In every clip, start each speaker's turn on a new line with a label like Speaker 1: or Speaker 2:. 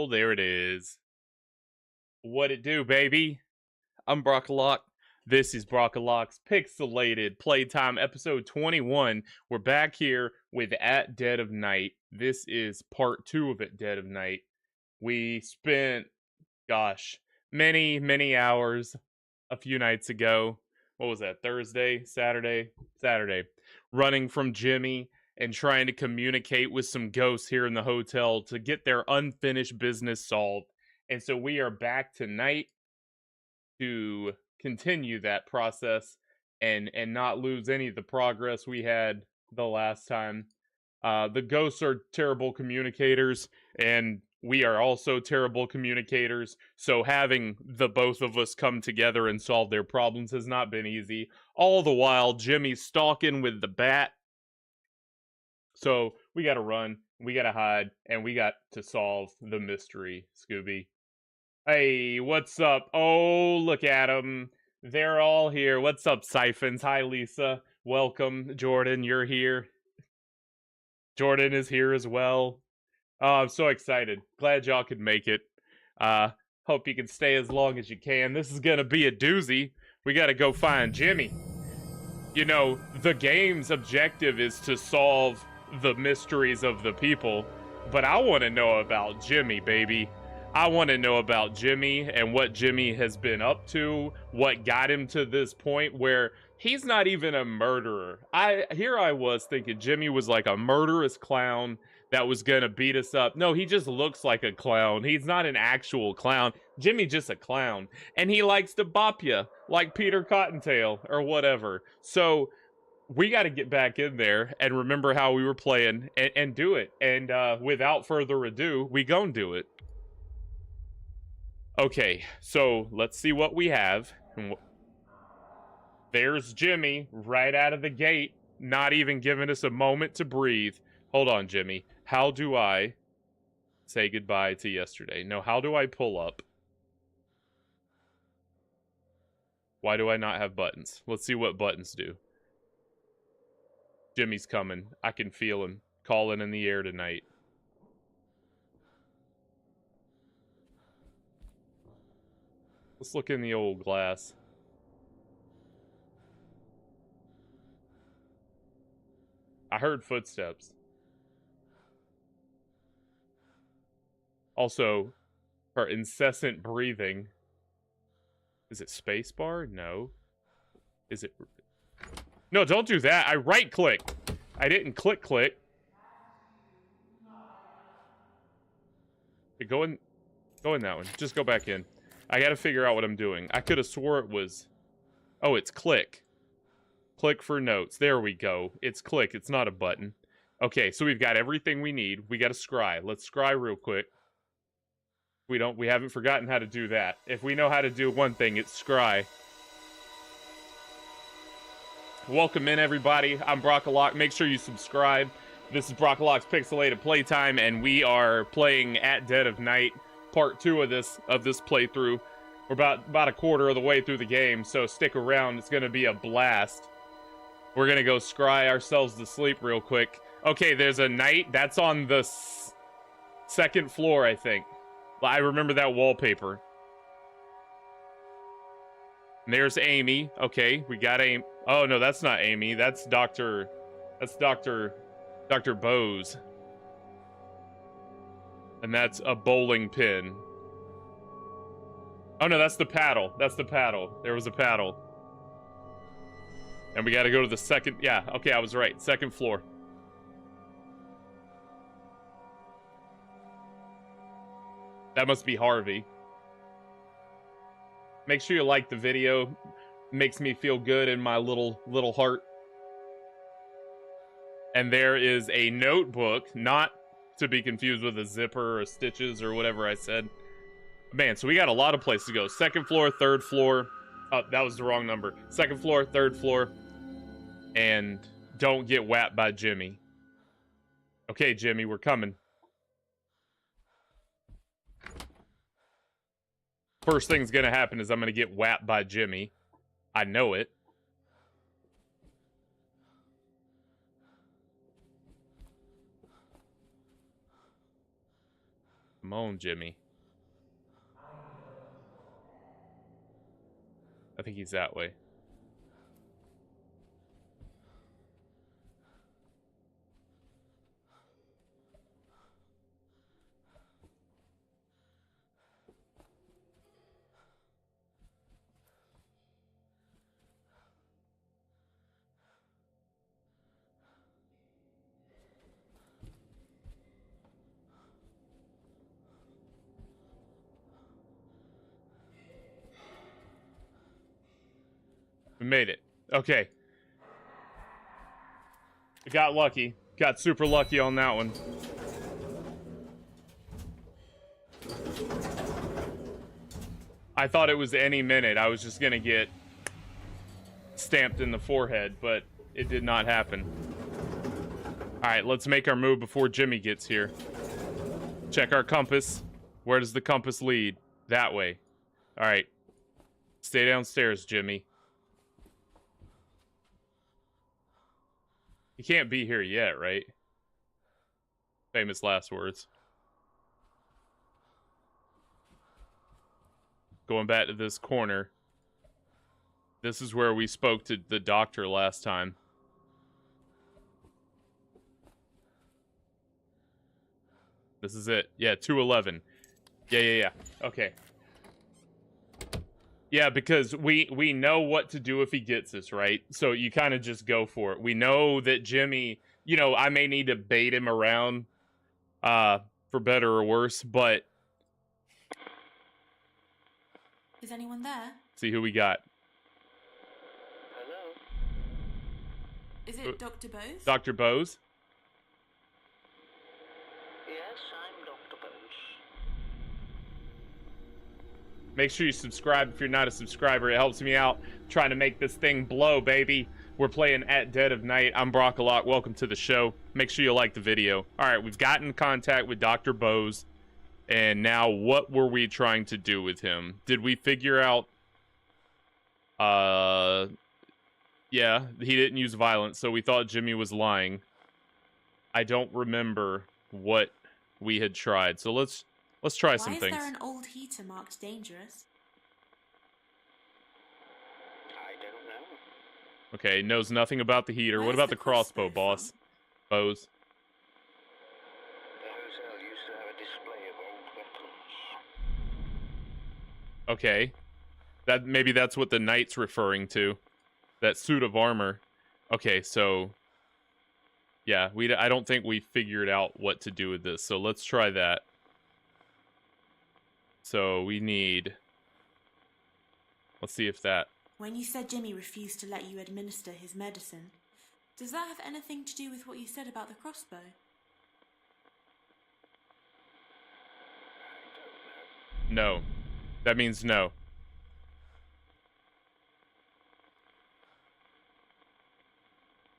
Speaker 1: Oh, there it is. What it do, baby? I'm Brockalock. This is Brockalock's Pixelated Playtime episode 21. We're back here with At Dead of Night. This is part 2 of At Dead of Night. We spent, many hours a few nights ago. What was that? Saturday, running from Jimmy and trying to communicate with some ghosts here in the hotel to get their unfinished business solved. And so we are back tonight to continue that process and not lose any of the progress we had the last time. The ghosts are terrible communicators, and we are also terrible communicators, so having the both of us come together and solve their problems has not been easy. All the while, Jimmy's stalking with the bat. So we gotta run, we gotta hide, and we got to solve the mystery, Scooby. Hey, what's up? Oh, look at them. They're all here. What's up, Siphons? Hi, Lisa. Welcome. Jordan, you're here. Jordan is here as well. Oh, I'm so excited. Glad y'all could make it. Hope you can stay as long as you can. This is gonna be a doozy. We gotta go find Jimmy. You know, the game's objective is to solve the mysteries of the people, but I want to know about Jimmy, baby. I want to know about Jimmy and what Jimmy has been up to, what got him to this point where he's not even a murderer. Here I was thinking Jimmy was like a murderous clown that was gonna beat us up. No, he just looks like a clown. He's not an actual clown. Jimmy's just a clown. And he likes to bop you like Peter Cottontail or whatever. So we got to get back in there and remember how we were playing and do it. And without further ado, we gon' do it. Okay, so let's see what we have. There's Jimmy right out of the gate, not even giving us a moment to breathe. Hold on, Jimmy. How do I say goodbye to yesterday? No, how do I pull up? Why do I not have buttons? Let's see what buttons do. Jimmy's coming. I can feel him calling in the air tonight. Let's look in the old glass. I heard footsteps. Also, her incessant breathing. Is it spacebar? No. Is it? No, don't do that. I right click. I didn't click. Okay, go in that one. Just go back in. I gotta figure out what I'm doing. I could have swore it was... Oh, it's click. Click for notes. There we go. It's click. It's not a button. Okay, so we've got everything we need. We gotta scry. Let's scry real quick. We haven't forgotten how to do that. If we know how to do one thing, it's scry. Welcome in, everybody. I'm Brockalock. Make sure you subscribe. This is Brockalock's Pixelated Playtime, and we are playing At Dead of Night, part 2 of this playthrough. We're about a quarter of the way through the game, so stick around. It's gonna be a blast. We're gonna go scry ourselves to sleep real quick. Okay, there's a knight. That's on the second floor, I think. I remember that wallpaper. And there's Amy. Okay, we got Amy. Oh, no, that's not Amy. That's Dr. Bose. And that's a bowling pin. Oh, no, that's the paddle. That's the paddle. There was a paddle. And we got to go to the second... Yeah, okay, I was right. Second floor. That must be Harvey. Make sure you like the video. Makes me feel good in my little heart. And there is a notebook, not to be confused with a zipper or stitches or whatever I said. Man, so we got a lot of places to go. Second floor, third floor. Oh, that was the wrong number. Second floor, third floor. And don't get whapped by Jimmy. Okay, Jimmy, we're coming. First thing's gonna happen is I'm gonna get whapped by Jimmy. I know it. Come on, Jimmy. I think he's that way. We made it. Okay. We got lucky. Got super lucky on that one. I thought it was any minute I was just gonna get stamped in the forehead, but it did not happen. Alright, let's make our move before Jimmy gets here. Check our compass. Where does the compass lead? That way. Alright. Stay downstairs, Jimmy. He can't be here yet, right? Famous last words. Going back to this corner. This is where we spoke to the doctor last time. This is it. Yeah, 211. Yeah. Okay. Yeah, because we know what to do if he gets us, right? So you kind of just go for it. We know that Jimmy, you know, I may need to bait him around, for better or worse, but...
Speaker 2: Is anyone there?
Speaker 1: See who we got.
Speaker 2: Hello? Is it Dr. Bose?
Speaker 1: Dr. Bose?
Speaker 3: Yes, I'm Dr. Bose.
Speaker 1: Make sure you subscribe if you're not a subscriber. It helps me out trying to make this thing blow, baby. We're playing At Dead of Night. I'm Brockalock. Welcome to the show. Make sure you like the video. All right, we've gotten in contact with Dr. Bose. And now, what were we trying to do with him? Did we figure out... Yeah, he didn't use violence, so we thought Jimmy was lying. I don't remember what we had tried, so let's try some things.
Speaker 2: Why is there an old heater marked dangerous?
Speaker 3: I don't know.
Speaker 1: Okay, knows nothing about the heater. What about the crossbow, boss? Bose.
Speaker 3: The hotel used to have a display of old weapons.
Speaker 1: Okay. Maybe that's what the knight's referring to. That suit of armor. Okay, so... Yeah, I don't think we figured out what to do with this, so let's try that. So, we need... Let's see if that...
Speaker 2: When you said Jimmy refused to let you administer his medicine, does that have anything to do with what you said about the crossbow?
Speaker 1: No. That means no.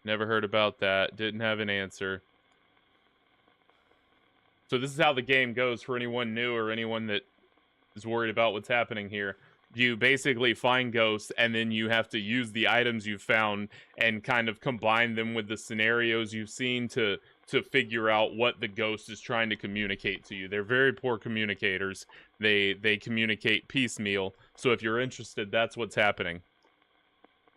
Speaker 1: Never heard about that. Didn't have an answer. So this is how the game goes for anyone new or anyone that is worried about what's happening here. You basically find ghosts, and then you have to use the items you've found and kind of combine them with the scenarios you've seen to figure out what the ghost is trying to communicate to you. They're very poor communicators. They communicate piecemeal. So if you're interested, that's what's happening.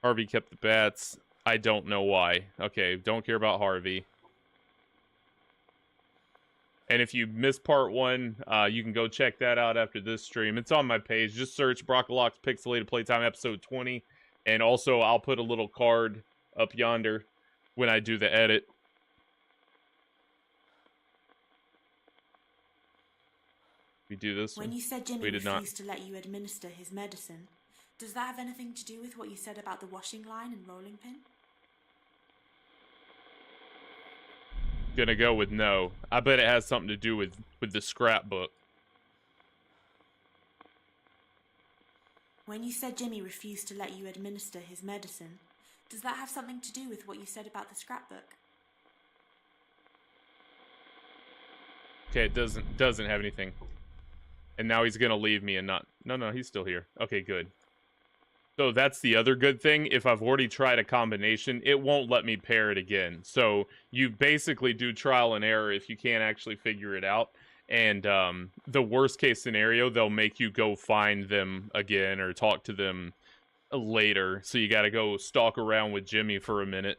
Speaker 1: Harvey kept the bats. I don't know why. Okay, don't care about Harvey. And if you missed part 1, you can go check that out after this stream. It's on my page. Just search Brockalock's Pixelated Playtime episode 20. And also, I'll put a little card up yonder when I do the edit. We do this one.
Speaker 2: When you said Jimmy refused to let you administer his medicine, does that have anything to do with what you said about the washing line and rolling pin?
Speaker 1: Gonna go with no. I bet it has something to do with the scrapbook.
Speaker 2: When you said Jimmy refused to let you administer his medicine, does that have something to do with what you said about the scrapbook?
Speaker 1: Okay, it doesn't have anything. And now he's gonna leave me and not... No, he's still here. Okay, good. So that's the other good thing. If I've already tried a combination, it won't let me pair it again. So you basically do trial and error if you can't actually figure it out. And the worst case scenario, they'll make you go find them again or talk to them later. So you got to go stalk around with Jimmy for a minute.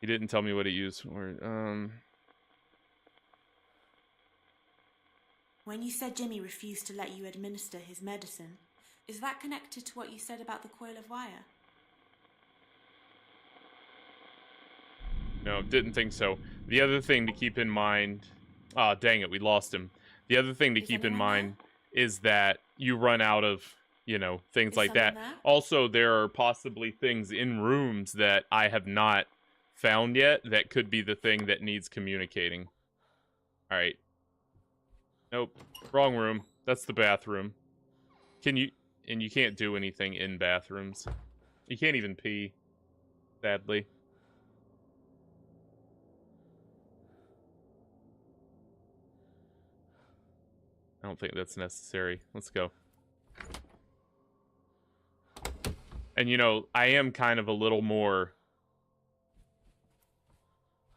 Speaker 1: He didn't tell me what he used for.
Speaker 2: When you said Jimmy refused to let you administer his medicine, is that connected to what you said about the coil of wire?
Speaker 1: No, didn't think so. The other thing to keep in mind... Ah, dang it, we lost him. The other thing to keep in mind is that you run out of, you know, things like that. Also, there are possibly things in rooms that I have not found yet that could be the thing that needs communicating. Alright. Nope. Wrong room. That's the bathroom. Can you... And you can't do anything in bathrooms. You can't even pee. Sadly. I don't think that's necessary. Let's go. And, you know, I am kind of a little more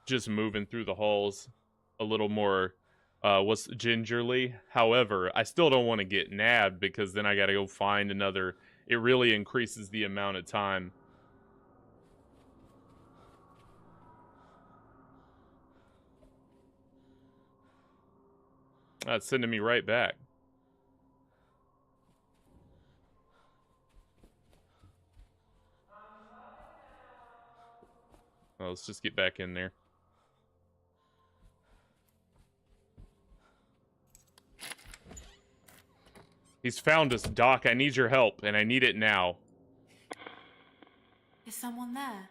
Speaker 1: just moving through the halls a little more what's gingerly. However, I still don't want to get nabbed because then I got to go find another. It really increases the amount of time. That's sending me right back. Well, let's just get back in there. He's found us, Doc. I need your help, and I need it now.
Speaker 2: Is someone there?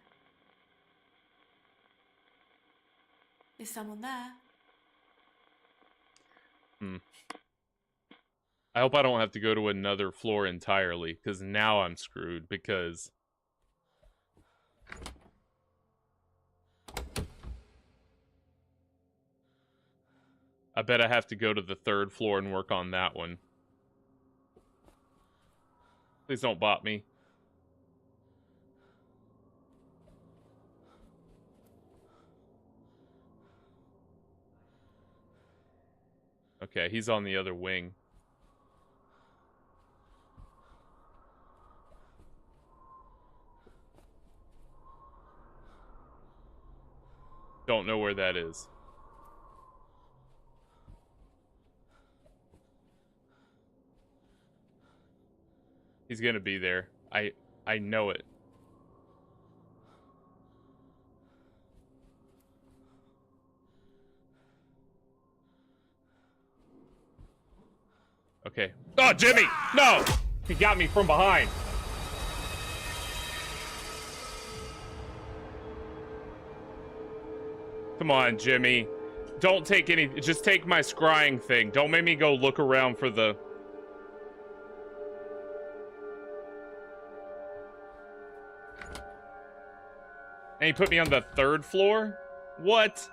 Speaker 2: Is someone there?
Speaker 1: I hope I don't have to go to another floor entirely, because now I'm screwed, because... I bet I have to go to the 3rd floor and work on that one. Please don't bot me. Okay, he's on the other wing. Don't know where that is. He's gonna be there. I know it. Okay. Oh, Jimmy! No! He got me from behind. Come on, Jimmy. Don't take any... Just take my scrying thing. Don't make me go look around for the... And he put me on the 3rd floor? What?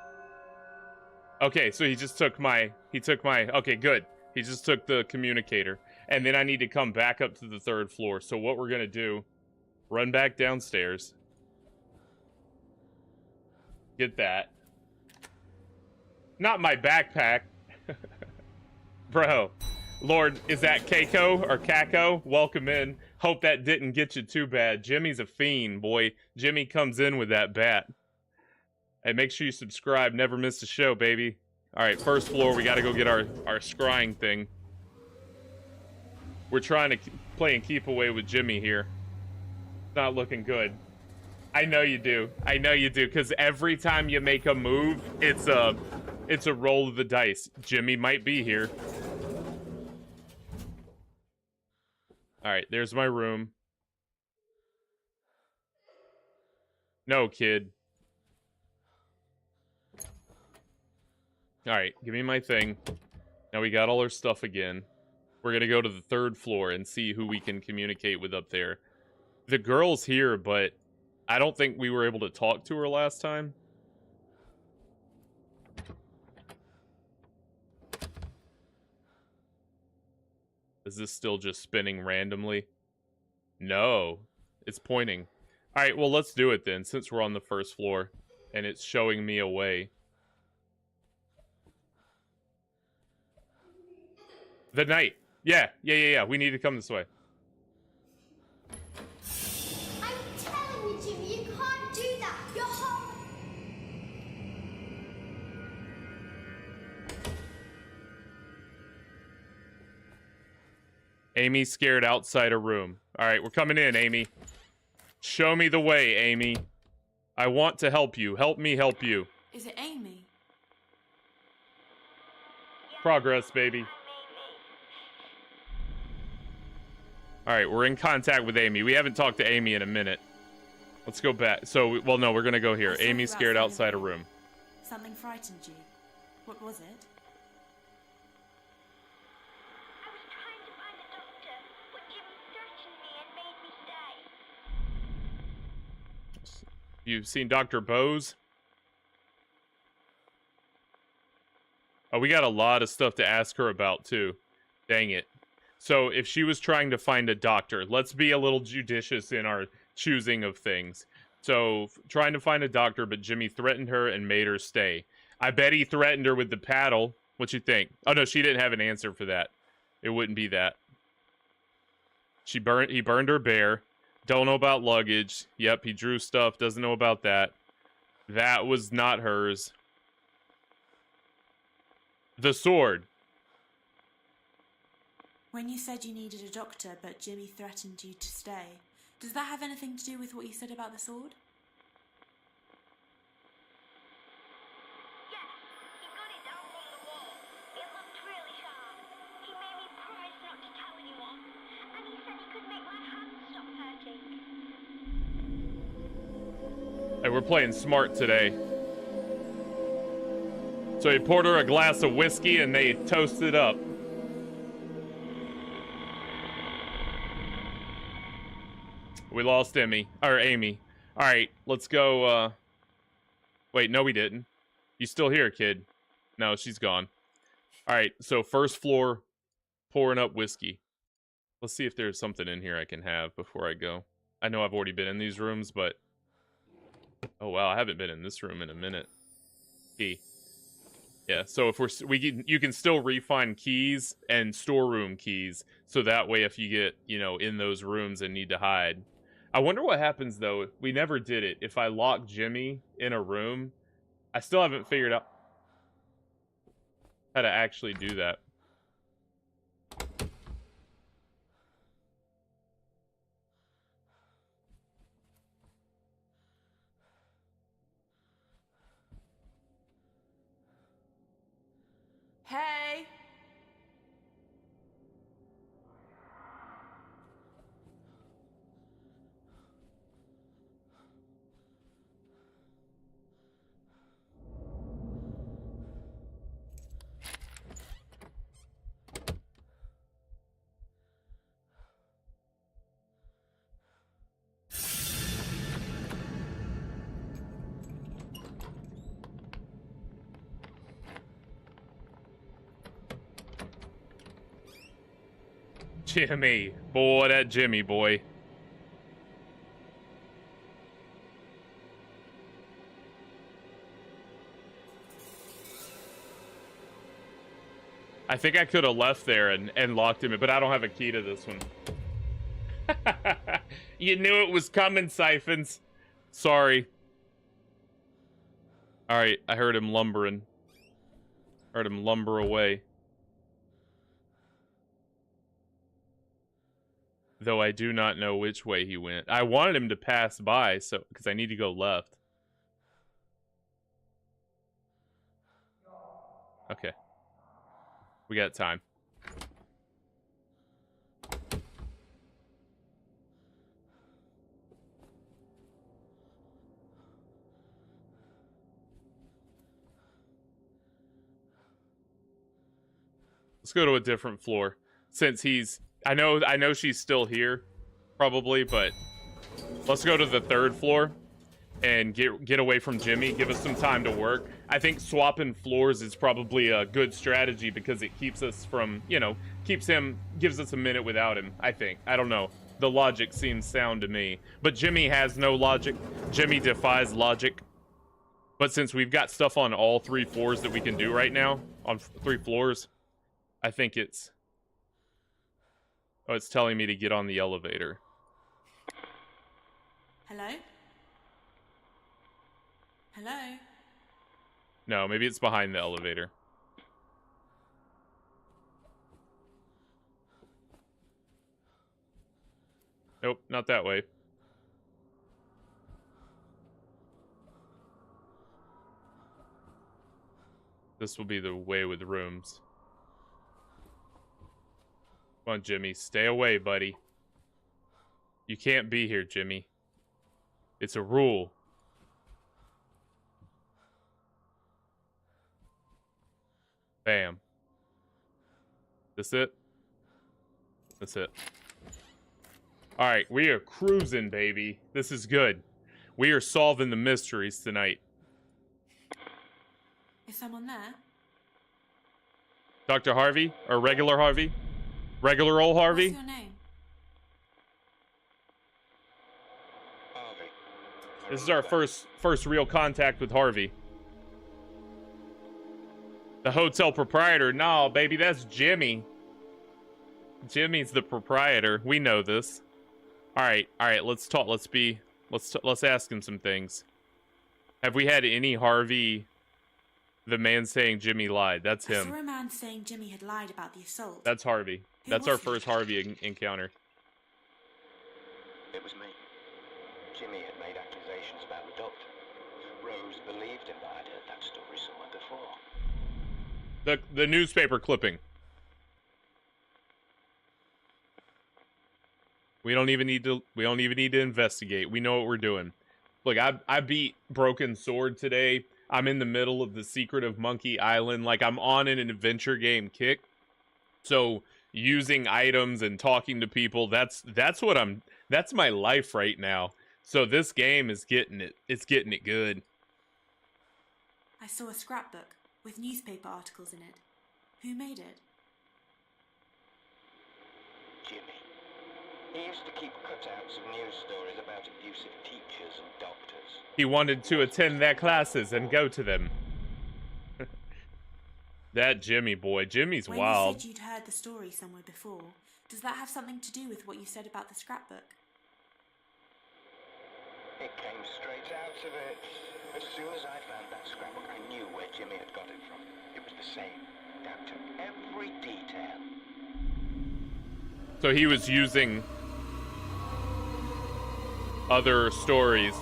Speaker 1: Okay, so he just took my... Okay, good. He just took the communicator. And then I need to come back up to the 3rd floor. So what we're gonna do... Run back downstairs. Get that. Not my backpack. Bro. Lord, is that Keiko or Kako? Welcome in. Hope that didn't get you too bad. Jimmy's a fiend, boy. Jimmy comes in with that bat. Hey, make sure you subscribe. Never miss a show, baby. Alright, 1st floor. We gotta go get our scrying thing. We're trying to play and keep away with Jimmy here. Not looking good. I know you do. I know you do, because every time you make a move, it's a roll of the dice. Jimmy might be here. Alright, there's my room. No, kid. Alright, give me my thing. Now we got all our stuff again. We're gonna go to the 3rd floor and see who we can communicate with up there. The girl's here, but I don't think we were able to talk to her last time. Is this still just spinning randomly? No, it's pointing. All right, well, let's do it then, since we're on the 1st floor and it's showing me a way. The night. Yeah. We need to come this way.
Speaker 4: I'm telling you, Jimmy, you can't do that. You're home.
Speaker 1: Amy's scared outside a room. All right, we're coming in, Amy. Show me the way, Amy. I want to help you. Help me help you.
Speaker 2: Is it Amy?
Speaker 1: Progress, baby. All right, we're in contact with Amy. We haven't talked to Amy in a minute. Let's go back. So, well, no, we're going to go here. Amy's scared outside a room.
Speaker 2: Something frightened you. What was it?
Speaker 4: I was trying to find a doctor, but Jimmy threatened me and made me stay.
Speaker 1: You've seen Dr. Bose? Oh, we got a lot of stuff to ask her about, too. Dang it. So, if she was trying to find a doctor, let's be a little judicious in our choosing of things. So, trying to find a doctor, but Jimmy threatened her and made her stay. I bet he threatened her with the paddle. What you think? Oh, no, she didn't have an answer for that. It wouldn't be that. He burned her bare. Don't know about luggage. Yep, he drew stuff. Doesn't know about that. That was not hers. The sword.
Speaker 2: When you said you needed a doctor, but Jimmy threatened you to stay, does that have anything to do with what you said about the sword?
Speaker 4: Yes, he got it down from the wall. It looked really sharp. He made me promise not to tell anyone. And he said he could make my hands stop hurting.
Speaker 1: Hey, we're playing smart today. So he poured her a glass of whiskey and they toasted up. We lost Amy. Amy. Alright, let's go, Wait, no we didn't. You still here, kid? No, she's gone. Alright, so first floor, pouring up whiskey. Let's see if there's something in here I can have before I go. I know I've already been in these rooms, but... Oh wow, I haven't been in this room in a minute. Key. Yeah, so if you can still refine keys and storeroom keys, so that way if you get, in those rooms and need to hide. I wonder what happens though. We never did it. If I lock Jimmy in a room, I still haven't figured out how to actually do that.
Speaker 2: Hey!
Speaker 1: Jimmy. Boy, that Jimmy boy. I think I could have left there and locked him in, but I don't have a key to this one. You knew it was coming, Siphons. Sorry. Alright, I heard him lumbering. Heard him lumber away. Though I do not know which way he went. I wanted him to pass by, so because I need to go left. Okay. We got time. Let's go to a different floor. Since he's... I know she's still here, probably, but let's go to the third floor and get away from Jimmy. Give us some time to work. I think swapping floors is probably a good strategy because it keeps us from, gives us a minute without him, I think. I don't know. The logic seems sound to me. But Jimmy has no logic. Jimmy defies logic. But since we've got stuff on all 3 floors that we can do right now, on 3 floors, I think it's Oh, it's telling me to get on the elevator.
Speaker 2: Hello? Hello?
Speaker 1: No, maybe it's behind the elevator. Nope, not that way. This will be the way with rooms. Come on, Jimmy. Stay away, buddy. You can't be here, Jimmy. It's a rule. Bam. This it? That's it. Alright, we are cruising, baby. This is good. We are solving the mysteries tonight.
Speaker 2: Is someone there?
Speaker 1: Dr. Harvey? Or regular Harvey? Regular old Harvey?
Speaker 2: What's your name?
Speaker 3: Harvey.
Speaker 1: This is our first real contact with Harvey. The hotel proprietor. No, baby, that's Jimmy. Jimmy's the proprietor. We know this. All right, let's talk. Let's ask him some things. Have we had any Harvey, the man saying Jimmy lied? That's
Speaker 2: I
Speaker 1: him.
Speaker 2: saw a man saying Jimmy had lied about the assault.
Speaker 1: That's Harvey.
Speaker 2: Who
Speaker 1: That's our
Speaker 2: was he?
Speaker 1: first Harvey encounter.
Speaker 3: It was me. Jimmy had made accusations about the doctor. Rose believed him, but I'd heard that story somewhere before.
Speaker 1: The newspaper clipping. We don't even need to investigate. We know what we're doing. Look, I beat Broken Sword today. I'm in the middle of the Secret of Monkey Island. Like, I'm on an adventure game kick. So using items and talking to people, that's my life right now. So this game is getting it. It's getting it good.
Speaker 2: I saw a scrapbook with newspaper articles in it. Who made it?
Speaker 3: Jimmy. He used to keep cutouts of news stories about abusive teachers and doctors.
Speaker 1: He wanted to attend their classes and go to them. That Jimmy boy. Jimmy's
Speaker 2: When
Speaker 1: wild.
Speaker 2: you said you'd heard the story somewhere before, does that have something to do with what you said about the scrapbook?
Speaker 3: It came straight out of it. As soon as I found that scrapbook, I knew where Jimmy had got it from. It was the same, down to every detail.
Speaker 1: So he was using other stories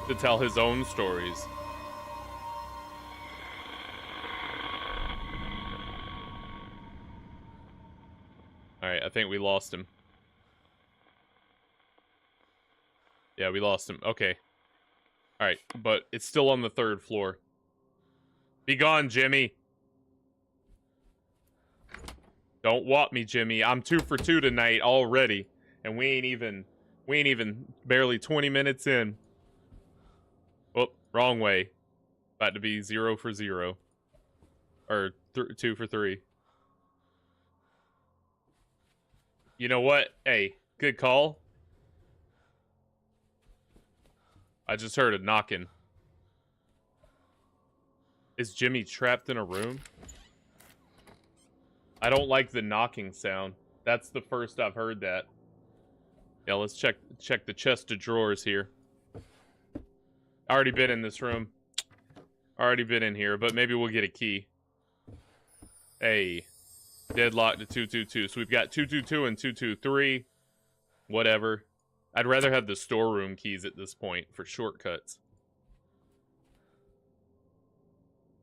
Speaker 1: to tell his own stories. Alright, I think we lost him. Yeah, we lost him. Okay. Alright, but it's still on the 3rd floor. Be gone, Jimmy. Don't whop me, Jimmy. I'm 2 for 2 tonight already. And we ain't even barely 20 minutes in. Oh, wrong way. About to be 0 for 0. Or 2 for 3. You know what? Hey, good call. I just heard a knocking. Is Jimmy trapped in a room? I don't like the knocking sound. That's the first I've heard that. Yeah, let's check the chest of drawers here. Already been in this room. Already been in here, but maybe we'll get a key. Hey. Deadlock to 222. So we've got 222 and 223. Whatever. I'd rather have the storeroom keys at this point for shortcuts.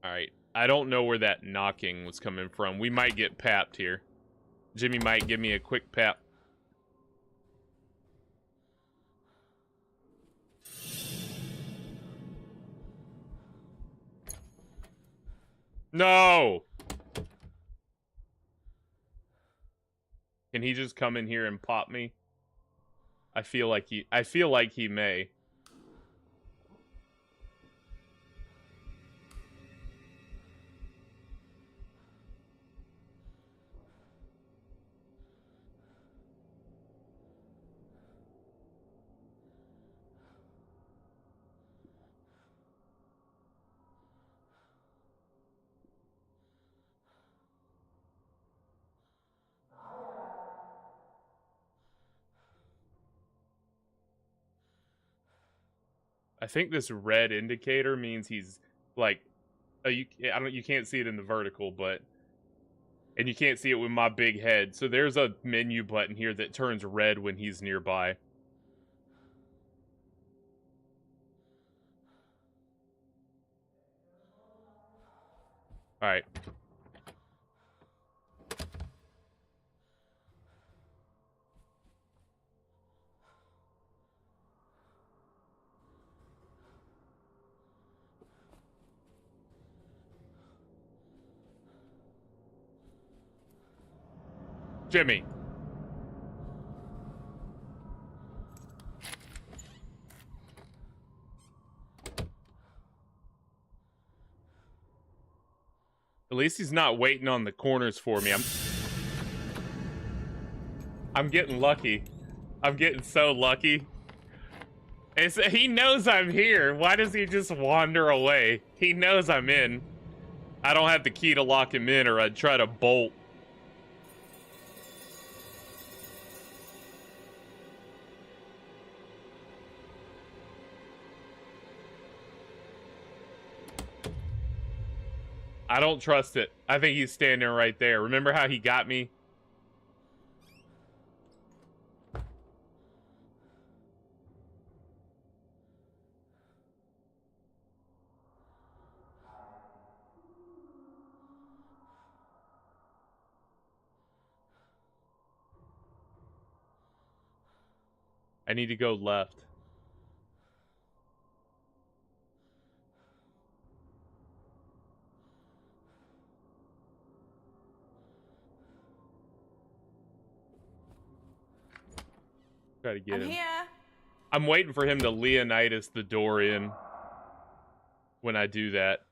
Speaker 1: Alright. I don't know where that knocking was coming from. We might get papped here. Jimmy might give me a quick pap. No! Can he just come in here and pop me? I feel like he may. I think this red indicator means he's like, you can't see it in the vertical, but, and you can't see it with my big head. So there's a menu button here that turns red when he's nearby. All right. Jimmy. At least he's not waiting on the corners for me. I'm getting lucky. I'm getting so lucky. He knows I'm here. Why does he just wander away? He knows I'm in. I don't have the key to lock him in, or I'd try to bolt. I don't trust it. I think he's standing right there. Remember how he got me? I need to go left. Try to get him.
Speaker 2: Here.
Speaker 1: I'm waiting for him to Leonidas the door in when I do that.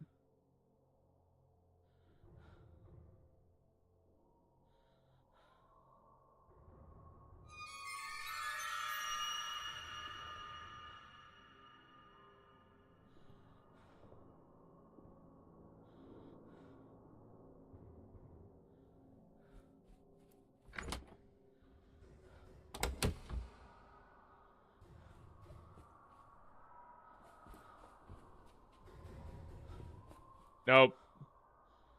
Speaker 1: Nope.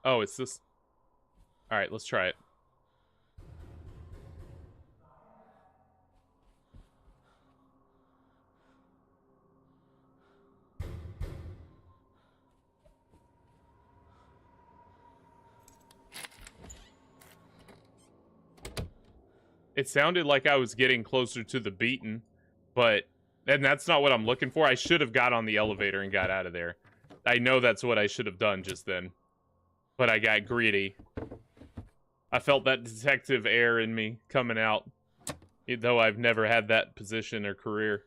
Speaker 1: Oh, it's this. All right, let's try it. It sounded like I was getting closer to the beaten, but and that's not what I'm looking for. I should have got on the elevator and got out of there. I know that's what I should have done just then, but I got greedy. I felt that detective air in me coming out, though I've never had that position or career.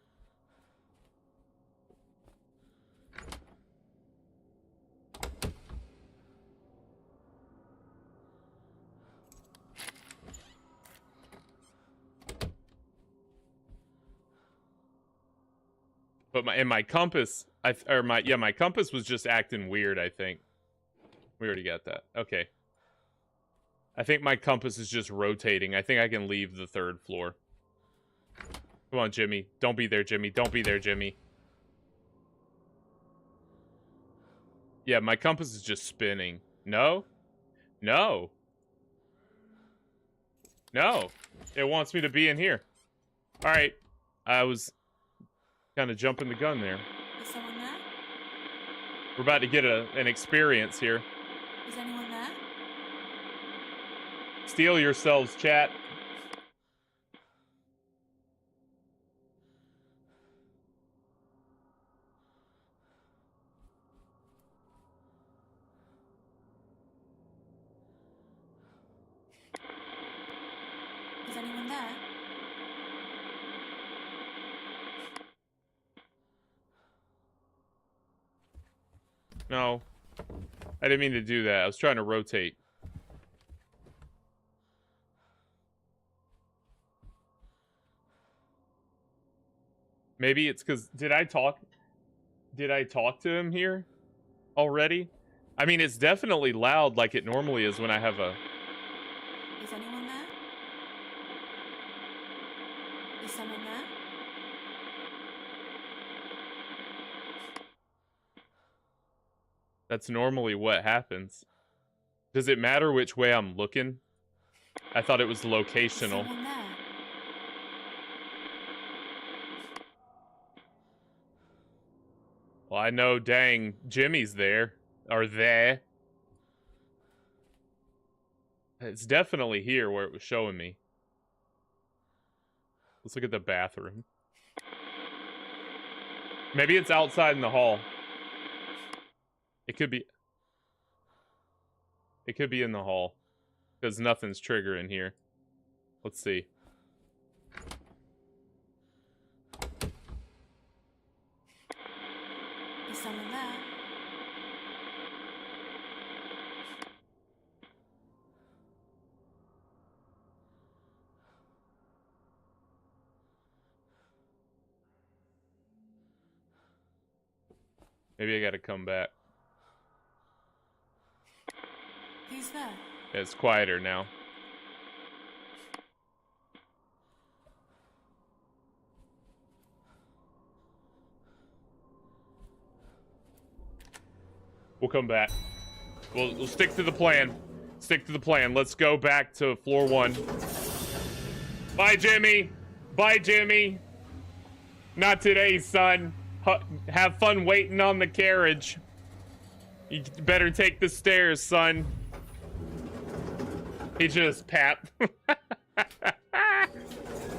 Speaker 1: But my compass, my compass was just acting weird, I think. We already got that. Okay. I think my compass is just rotating. I think I can leave the 3rd floor. Come on, Jimmy. Don't be there, Jimmy. Don't be there, Jimmy. Yeah, my compass is just spinning. No? No. No. It wants me to be in here. All right. I was kind of jumping the gun there.
Speaker 2: Is someone there?
Speaker 1: We're about to get an experience here.
Speaker 2: Is anyone there?
Speaker 1: Steel yourselves, chat.
Speaker 2: Is anyone there?
Speaker 1: No. I didn't mean to do that. I was trying to rotate. Maybe it's because did I talk to him here already? I mean, it's definitely loud like it normally is when I have a...
Speaker 2: Is anyone there? Is someone there?
Speaker 1: That's normally what happens. Does it matter which way I'm looking? I thought it was
Speaker 2: Is
Speaker 1: locational.
Speaker 2: someone there?
Speaker 1: Well, I know dang Jimmy's there. Or there. It's definitely here where it was showing me. Let's look at the bathroom. Maybe it's outside in the hall. It could be... It could be in the hall. Because nothing's triggering here. Let's see.
Speaker 2: Is someone there?
Speaker 1: Maybe I gotta come back.
Speaker 2: Who's there?
Speaker 1: Yeah, it's quieter now. We'll come back. We'll stick to the plan. Stick to the plan. Let's go back to floor 1. Bye, Jimmy. Bye, Jimmy. Not today, son. Have fun waiting on the carriage. You better take the stairs, son. He just pat.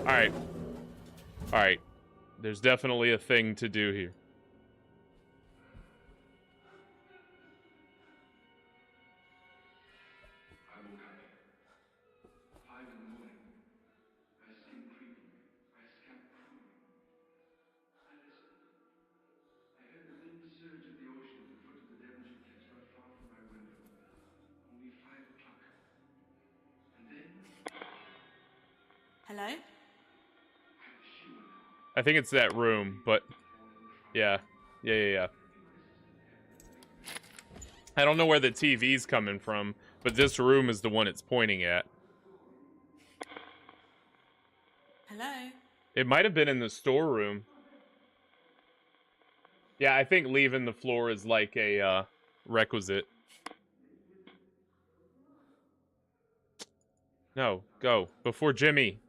Speaker 1: Alright. Alright. There's definitely a thing to do here.
Speaker 5: I woke up. 5 in the morning. My skin creeping. My scalp crawling. I listened. I heard the thin surge of the ocean at the foot of the Devonshire cliffs not far from my window. Only 5 o'clock. And then
Speaker 2: Hello?
Speaker 5: I had a shiver.
Speaker 1: I think it's that room, but... Yeah. Yeah. I don't know where the TV's coming from, but this room is the one it's pointing at.
Speaker 2: Hello?
Speaker 1: It might have been in the storeroom. Yeah, I think leaving the floor is like a requisite. No, go. Before Jimmy.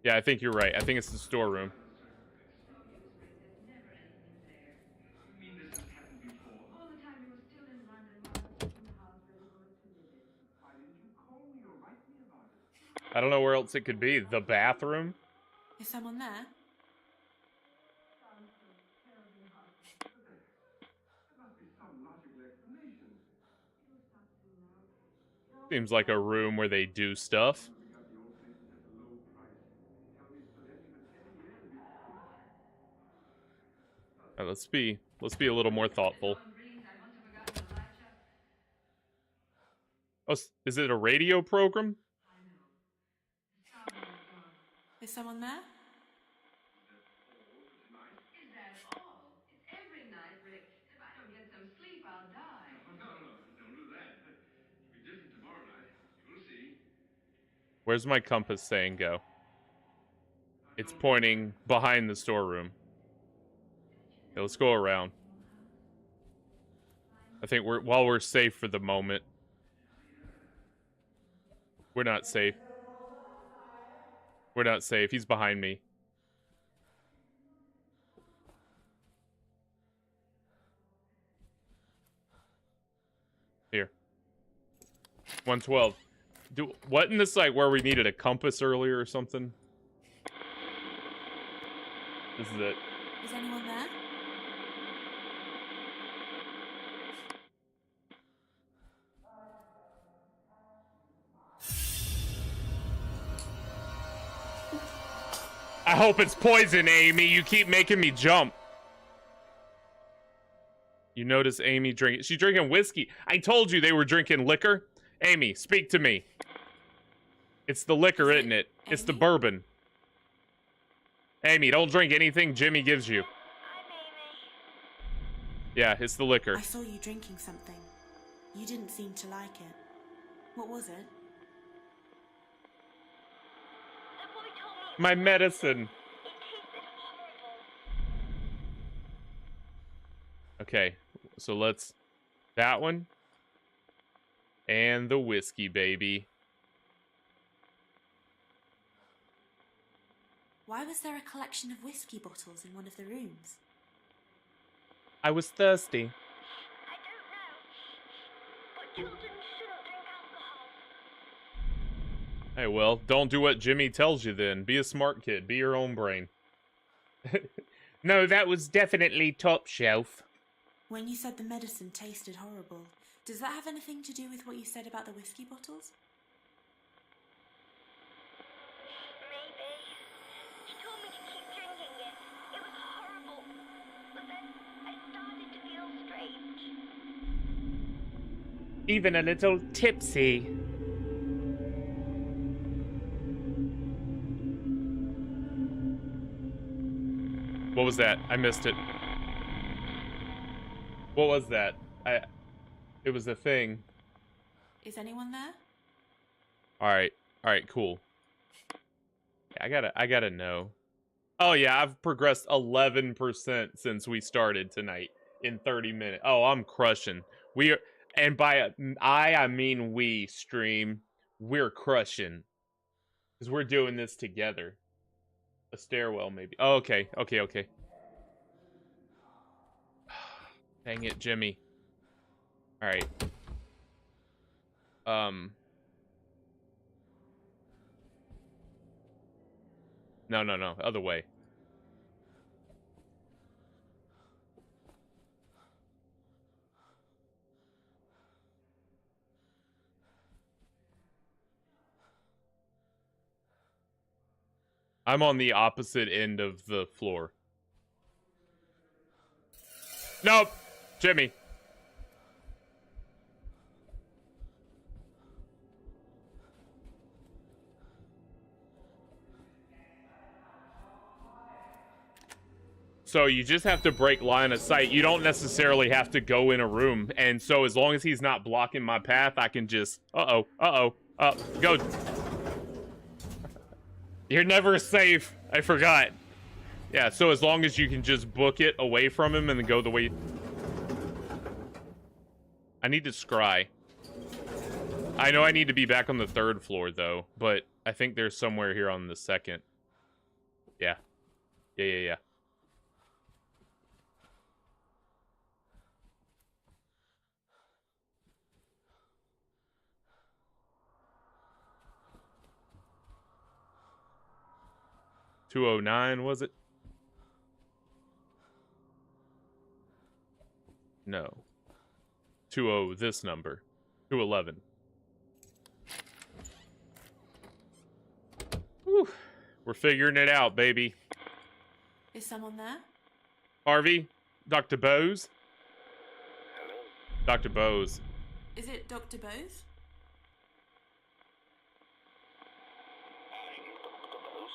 Speaker 1: Yeah, I think you're right. I think it's the storeroom.
Speaker 5: You mean this has happened before?
Speaker 4: All the time you were still in London while I was in the house ready for us to live in.
Speaker 5: Why didn't you call me or write me about it?
Speaker 1: I don't know where else it could be. The bathroom?
Speaker 2: Is someone there?
Speaker 4: Sounds so terribly hard.
Speaker 5: There must be some logical explanation.
Speaker 4: It was not soon now.
Speaker 1: Seems like a room where they do stuff.
Speaker 5: We got the old place at such a low price. Tell me it's been empty for 10 years before.
Speaker 1: Let's be a little more thoughtful. Oh, is it a radio program?
Speaker 2: Is someone there?
Speaker 4: Is that all? It's every night, Rick. If I don't get some sleep, I'll die.
Speaker 5: No, don't do that. It'll be different tomorrow night. You'll see.
Speaker 1: Where's my compass saying go? It's pointing behind the storeroom. Yeah, let's go around. I think while we're safe for the moment. We're not safe. We're not safe. He's behind me. Here. 112. What in this, like, where we needed a compass earlier or something? This is it.
Speaker 2: Is anyone there?
Speaker 1: I hope it's poison, Amy. You keep making me jump. You notice Amy drinking. She's drinking whiskey. I told you they were drinking liquor. Amy, speak to me. It's the liquor, isn't it? It's the
Speaker 2: Amy?
Speaker 1: bourbon. Amy, don't drink anything Jimmy gives you.
Speaker 4: I'm Amy.
Speaker 1: Yeah, it's the liquor.
Speaker 2: I saw you drinking something. You didn't seem to like it. What was it?
Speaker 4: The boy told me
Speaker 1: My medicine.
Speaker 4: it tasted horrible.
Speaker 1: Okay, So let's... That one. And the whiskey, baby.
Speaker 2: Why was there a collection of whiskey bottles in one of the rooms?
Speaker 1: I was thirsty.
Speaker 4: I don't know. But children shouldn't drink alcohol.
Speaker 1: Hey, well, don't do what Jimmy tells you then. Be a smart kid. Be your own brain. No, that was definitely top shelf.
Speaker 2: When you said the medicine tasted horrible, does that have anything to do with what you said about the whiskey bottles?
Speaker 4: Maybe. She told me to keep drinking it. It was horrible. But then I started to feel strange.
Speaker 1: Even a little tipsy. What was that? I missed it. What was that? It was a thing.
Speaker 2: Is anyone there?
Speaker 1: Alright, cool. I gotta know. Oh yeah, I've progressed 11% since we started tonight in 30 minutes. Oh, I'm crushing. We are, and by I mean we stream. We're crushing. Because we're doing this together. A stairwell, maybe. Oh, okay. Dang it, Jimmy. Alright. No. Other way. I'm on the opposite end of the floor. Nope! Jimmy. So you just have to break line of sight. You don't necessarily have to go in a room. And so as long as he's not blocking my path, I can just... Go. You're never safe. I forgot. Yeah, so as long as you can just book it away from him and then go the way... I need to scry. I know I need to be back on the 3rd floor, though. But I think there's somewhere here on the 2nd. Yeah. Yeah. 209, was it? No. 20, this number. 211. Whew. We're figuring it out, baby.
Speaker 2: Is someone there?
Speaker 1: Harvey? Dr. Bose?
Speaker 3: Hello?
Speaker 1: Dr. Bose.
Speaker 2: Is it Dr. Bose?
Speaker 3: I'm Dr. Bose.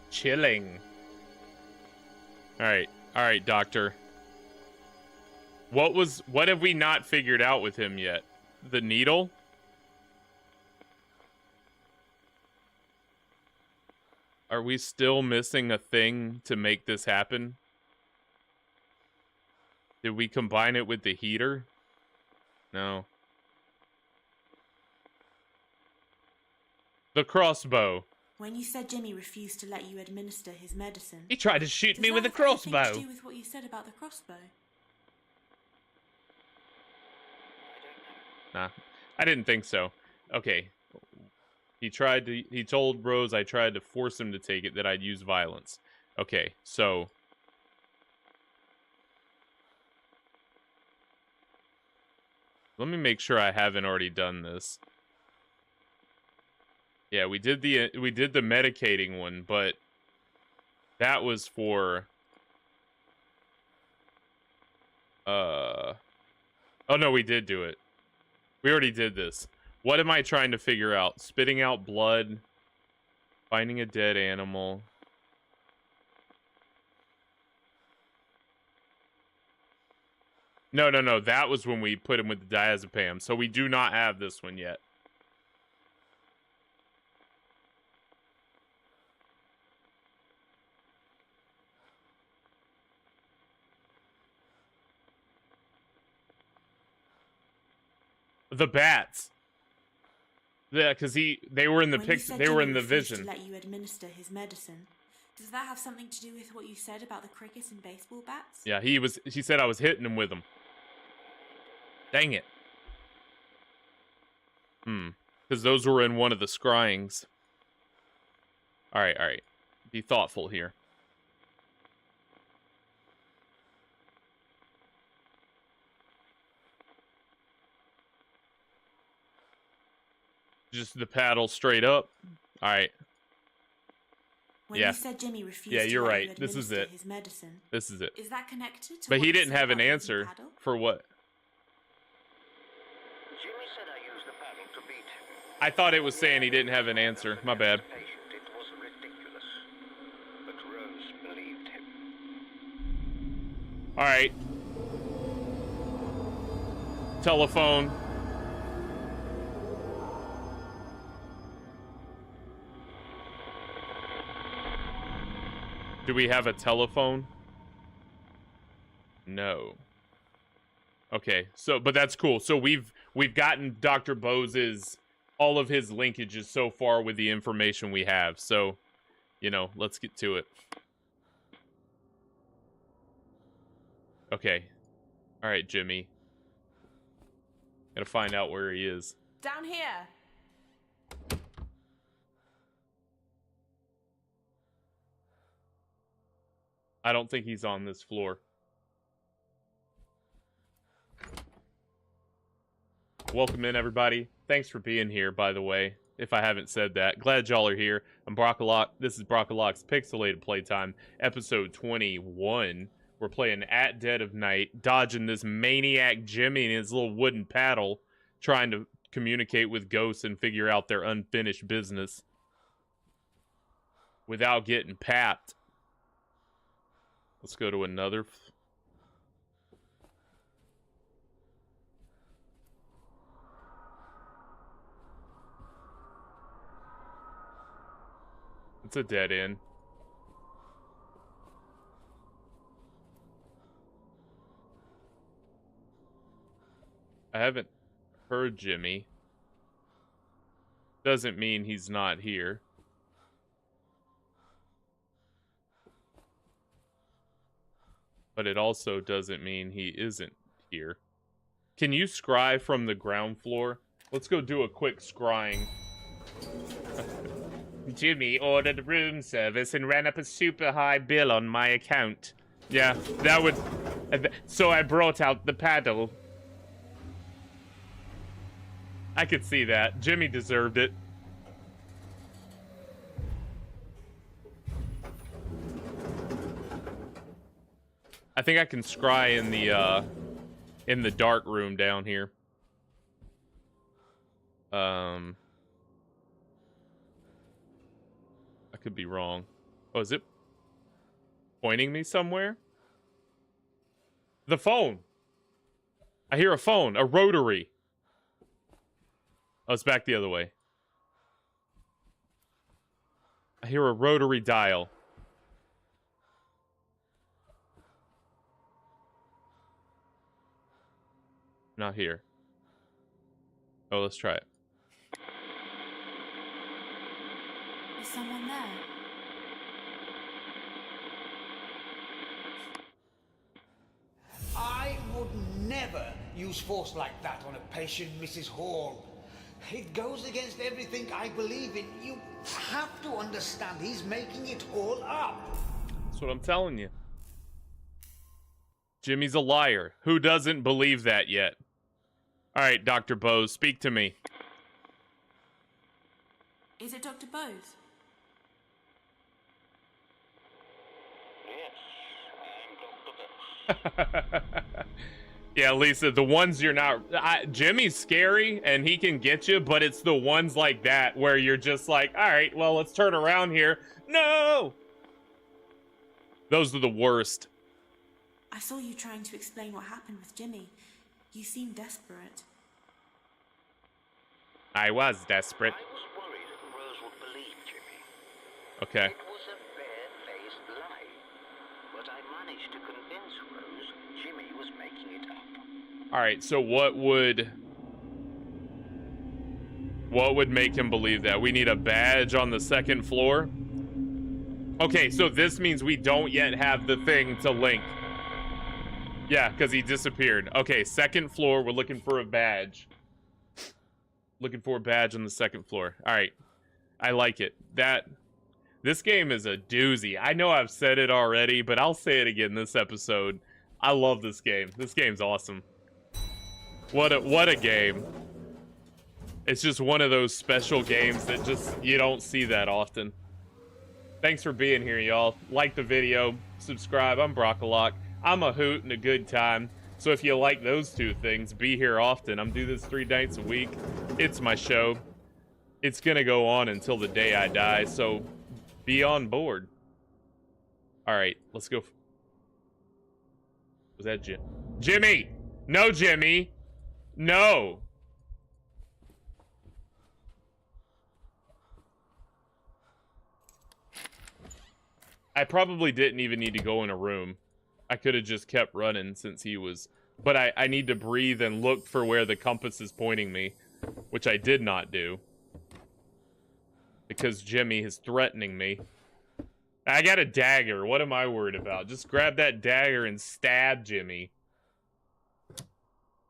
Speaker 1: Chilling. Alright, doctor. What have we not figured out with him yet? The needle? Are we still missing a thing to make this happen? Did we combine it with the heater? No. The crossbow.
Speaker 2: When you said Jimmy refused to let you administer his medicine,
Speaker 1: He tried to shoot
Speaker 2: does
Speaker 1: me
Speaker 2: that
Speaker 1: with a
Speaker 2: have anything
Speaker 1: crossbow.
Speaker 2: to do with what you said about the crossbow?
Speaker 1: Nah, I didn't think so. Okay. He told Rose I tried to force him to take it, that I'd use violence. Okay, so... Let me make sure I haven't already done this. Yeah, we did the medicating one, but that was for oh no, we did do it. We already did this. What am I trying to figure out? Spitting out blood, finding a dead animal. No, that was when we put him with the diazepam. So we do not have this one yet. The bats. Yeah, because they were in the
Speaker 2: When you
Speaker 1: pics.
Speaker 2: said
Speaker 1: They were
Speaker 2: Jimmy
Speaker 1: in the
Speaker 2: refused
Speaker 1: vision.
Speaker 2: to let you administer his medicine, does that have something to do with what you said about the crickets and baseball bats?
Speaker 1: Yeah, he said I was hitting him with them. Dang it. Because those were in one of the scryings. All right. Be thoughtful here. Just the paddle straight up. All right.
Speaker 2: When
Speaker 1: Yeah.
Speaker 2: you said Jimmy refused
Speaker 1: Yeah,
Speaker 2: to
Speaker 1: you're
Speaker 2: let
Speaker 1: right.
Speaker 2: you
Speaker 1: This is
Speaker 2: administer
Speaker 1: it.
Speaker 2: his medicine,
Speaker 1: This is it.
Speaker 2: is that connected to
Speaker 1: But
Speaker 2: what
Speaker 1: he
Speaker 2: you
Speaker 1: didn't
Speaker 2: said
Speaker 1: have an
Speaker 2: about using
Speaker 1: answer
Speaker 2: paddle?
Speaker 1: for what.
Speaker 3: Jimmy said I used the paddle to beat him.
Speaker 1: I thought it was saying he didn't have an answer. My bad.
Speaker 3: Patient, it was ridiculous. But Rose believed him.
Speaker 1: All right. Telephone. Do we have a telephone? No. Okay, so but that's cool. So we've gotten Dr. Bose's all of his linkages so far with the information we have. So, you know, let's get to it. Okay. All right, Jimmy. Gotta find out where he is.
Speaker 2: Down here.
Speaker 1: I don't think he's on this floor. Welcome in, everybody. Thanks for being here, by the way, if I haven't said that. Glad y'all are here. I'm Brockalock. This is Brockalock's Pixelated Playtime, episode 21. We're playing at dead of night, dodging this maniac Jimmy and his little wooden paddle, trying to communicate with ghosts and figure out their unfinished business without getting papped. Let's go to another. It's a dead end. I haven't heard Jimmy. Doesn't mean he's not here. But it also doesn't mean he isn't here. Can you scry from the ground floor? Let's go do a quick scrying. Jimmy ordered room service and ran up a super high bill on my account. Yeah, that would... So I brought out the paddle. I could see that. Jimmy deserved it. I think I can scry in the dark room down here. I could be wrong. Oh, is it pointing me somewhere? The phone. I hear a phone, a rotary. Oh, it's back the other way. I hear a rotary dial. Not here. Oh, let's try it.
Speaker 2: Is someone there?
Speaker 6: I would never use force like that on a patient, Mrs. Hall. It goes against everything I believe in. You have to understand he's making it all up.
Speaker 1: That's what I'm telling you. Jimmy's a liar. Who doesn't believe that yet? All right, Dr. Bose, speak to me.
Speaker 2: Is it Dr. Bose?
Speaker 3: Yes, I'm Dr. Bose.
Speaker 1: Yeah, Lisa, the ones you're not... Jimmy's scary, and he can get you, but it's the ones like that where you're just like, all right, well, let's turn around here. No! Those are the worst.
Speaker 2: I saw you trying to explain what happened with Jimmy. You seemed desperate.
Speaker 1: I was desperate.
Speaker 3: I was worried Rose would believe Jimmy.
Speaker 1: Okay.
Speaker 3: It was a bare-faced lie. But I managed to convince Rose Jimmy was making it up.
Speaker 1: All right, so what would What would make him believe that? We need a badge on the second floor? Okay, so this means we don't yet have the thing to link. Yeah, because he disappeared. Okay, second floor. We're looking for a badge. Looking for a badge on the second floor. All right. I like it. This game is a doozy. I know I've said it already, but I'll say it again this episode. I love this game. This game's awesome. What a game. It's just one of those special games that just you don't see that often. Thanks for being here, y'all. Like the video, subscribe. I'm Brockalock. I'm a hoot and a good time. So if you like those two things, be here often. I'm doing this 3 nights a week. It's my show. It's gonna go on until the day I die, so be on board. All right, let's go. Was that Jim? Jimmy! No, Jimmy! No! I probably didn't even need to go in a room. I could have just kept running since he was... But I need to breathe and look for where the compass is pointing me, which I did not do. Because Jimmy is threatening me. I got a dagger. What am I worried about? Just grab that dagger and stab Jimmy.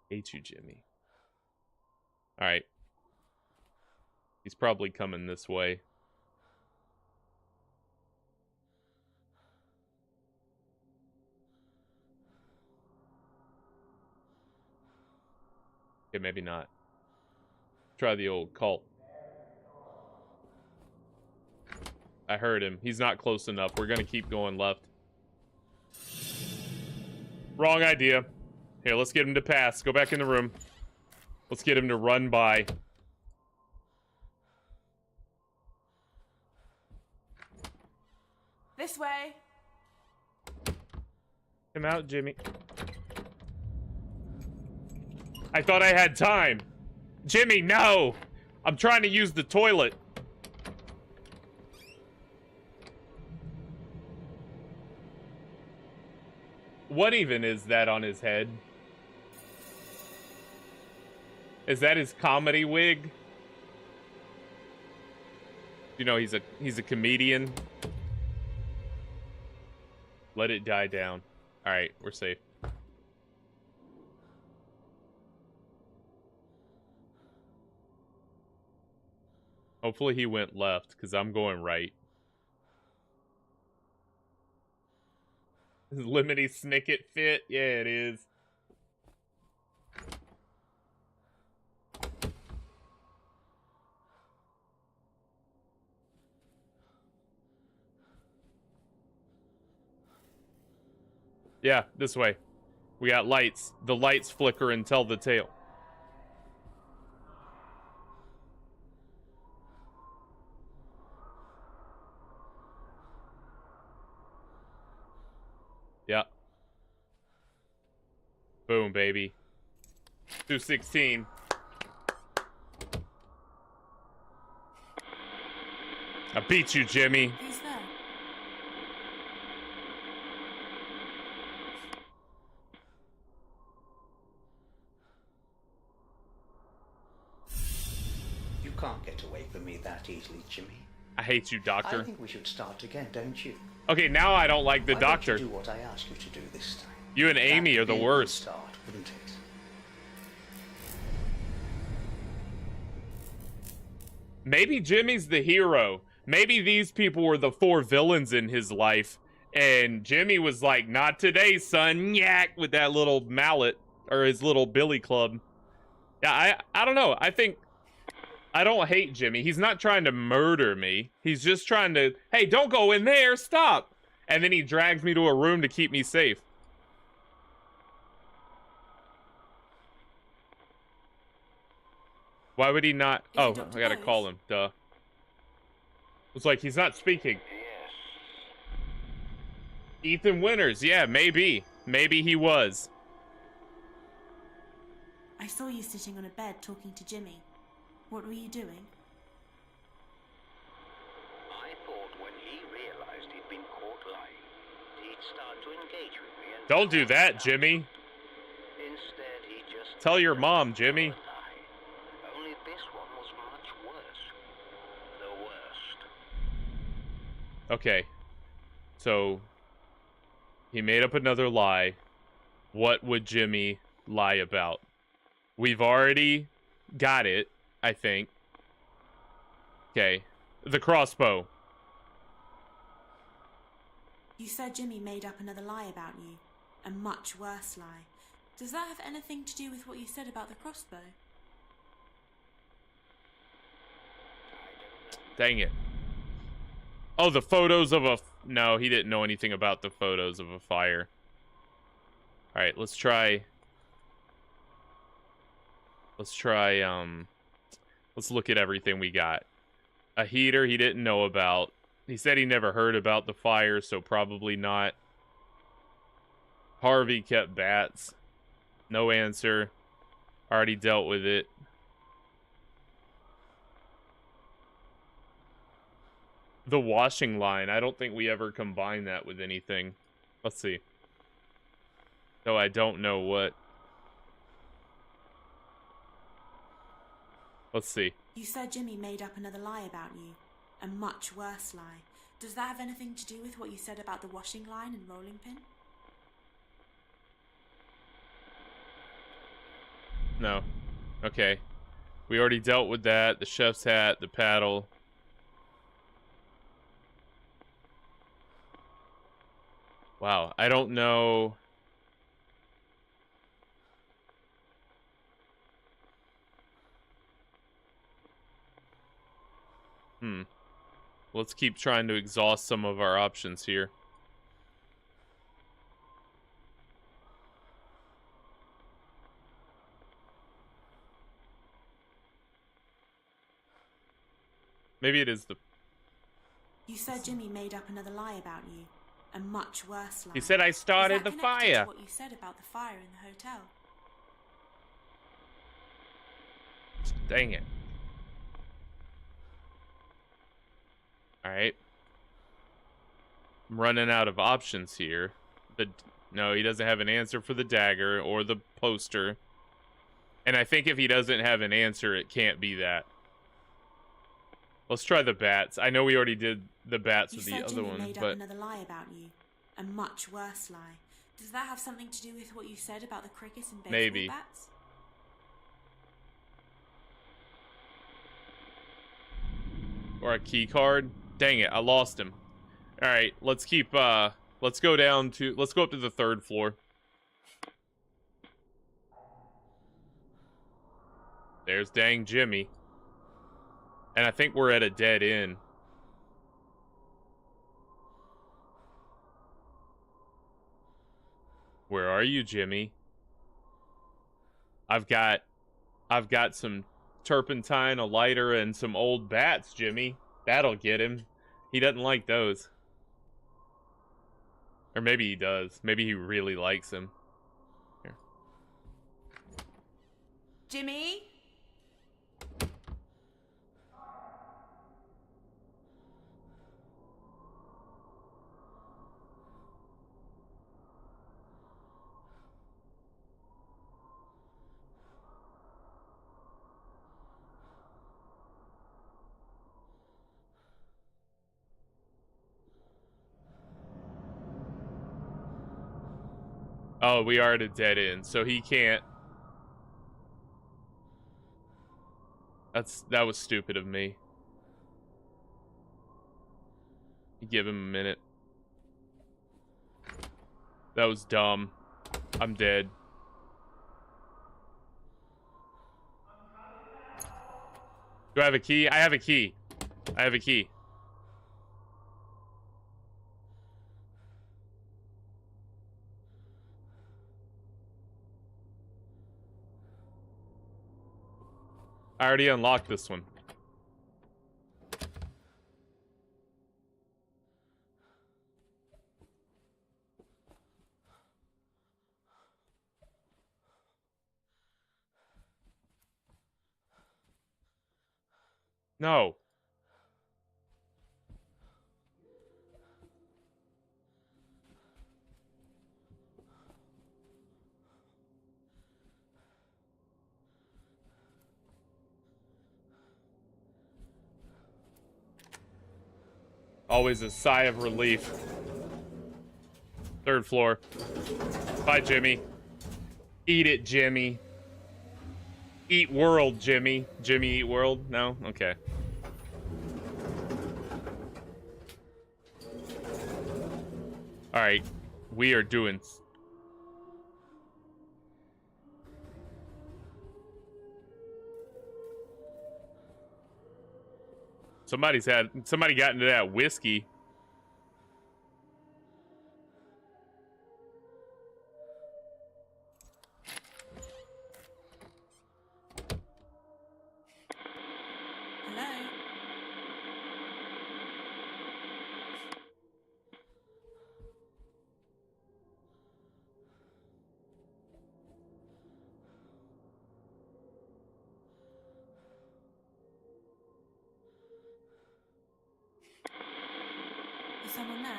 Speaker 1: Hate you, Jimmy. Alright. He's probably coming this way. Okay, maybe not. Try the old cult. I heard him. He's not close enough. We're gonna keep going left. Wrong idea. Here, let's get him to pass. Go back in the room. Let's get him to run by.
Speaker 2: This way.
Speaker 1: Come out, Jimmy. I thought I had time. Jimmy, no! I'm trying to use the toilet. What even is that on his head? Is that his comedy wig? You know, he's a comedian. Let it die down. All right, we're safe. Hopefully he went left, because I'm going right. Is Lemony Snicket fit? Yeah, it is. Yeah, this way. We got lights. The lights flicker and tell the tale. Yeah. Boom, baby. 216. I beat you, Jimmy.
Speaker 2: Who's there?
Speaker 6: You can't get away from me that easily, Jimmy.
Speaker 1: I hate you, Doctor.
Speaker 6: I think we should start again, don't you?
Speaker 1: Okay, now I don't like the
Speaker 6: Why don't
Speaker 1: Doctor.
Speaker 6: you do what I asked you to do this time?
Speaker 1: You and Amy are the
Speaker 6: That'd be a good
Speaker 1: worst.
Speaker 6: Start, wouldn't it?
Speaker 1: Maybe Jimmy's the hero. Maybe these people were the 4 villains in his life. And Jimmy was like, not today, son. Yak, with that little mallet. Or his little billy club. Yeah, I don't know. I don't hate Jimmy. He's not trying to murder me. He's just trying to, hey, don't go in there. Stop. And then he drags me to a room to keep me safe. Why would he not? Oh, I gotta call him. Duh. It's like he's not speaking. Ethan Winters. Yeah, maybe. Maybe he was.
Speaker 2: I saw you sitting on a bed talking to Jimmy. What were you doing?
Speaker 3: I thought when he realized he'd been caught lying, he'd start to engage with me and...
Speaker 1: Don't do that, Jimmy.
Speaker 3: Instead, he just...
Speaker 1: Tell your mom, Jimmy.
Speaker 3: Only this one was much
Speaker 1: Okay. So, he made up another lie. What would Jimmy lie about? We've already got it, I think. Okay. The crossbow.
Speaker 2: You said Jimmy made up another lie about you. A much worse lie. Does that have anything to do with what you said about the crossbow?
Speaker 1: Dang it. Oh, the photos of a... No, he didn't know anything about the photos of a fire. Alright, let's try... Let's look at everything we got. A heater he didn't know about. He said he never heard about the fire, so probably not. Harvey kept bats. No answer. Already dealt with it. The washing line. I don't think we ever combined that with anything. Let's see. So I don't know what. Let's see.
Speaker 2: You said Jimmy made up another lie about you. A much worse lie. Does that have anything to do with what you said about the washing line and rolling pin?
Speaker 1: No. Okay. We already dealt with that. The chef's hat, the paddle. Wow, I don't know. Let's keep trying to exhaust some of our options here. Maybe it is the...
Speaker 2: You said Jimmy made up another lie about you. A much worse lie.
Speaker 1: He said I started the
Speaker 2: Is that connected
Speaker 1: fire.
Speaker 2: to what you said about the fire in the hotel?
Speaker 1: Dang it. Alright. I'm running out of options here. No, he doesn't have an answer for the dagger or the poster. And I think if he doesn't have an answer, it can't be that. Let's try the bats. I know we already did the bats with the other one,
Speaker 2: made
Speaker 1: but...
Speaker 2: up another lie about you. A much worse lie. Does that have something to do with what you said about the cricket and baseball
Speaker 1: Maybe.
Speaker 2: bats?
Speaker 1: Or a key card. Dang it, I lost him. Alright, let's keep, let's go up to the third floor. There's dang Jimmy. And I think we're at a dead end. Where are you, Jimmy? I've got some turpentine, a lighter, and some old bats, Jimmy. That'll get him. He doesn't like those. Or maybe he does. Maybe he really likes him. Here.
Speaker 2: Jimmy?
Speaker 1: Oh, we are at a dead end, so he can't. That was stupid of me. Give him a minute. That was dumb. I'm dead. Do I have a key? I have a key. I have a key. I already unlocked this one. No. Always a sigh of relief. 3rd floor. Bye, Jimmy. Eat it, Jimmy. Eat world, Jimmy. Jimmy eat world? No? Okay. Alright. We are doing... Somebody got into that whiskey.
Speaker 2: Hello? Is someone there?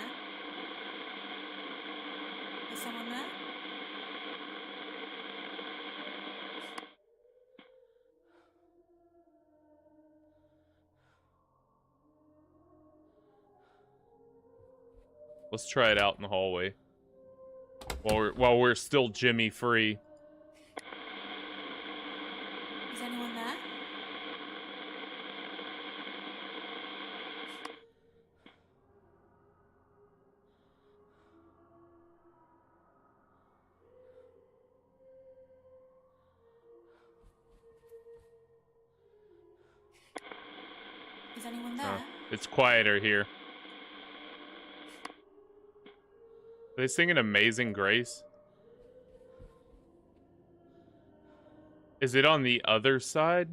Speaker 2: Is someone there?
Speaker 1: Let's try it out in the hallway. While we're still Jimmy free.
Speaker 2: Is anyone there? Is anyone there?
Speaker 1: It's quieter here. Are they singing Amazing Grace? Is it on the other side?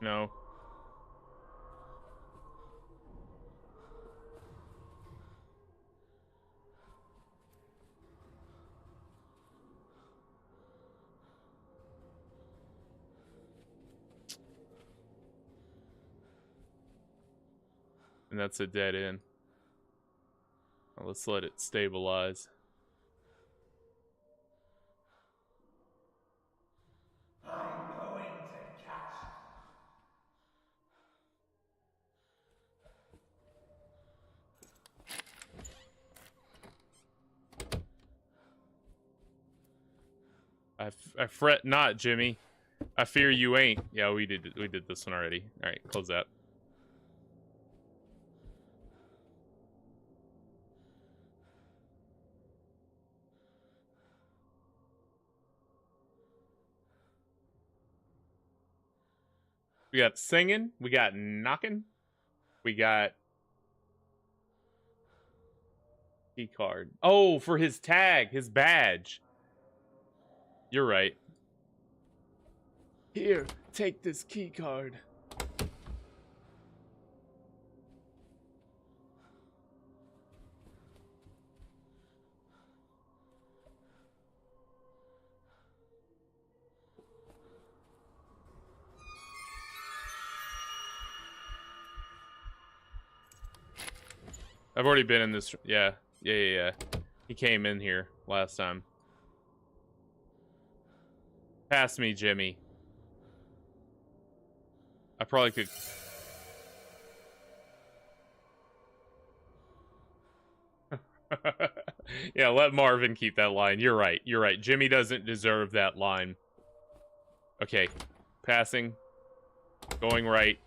Speaker 1: No. And that's a dead end. Well, let's let it stabilize.
Speaker 6: I'm going to catch
Speaker 1: I fret not, Jimmy. I fear you ain't. Yeah, we did this one already. All right, close that. We got singing, we got knocking, we got key card. Oh, for his tag, his badge. You're right. Here, take this key card. I've already been in this. Yeah. He came in here last time. Pass me, Jimmy. I probably could. Yeah, let Marvin keep that line. You're right. You're right. Jimmy doesn't deserve that line. Okay. Passing. Going right.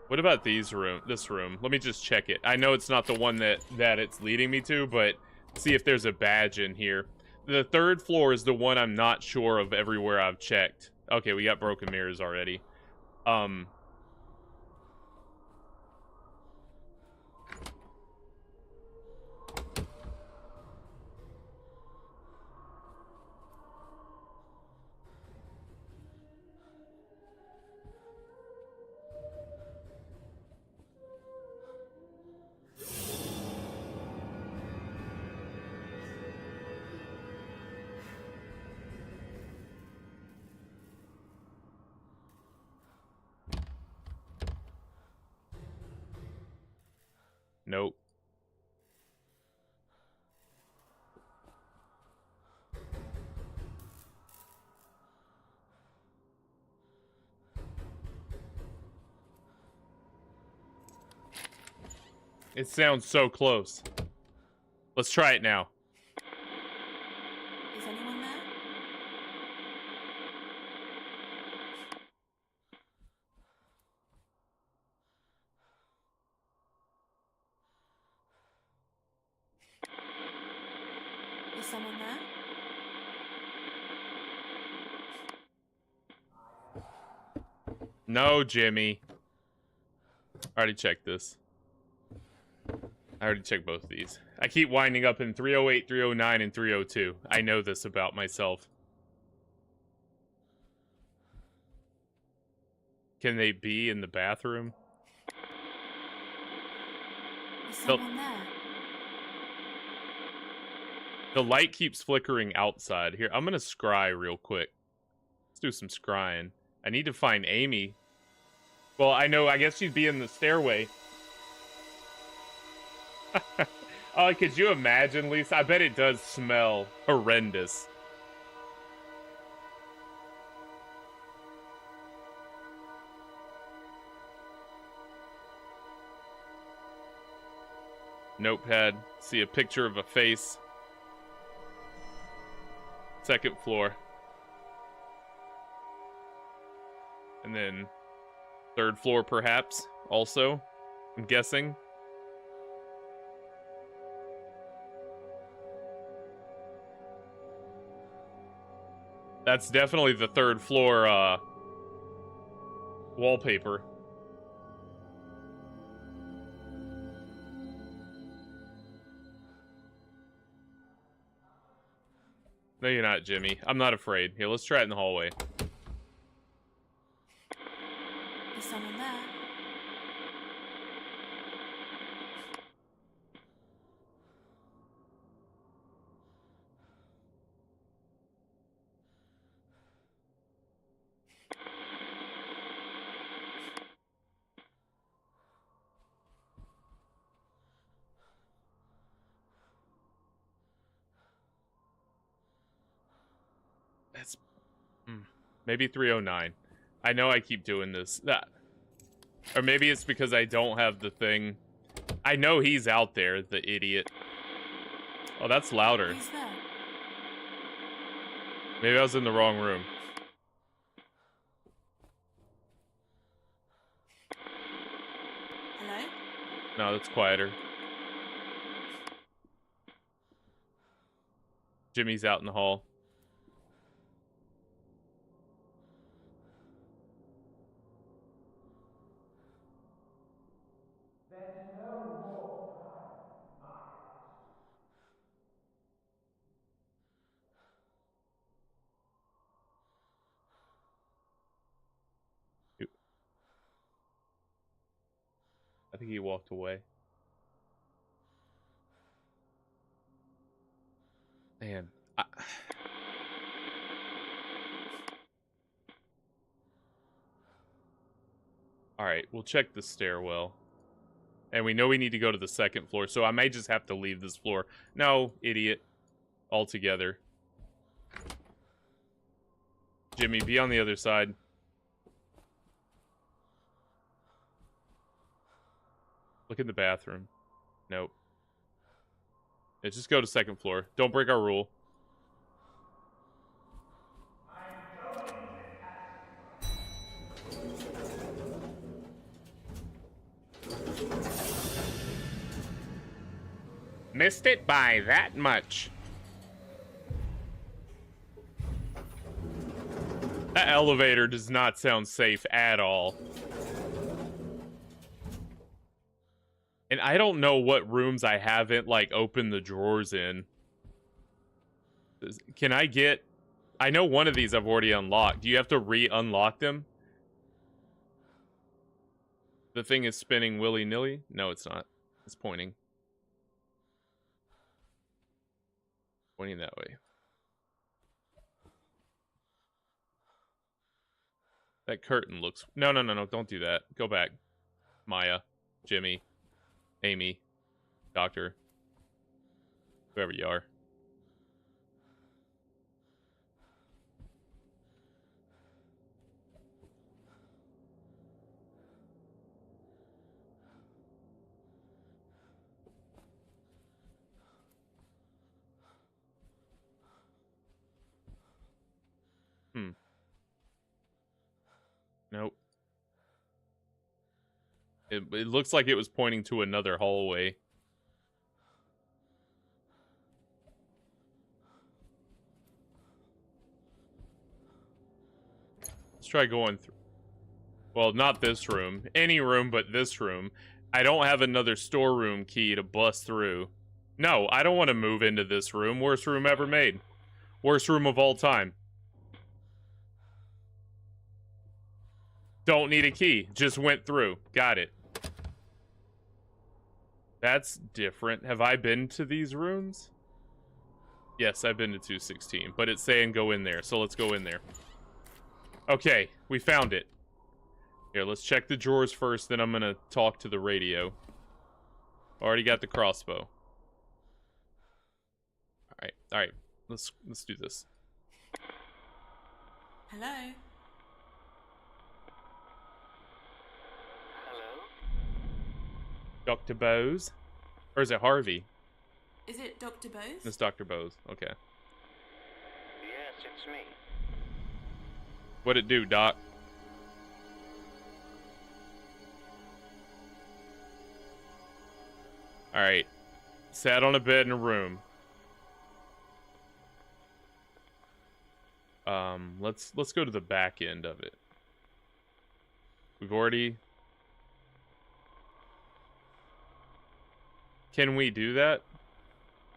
Speaker 1: What about this room? Let me just check it. I know it's not the one that it's leading me to, but see if there's a badge in here. The 3rd floor is the one I'm not sure of everywhere I've checked. Okay, we got broken mirrors already. It sounds so close. Let's try it now.
Speaker 2: Is anyone there? Is someone there?
Speaker 1: No, Jimmy. I already checked this. I already checked both of these. I keep winding up in 308, 309, and 302. I know this about myself. Can they be in the bathroom?
Speaker 2: Is someone there?
Speaker 1: The light keeps flickering outside. Here, I'm gonna scry real quick. Let's do some scrying. I need to find Amy. Well, I know, I guess she'd be in the stairway. Oh, could you imagine, Lisa? I bet it does smell horrendous. Notepad. See a picture of a face. Second floor. And then third floor, perhaps, also. I'm guessing. That's definitely the third floor, wallpaper. No, you're not, Jimmy. I'm not afraid. Here, let's try it in the hallway.
Speaker 2: Is someone there?
Speaker 1: That's maybe 309. I know I keep doing this. Or maybe it's because I don't have the thing. I know he's out there, the idiot. Oh, that's louder.
Speaker 2: Who's there?
Speaker 1: Maybe I was in the wrong room.
Speaker 2: Hello?
Speaker 1: No, that's quieter. Jimmy's out in the hall. I think he walked away. Man. Alright, we'll check the stairwell. And we know we need to go to the second floor, so I may just have to leave this floor. No, idiot. Altogether. Jimmy, be on the other side. Look in the bathroom. Nope. Yeah, just go to second floor. Don't break our rule. Missed it by that much. That elevator does not sound safe at all. And I don't know what rooms I haven't, like, opened the drawers in. Can I get... I know one of these I've already unlocked. Do you have to re-unlock them? The thing is spinning willy-nilly? No, it's not. It's pointing. Pointing that way. That curtain looks... No, no, no, no. Don't do that. Go back. Maya. Jimmy. Amy. Doctor. Whoever you are. Nope. It looks like it was pointing to another hallway. Let's try going through. Well, not this room. Any room but this room. I don't have another storeroom key to bust through. No, I don't want to move into this room. Worst room ever made. Worst room of all time. Don't need a key. Just went through. Got it. That's different. Have I been to these rooms? Yes, I've been to 216, but it's saying go in there, so let's go in there. Okay, we found it. Here, let's check the drawers first, then I'm gonna talk to the radio. Already got the crossbow. Alright, let's do this.
Speaker 2: Hello?
Speaker 3: Hello?
Speaker 1: Dr. Bose? Or is it Harvey?
Speaker 2: Is it Dr. Bose?
Speaker 1: It's Dr. Bose, okay.
Speaker 3: Yes, it's me.
Speaker 1: What'd it do, Doc? Alright. Sat on a bed in a room. Let's go to the back end of it. We've already... Can we do that?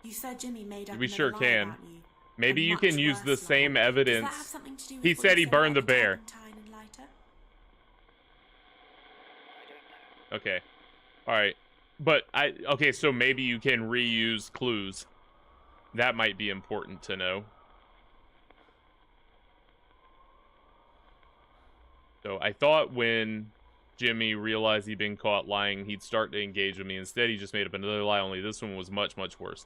Speaker 2: You said Jimmy made up
Speaker 1: We
Speaker 2: another
Speaker 1: sure
Speaker 2: lie
Speaker 1: can.
Speaker 2: about you.
Speaker 1: Maybe
Speaker 2: A
Speaker 1: you
Speaker 2: much
Speaker 1: can use
Speaker 2: worse
Speaker 1: the
Speaker 2: lie.
Speaker 1: same
Speaker 2: Does that
Speaker 1: evidence.
Speaker 2: have something to do with
Speaker 1: He
Speaker 2: what
Speaker 1: said
Speaker 2: you
Speaker 1: he burned
Speaker 2: about
Speaker 1: the bear.
Speaker 2: turpentine and lighter?
Speaker 3: I don't know.
Speaker 1: Okay. Alright. But okay, so maybe you can reuse clues. That might be important to know. So I thought when Jimmy realized he'd been caught lying, he'd start to engage with me. Instead, he just made up another lie, only this one was much, much worse.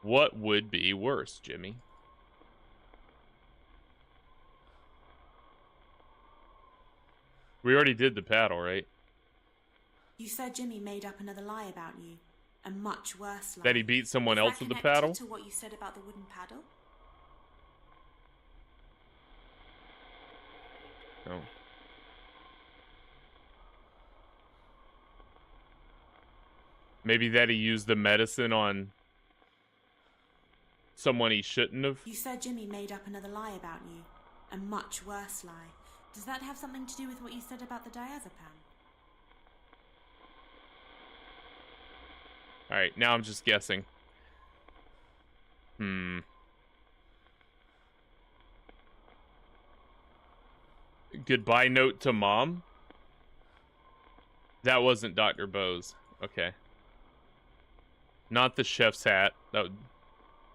Speaker 1: What would be worse, Jimmy? We already did the paddle, right?
Speaker 2: You said Jimmy made up another lie about you. A much worse lie.
Speaker 1: That he beat someone
Speaker 2: Is
Speaker 1: else
Speaker 2: that
Speaker 1: with the
Speaker 2: connected
Speaker 1: paddle?
Speaker 2: to what you said about the wooden paddle?
Speaker 1: No. Maybe that he used the medicine on someone he shouldn't have?
Speaker 2: You said Jimmy made up another lie about you. A much worse lie. Does that have something to do with what you said about the diazepam?
Speaker 1: Alright, now I'm just guessing. Goodbye note to mom? That wasn't Dr. Bose. Okay. Not the chef's hat. That would...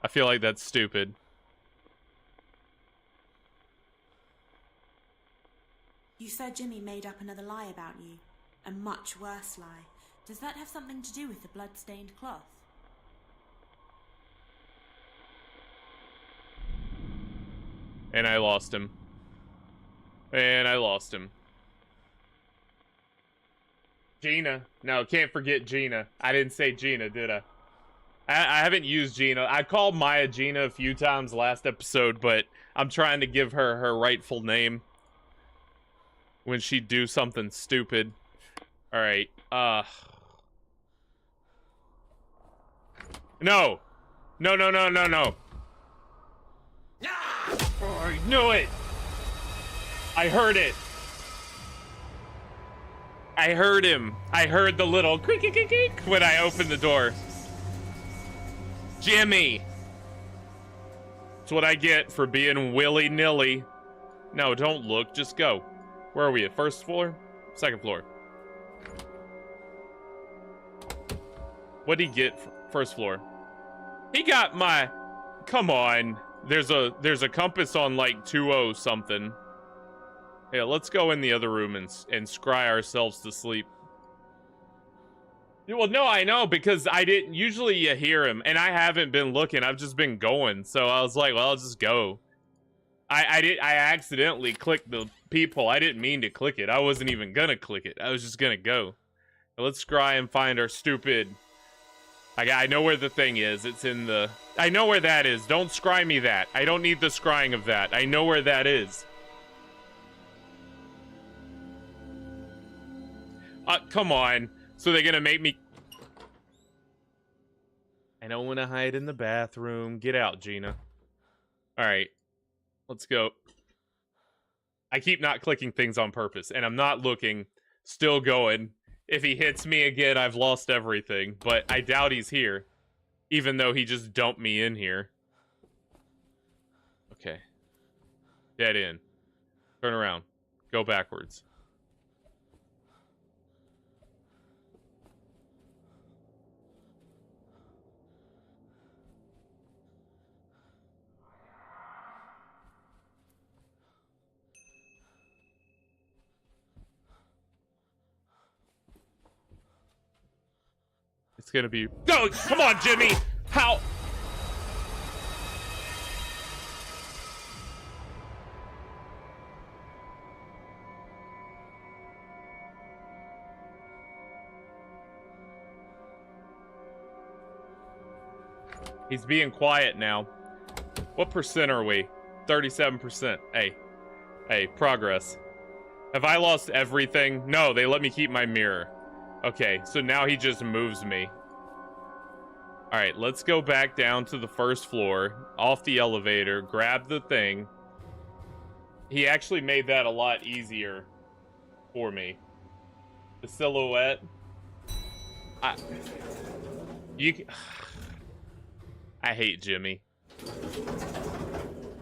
Speaker 1: I feel like that's stupid.
Speaker 2: You said Jimmy made up another lie about you. A much worse lie. Does that have something to do with the blood-stained cloth?
Speaker 1: And I lost him. And I lost him. Gina. No, can't forget Gina. I didn't say Gina, did I? I haven't used Gina. I called Maya Gina a few times last episode, but I'm trying to give her her rightful name when she do something stupid. Alright, No! No, no, no, no, no! Oh, I knew it! I heard it! I heard him! I heard the little creak, creak, creak, creak when I opened the door. Jimmy! That's what I get for being willy-nilly. No, don't look, just go. Where are we at? First floor? Second floor. What'd he get? First floor. He got my... Come on. There's a compass on like 2-0 something. Yeah, let's go in the other room and scry ourselves to sleep. Well, no, I know, because I didn't... Usually you hear him, and I haven't been looking. I've just been going. So I was like, well, I'll just go. I accidentally clicked the peephole. I didn't mean to click it. I wasn't even gonna click it. I was just gonna go. Let's scry and find our stupid I know where the thing is. It's in the... I know where that is. Don't scry me that. I don't need the scrying of that. I know where that is. Come on. So they're gonna make me... I don't want to hide in the bathroom. Get out, Gina. Alright. Let's go. I keep not clicking things on purpose, and I'm not looking. Still going. If he hits me again, I've lost everything. But I doubt he's here. Even though he just dumped me in here. Okay. Dead end. Turn around. Go backwards. It's gonna be... Oh, come on, Jimmy! How? He's being quiet now. What percent are we? 37%. Hey, progress. Have I lost everything? No, they let me keep my mirror. Okay, so now he just moves me. Alright, let's go back down to the first floor, off the elevator, grab the thing. He actually made that a lot easier for me. The silhouette. I hate Jimmy.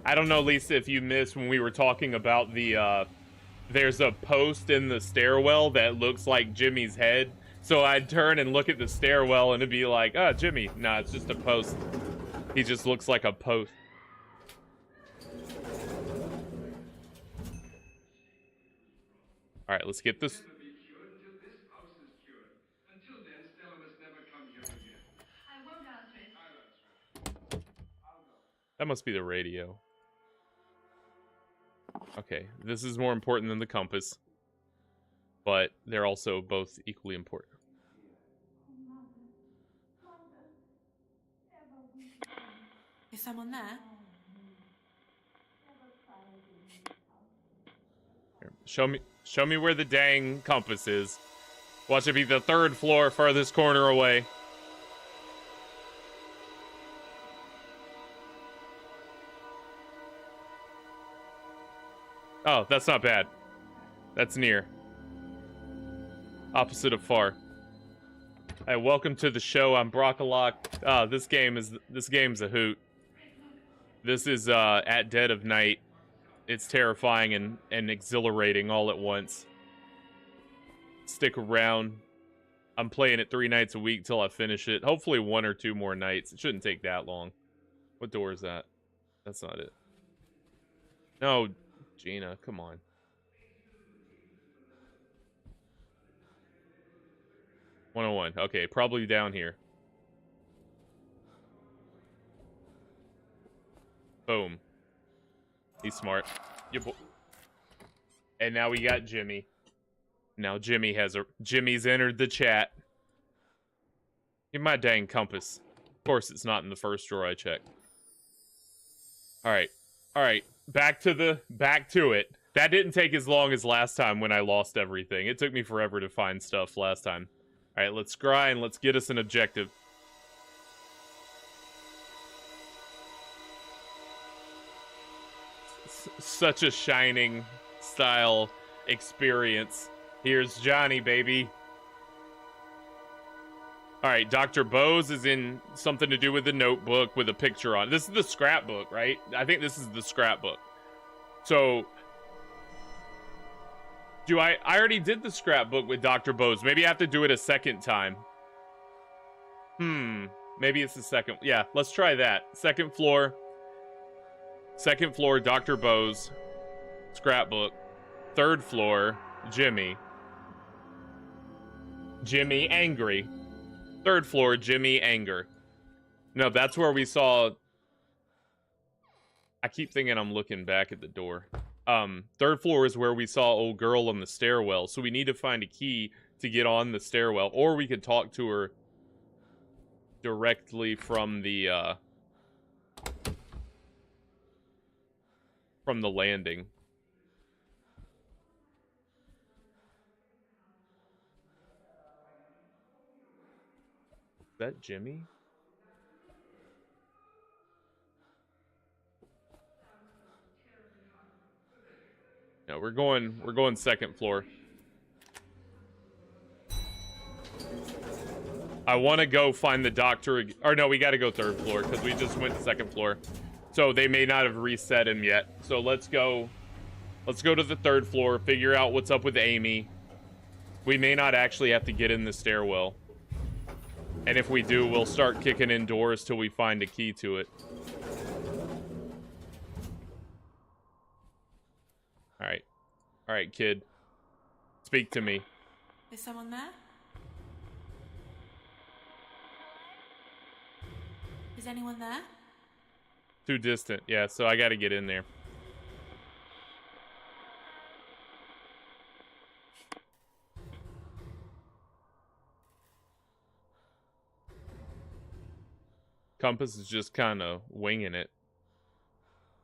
Speaker 1: I don't know, Lisa, if you missed when we were talking about the, there's a post in the stairwell that looks like Jimmy's head. So I'd turn and look at the stairwell and it'd be like, oh, Jimmy. Nah, it's just a post. He just looks like a post. All right, let's get this. That must be the radio. Okay, this is more important than the compass. But they're also both equally important.
Speaker 2: Is someone there?
Speaker 1: Here, show me where the dang compass is. Watch it be the third floor, farthest corner away. Oh, that's not bad. That's near. Opposite of far. Hey, welcome to the show. I'm Brockalock. This game's a hoot. This is at dead of night. It's terrifying and exhilarating all at once. Stick around. I'm playing it 3 nights a week till I finish it. Hopefully 1 or 2 more nights. It shouldn't take that long. What door is that? That's not it. No, Gina, come on. $101. Okay, probably down here. Boom. He's smart. And now we got Jimmy. Now Jimmy's entered the chat. Give my dang compass. Of course it's not in the first drawer I checked. Alright. Alright. Back to it. That didn't take as long as last time when I lost everything. It took me forever to find stuff last time. Alright, let's scry and let's get us an objective. Such a Shining style experience. Here's Johnny, baby. Alright, Dr. Bose is in something to do with the notebook with a picture on it. This is the scrapbook, right? I think this is the scrapbook. So... I already did the scrapbook with Dr. Bose. Maybe I have to do it a second time. Maybe it's the second. Yeah, let's try that. Second floor, Dr. Bose. Scrapbook. Third floor, Jimmy. Jimmy angry. Third floor, Jimmy anger. No, that's where we saw... I keep thinking I'm looking back at the door. Third floor is where we saw old girl on the stairwell, so we need to find a key to get on the stairwell, or we could talk to her directly from the landing. Is that Jimmy? No, we're going second floor. I want to go find the doctor, or no, we got to go third floor because we just went second floor. So they may not have reset him yet. So let's go to the third floor, figure out what's up with Amy. We may not actually have to get in the stairwell. And if we do, we'll start kicking in doors till we find a key to it. All right, kid. Speak to me.
Speaker 2: Is someone there? Is anyone there?
Speaker 1: Too distant. Yeah, so I got to get in there. Compass is just kind of winging it.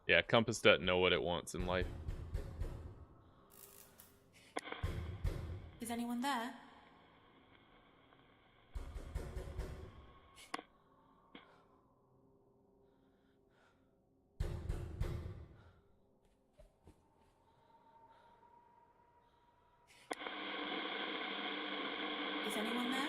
Speaker 1: Yeah, Compass doesn't know what it wants in life.
Speaker 2: Is anyone there? Is anyone there?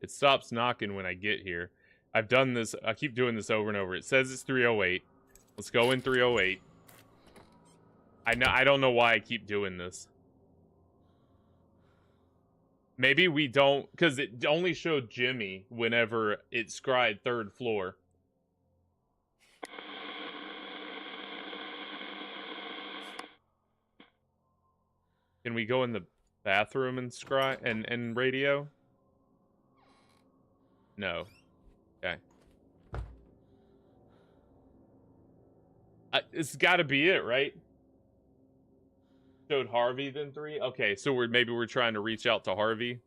Speaker 1: It stops knocking when I get here. I've done this. I keep doing this over and over. It says it's 308. Let's go in 308. I don't know why I keep doing this. Maybe we don't, because it only showed Jimmy whenever it scried third floor. Can we go in the bathroom and scry and radio? No. Okay. It's got to be it, right? Showed Harvey then 3. Okay, so maybe we're trying to reach out to Harvey.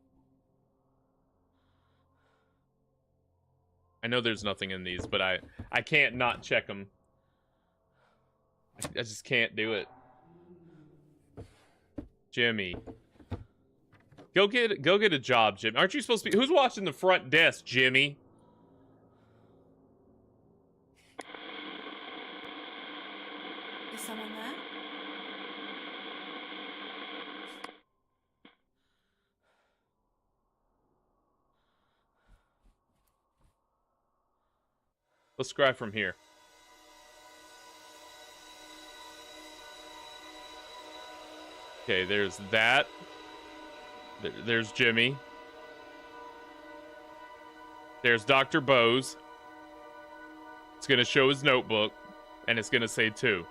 Speaker 1: I know there's nothing in these, but I can't not check them. I just can't do it. Jimmy. Go get a job, Jimmy. Aren't you supposed to be... Who's watching the front desk, Jimmy?
Speaker 2: Is someone there?
Speaker 1: Let's scry from here. Okay, there's that. There's Jimmy. There's Dr. Bose. It's going to show his notebook, and it's going to say 2.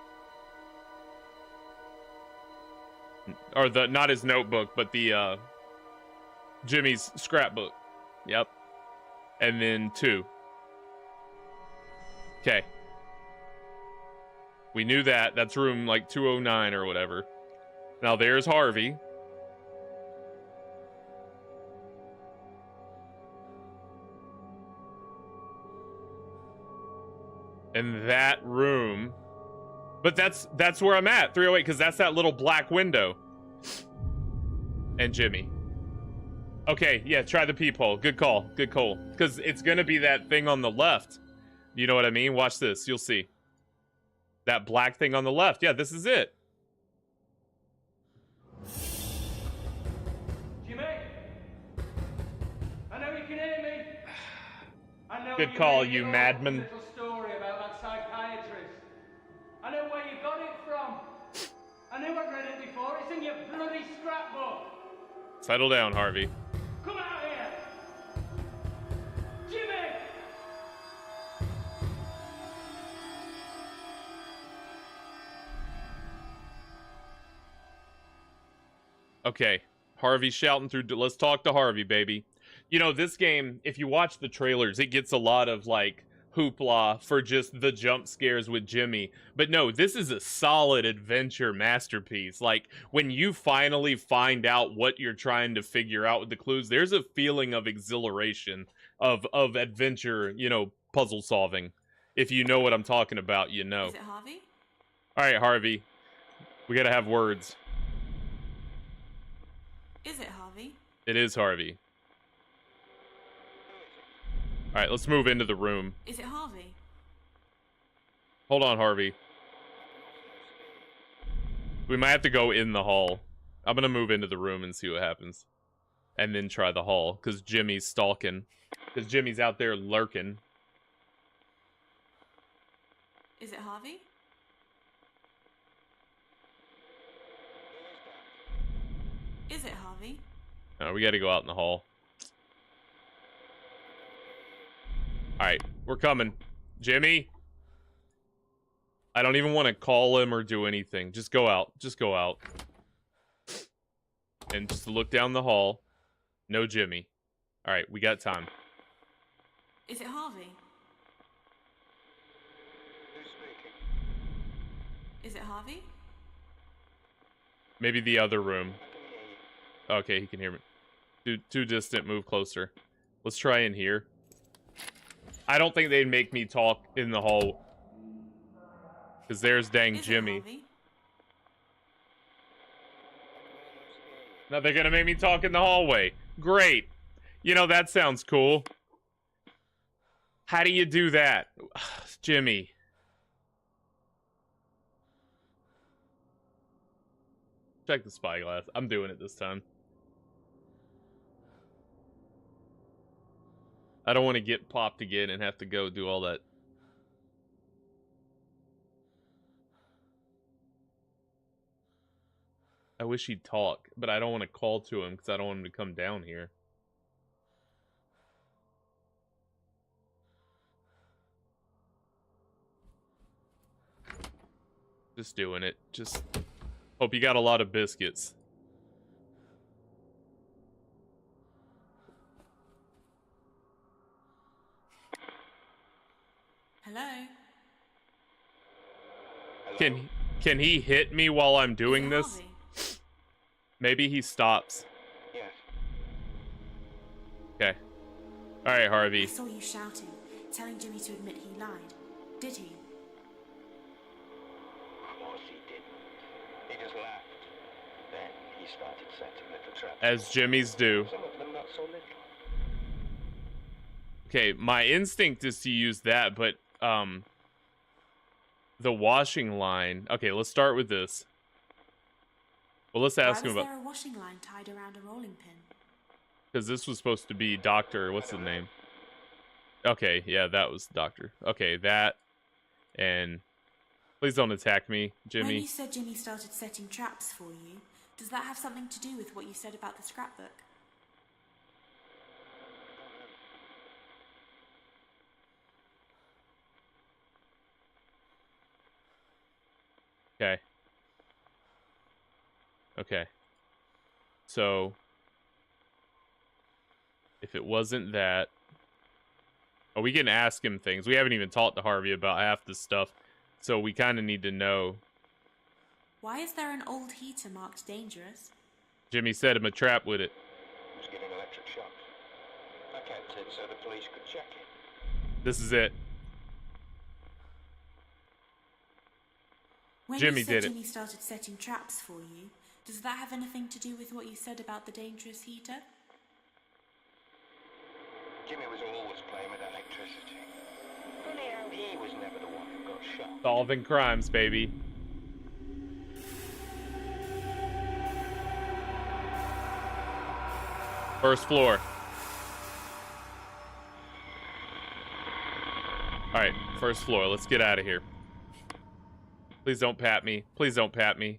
Speaker 1: Or not his notebook, but the Jimmy's scrapbook. Yep. And then 2. Okay. We knew that. That's room like 209 or whatever. Now there's Harvey. In that room. But that's where I'm at, 308, because that's that little black window. And Jimmy. Okay, yeah, try the peephole. Good call. Good call. Because it's going to be that thing on the left. You know what I mean? Watch this. You'll see. That black thing on the left. Yeah, this is it.
Speaker 7: Jimmy? I know you can hear me. I know
Speaker 1: Good call, you
Speaker 7: know
Speaker 1: madman.
Speaker 7: a little story about that psychiatrist. I know where you got it from. I knew I'd read it before. It's in your bloody scrapbook.
Speaker 1: Settle down, Harvey.
Speaker 7: Come out here. Jimmy!
Speaker 1: Okay, Harvey's shouting through. Let's talk to Harvey, baby. You know, this game, if you watch the trailers, it gets a lot of, like, hoopla for just the jump scares with Jimmy. But no, this is a solid adventure masterpiece. Like, when you finally find out what you're trying to figure out with the clues, there's a feeling of exhilaration, of adventure, you know, puzzle solving. If you know what I'm talking about, you know.
Speaker 2: Is it Harvey?
Speaker 1: All right, Harvey. We gotta have words.
Speaker 2: Is it Harvey?
Speaker 1: It is Harvey. All right, let's move into the room.
Speaker 2: Is it Harvey?
Speaker 1: Hold on, Harvey. We might have to go in the hall. I'm gonna move into the room and see what happens. And then try the hall, because Jimmy's stalking. Because Jimmy's out there lurking.
Speaker 2: Is it Harvey? Is it Harvey?
Speaker 1: No, we gotta go out in the hall. Alright, we're coming. Jimmy? I don't even want to call him or do anything. Just go out. Just go out. And just look down the hall. No Jimmy. Alright, we got time.
Speaker 2: Is it Harvey?
Speaker 3: Who's speaking?
Speaker 2: Is it Harvey?
Speaker 1: Maybe the other room.
Speaker 3: I can hear you.
Speaker 1: Okay, he can hear me. Too distant, move closer. Let's try in here. I don't think they'd make me talk in the hall. Because there's dang
Speaker 2: Is
Speaker 1: Jimmy.
Speaker 2: it Harvey?
Speaker 1: Now they're gonna make me talk in the hallway. Great. You know, that sounds cool. How do you do that? Jimmy. Check the spyglass. I'm doing it this time. I don't want to get popped again and have to go do all that. I wish he'd talk, but I don't want to call to him because I don't want him to come down here. Just doing it. Just hope you got a lot of biscuits.
Speaker 2: Hello?
Speaker 3: Hello?
Speaker 1: Can he hit me while I'm
Speaker 2: Is
Speaker 1: doing
Speaker 2: it
Speaker 1: this?
Speaker 2: Harvey?
Speaker 1: Maybe he stops.
Speaker 3: Yes.
Speaker 1: Okay. All right,
Speaker 2: I
Speaker 1: Harvey.
Speaker 2: saw you shouting, telling Jimmy to admit he lied. Did he?
Speaker 3: Of course he didn't. He just laughed. Then he started setting little traps.
Speaker 1: As Jimmy's do.
Speaker 3: Some of them not so little.
Speaker 1: Okay, my instinct is to use that, but the washing line. Okay, let's start with this. Well, let's ask him
Speaker 2: Why was
Speaker 1: about,
Speaker 2: there a washing line tied around a rolling pin?
Speaker 1: because this was supposed to be Doctor. What's the name? Okay, yeah, that was Doctor. Okay, that, and please don't attack me,
Speaker 2: When
Speaker 1: Jimmy.
Speaker 2: you said Jimmy started setting traps for you, does that have something to do with what you said about the scrapbook?
Speaker 1: Okay. Okay. So, if it wasn't that... Oh, we can ask him things. We haven't even talked to Harvey about half this stuff, so we kind of need to know.
Speaker 2: Why is there an old heater marked dangerous?
Speaker 1: Jimmy set him a trap with it.
Speaker 3: He was giving electric shocks. I kept it so the police could check it.
Speaker 1: This is it.
Speaker 2: When
Speaker 1: Jimmy
Speaker 2: you said
Speaker 1: did it.
Speaker 2: Jimmy started setting traps for you, does that have anything to do with what you said about the dangerous heater?
Speaker 3: Jimmy was always playing with electricity. Funny how he was never the one who got shot.
Speaker 1: Solving crimes, baby. First floor. Alright, first floor. Let's get out of here. Please don't pat me. Please don't pat me.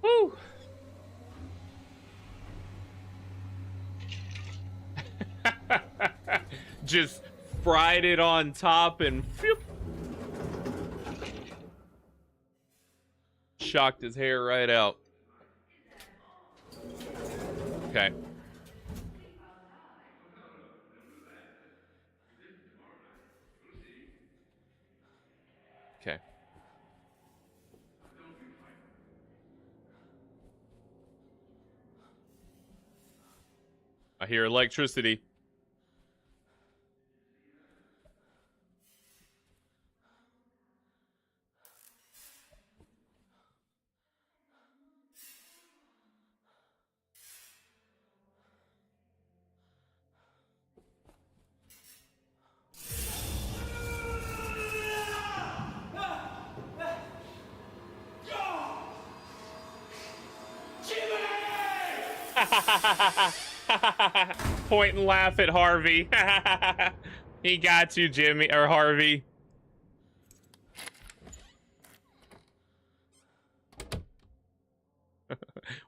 Speaker 1: Woo! Just fried it on top and phew. shocked his hair right out. Okay. Okay. I hear electricity. Point and laugh at Harvey. He got you, Jimmy, or Harvey.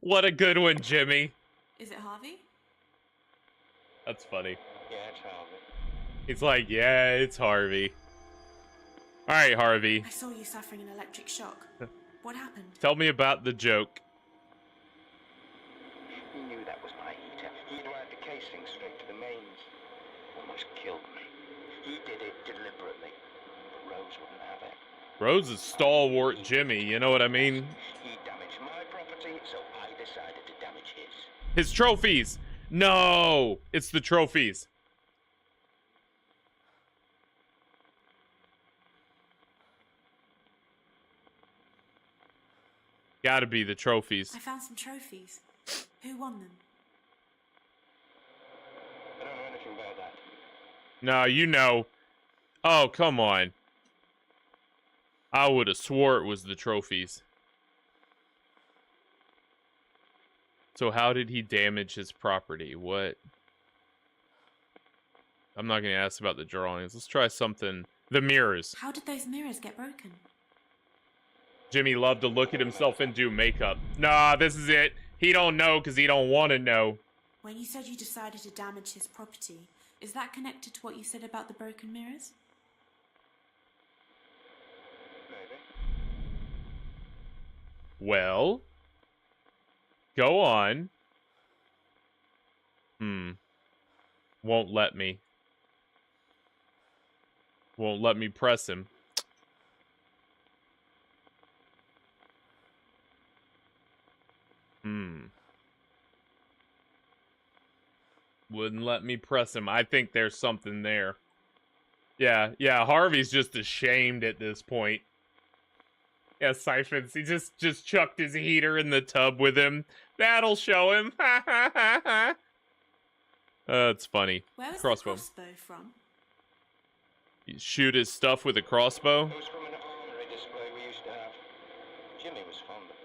Speaker 1: What a good one, Jimmy.
Speaker 2: Is it Harvey?
Speaker 1: That's funny.
Speaker 3: Yeah, it's Harvey.
Speaker 1: He's like, yeah, it's Harvey. All right, Harvey.
Speaker 2: I saw you suffering an electric shock. What happened?
Speaker 1: Tell me about the joke.
Speaker 3: He knew that was my heater. He'd wired the casing straight to the mains. Almost killed me. He did it deliberately. But Rose wouldn't have it.
Speaker 1: Rose is stalwart Jimmy, you know what I mean?
Speaker 3: He damaged my property, so I decided to damage his.
Speaker 1: His trophies. No, it's the trophies. Gotta be the trophies.
Speaker 2: I found some trophies. Who won them?
Speaker 3: I don't know anything about that.
Speaker 1: No, you know. Oh, come on. I would have swore it was the trophies. So how did he damage his property? What? I'm not going to ask about the drawings. Let's try something. The mirrors.
Speaker 2: How did those mirrors get broken?
Speaker 1: Jimmy loved to look at himself and do makeup. Nah, this is it. He don't know because he don't want to know.
Speaker 2: When you said you decided to damage his property, is that connected to what you said about the broken mirrors?
Speaker 3: Maybe.
Speaker 1: Well, go on. Won't let me. Won't let me press him. Wouldn't let me press him. I think there's something there. Yeah, Harvey's just ashamed at this point. Yeah, Siphons, he just chucked his heater in the tub with him. That'll show him. It's funny.
Speaker 2: Where was
Speaker 1: Crossbow.
Speaker 2: the crossbow from?
Speaker 1: You shoot his stuff with a crossbow?
Speaker 3: It was from an armory display we used to have. Jimmy was fond of it.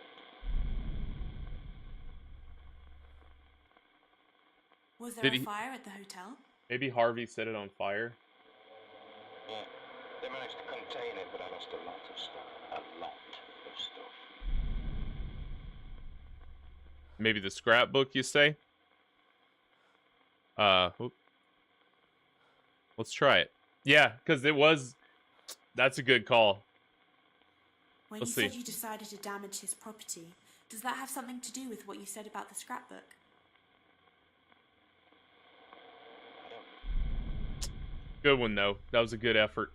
Speaker 2: Was there
Speaker 1: Did
Speaker 2: a
Speaker 1: he-
Speaker 2: fire at the hotel?
Speaker 1: Maybe Harvey set it on fire.
Speaker 3: Yeah. They managed to contain it, but I lost a lot of stuff. A lot of stuff.
Speaker 1: Maybe the scrapbook, you say? Whoop. Let's try it. Yeah, because it was... That's a good call.
Speaker 2: When
Speaker 1: Let's
Speaker 2: you
Speaker 1: see.
Speaker 2: said you decided to damage his property, does that have something to do with what you said about the scrapbook?
Speaker 1: Good one, though. That was a good effort.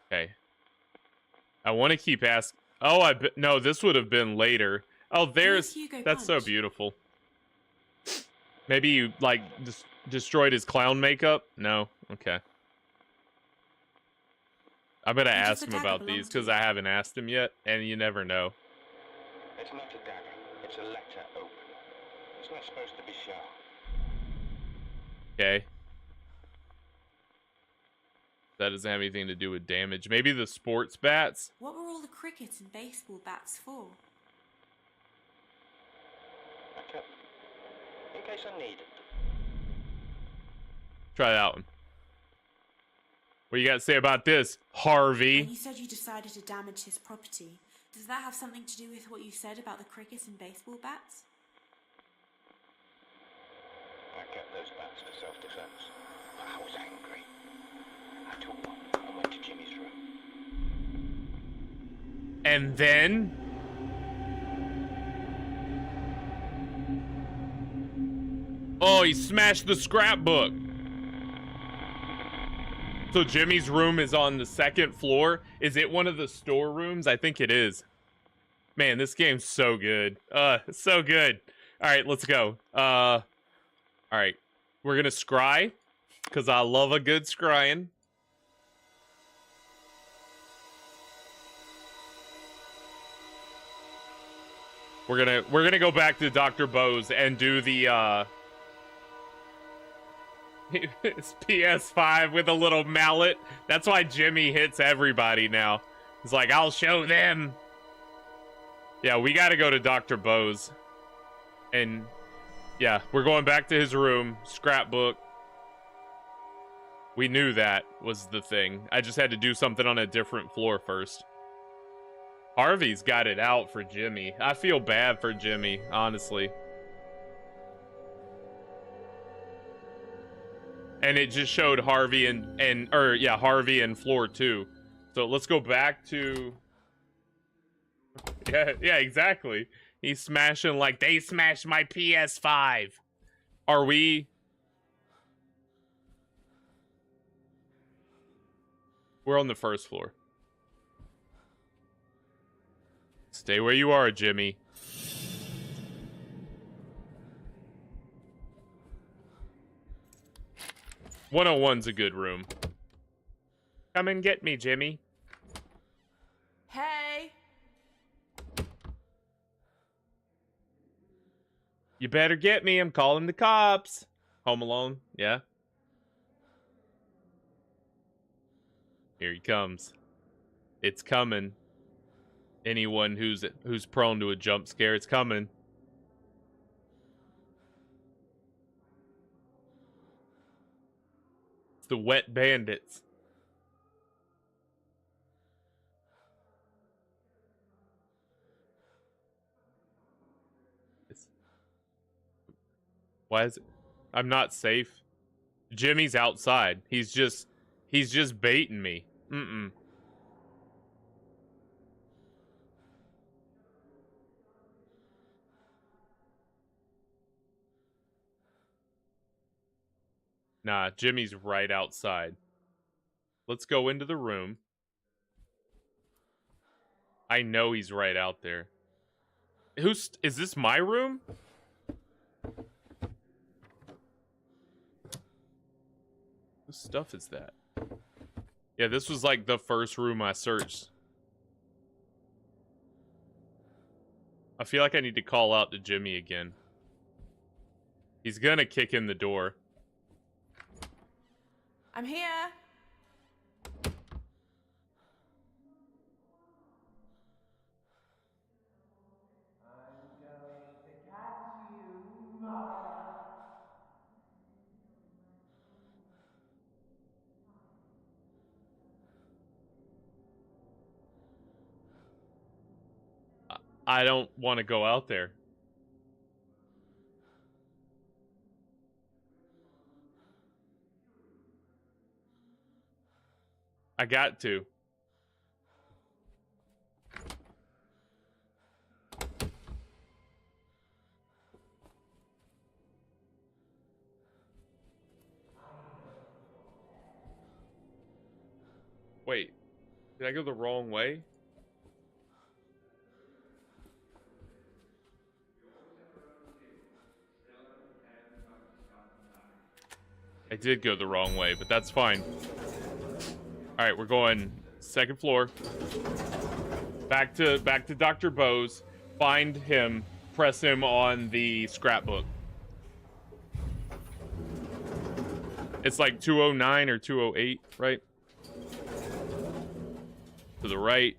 Speaker 1: Okay. I want to keep asking. Oh, no, this would have been later. Oh, there's...
Speaker 2: Hugo
Speaker 1: That's so
Speaker 2: Punch?
Speaker 1: beautiful. Maybe you, like, destroyed his clown makeup? No? Okay. I'm going to
Speaker 3: Who does
Speaker 1: ask
Speaker 3: the
Speaker 1: him
Speaker 3: dagger
Speaker 1: about
Speaker 3: belong
Speaker 1: these,
Speaker 3: to?
Speaker 1: because I haven't asked him yet, and you never know.
Speaker 3: It's not a dagger. It's a letter opener. It's not supposed to be sharp.
Speaker 1: Okay. That doesn't have anything to do with damage. Maybe the sports bats?
Speaker 2: What were all the cricket and baseball bats for?
Speaker 3: I kept them. In case I needed them.
Speaker 1: Try that one. What you got to say about this, Harvey?
Speaker 2: When you said you decided to damage his property, does that have something to do with what you said about the cricket and baseball bats?
Speaker 3: I kept those bats for self-defense. But I was angry. I took one and went to Jimmy's room.
Speaker 1: And then... Oh, he smashed the scrapbook. So Jimmy's room is on the second floor. Is it one of the storerooms? I think it is. Man, this game's so good. So good. All right, let's go. All right. We're gonna scry, because I love a good scrying. We're gonna go back to Dr. Bose and do the it's PS5 with a little mallet. That's why Jimmy hits everybody now. He's like, I'll show them. Yeah, we gotta go to Dr. Bose. And yeah, we're going back to his room. Scrapbook. We knew that was the thing. I just had to do something on a different floor first. Harvey's got it out for Jimmy. I feel bad for Jimmy, honestly. And it just showed Harvey Harvey and floor 2. So let's go back to... Yeah, exactly. He's smashing like they smashed my PS5. Are we... We're on the first floor. Stay where you are, Jimmy. "101's a good room. Come and get me, Jimmy."
Speaker 2: Hey!
Speaker 1: You better get me. I'm calling the cops. Home Alone, yeah. Here he comes. It's coming. Anyone who's prone to a jump scare, it's coming. It's the wet bandits. Why is it? I'm not safe. Jimmy's outside. He's just baiting me. Nah, Jimmy's right outside. Let's go into the room. I know he's right out there. Is this my room? What stuff is that? Yeah, this was like the first room I searched. I feel like I need to call out to Jimmy again. He's gonna kick in the door.
Speaker 2: I'm here.
Speaker 1: I don't want to go out there. I got to. Wait, did I go the wrong way? I did go the wrong way, but that's fine. All right, we're going second floor. Back to Dr. Bose. Find him. Press him on the scrapbook. It's like 209 or 208, right? To the right.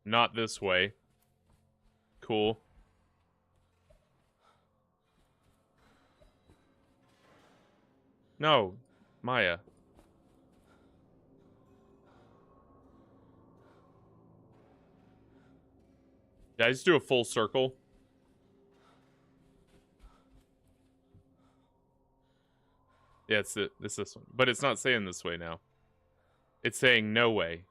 Speaker 1: Not this way. Cool. No, Maya. Did I just do a full circle? Yeah, it's this one. But it's not saying this way now. It's saying no way.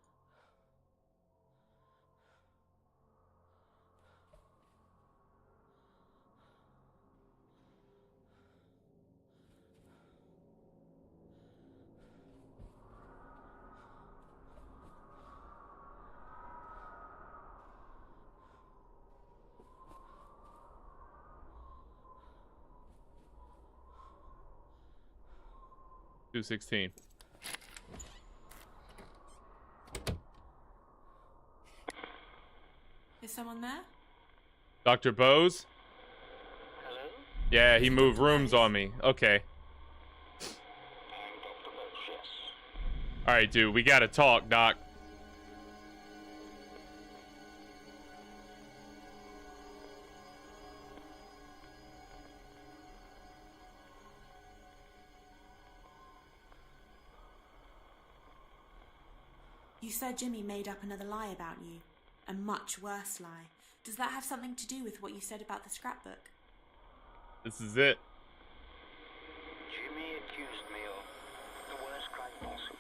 Speaker 1: $2.16.
Speaker 2: Is someone there?
Speaker 1: Dr. Bose?
Speaker 3: Hello?
Speaker 1: Yeah, he moved rooms on me. Okay.
Speaker 3: I'm Dr. Bose, yes.
Speaker 1: Alright, dude, we gotta talk, Doc.
Speaker 2: You said Jimmy made up another lie about you. A much worse lie. Does that have something to do with what you said about the scrapbook?
Speaker 1: This is it.
Speaker 3: Jimmy accused me of the worst crime possible.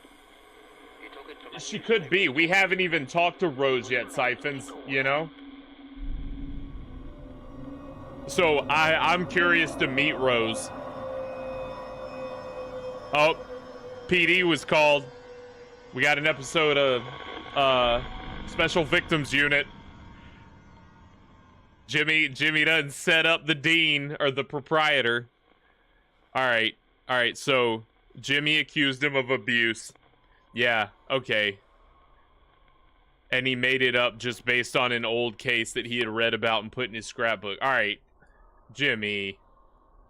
Speaker 3: He took it to my
Speaker 1: She could be. We haven't even talked to Rose yet, Siphons, you know? So, I'm curious to meet Rose. Oh, PD was called. We got an episode of Special Victims Unit. Jimmy doesn't set up the dean or the proprietor. Alright, so Jimmy accused him of abuse. Yeah, okay. And he made it up just based on an old case that he had read about and put in his scrapbook. Alright, Jimmy.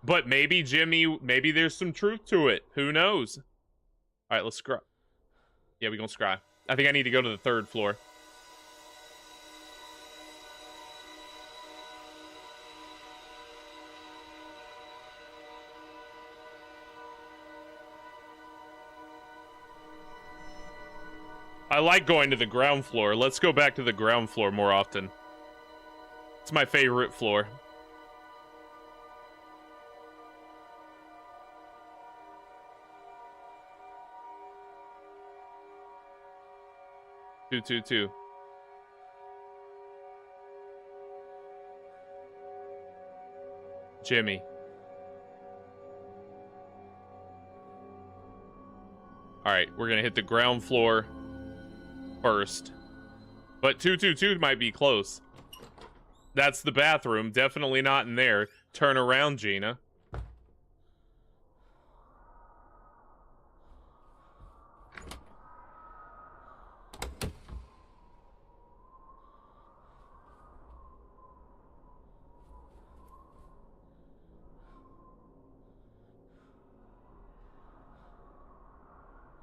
Speaker 1: But maybe there's some truth to it. Who knows? Alright, let's scry. Yeah, we gonna scry. I think I need to go to the 3rd floor. I like going to the ground floor. Let's go back to the ground floor more often. It's my favorite floor. Two. Jimmy. Alright, we're gonna hit the ground floor first. But 222 might be close. That's the bathroom. Definitely not in there. Turn around, Gina.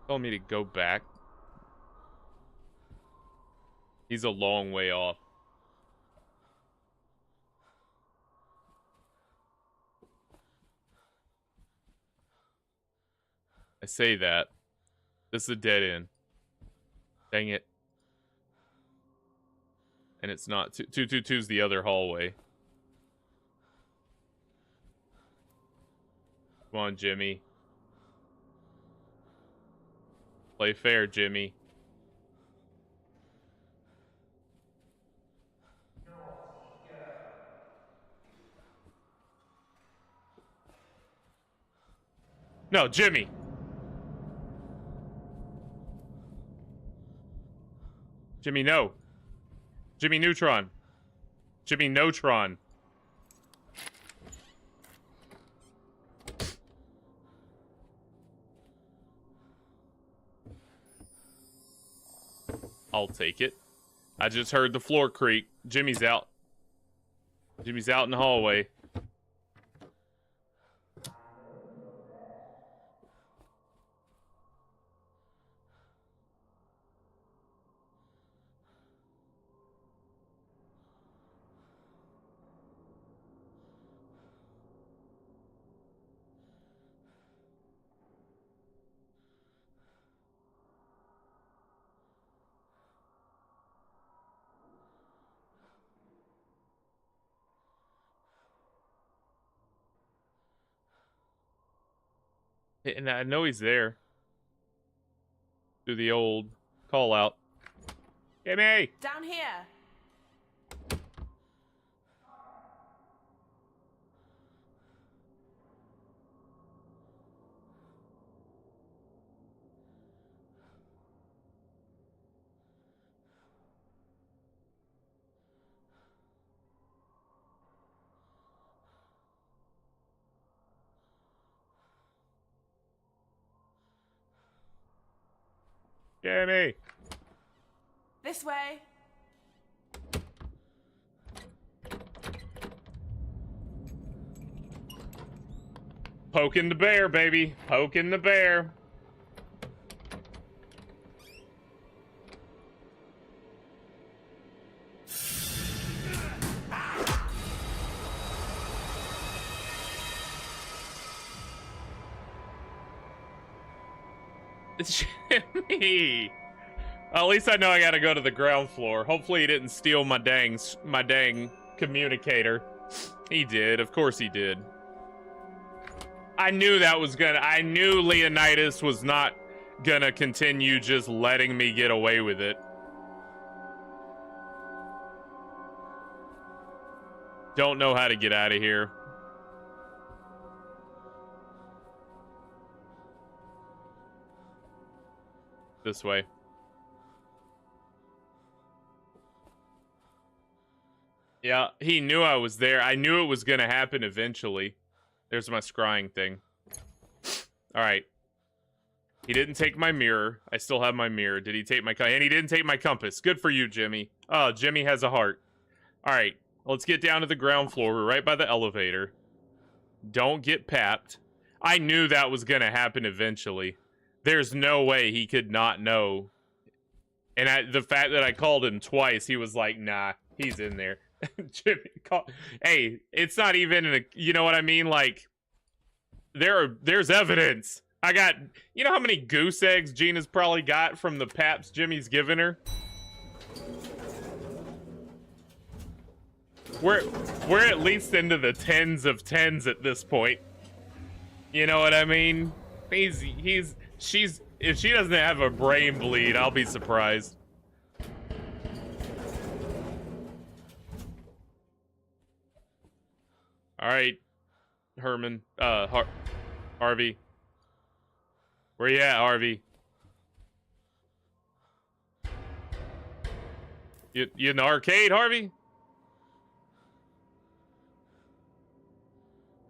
Speaker 1: Telling me to go back. He's a long way off. I say that. This is a dead end. Dang it. And it's not. 222's the other hallway. Come on, Jimmy. Play fair, Jimmy. No, Jimmy. Jimmy, no. Jimmy Neutron. Jimmy Neutron. I'll take it. I just heard the floor creak. Jimmy's out. Jimmy's out in the hallway. And I know he's there. Do the old call out. Jimmy!
Speaker 2: Down here.
Speaker 1: Jimmy!
Speaker 2: This way.
Speaker 1: Poking the bear, baby. Poking the bear. Jimmy! At least I know I gotta go to the ground floor. Hopefully he didn't steal my dang communicator. He did. Of course he did. I knew that was gonna... I knew Leonidas was not gonna continue just letting me get away with it. Don't know how to get out of here. This way. Yeah, he knew I was there. I knew it was gonna happen eventually. There's my scrying thing. Alright. He didn't take my mirror. I still have my mirror. Did he take my... And he didn't take my compass. Good for you, Jimmy. Oh, Jimmy has a heart. Alright. Let's get down to the ground floor. We're right by the elevator. Don't get papped. I knew that was gonna happen eventually. There's no way he could not know. And the fact that I called him twice, he was like, nah, he's in there. Jimmy, hey, it's not even you know what I mean? Like, there's evidence. I got, you know how many goose eggs Gina's probably got from the paps Jimmy's given her? We're at least into the tens of tens at this point. You know what I mean? She's, if she doesn't have a brain bleed, I'll be surprised. All right, Herman, Harvey. Where you at, Harvey? You in the arcade, Harvey?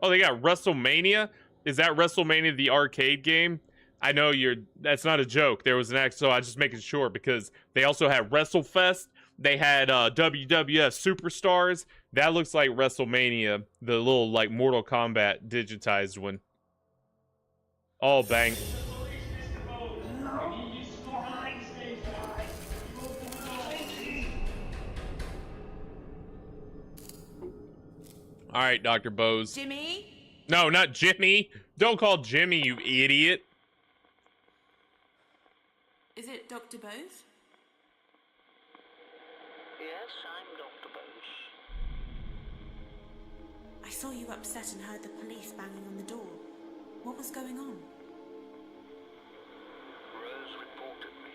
Speaker 1: Oh, they got WrestleMania? Is that WrestleMania the arcade game? I know that's not a joke. There was an act, so I was just making sure because they also had WrestleFest. They had WWF Superstars. That looks like WrestleMania, the little like Mortal Kombat digitized one. All bang. All right, Dr. Bose.
Speaker 2: Jimmy?
Speaker 1: No, not Jimmy. Don't call Jimmy, you idiot.
Speaker 2: Is it Dr. Bose?
Speaker 3: Yes, I'm Dr. Bose.
Speaker 2: I saw you upset and heard the police banging on the door. What was going on?
Speaker 3: Rose reported me.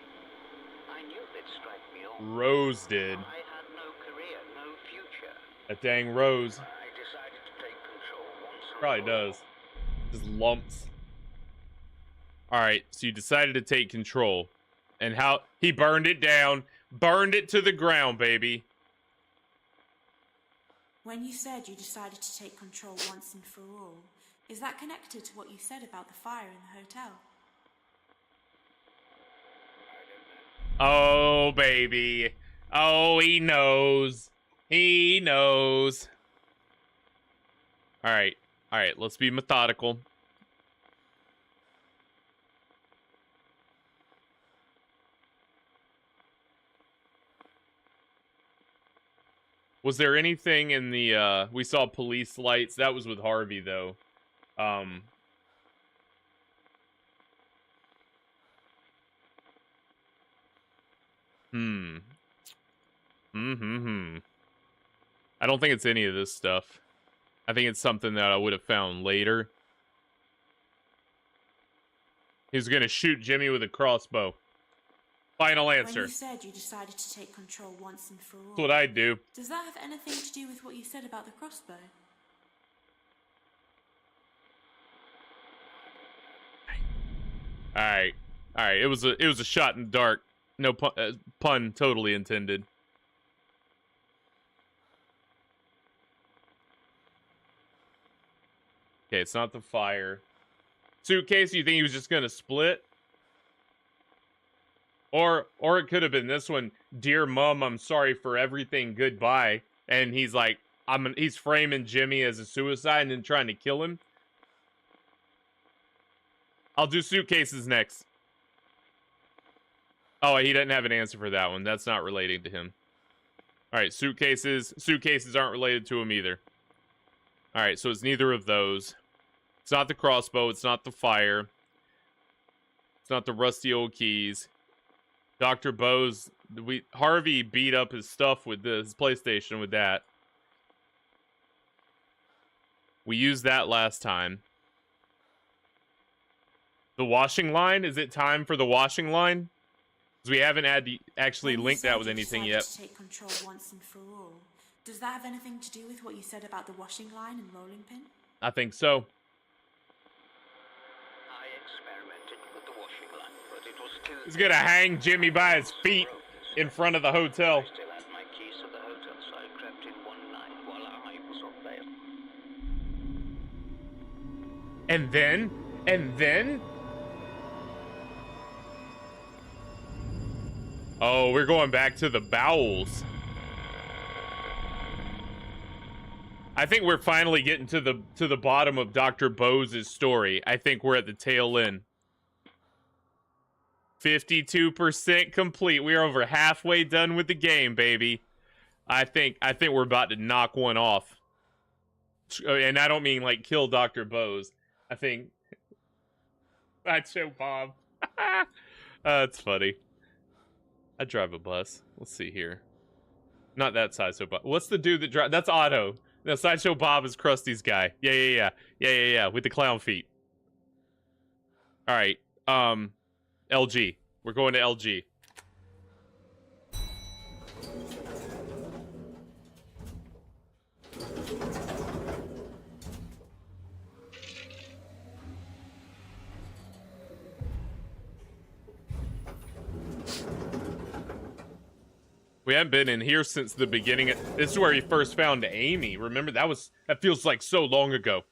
Speaker 3: I knew they'd strike me off.
Speaker 1: Rose did.
Speaker 3: I had no career, no future.
Speaker 1: That dang Rose.
Speaker 3: I decided to take control once and
Speaker 1: Probably
Speaker 3: for all.
Speaker 1: does. Just lumps. Alright, so you decided to take control. And how he burned it down. Burned it to the ground, baby.
Speaker 2: When you said you decided to take control once and for all, is that connected to what you said about the fire in the hotel?
Speaker 1: Oh, baby. Oh, he knows. He knows. Alright. Alright, let's be methodical. Was there anything in the, we saw police lights. That was with Harvey, though. I don't think it's any of this stuff. I think it's something that I would have found later. He's gonna shoot Jimmy with a crossbow. Final answer.
Speaker 2: When you said you decided to take control once and for all,
Speaker 1: That's what I'd do.
Speaker 2: does that have anything to do with what you said about the crossbow?
Speaker 1: All right. It was a shot in the dark. No pun totally intended. Okay, it's not the fire. Suitcase, you think he was just gonna split? Or it could have been this one. Dear Mom, I'm sorry for everything. Goodbye. And he's like, he's framing Jimmy as a suicide and then trying to kill him. I'll do suitcases next. Oh, he doesn't have an answer for that one. That's not relating to him. All right, suitcases. Suitcases aren't related to him either. All right, so it's neither of those. It's not the crossbow. It's not the fire. It's not the rusty old keys. Dr. Bose, Harvey beat up his stuff with his PlayStation with that. We used that last time. The washing line? Is it time for the washing line? Because we haven't had to actually link that with anything yet.
Speaker 2: To take control once and for all. Does that have anything to do with what you said about the washing line and rolling pin?
Speaker 1: I think so.
Speaker 3: I experimented with the washing line, but it was too...
Speaker 1: He's gonna hang Jimmy by his feet in front of the hotel.
Speaker 3: I still had my keys to the hotel, so I crept in one night while I was on bail.
Speaker 1: And then... Oh, we're going back to the bowels. I think we're finally getting to the bottom of Dr. Bose's story. I think we're at the tail end. 52% complete. We're over halfway done with the game, baby. I think we're about to knock one off. And I don't mean like kill Dr. Bose. I think Sideshow Bob. That's funny. I drive a bus. Let's see here. Not that Sideshow Bob. What's the dude that drives? That's Otto. No, Sideshow Bob is Krusty's guy. Yeah. With the clown feet. All right. LG. We're going to LG. We haven't been in here since the beginning. This is where he first found Amy. Remember, that feels like so long ago.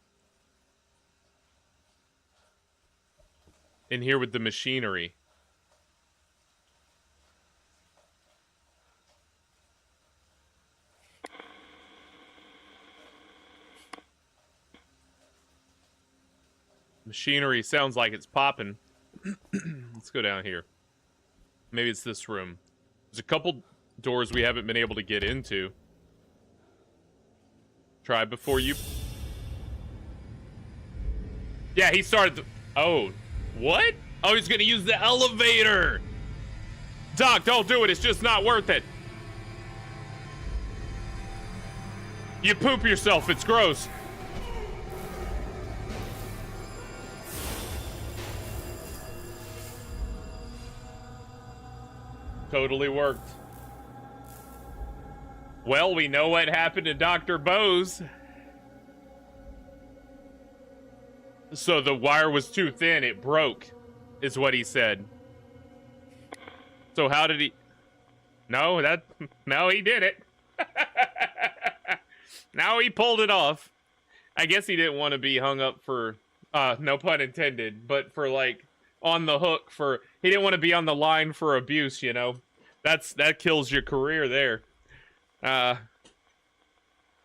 Speaker 1: In here with the machinery. Machinery sounds like it's popping. Let's go down here. Maybe it's this room. There's a couple doors we haven't been able to get into. Try before you... Yeah, he started... Oh, what? Oh, he's gonna use the elevator! Doc, don't do it. It's just not worth it. You poop yourself. It's gross. Totally worked. Well, we know what happened to Dr. Bose. So the wire was too thin, it broke, is what he said. So how did he... No, he did it. Now he pulled it off. I guess he didn't want to be hung up for, no pun intended, but for like, on the hook for... He didn't want to be on the line for abuse, you know? That kills your career there.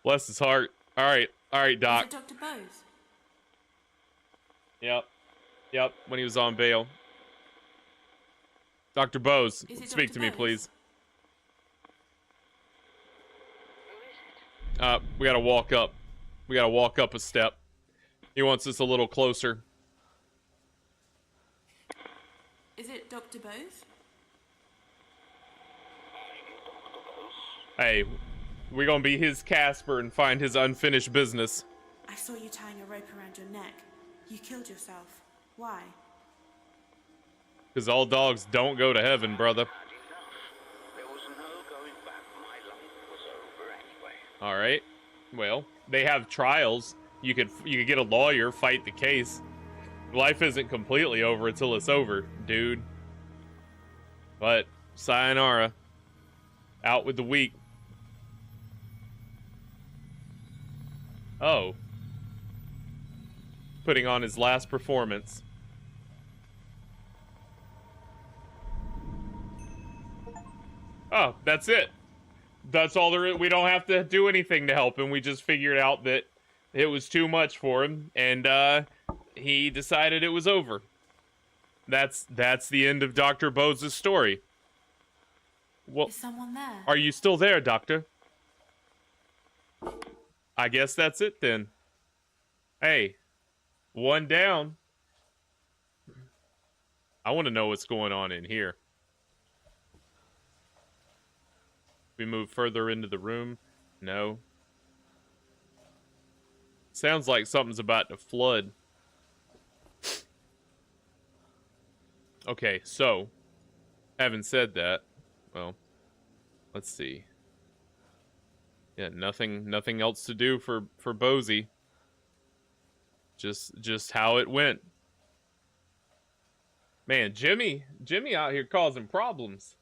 Speaker 1: Bless his heart. All right, Doc.
Speaker 2: Is it Dr. Bose?
Speaker 1: Yep. When he was on bail. Dr. Bose, speak
Speaker 2: Dr.
Speaker 1: to me,
Speaker 2: Bose?
Speaker 1: please. We gotta walk up. We gotta walk up a step. He wants us a little closer.
Speaker 2: Is it Dr. Bose?
Speaker 1: Hey, we're gonna be his Casper and find his unfinished business.
Speaker 2: I saw you tying a rope around your neck. You killed yourself. Why?
Speaker 1: Because all dogs don't go to heaven, brother.
Speaker 3: Had enough. There was no going back. My life was over anyway.
Speaker 1: All right. Well, they have trials. You could get a lawyer, fight the case. Life isn't completely over until it's over, dude. But sayonara. Out with the week. Oh. Putting on his last performance. Oh, that's it. That's all there is. We don't have to do anything to help him. We just figured out that it was too much for him, and he decided it was over. That's the end of Dr. Bose's story. Well,
Speaker 2: Is someone there?
Speaker 1: are you still there, Doctor? I guess that's it then. Hey, one down. I want to know what's going on in here. We move further into the room. No. Sounds like something's about to flood. Okay, so, having said that, well, let's see. Yeah, nothing else to do for Bosie. Just how it went. Man, Jimmy out here causing problems.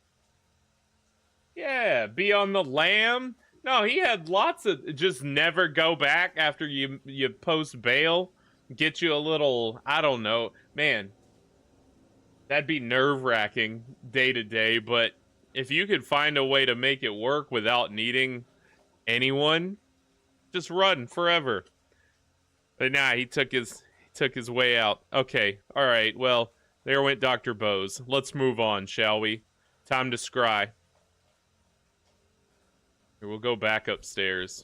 Speaker 1: Yeah, be on the lam. No, he had lots of just never go back after you post bail. Get you a little, I don't know. Man, that'd be nerve-wracking day to day, but if you could find a way to make it work without needing anyone, just run forever. But nah, he took his way out. Okay, all right. Well, there went Dr. Bose. Let's move on, shall we? Time to scry. We'll go back upstairs.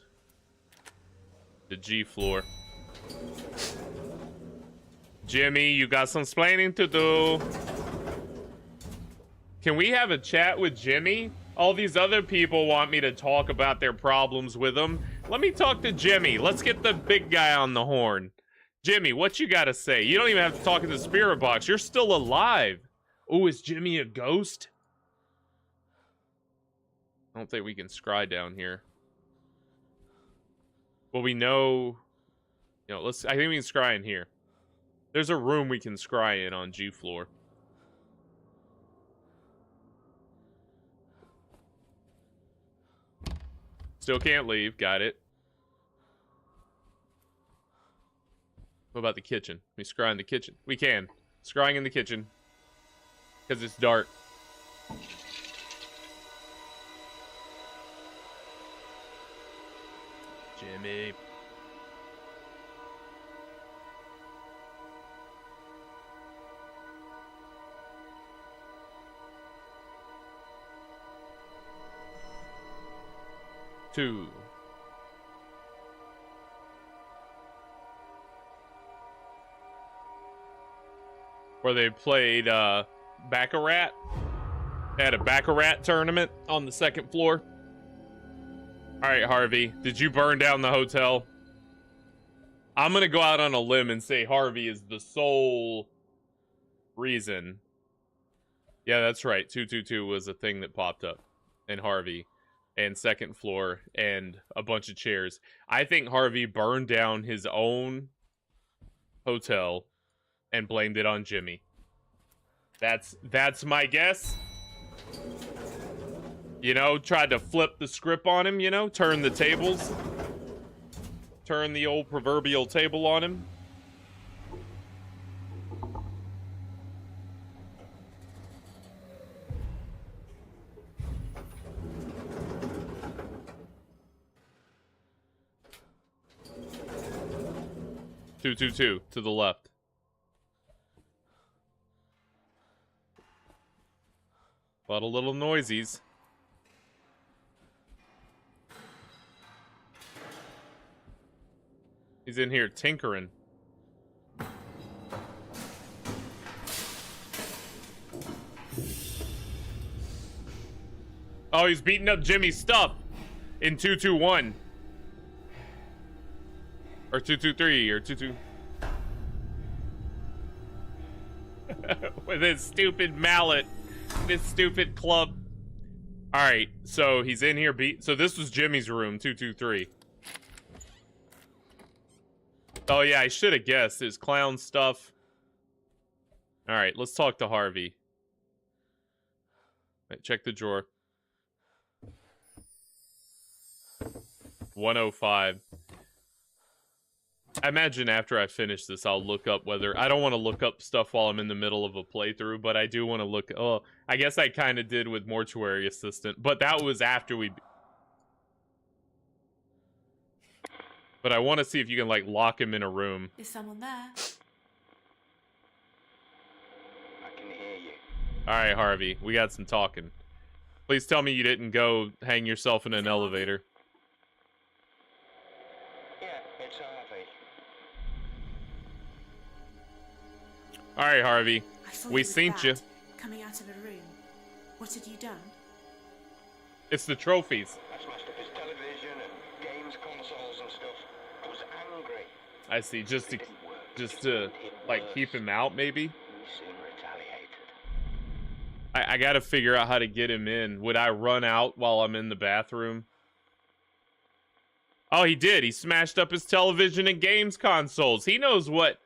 Speaker 1: The G floor. Jimmy, you got some splaining to do. Can we have a chat with Jimmy? All these other people want me to talk about their problems with them. Let me talk to Jimmy. Let's get the big guy on the horn. Jimmy, what you gotta say? You don't even have to talk in the spirit box. You're still alive. Ooh, is Jimmy a ghost? I don't think we can scry down here. Well, we know... You know, I think we can scry in here. There's a room we can scry in on G floor. Still can't leave. Got it. What about the kitchen? We scry in the kitchen. We can. Scrying in the kitchen. Because it's dark. Jimmy. Two. Where they played Baccarat. They had a Baccarat tournament on the second floor. Alright, Harvey, did you burn down the hotel? I'm gonna go out on a limb and say Harvey is the sole reason. Yeah, that's right. 222 was a thing that popped up. And Harvey. And second floor. And a bunch of chairs. I think Harvey burned down his own hotel and blamed it on Jimmy. That's my guess. You know, tried to flip the script on him, you know, turn the tables. Turn the old proverbial table on him. Two to the left. A lot of little noisies. He's in here tinkering. Oh, he's beating up Jimmy's stuff in 221. Or 223 or 22. with his stupid mallet, this stupid club. All right, so he's in here. So this was Jimmy's room, 223. Oh yeah, I should have guessed. His clown stuff. All right, let's talk to Harvey. Right, check the drawer. 105. I imagine after I finish this, I'll look up whether... I don't want to look up stuff while I'm in the middle of a playthrough, but I do want to look... Oh, I guess I kind of did with Mortuary Assistant, but that was after we... But I want to see if you can, like, lock him in a room.
Speaker 2: Is someone there?
Speaker 3: I can hear you.
Speaker 1: Alright, Harvey, we got some talking. Please tell me you didn't go hang yourself in an elevator.
Speaker 3: Yeah, it's Harvey.
Speaker 1: Alright, Harvey.
Speaker 2: I saw
Speaker 1: We
Speaker 2: you with
Speaker 1: seen
Speaker 2: that,
Speaker 1: you.
Speaker 2: coming out of a room. What had you done?
Speaker 1: It's the trophies.
Speaker 3: I smashed up his television and games consoles and stuff. I was angry.
Speaker 1: I see, just to,
Speaker 3: It didn't work.
Speaker 1: just
Speaker 3: It
Speaker 1: to,
Speaker 3: made him
Speaker 1: like,
Speaker 3: worse.
Speaker 1: keep him out, maybe?
Speaker 3: He soon retaliated.
Speaker 1: I gotta figure out how to get him in. Would I run out while I'm in the bathroom? Oh, he did. He smashed up his television and games consoles. He knows what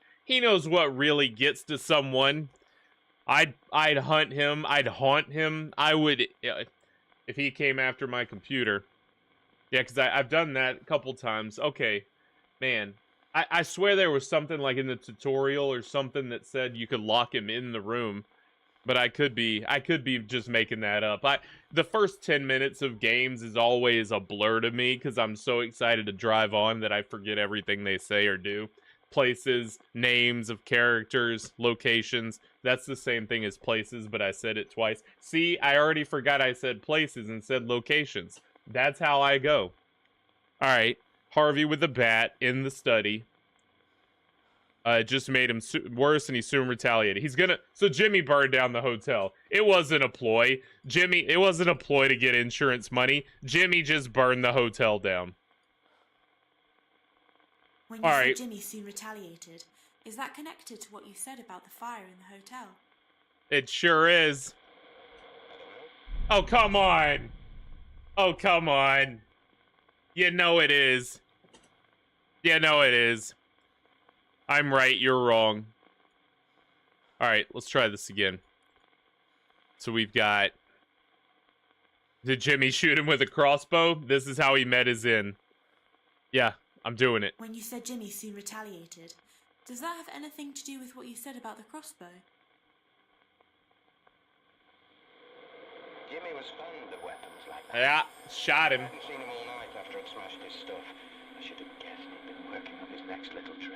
Speaker 1: really gets to someone. I'd hunt him. I'd haunt him. I would, if he came after my computer. Yeah, because I've done that a couple times. Okay, man. I swear there was something like in the tutorial or something that said you could lock him in the room. But I could be just making that up. The first 10 minutes of games is always a blur to me because I'm so excited to drive on that I forget everything they say or do. Places, names of characters, locations. That's the same thing as places, but I said it twice. See, I already forgot I said places and said locations. That's how I go. All right, Harvey with the bat in the study. It just made him worse, and he soon retaliated. So Jimmy burned down the hotel. It wasn't a ploy. It wasn't a ploy to get insurance money. Jimmy just burned the hotel down.
Speaker 2: When you
Speaker 1: All
Speaker 2: said
Speaker 1: right.
Speaker 2: Jimmy soon retaliated, is that connected to what you said about the fire in the hotel?
Speaker 1: It sure is. Oh, come on. Oh, come on. You know it is. You know it is. I'm right, you're wrong. Alright, let's try this again. So we've got... Did Jimmy shoot him with a crossbow? This is how he met his end. Yeah, I'm doing it.
Speaker 2: When you said Jimmy soon retaliated, does that have anything to do with what you said about the crossbow?
Speaker 3: Jimmy was fond of weapons like that.
Speaker 1: Yeah, shot
Speaker 3: I
Speaker 1: him.
Speaker 3: hadn't seen him all night after I'd smashed his stuff. I should have guessed he'd been working on his next little trick.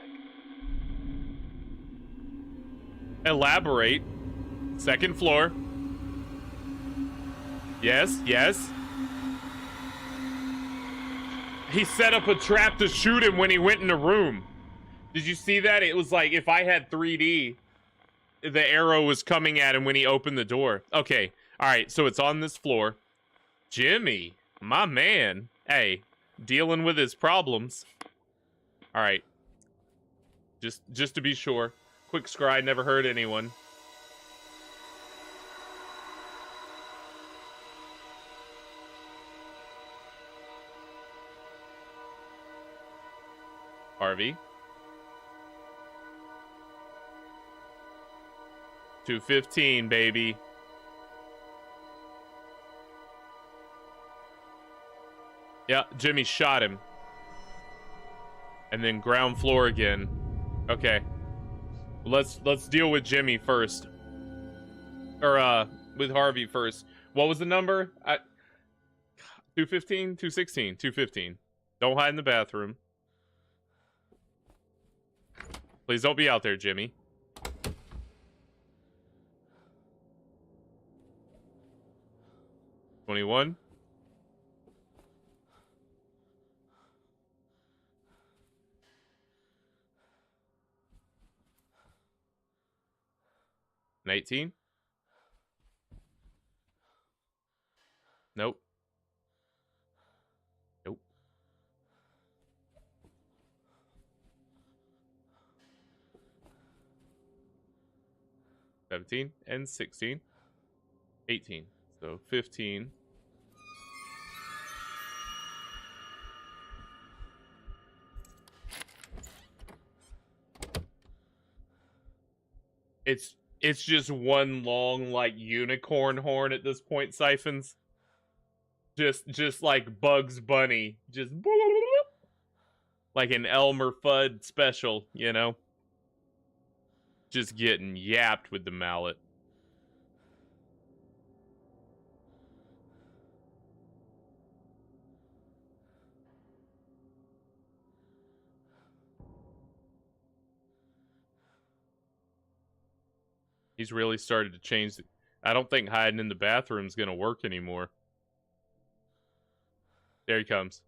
Speaker 1: Elaborate. Second floor. Yes, yes. He set up a trap to shoot him when he went in the room. Did you see that? It was like if I had 3D, the arrow was coming at him when he opened the door. Okay. All right. So it's on this floor. Jimmy, my man. Hey, dealing with his problems. All right. Just to be sure. Quick scry never hurt anyone. Harvey. 215, baby. Yeah, Jimmy shot him. And then ground floor again. Okay. Let's deal with Jimmy first. Or with Harvey first. What was the number? 215, 216, 215. Don't hide in the bathroom. Please don't be out there, Jimmy. $21. $19. Nope. Nope. 17 and 16. 18. So 15. It's just one long like unicorn horn at this point, Siphons. Just like Bugs Bunny, just like an Elmer Fudd special, you know? Just getting yapped with the mallet. He's really started to change. I don't think hiding in the bathroom's gonna work anymore. There he comes.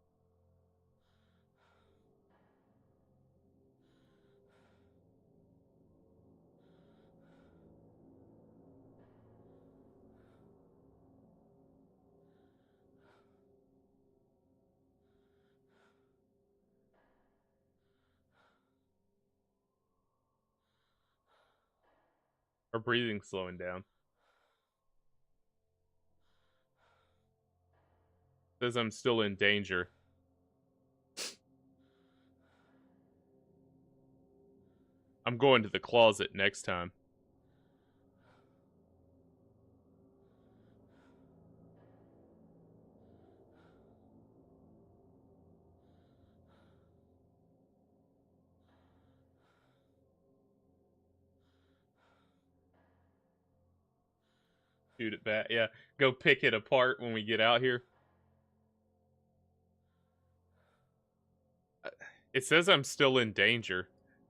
Speaker 1: Our breathing's slowing down. Says I'm still in danger. I'm going to the closet next time. Shoot it back. Yeah, go pick it apart when we get out here. It says I'm still in danger.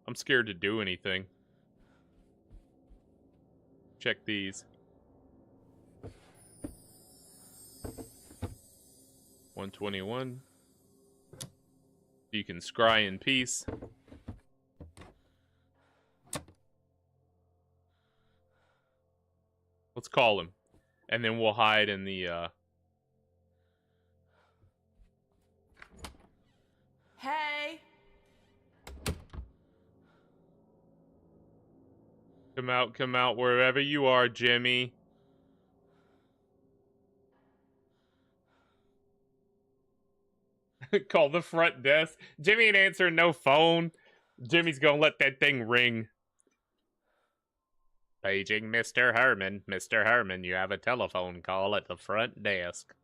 Speaker 1: I'm scared to do anything. Check these. 121. You can scry in peace. Let's call him. And then we'll hide in the,
Speaker 2: Hey!
Speaker 1: Come out, wherever you are, Jimmy. Call the front desk. Jimmy ain't answering no phone. Jimmy's gonna let that thing ring. Paging Mr. Herman. Mr. Herman, you have a telephone call at the front desk.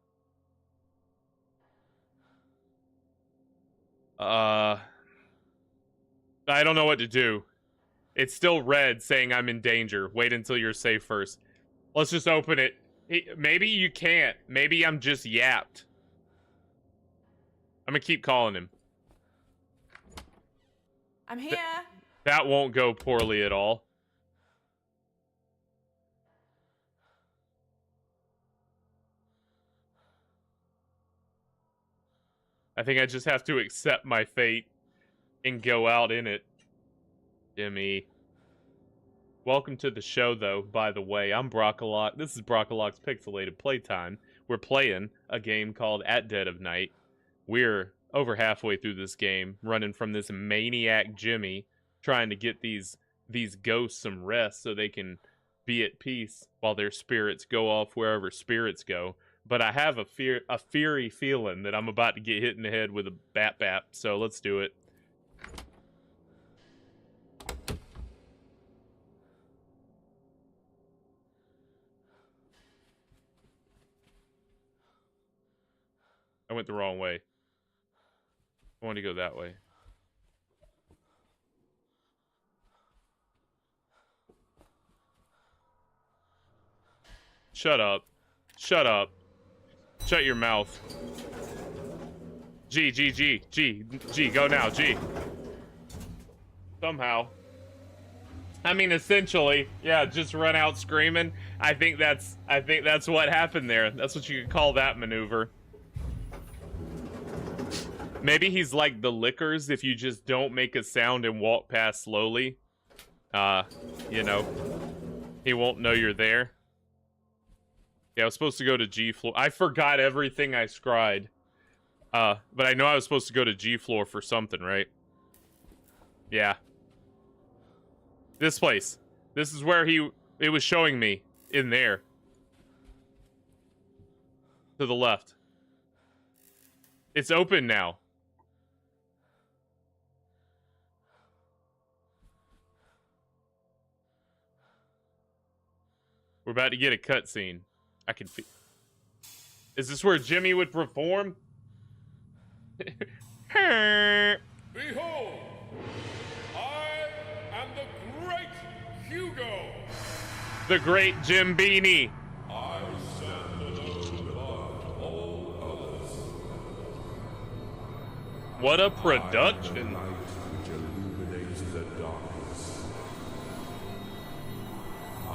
Speaker 1: I don't know what to do. It's still red saying I'm in danger. Wait until you're safe first. Let's just open it. Maybe you can't. Maybe I'm just yapped. I'm gonna keep calling him.
Speaker 2: I'm here.
Speaker 1: That won't go poorly at all. I think I just have to accept my fate and go out in it. Jimmy. Welcome to the show, though, by the way. I'm Brockalock. This is Brockalock's Pixelated Playtime. We're playing a game called At Dead of Night. We're over halfway through this game, running from this maniac Jimmy, trying to get these ghosts some rest so they can be at peace while their spirits go off wherever spirits go. But I have a fiery feeling that I'm about to get hit in the head with a bat, so let's do it. I went the wrong way. I want to go that way. Shut up. Shut up. Shut your mouth. G, go now, G. Somehow. I mean, essentially, yeah, just run out screaming. I think that's what happened there. That's what you could call that maneuver. Maybe he's like the lickers. If you just don't make a sound and walk past slowly, you know, he won't know you're there. Yeah, I was supposed to go to G floor. I forgot everything I scried. But I know I was supposed to go to G floor for something, right? Yeah. This place. This is where It was showing me in there. To the left. It's open now. We're about to get a cutscene. I can feel. Is this where Jimmy would perform?
Speaker 8: Behold, I am the great Hugo.
Speaker 1: The great Jim Beanie.
Speaker 8: I stand alone above all others.
Speaker 1: What a
Speaker 8: I am the
Speaker 1: production.
Speaker 8: light which illuminates the darkness. I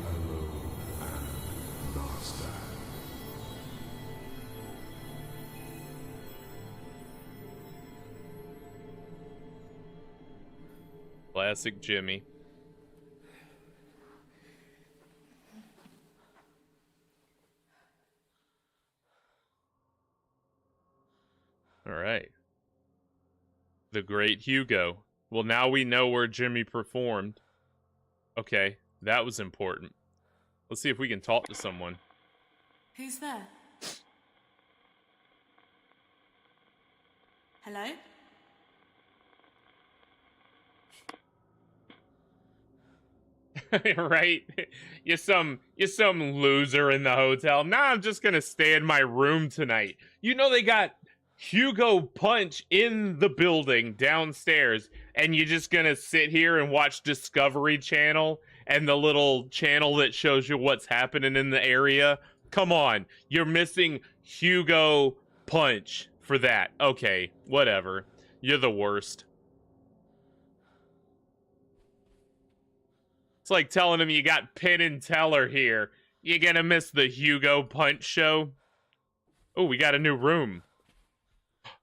Speaker 8: alone am master.
Speaker 1: Classic Jimmy. All right. The Great Hugo. Well, now we know where Jimmy performed. Okay, that was important. Let's see if we can talk to someone.
Speaker 2: Who's there? Hello?
Speaker 1: Right? You're some loser in the hotel. Nah, I'm just gonna stay in my room tonight. You know they got Hugo Punch in the building downstairs, and you're just gonna sit here and watch Discovery Channel and the little channel that shows you what's happening in the area? Come on, you're missing Hugo Punch for that. Okay, whatever. You're the worst. It's like telling him you got Penn and Teller here. You're gonna miss the Hugo Punch show. Oh, we got a new room.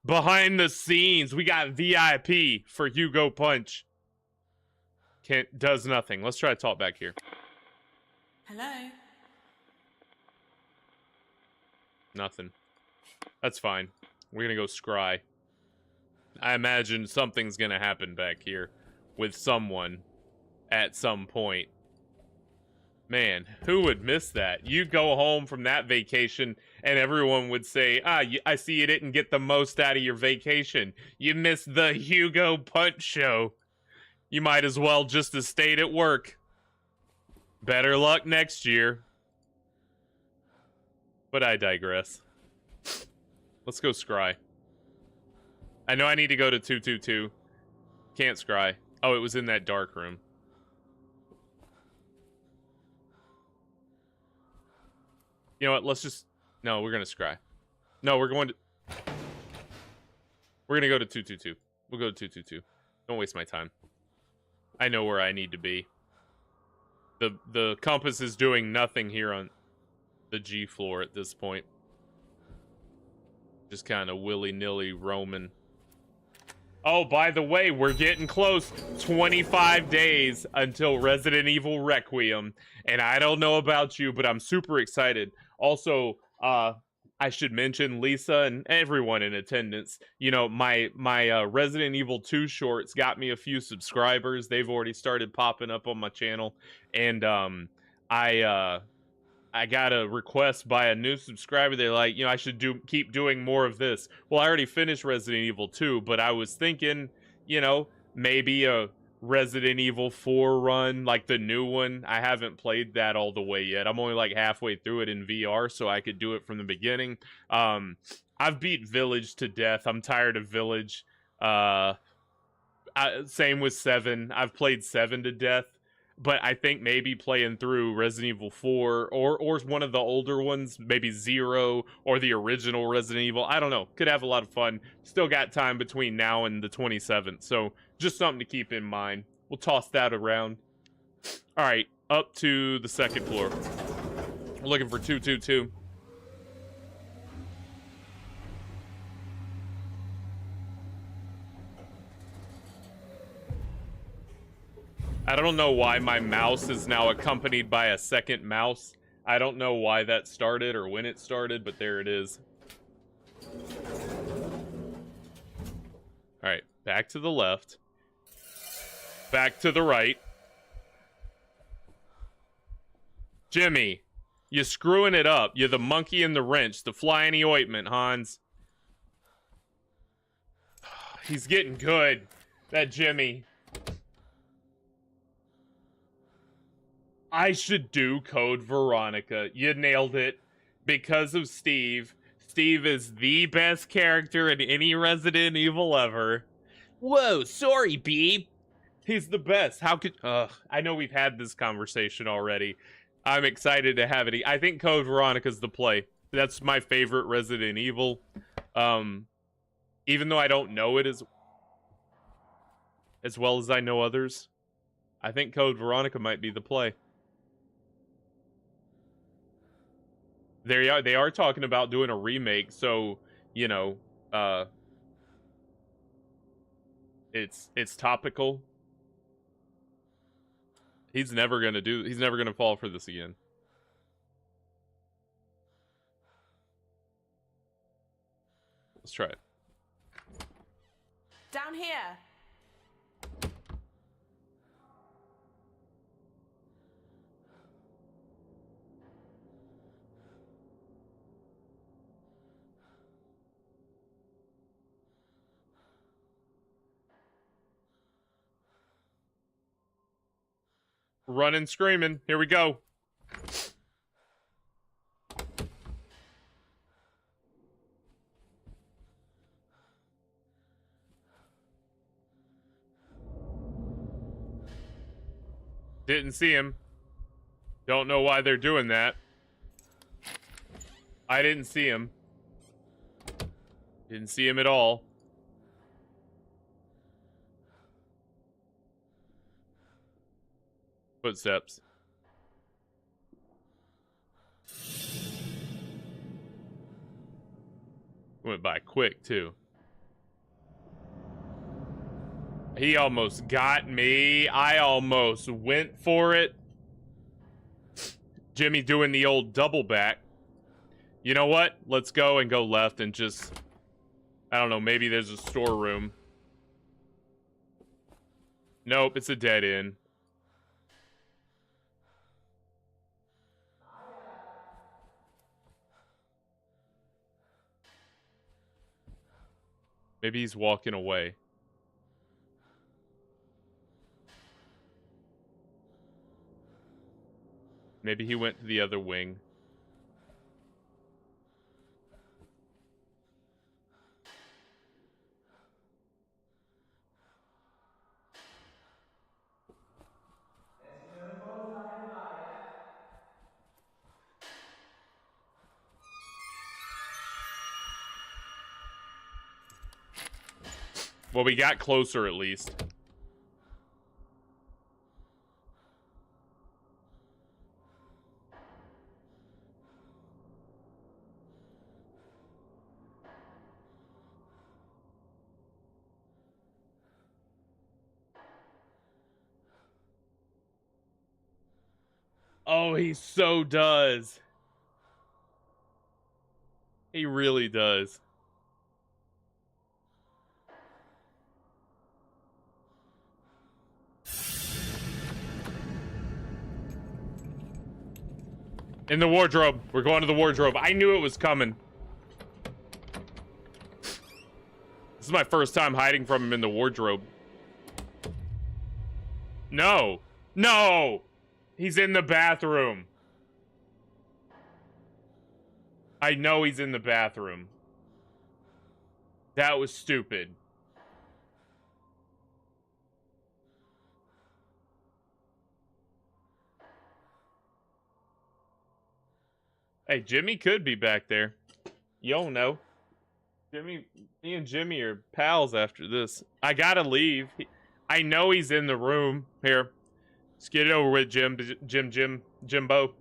Speaker 1: Behind the scenes, we got VIP for Hugo Punch. Does nothing. Let's try to talk back here.
Speaker 2: Hello?
Speaker 1: Nothing. That's fine. We're gonna go scry. I imagine something's gonna happen back here with someone at some point. Man, who would miss that? You go home from that vacation and everyone would say, I see you didn't get the most out of your vacation. You missed the Hugo Punch show. You might as well just have stayed at work. Better luck next year. But I digress. Let's go scry. I know I need to go to 222. Can't scry. Oh, it was in that dark room. You know what? Let's just... No, we're going to scry. No, we're going to... We're going to go to 222. We'll go to 222. Don't waste my time. I know where I need to be. The compass is doing nothing here on the G floor at this point. Just kind of willy-nilly roaming. Oh, by the way, we're getting close. 25 days until Resident Evil Requiem. And I don't know about you, but I'm super excited. Also, I should mention Lisa and everyone in attendance. You know, my Resident Evil 2 shorts got me a few subscribers. They've already started popping up on my channel. And I got a request by a new subscriber. They're like, you know, I should keep doing more of this. Well, I already finished Resident Evil 2, but I was thinking, you know, maybe a Resident Evil 4 run, like the new one. I haven't played that all the way yet. I'm only like halfway through it in VR, so I could do it from the beginning. I've beat Village to death. I'm tired of Village. Same with 7. I've played 7 to death. But I think maybe playing through Resident Evil 4 or one of the older ones, maybe 0 or the original Resident Evil, I don't know. Could have a lot of fun. Still got time between now and the 27th. So just something to keep in mind. We'll toss that around. All right, up to the second floor. We're looking for 222. I don't know why my mouse is now accompanied by a second mouse. I don't know why that started or when it started, but there it is. All right, back to the left. Back to the right. Jimmy, you screwing it up. You're the monkey in the wrench, the fly in the ointment, Hans. He's getting good, that Jimmy. I should do Code Veronica. You nailed it. Because of Steve. Steve is the best character in any Resident Evil ever. Whoa, sorry, Beeb. He's the best. How could... I know we've had this conversation already. I'm excited to have it. I think Code Veronica's the play. That's my favorite Resident Evil. Even though I don't know it as well as I know others, I think Code Veronica might be the play. They are talking about doing a remake, so, you know, it's topical. He's never gonna fall for this again. Let's try it.
Speaker 2: Down here.
Speaker 1: Running, screaming. Here we go. Didn't see him. Don't know why they're doing that. I didn't see him. Didn't see him at all. Footsteps. Went by quick, too. He almost got me. I almost went for it. Jimmy doing the old double back. You know what? Let's go and go left and just... I don't know, maybe there's a storeroom. Nope, it's a dead end. Maybe he's walking away. Maybe he went to the other wing. Well, we got closer at least. Oh, he so does. He really does. In the wardrobe. We're going to the wardrobe. I knew it was coming. This is my first time hiding from him in the wardrobe. No. No! He's in the bathroom. I know he's in the bathroom. That was stupid. Hey, Jimmy could be back there. You don't know. Me and Jimmy are pals after this. I gotta leave. I know he's in the room. Here. Let's get it over with, Jimbo.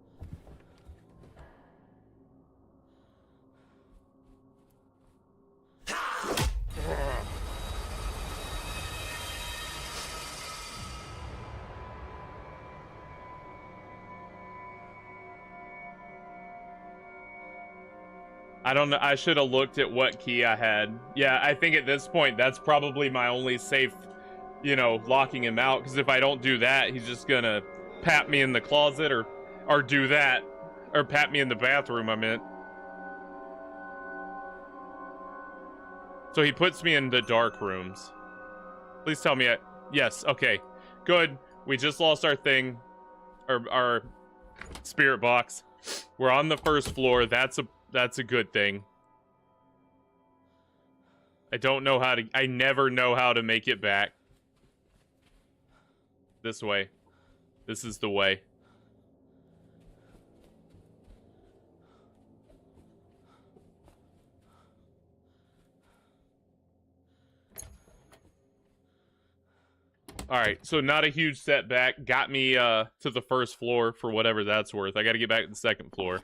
Speaker 1: I don't know. I should have looked at what key I had. Yeah, I think at this point, that's probably my only safe, you know, locking him out. Because if I don't do that, he's just gonna pat me in the closet or Or do that. Or pat me in the bathroom, I meant. So he puts me in the dark rooms. Please tell me yes, okay. Good. We just lost our thing. Our spirit box. We're on the first floor. That's a good thing. I never know how to make it back. This way. This is the way. Alright, so not a huge setback. Got me to the first floor for whatever that's worth. I gotta get back to the second floor.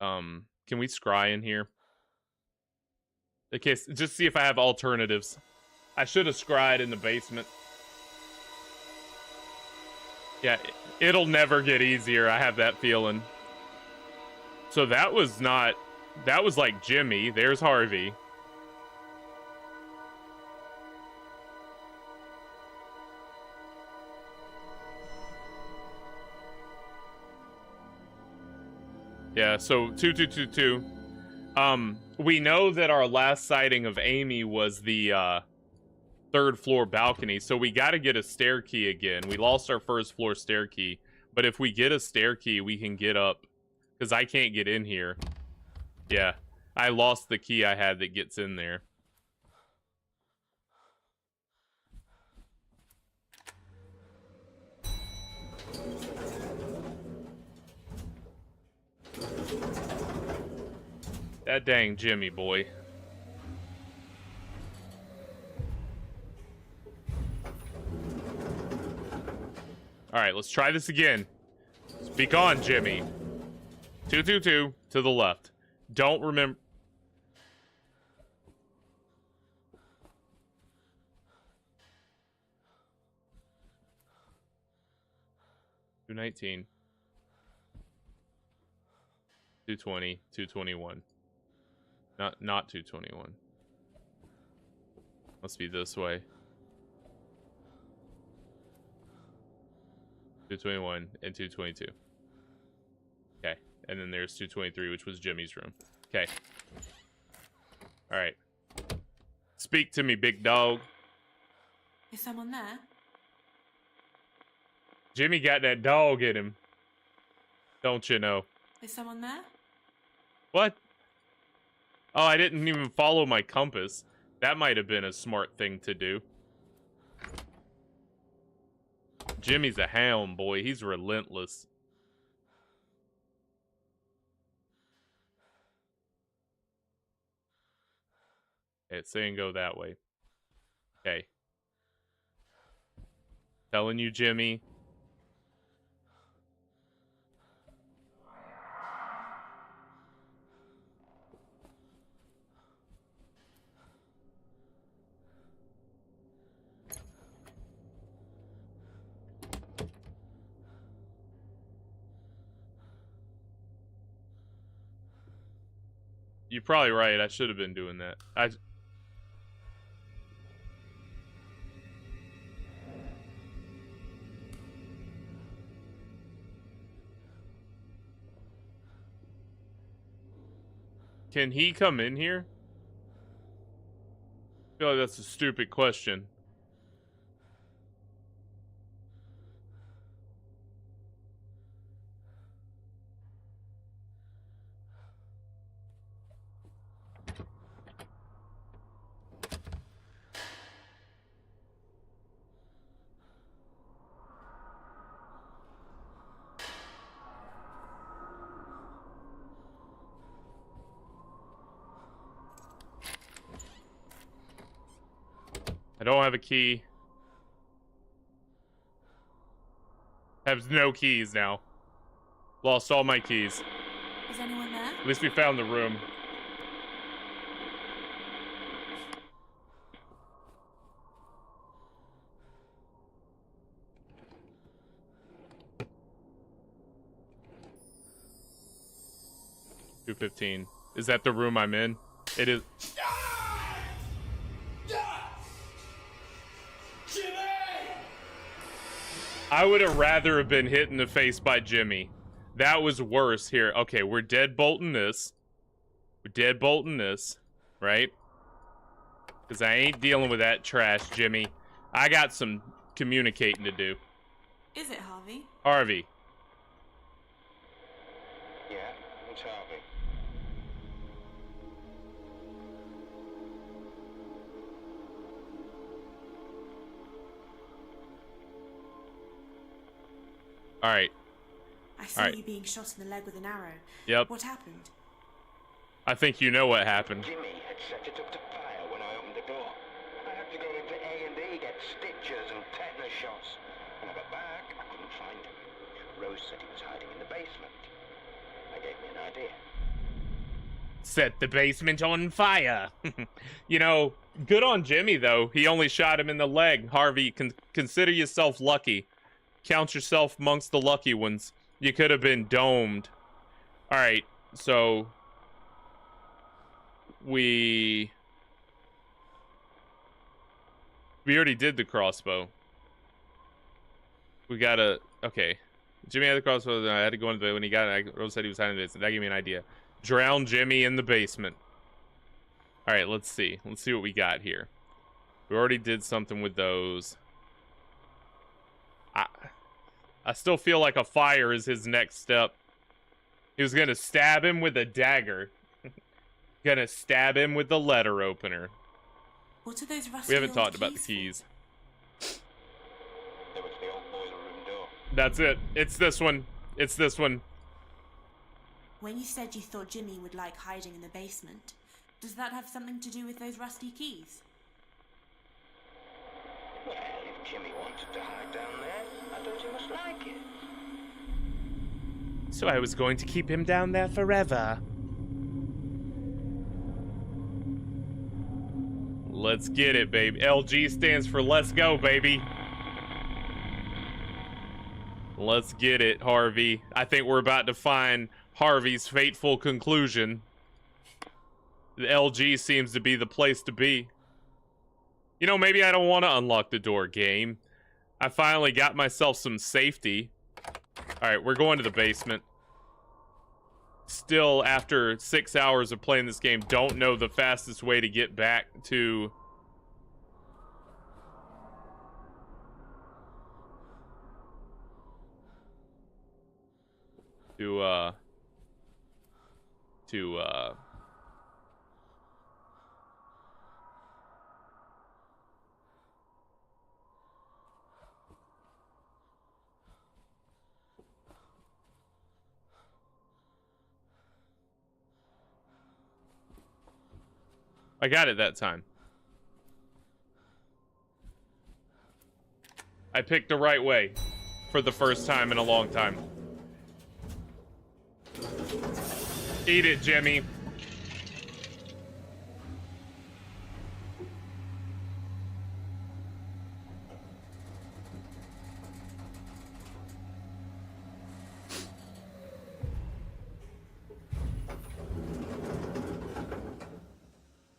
Speaker 1: Can we scry in here? Okay, just see if I have alternatives. I should have scried in the basement. Yeah, it'll never get easier, I have that feeling. So that was like Jimmy. There's Harvey. Yeah, so 2222. We know that our last sighting of Amy was the third floor balcony, so we got to get a stair key again. We lost our first floor stair key, but if we get a stair key, we can get up, because I can't get in here. Yeah, I lost the key I had that gets in there. That dang Jimmy boy. Alright, let's try this again. Speak on, Jimmy. 222 to the left. Don't remember. $219. 220. 221. Not 221. Must be this way. 221 and 222. Okay, and then there's 223, which was Jimmy's room. Okay. All right. Speak to me, big dog.
Speaker 2: Is someone there?
Speaker 1: Jimmy got that dog in him. Don't you know?
Speaker 2: Is someone there?
Speaker 1: What? Oh, I didn't even follow my compass. That might have been a smart thing to do. Jimmy's a hound, boy. He's relentless. It's saying go that way. Okay. Telling you, Jimmy. You're probably right. I should have been doing that. Can he come in here? I feel like that's a stupid question. I don't have a key. Have no keys now. Lost all my keys.
Speaker 2: Is anyone there?
Speaker 1: At least we found the room. $215. Is that the room I'm in? It is. I would have rather have been hit in the face by Jimmy. That was worse here. Okay, we're deadbolting this. We're deadbolting this, right? Because I ain't dealing with that trash, Jimmy. I got some communicating to do.
Speaker 2: Is it Harvey?
Speaker 1: Harvey.
Speaker 3: Yeah, it's Harvey.
Speaker 1: All right.
Speaker 2: I saw
Speaker 1: Alright.
Speaker 2: you being shot in the leg with an arrow.
Speaker 1: Yep.
Speaker 2: What happened?
Speaker 1: I think you know what happened.
Speaker 3: Jimmy had set it up to fire when I opened the door. I had to go into A&E, get stitches and tetanus shots. When I got back, I couldn't find him. Rose said he was hiding in the basement. That gave me an idea.
Speaker 1: Set the basement on fire. You know, good on Jimmy, though. He only shot him in the leg. Harvey, consider yourself lucky. Count yourself amongst the lucky ones. You could have been domed. All right, so we already did the crossbow. We gotta, okay. Jimmy had the crossbow. I had to go into when he got it. Rose said he was hiding in the basement. That gave me an idea. Drown Jimmy in the basement. All right, let's see. Let's see what we got here. We already did something with those. I still feel like a fire is his next step. He was gonna stab him with a dagger. Gonna stab him with the letter opener.
Speaker 2: What are those rusty
Speaker 1: We haven't
Speaker 2: old
Speaker 1: talked about the
Speaker 2: keys
Speaker 1: keys.
Speaker 3: There was the old boiler room door.
Speaker 1: That's it. It's this one. It's this one.
Speaker 2: for? When you said you thought Jimmy would like hiding in the basement, does that have something to do with those rusty keys?
Speaker 3: Well, if Jimmy wanted to hide down there, I thought he must like it.
Speaker 1: So I was going to keep him down there forever. Let's get it, baby. LG stands for let's go, baby. Let's get it, Harvey. I think we're about to find Harvey's fateful conclusion. The LG seems to be the place to be. You know, maybe I don't want to unlock the door, game. I finally got myself some safety. Alright, we're going to the basement. Still, after 6 hours of playing this game, don't know the fastest way to get back to... I got it that time. I picked the right way for the first time in a long time. Eat it, Jimmy.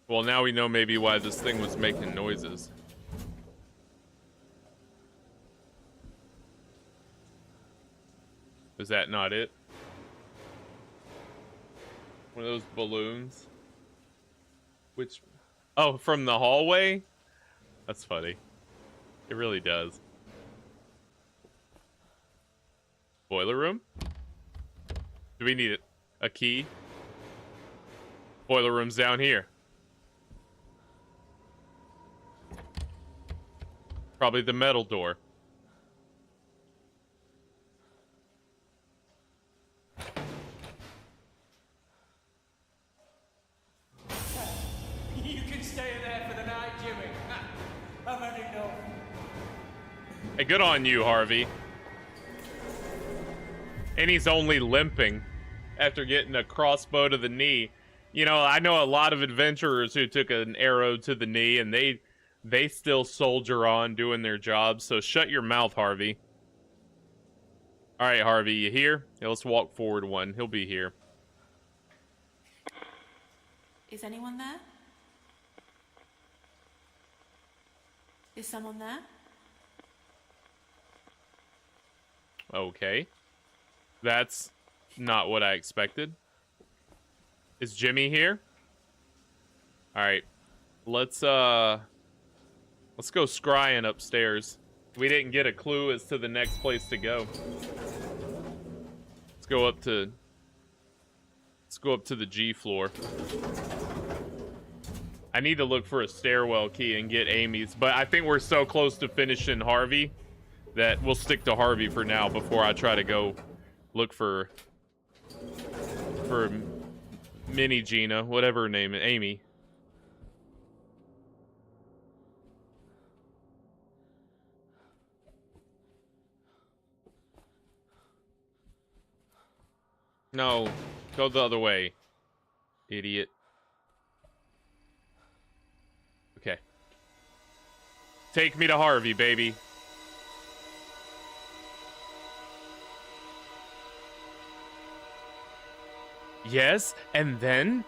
Speaker 1: Well, now we know maybe why this thing was making noises. Is that not it? One of those balloons? Which... Oh, from the hallway? That's funny. It really does. Boiler room? Do we need it? A key? Boiler room's down here. Probably the metal door.
Speaker 7: You can stay in there for the night, Jimmy. I've had enough.
Speaker 1: Hey, good on you, Harvey. And he's only limping after getting a crossbow to the knee. You know, I know a lot of adventurers who took an arrow to the knee, and they still soldier on doing their job, so shut your mouth, Harvey. All right, Harvey, you here? Yeah, let's walk forward one. He'll be here.
Speaker 2: Is anyone there? Is someone there?
Speaker 1: Okay. That's not what I expected. Is Jimmy here? Alright. Let's go scrying upstairs. We didn't get a clue as to the next place to go. Let's go up to the G floor. I need to look for a stairwell key and get Amy's, but I think we're so close to finishing Harvey that we'll stick to Harvey for now before I try to go look for Mini Gina, whatever her name is, Amy. No, go the other way, idiot. Okay. Take me to Harvey, baby. Yes, and then?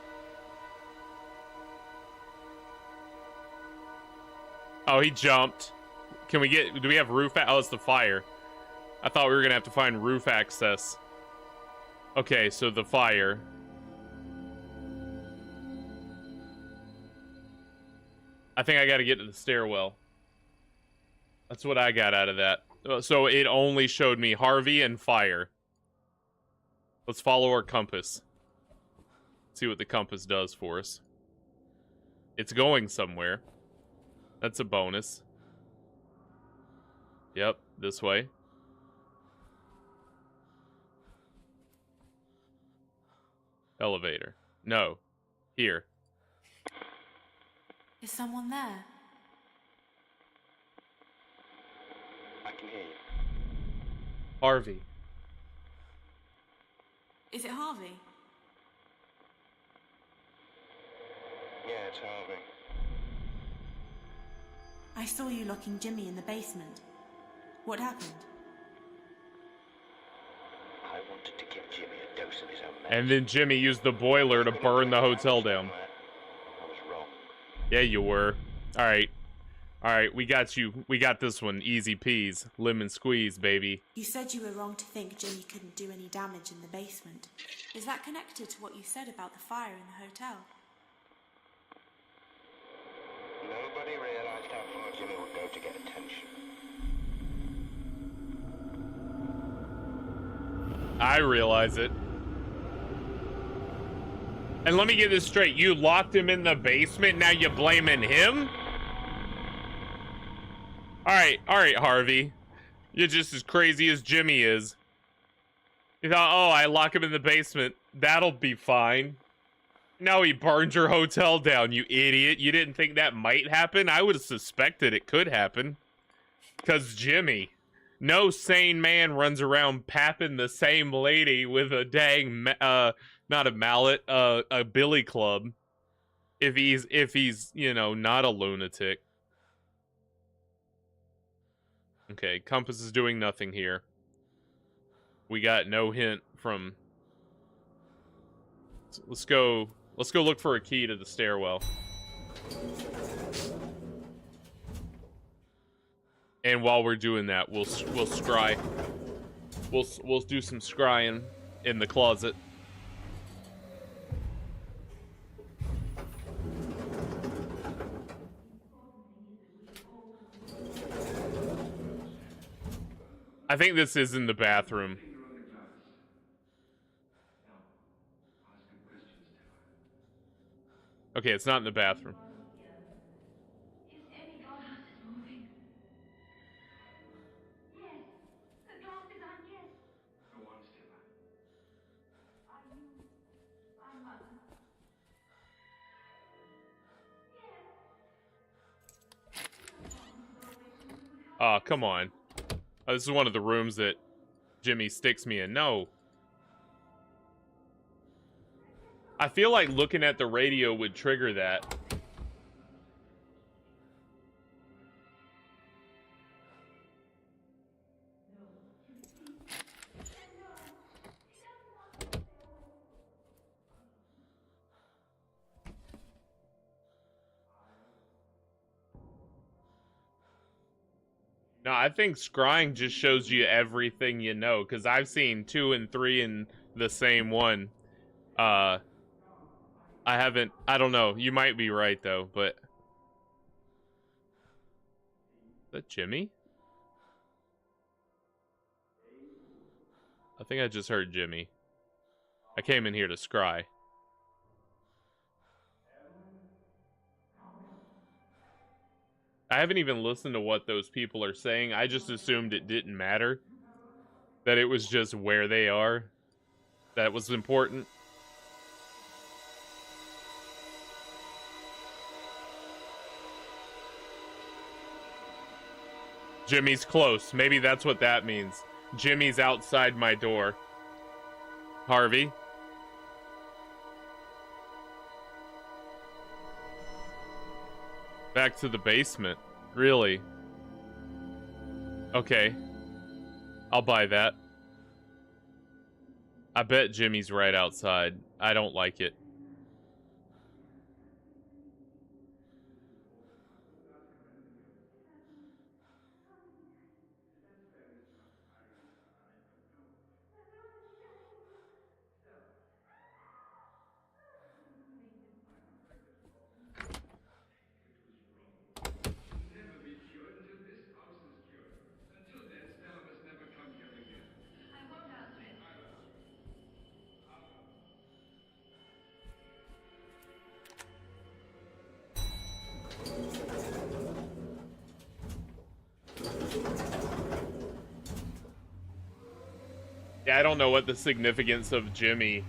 Speaker 1: Oh, he jumped. Do we have roof? Oh, it's the fire. I thought we were gonna have to find roof access. Okay, so the fire. I think I gotta get to the stairwell. That's what I got out of that. So it only showed me Harvey and fire. Let's follow our compass. See what the compass does for us. It's going somewhere. That's a bonus. Yep, this way. Elevator. No. Here.
Speaker 2: Is someone there?
Speaker 3: I can hear you.
Speaker 1: Harvey.
Speaker 2: Is it Harvey?
Speaker 3: Yeah, it's Harvey.
Speaker 2: I saw you locking Jimmy in the basement. What happened?
Speaker 3: I wanted to give Jimmy a dose of his own medicine.
Speaker 1: And then Jimmy used the boiler to burn the hotel down.
Speaker 3: I was wrong.
Speaker 1: Yeah, you were. Alright. Alright, we got you. We got this one. Easy peas. Lemon squeeze, baby.
Speaker 2: You said you were wrong to think Jimmy couldn't do any damage in the basement. Is that connected to what you said about the fire in the hotel?
Speaker 3: Nobody realized how far Jimmy would go to get attention.
Speaker 1: I realize it. And let me get this straight. You locked him in the basement, now you're blaming him? Alright, Harvey. You're just as crazy as Jimmy is. You thought, oh, I lock him in the basement. That'll be fine. No, he burned your hotel down, you idiot. You didn't think that might happen? I would have suspected it could happen. Because Jimmy. No sane man runs around papping the same lady with a dang, not a mallet, a billy club. If he's, you know, not a lunatic. Okay, compass is doing nothing here. We got no hint from... Let's go look for a key to the stairwell. And while we're doing that, we'll scry. We'll do some scrying in the closet. I think this is in the bathroom. Okay, it's not in the bathroom.
Speaker 4: Is any glass moving? Yes. The glass is on, yes.
Speaker 5: Go on, Stella.
Speaker 4: Are you my mother? Yes.
Speaker 1: Oh, come on. Oh, this is one of the rooms that Jimmy sticks me in. No. I feel like looking at the radio would trigger that. No, I think scrying just shows you everything you know, because I've seen 2 and 3 in the same one. I don't know. You might be right, though, but... Is that Jimmy? I think I just heard Jimmy. I came in here to scry. I haven't even listened to what those people are saying. I just assumed it didn't matter. That it was just where they are. That was important. Jimmy's close. Maybe that's what that means. Jimmy's outside my door. Harvey? Back to the basement. Really? Okay. I'll buy that. I bet Jimmy's right outside. I don't like it.
Speaker 5: Never be cured until this house is cured. Until then, Stella must never come here again.
Speaker 4: I won't, Alfred.
Speaker 1: Yeah, I don't know what the significance of Jimmy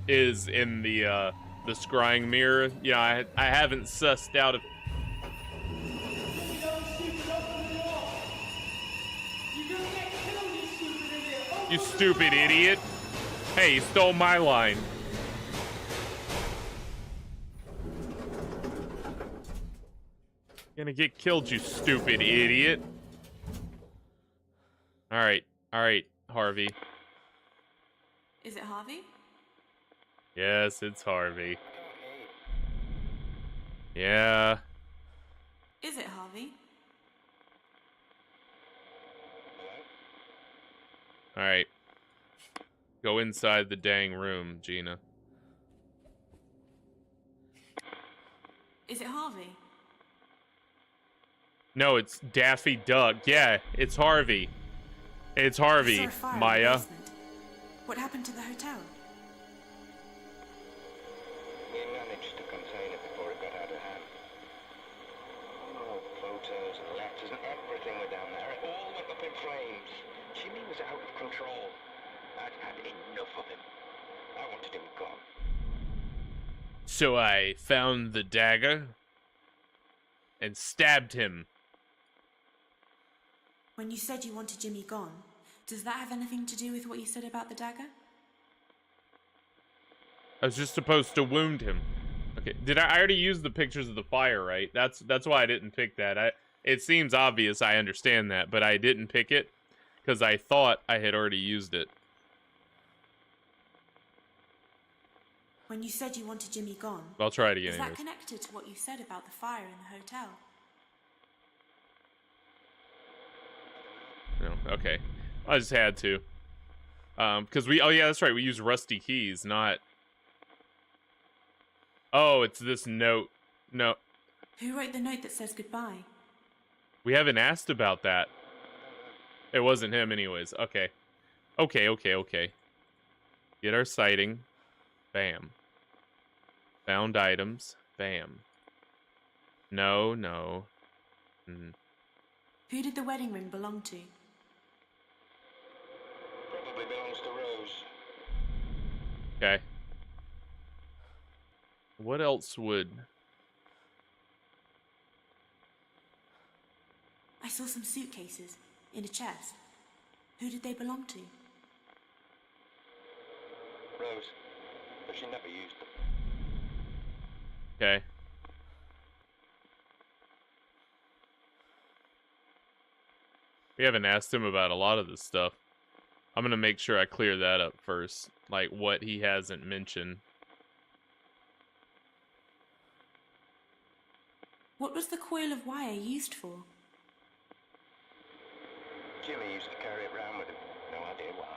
Speaker 1: is in the scrying mirror. Yeah, I haven't sussed out if you stupid idiot. Hey, you stole my line. Gonna get killed, you stupid idiot. Alright, Harvey.
Speaker 2: Is it Harvey?
Speaker 1: Yes, it's Harvey. Yeah.
Speaker 2: Is it Harvey?
Speaker 1: Alright. Go inside the dang room, Gina.
Speaker 2: Is it Harvey?
Speaker 1: No, it's Daffy Duck. Yeah, it's Harvey. It's Harvey,
Speaker 2: I saw a fire in the
Speaker 1: Maya.
Speaker 2: basement. What happened to the hotel?
Speaker 3: We managed to contain it before it got out of hand. Oh, photos and letters and everything were down there. It all went up in flames. Jimmy was out of control. I'd had enough of him. I wanted him gone.
Speaker 1: So I found the dagger and stabbed him.
Speaker 2: When you said you wanted Jimmy gone, does that have anything to do with what you said about the dagger?
Speaker 1: I was just supposed to wound him. Okay, I already used the pictures of the fire, right? That's why I didn't pick that. It seems obvious, I understand that, but I didn't pick it because I thought I had already used it.
Speaker 2: When you said you wanted Jimmy gone,
Speaker 1: I'll try it again
Speaker 2: is that
Speaker 1: anyways.
Speaker 2: connected to what you said about the fire in the hotel?
Speaker 1: No, okay. I just had to. Because oh yeah, that's right, we use rusty keys, not... Oh, it's this note. No.
Speaker 2: Who wrote the note that says goodbye?
Speaker 1: We haven't asked about that. It wasn't him anyways. Okay. Okay. Get our sighting. Bam. Found items. Bam. No.
Speaker 2: Who did the wedding ring belong to?
Speaker 3: Probably belongs to Rose.
Speaker 1: Okay. What else would...
Speaker 2: I saw some suitcases in a chest. Who did they belong to?
Speaker 3: Rose. But she never used them.
Speaker 1: Okay. We haven't asked him about a lot of this stuff. I'm gonna make sure I clear that up first. Like, what he hasn't mentioned.
Speaker 2: What was the coil of wire used for?
Speaker 3: used to carry it around with him. No idea why.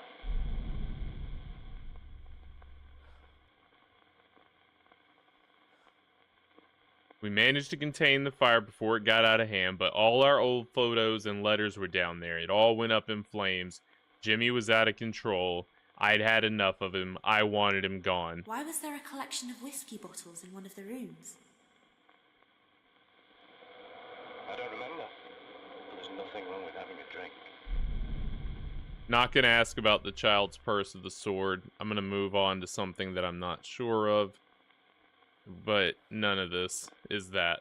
Speaker 1: We managed to contain the fire before it got out of hand, but all our old photos and letters were down there. It all went up in flames. Jimmy was out of control. I'd had enough of him. I wanted him gone.
Speaker 2: Why was there a collection of whiskey bottles in one of the rooms?
Speaker 3: I don't remember. There's nothing wrong with having a drink.
Speaker 1: Not gonna ask about the child's purse or the sword. I'm gonna move on to something that I'm not sure of. But none of this is that.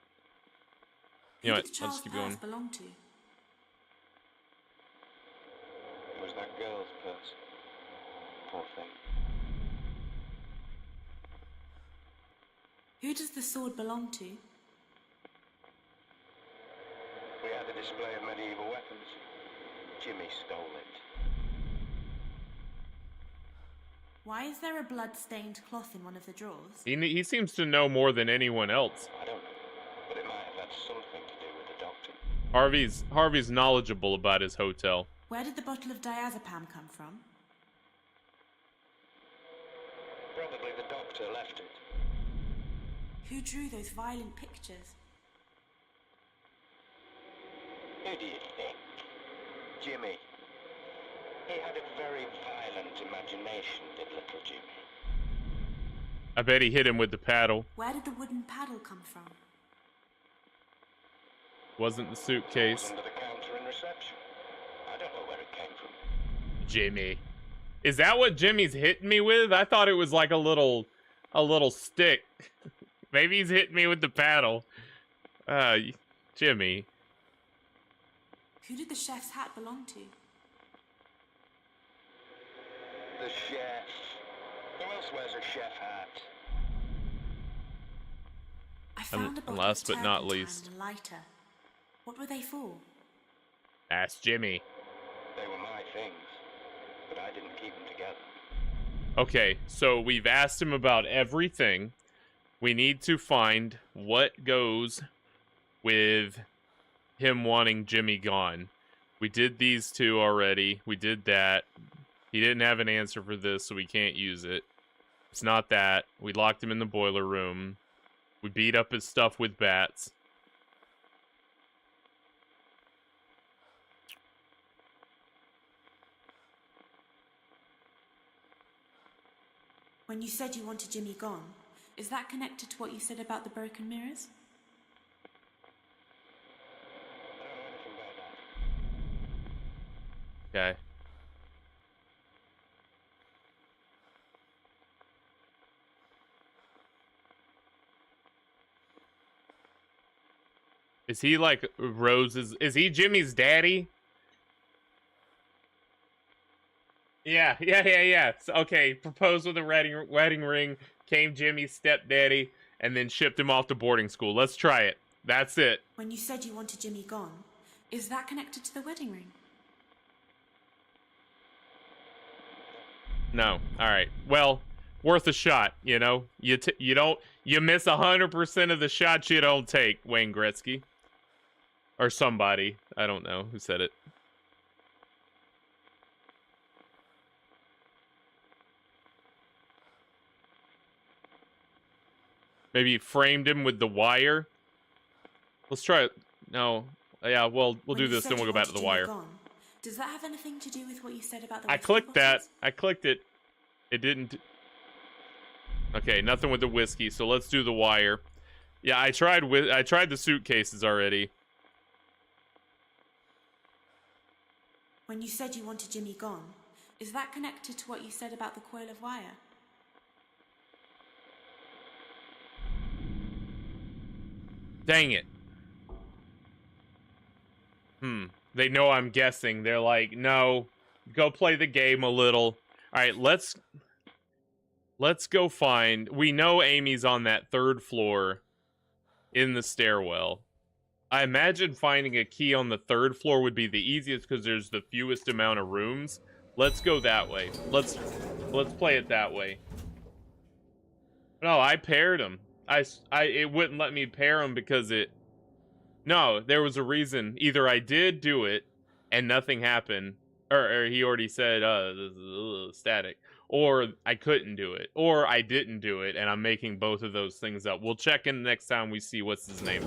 Speaker 1: You know what? I'll just keep going.
Speaker 2: Belong to?
Speaker 3: It was that girl's purse. Poor thing.
Speaker 2: Who does the sword belong to?
Speaker 3: We had a display of medieval weapons. Jimmy stole it.
Speaker 2: Why is there a blood-stained cloth in one of the drawers?
Speaker 1: He seems to know more than anyone else.
Speaker 3: I don't know, but it might have had something to do with the doctor.
Speaker 1: Harvey's knowledgeable about his hotel.
Speaker 2: Where did the bottle of diazepam come from?
Speaker 3: Probably the doctor left it.
Speaker 2: Who drew those violent pictures?
Speaker 3: Who do you think? Jimmy. He had a very violent imagination, did little Jimmy.
Speaker 1: I bet he hit him with the paddle.
Speaker 2: Where did the wooden paddle come from?
Speaker 1: Wasn't the suitcase.
Speaker 3: It was under the counter in reception. I don't know where it came from.
Speaker 1: Jimmy. Is that what Jimmy's hitting me with? I thought it was like a little stick. Maybe he's hitting me with the paddle. Jimmy.
Speaker 2: Who did the chef's hat belong to?
Speaker 3: The chef. Who else wears a chef hat?
Speaker 2: I found a bottle
Speaker 1: last
Speaker 2: of
Speaker 1: but not
Speaker 2: turpentine
Speaker 1: least.
Speaker 2: and a lighter. What were they for?
Speaker 1: Ask Jimmy.
Speaker 3: They were my things, but I didn't keep them together.
Speaker 1: Okay, so we've asked him about everything. We need to find what goes with him wanting Jimmy gone. We did these two already. We did that. He didn't have an answer for this, so we can't use it. It's not that. We locked him in the boiler room. We beat up his stuff with bats.
Speaker 2: When you said you wanted Jimmy gone, is that connected to what you said about the broken mirrors?
Speaker 3: I don't know anything about that.
Speaker 1: Okay. Is he like Rose's? Is he Jimmy's daddy? Yeah. So, okay, proposed with a wedding ring, came Jimmy's stepdaddy, and then shipped him off to boarding school. Let's try it. That's it.
Speaker 2: When you said you wanted Jimmy gone, is that connected to the wedding ring?
Speaker 1: No. All right. Well, worth a shot. You know, you miss 100% of the shots you don't take. Wayne Gretzky, or somebody. I don't know who said it. Maybe framed him with the wire. Let's try it. No. Yeah, well, we'll do this, then we'll go back to the wire.
Speaker 2: Does that have anything to do with what you said about the
Speaker 1: I
Speaker 2: whiskey
Speaker 1: clicked that.
Speaker 2: bottles?
Speaker 1: I clicked it. It didn't. Okay, nothing with the whiskey, so let's do the wire. Yeah, I tried the suitcases already.
Speaker 2: When you said you wanted Jimmy gone, is that connected to what you said about the coil of wire?
Speaker 1: Dang it. They know I'm guessing. They're like, no, go play the game a little. All right, let's go find. We know Amy's on that third floor in the stairwell. I imagine finding a key on the third floor would be the easiest because there's the fewest amount of rooms. Let's go that way. Let's play it that way. No, I paired them. It wouldn't let me pair them because no, there was a reason. Either I did do it and nothing happened, or he already said static, or I couldn't do it, or I didn't do it, and I'm making both of those things up. We'll check in next time we see what's his name.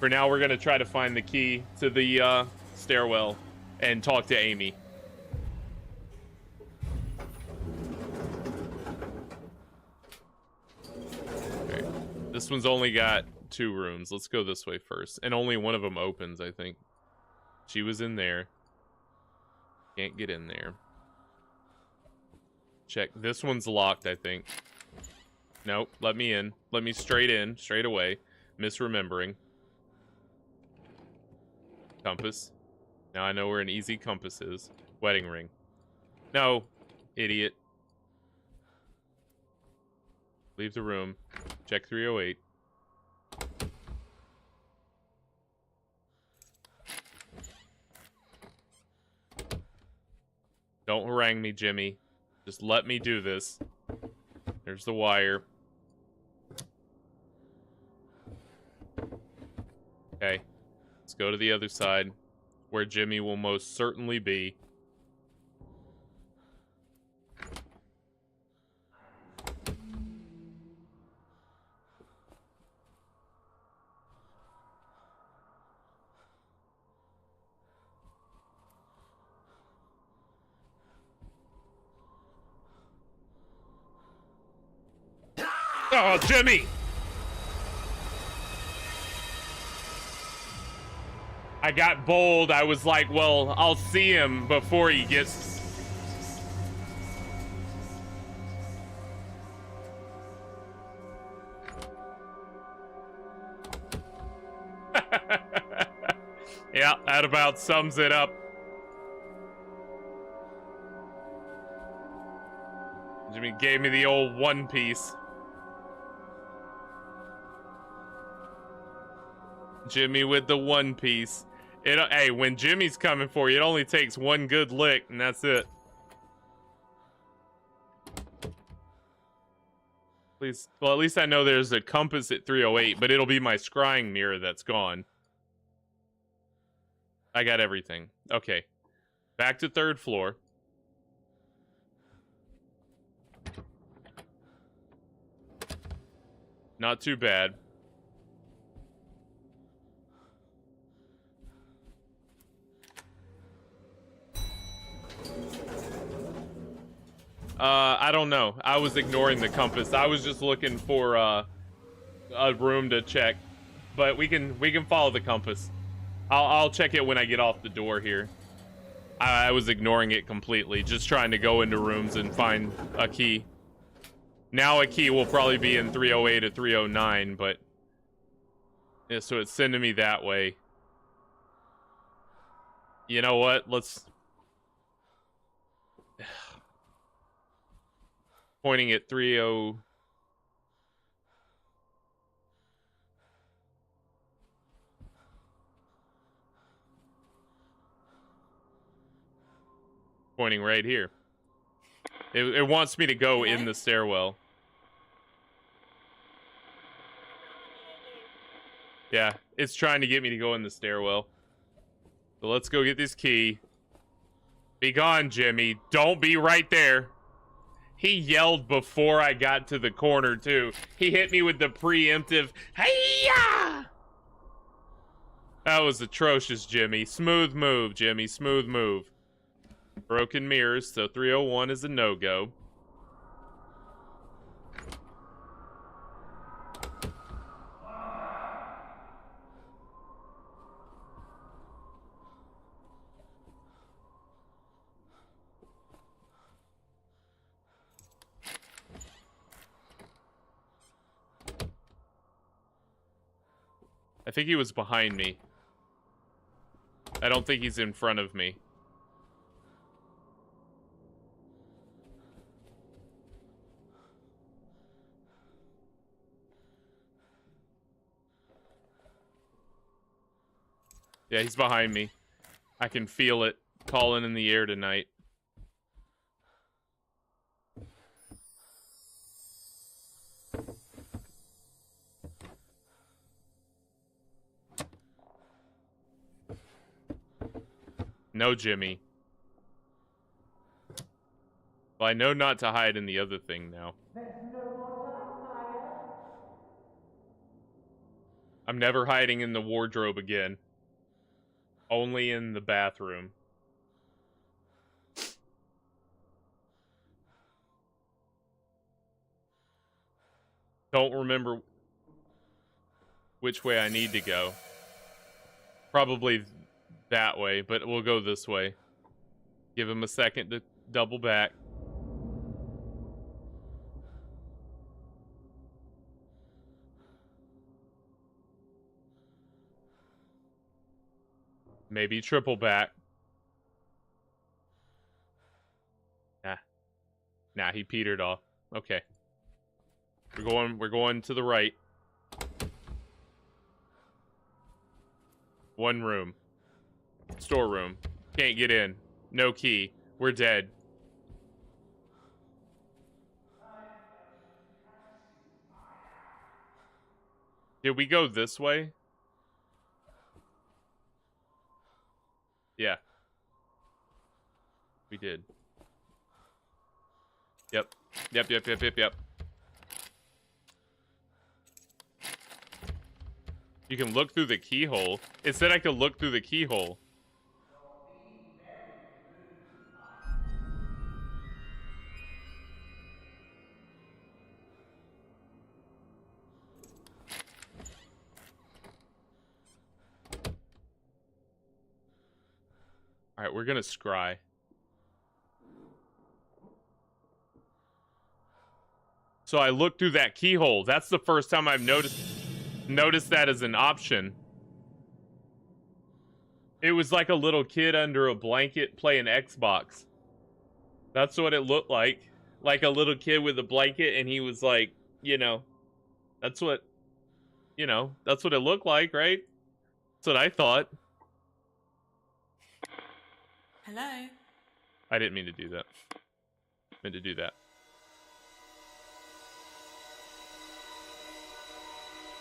Speaker 1: For now, we're gonna try to find the key to the stairwell and talk to Amy. Okay. This one's only got 2 rooms. Let's go this way first. And only one of them opens, I think. She was in there. Can't get in there. Check. This one's locked, I think. Nope. Let me in. Let me straight in. Straight away. Misremembering. Compass. Now I know where an easy compass is. Wedding ring. No. Idiot. Leave the room. Check 308. Don't harangue me, Jimmy. Just let me do this. There's the wire. Okay. Let's go to the other side, where Jimmy will most certainly be. Oh, Jimmy! I got bold. I was like, well, I'll see him before he gets... Yeah, that about sums it up. Jimmy gave me the old One Piece. Jimmy with the One Piece. Hey, when Jimmy's coming for you, it only takes one good lick, and that's it. Please, well, at least I know there's a compass at 308, but it'll be my scrying mirror that's gone. I got everything. Okay. Back to 3rd floor. Not too bad. I don't know. I was ignoring the compass. I was just looking for a room to check, but we can follow the compass. I'll check it when I get off the door here. I was ignoring it completely, just trying to go into rooms and find a key. Now a key will probably be in 308 or 309, but yeah, so it's sending me that way. You know what? Let's... Pointing at 30... Pointing right here. It wants me to go in the stairwell. Yeah, it's trying to get me to go in the stairwell. So let's go get this key. Be gone, Jimmy. Don't be right there. He yelled before I got to the corner, too. He hit me with the preemptive, hey-ya! That was atrocious, Jimmy. Smooth move, Jimmy. Smooth move. Broken mirrors, so 301 is a no-go. I think he was behind me. I don't think he's in front of me. Yeah, he's behind me. I can feel it calling in the air tonight. No, Jimmy. Well, I know not to hide in the other thing now. I'm never hiding in the wardrobe again. Only in the bathroom. Don't remember which way I need to go. Probably that way, but we'll go this way. Give him a second to double back. Maybe triple back. Nah, he petered off. Okay. We're going to the right. One room. Storeroom. Can't get in. No key. We're dead. Did we go this way? Yeah. We did. Yep. Yep. You can look through the keyhole. It said I could look through the keyhole. Alright, we're gonna scry. So I looked through that keyhole. That's the first time I've noticed that as an option. It was like a little kid under a blanket playing Xbox. That's what it looked like. Like a little kid with a blanket, and he was like, you know, that's what it looked like, right? That's what I thought.
Speaker 2: Hello?
Speaker 1: I didn't mean to do that. I meant to do that.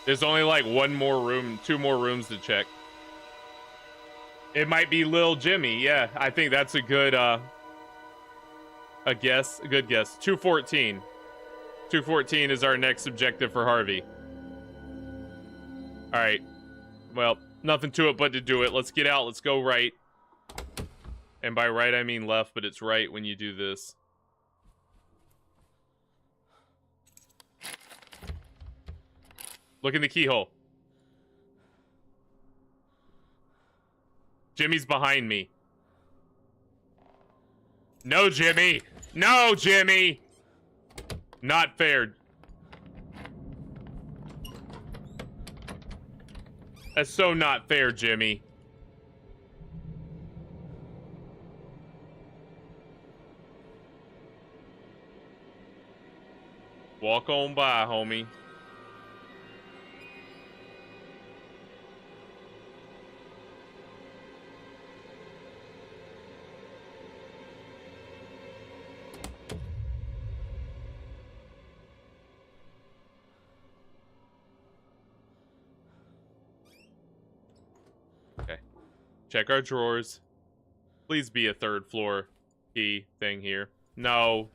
Speaker 1: There's only like one more room, 2 more rooms to check. It might be Lil Jimmy. Yeah, I think that's a good a guess. A good guess. 214. 214 is our next objective for Harvey. All right. Well, nothing to it but to do it. Let's get out. Let's go right. And by right, I mean left, but it's right when you do this. Look in the keyhole. Jimmy's behind me. No, Jimmy! No, Jimmy! Not fair. That's so not fair, Jimmy. Walk on by, homie. Okay. Check our drawers. Please be a 3rd floor key thing here. No.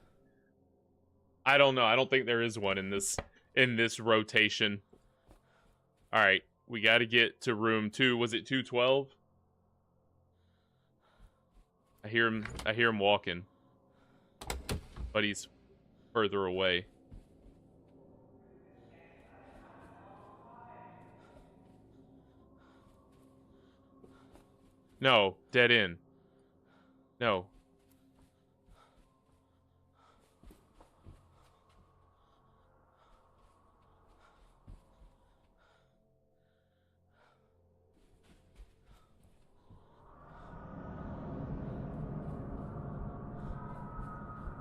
Speaker 1: I don't know. I don't think there is one in this rotation. All right, we got to get to room 2. Was it 212? I hear him walking. But he's further away. No, dead end. No.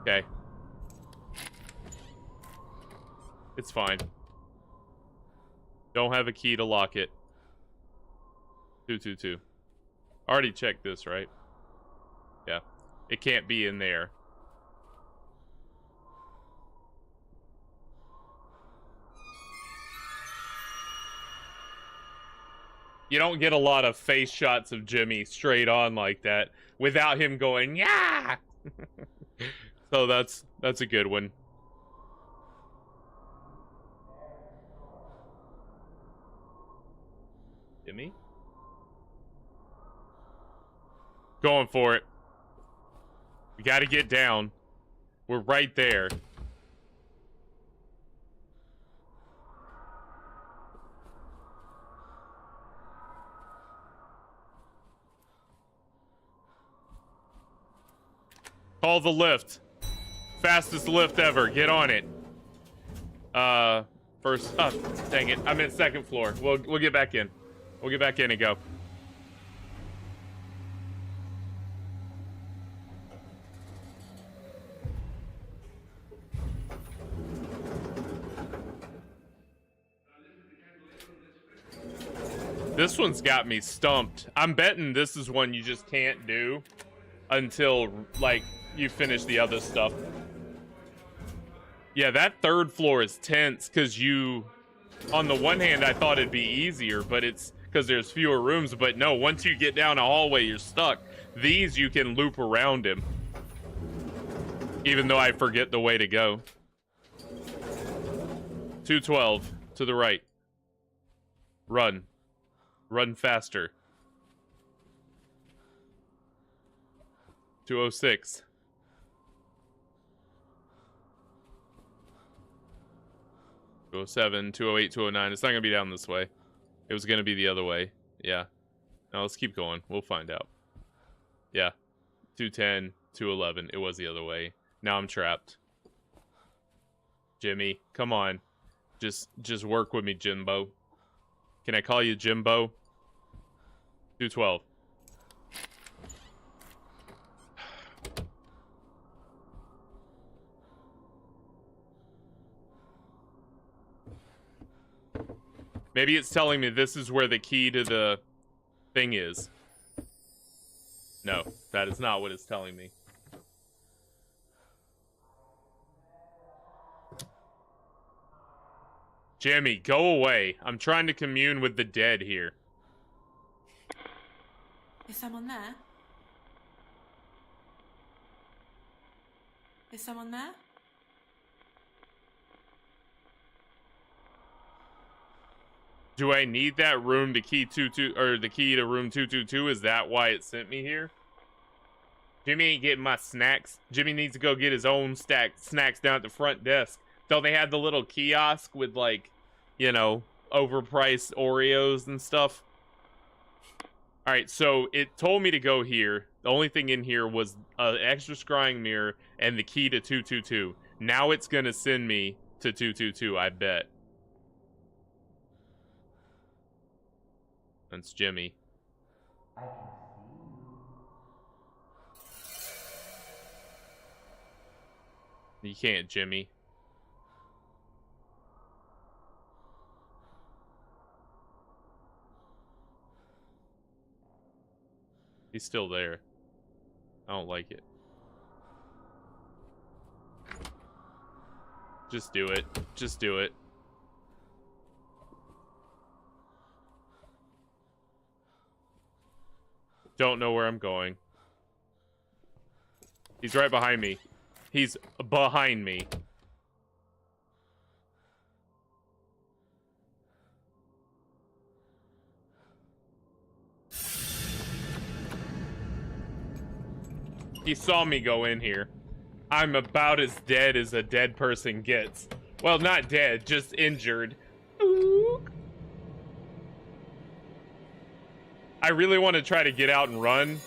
Speaker 1: Okay. It's fine. Don't have a key to lock it. 222. Already checked this, right? Yeah. It can't be in there. You don't get a lot of face shots of Jimmy straight on like that without him going, yeah! So that's a good one. Jimmy? Going for it. We gotta get down. We're right there. Call the lift. Fastest lift ever. Get on it. First. Oh, dang it. I'm in second floor. We'll get back in. We'll get back in and go. This one's got me stumped. I'm betting this is one you just can't do until, like, you finish the other stuff. Yeah, that third floor is tense because you, on the one hand, I thought it'd be easier, but it's because there's fewer rooms. But no, once you get down a hallway, you're stuck. These, you can loop around him. Even though I forget the way to go. 212 to the right. Run. Run faster. 206. 207, 208, 209. It's not gonna be down this way. It was gonna be the other way. Yeah. Now let's keep going. We'll find out. Yeah. 210, 211. It was the other way. Now I'm trapped. Jimmy, come on. Just work with me, Jimbo. Can I call you Jimbo? 212. Maybe it's telling me this is where the key to the thing is. No, that is not what it's telling me. Jimmy, go away. I'm trying to commune with the dead here.
Speaker 2: Is someone there? Is someone there?
Speaker 1: Do I need that room to key 22 or the key to room 222? Is that why it sent me here? Jimmy ain't getting my snacks. Jimmy needs to go get his own snacks down at the front desk. Don't they have the little kiosk with, like, you know, overpriced Oreos and stuff? Alright, so it told me to go here. The only thing in here was an extra scrying mirror and the key to 222. Now it's gonna send me to 222, I bet. That's Jimmy.
Speaker 7: I can see you.
Speaker 1: You can't, Jimmy. He's still there. I don't like it. Just do it. Just do it. Don't know where I'm going. He's right behind me. He's behind me. He saw me go in here. I'm about as dead as a dead person gets. Well, not dead, just injured. Ooh. I really want to try to get out and run.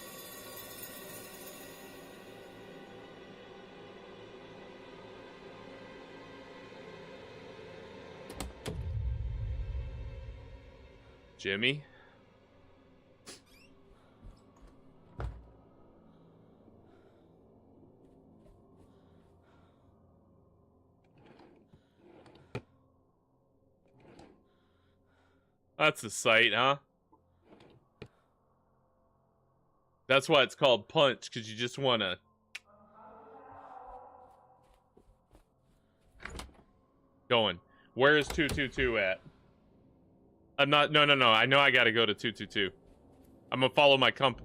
Speaker 1: Jimmy? That's a sight, huh? That's why it's called punch, because you just want to... Going. Where is 222 at? I'm not. No. I know I gotta go to 222. I'm gonna follow my compass.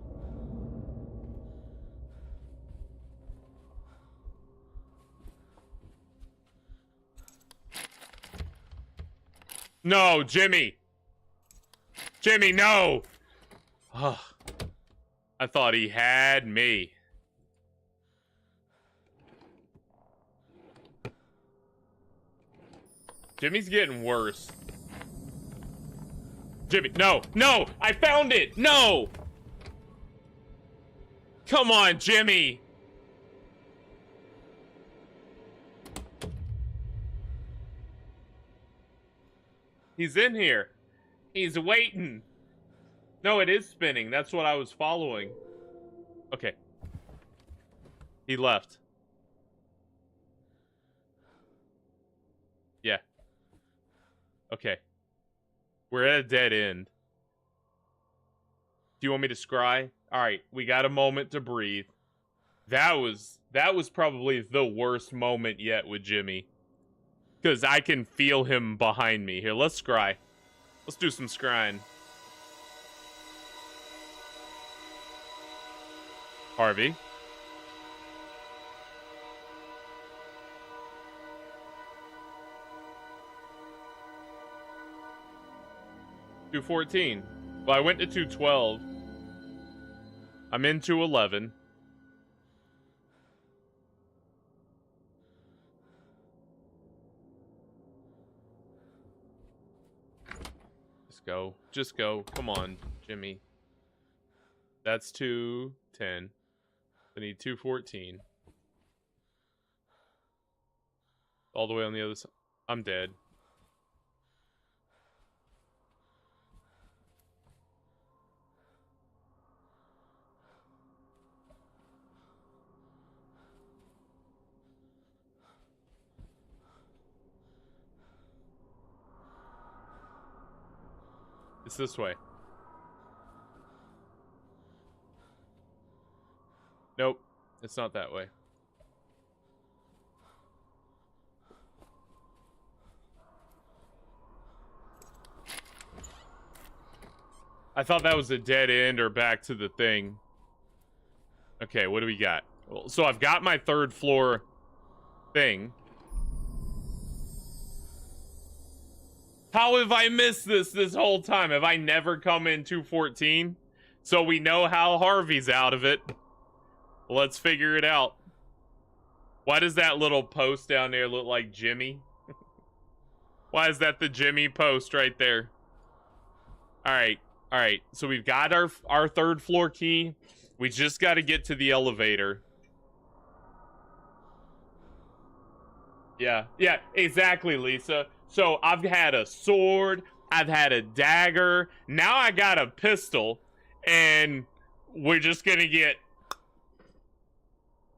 Speaker 1: No, Jimmy. Jimmy, no. Ugh. I thought he had me. Jimmy's getting worse. Jimmy, no, no, I found it. No. Come on, Jimmy. He's in here. He's waiting. No, it is spinning. That's what I was following. Okay. He left. Yeah. Okay. We're at a dead end. Do you want me to scry? Alright, we got a moment to breathe. That was probably the worst moment yet with Jimmy. Because I can feel him behind me. Here, let's scry. Let's do some scrying. Harvey. $214. Well, I went to 212. I'm in 211. Go. Just go. Come on, Jimmy. That's 210. I need 214. All the way on the other side. I'm dead. It's this way. Nope, it's not that way. I thought that was a dead end or back to the thing. Okay, what do we got? Well, so I've got my third floor thing. How have I missed this whole time? Have I never come in 214? So we know how Harvey's out of it. Let's figure it out. Why does that little post down there look like Jimmy? Why is that the Jimmy post right there? Alright, alright. So we've got our third floor key. We just got to get to the elevator. Yeah, exactly, Lisa. So I've had a sword, I've had a dagger, now I got a pistol, and we're just gonna get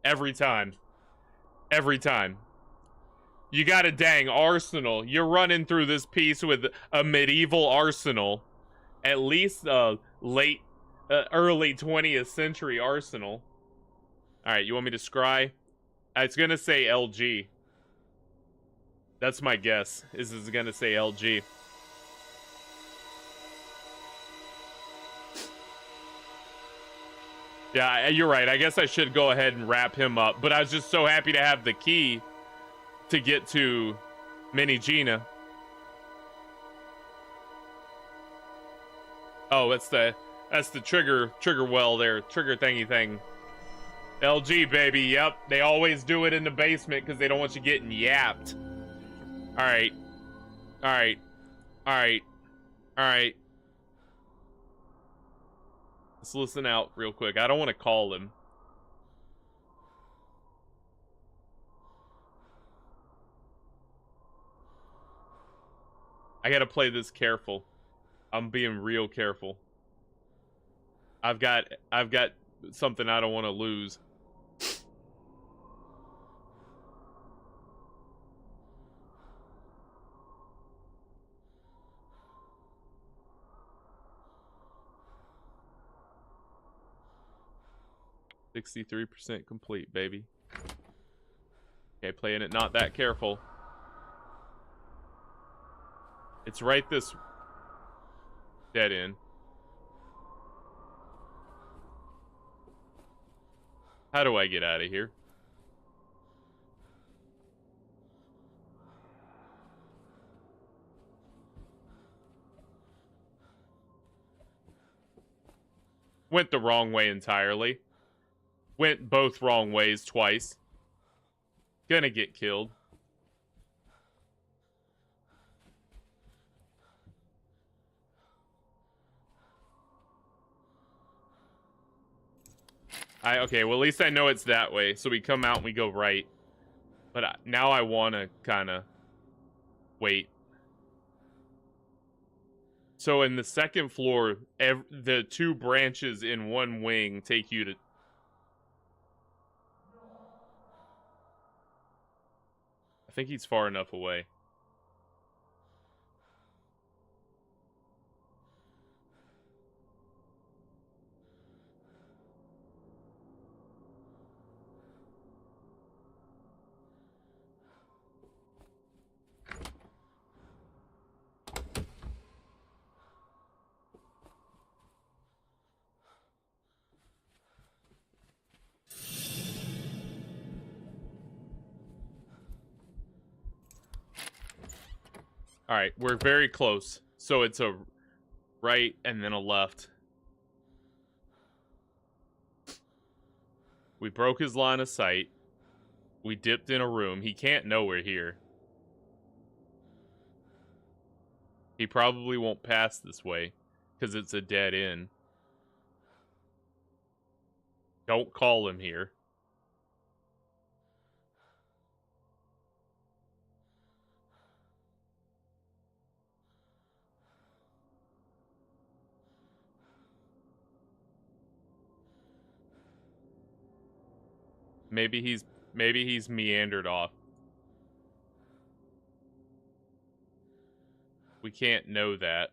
Speaker 1: every time. Every time. You got a dang arsenal. You're running through this piece with a medieval arsenal. At least a early 20th century arsenal. Alright, you want me to scry? It's gonna say LG. That's my guess. Is gonna say LG. Yeah, you're right. I guess I should go ahead and wrap him up. But I was just so happy to have the key to get to Mini Gina. Oh, that's the trigger well there. Trigger thingy thing. LG, baby. Yep. They always do it in the basement because they don't want you getting yapped. Alright. Alright. Alright. Alright. Let's listen out real quick. I don't want to call him. I gotta play this careful. I'm being real careful. I've got something I don't want to lose. %63 complete, baby. Okay, playing it not that careful. It's right this... Dead end. How do I get out of here? Went the wrong way entirely. Went both wrong ways twice. Gonna get killed. Okay, well, at least I know it's that way. So we come out and we go right. But now I want to kind of wait. So in the second floor, the two branches in one wing take you to... I think he's far enough away. All right, we're very close. So it's a right and then a left. We broke his line of sight. We dipped in a room. He can't know we're here. He probably won't pass this way because it's a dead end. Don't call him here. Maybe he's meandered off. We can't know that.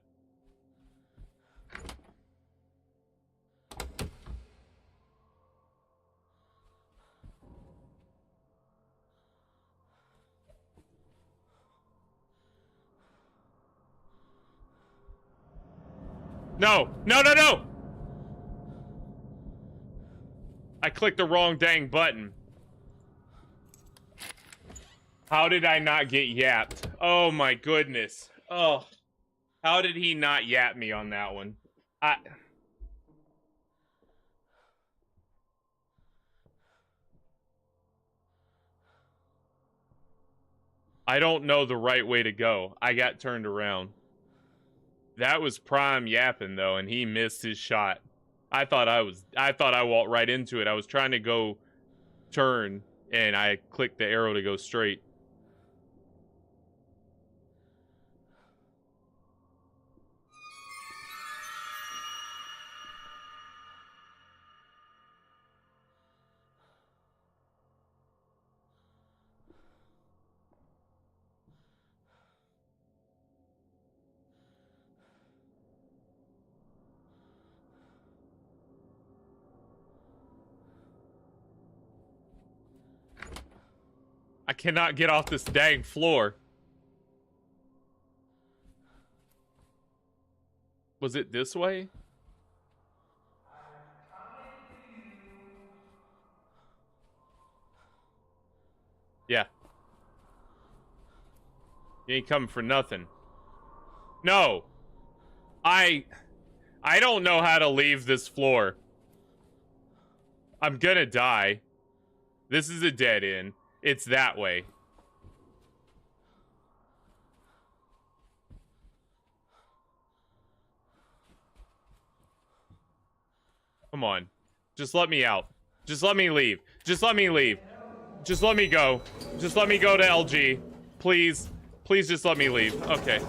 Speaker 1: No! No, no, no! I clicked the wrong dang button. How did I not get yapped? Oh my goodness. Oh. How did he not yap me on that one? I don't know the right way to go. I got turned around. That was prime yapping though, and he missed his shot. I thought I walked right into it. I was trying to go turn, and I clicked the arrow to go straight. I cannot get off this dang floor. Was it this way? Yeah. You ain't coming for nothing. No. I don't know how to leave this floor. I'm gonna die. This is a dead end. It's that way. Come on. Just let me out. Just let me leave. Just let me leave. Just let me go. Just let me go to LG. Please. Please just let me leave. Okay.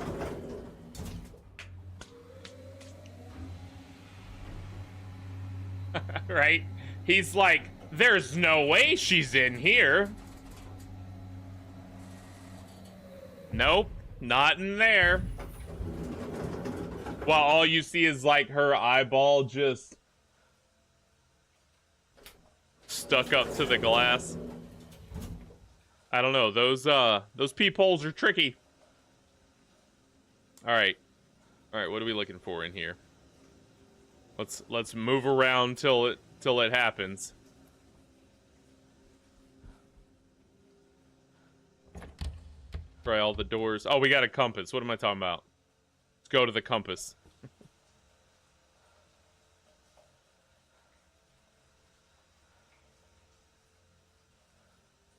Speaker 1: Right? He's like, there's no way she's in here. Nope, not in there. Well, all you see is like her eyeball just stuck up to the glass. I don't know, those peepholes are tricky. All right. All right, what are we looking for in here? Let's move around till it happens. Try all the doors. Oh, we got a compass. What am I talking about? Let's go to the compass.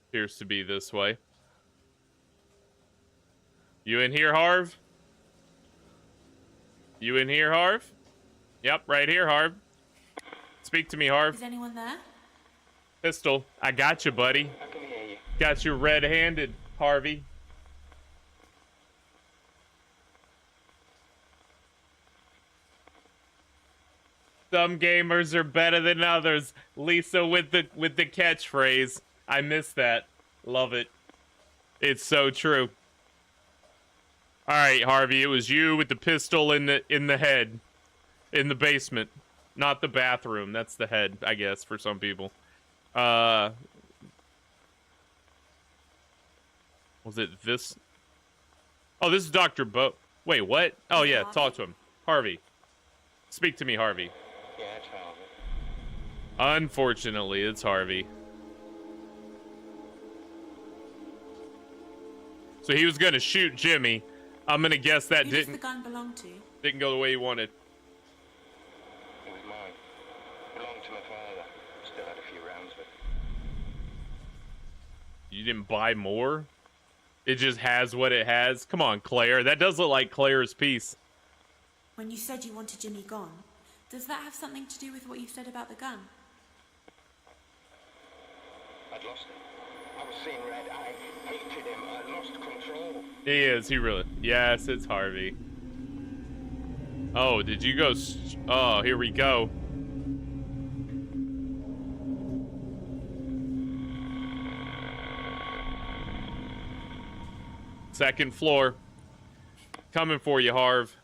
Speaker 1: Appears to be this way. You in here, Harv? You in here, Harv? Yep, right here, Harv. Speak to me, Harv.
Speaker 2: Is anyone there?
Speaker 1: Pistol. I got you, buddy.
Speaker 3: I can hear you.
Speaker 1: Got you red-handed, Harvey. Some gamers are better than others. Lisa with the catchphrase. I miss that. Love it. It's so true. All right, Harvey, it was you with the pistol in the head, in the basement, not the bathroom. That's the head, I guess, for some people. Was it this? Oh, this is Dr. Bo. Wait, what? Oh yeah, talk to him, Harvey. Speak to me, Harvey.
Speaker 3: Yeah, it's Harvey.
Speaker 1: Unfortunately, it's Harvey. So he was gonna shoot Jimmy. I'm gonna guess that
Speaker 2: Who does the gun belong to?
Speaker 1: didn't go the way he wanted.
Speaker 3: It was mine. Belonged to my father. Still had a few rounds with it.
Speaker 1: You didn't buy more? It just has what it has? Come on, Claire. That does look like Claire's piece.
Speaker 2: When you said you wanted Jimmy gone, does that have something to do with what you said about the gun?
Speaker 3: I'd lost him. I was seeing red. I hated him. I lost control.
Speaker 1: He is. He really... Yes, it's Harvey. Oh, did you go... Oh, here we go. Second floor. Coming for you, Harv.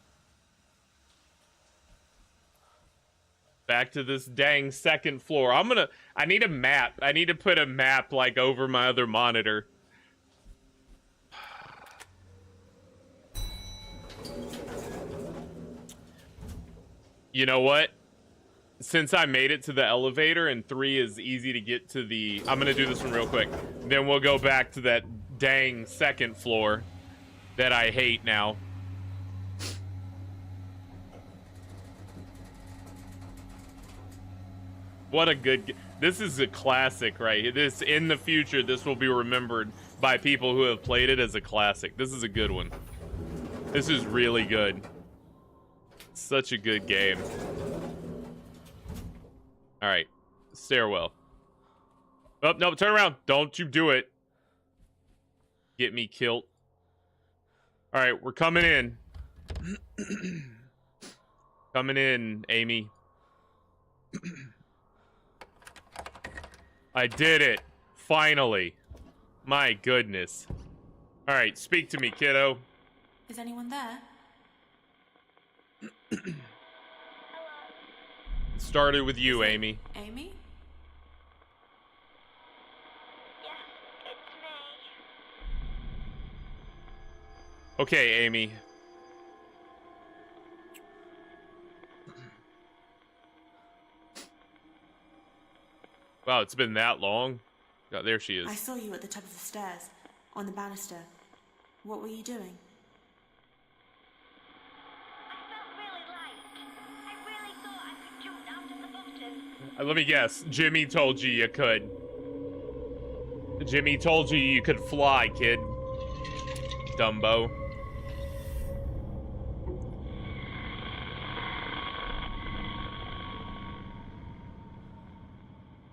Speaker 1: Back to this dang second floor. I need a map. I need to put a map, like, over my other monitor. You know what? Since I made it to the elevator and 3 is easy to get to the... I'm gonna do this one real quick. Then we'll go back to that dang second floor that I hate now. What a good... This is a classic, right? This, in the future, this will be remembered by people who have played it as a classic. This is a good one. This is really good. Such a good game. Alright. Stairwell. Oh, no, turn around. Don't you do it. Get me killed. Alright, we're coming in. Coming in, Amy. I did it. Finally. My goodness. Alright, speak to me, kiddo.
Speaker 2: Is anyone there?
Speaker 1: It started with you, Amy.
Speaker 2: Amy?
Speaker 4: Yes, it's me.
Speaker 1: Okay, Amy. Wow, it's been that long. God, there she is.
Speaker 2: I saw you at the top of the stairs, on the banister. What were you doing?
Speaker 4: I felt really light. I really thought I could jump down to the bottom.
Speaker 1: Let me guess. Jimmy told you you could. Jimmy told you you could fly, kid. Dumbo.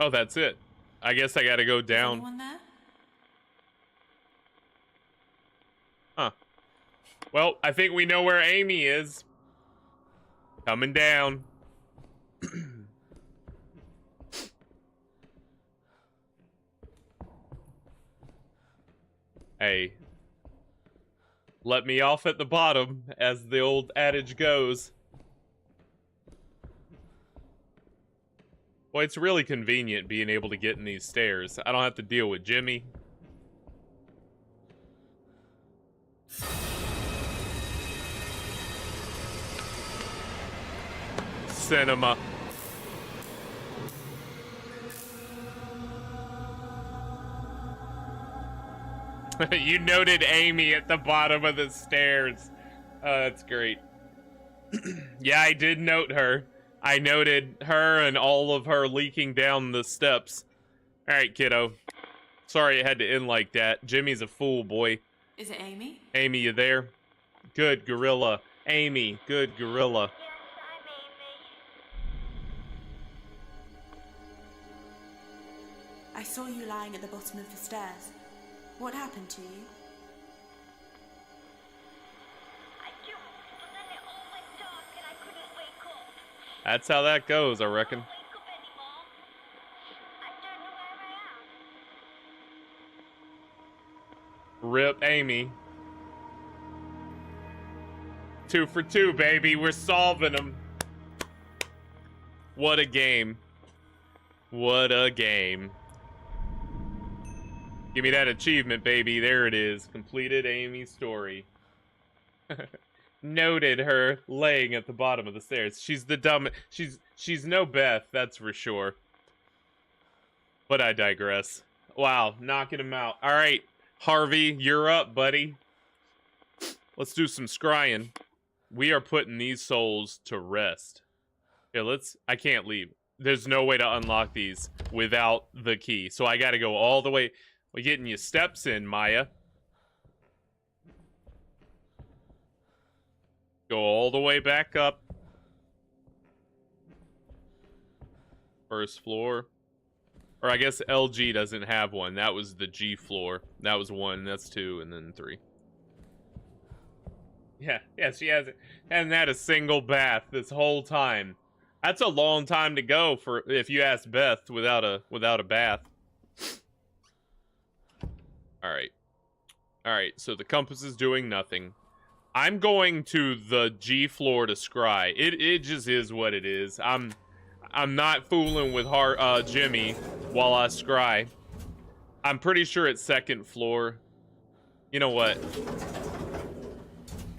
Speaker 1: Oh, that's it. I guess I gotta go
Speaker 2: Is
Speaker 1: down.
Speaker 2: anyone there?
Speaker 1: Huh. Well, I think we know where Amy is. Coming down. Hey. Let me off at the bottom, as the old adage goes. Well, it's really convenient being able to get in these stairs. I don't have to deal with Jimmy. cinema. You noted Amy at the bottom of the stairs. That's great. Yeah, I did note her. I noted her and all of her leaking down the steps. All right, kiddo. Sorry it had to end like that. Jimmy's a fool, boy.
Speaker 2: Is it Amy?
Speaker 1: Amy, you there? Good, gorilla. Amy, good, gorilla.
Speaker 4: Yes, I'm Amy.
Speaker 2: I saw you lying at the bottom of the stairs. What happened to you?
Speaker 4: I jumped, but then it all went dark and I couldn't wake up.
Speaker 1: That's how that goes, I reckon.
Speaker 4: I can't wake up anymore. I don't know where I am.
Speaker 1: Rip Amy. 2 for 2, baby. We're solving them. What a game. What a game. Give me that achievement, baby. There it is. Completed Amy's story. Noted her laying at the bottom of the stairs. She's the dumb. She's no Beth, that's for sure. But I digress. Wow, knocking him out. All right, Harvey, you're up, buddy. Let's do some scrying. We are putting these souls to rest. Here, I can't leave. There's no way to unlock these without the key. So I got to go all the way. We're getting your steps in, Maya. Go all the way back up. First floor. Or I guess LG doesn't have one. That was the G floor. That was 1, that's 2, and then 3. Yeah, she hasn't had a single bath this whole time. That's a long time to go for if you ask Beth without a bath. All right, so the compass is doing nothing. I'm going to the G floor to scry. It just is what it is. I'm not fooling with Jimmy while I scry. I'm pretty sure it's 2nd floor. You know what?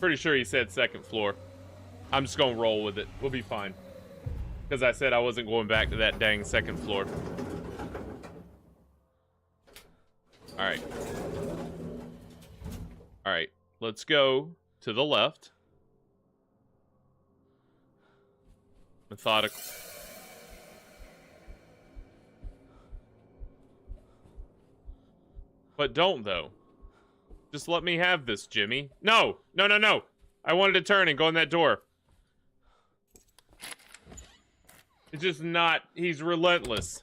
Speaker 1: Pretty sure he said 2nd floor. I'm just gonna roll with it. We'll be fine. Because I said I wasn't going back to that dang 2nd floor. Alright. Alright. Let's go to the left. Methodical. But don't, though. Just let me have this, Jimmy. No! No, no, no! I wanted to turn and go in that door. It's just not... He's relentless.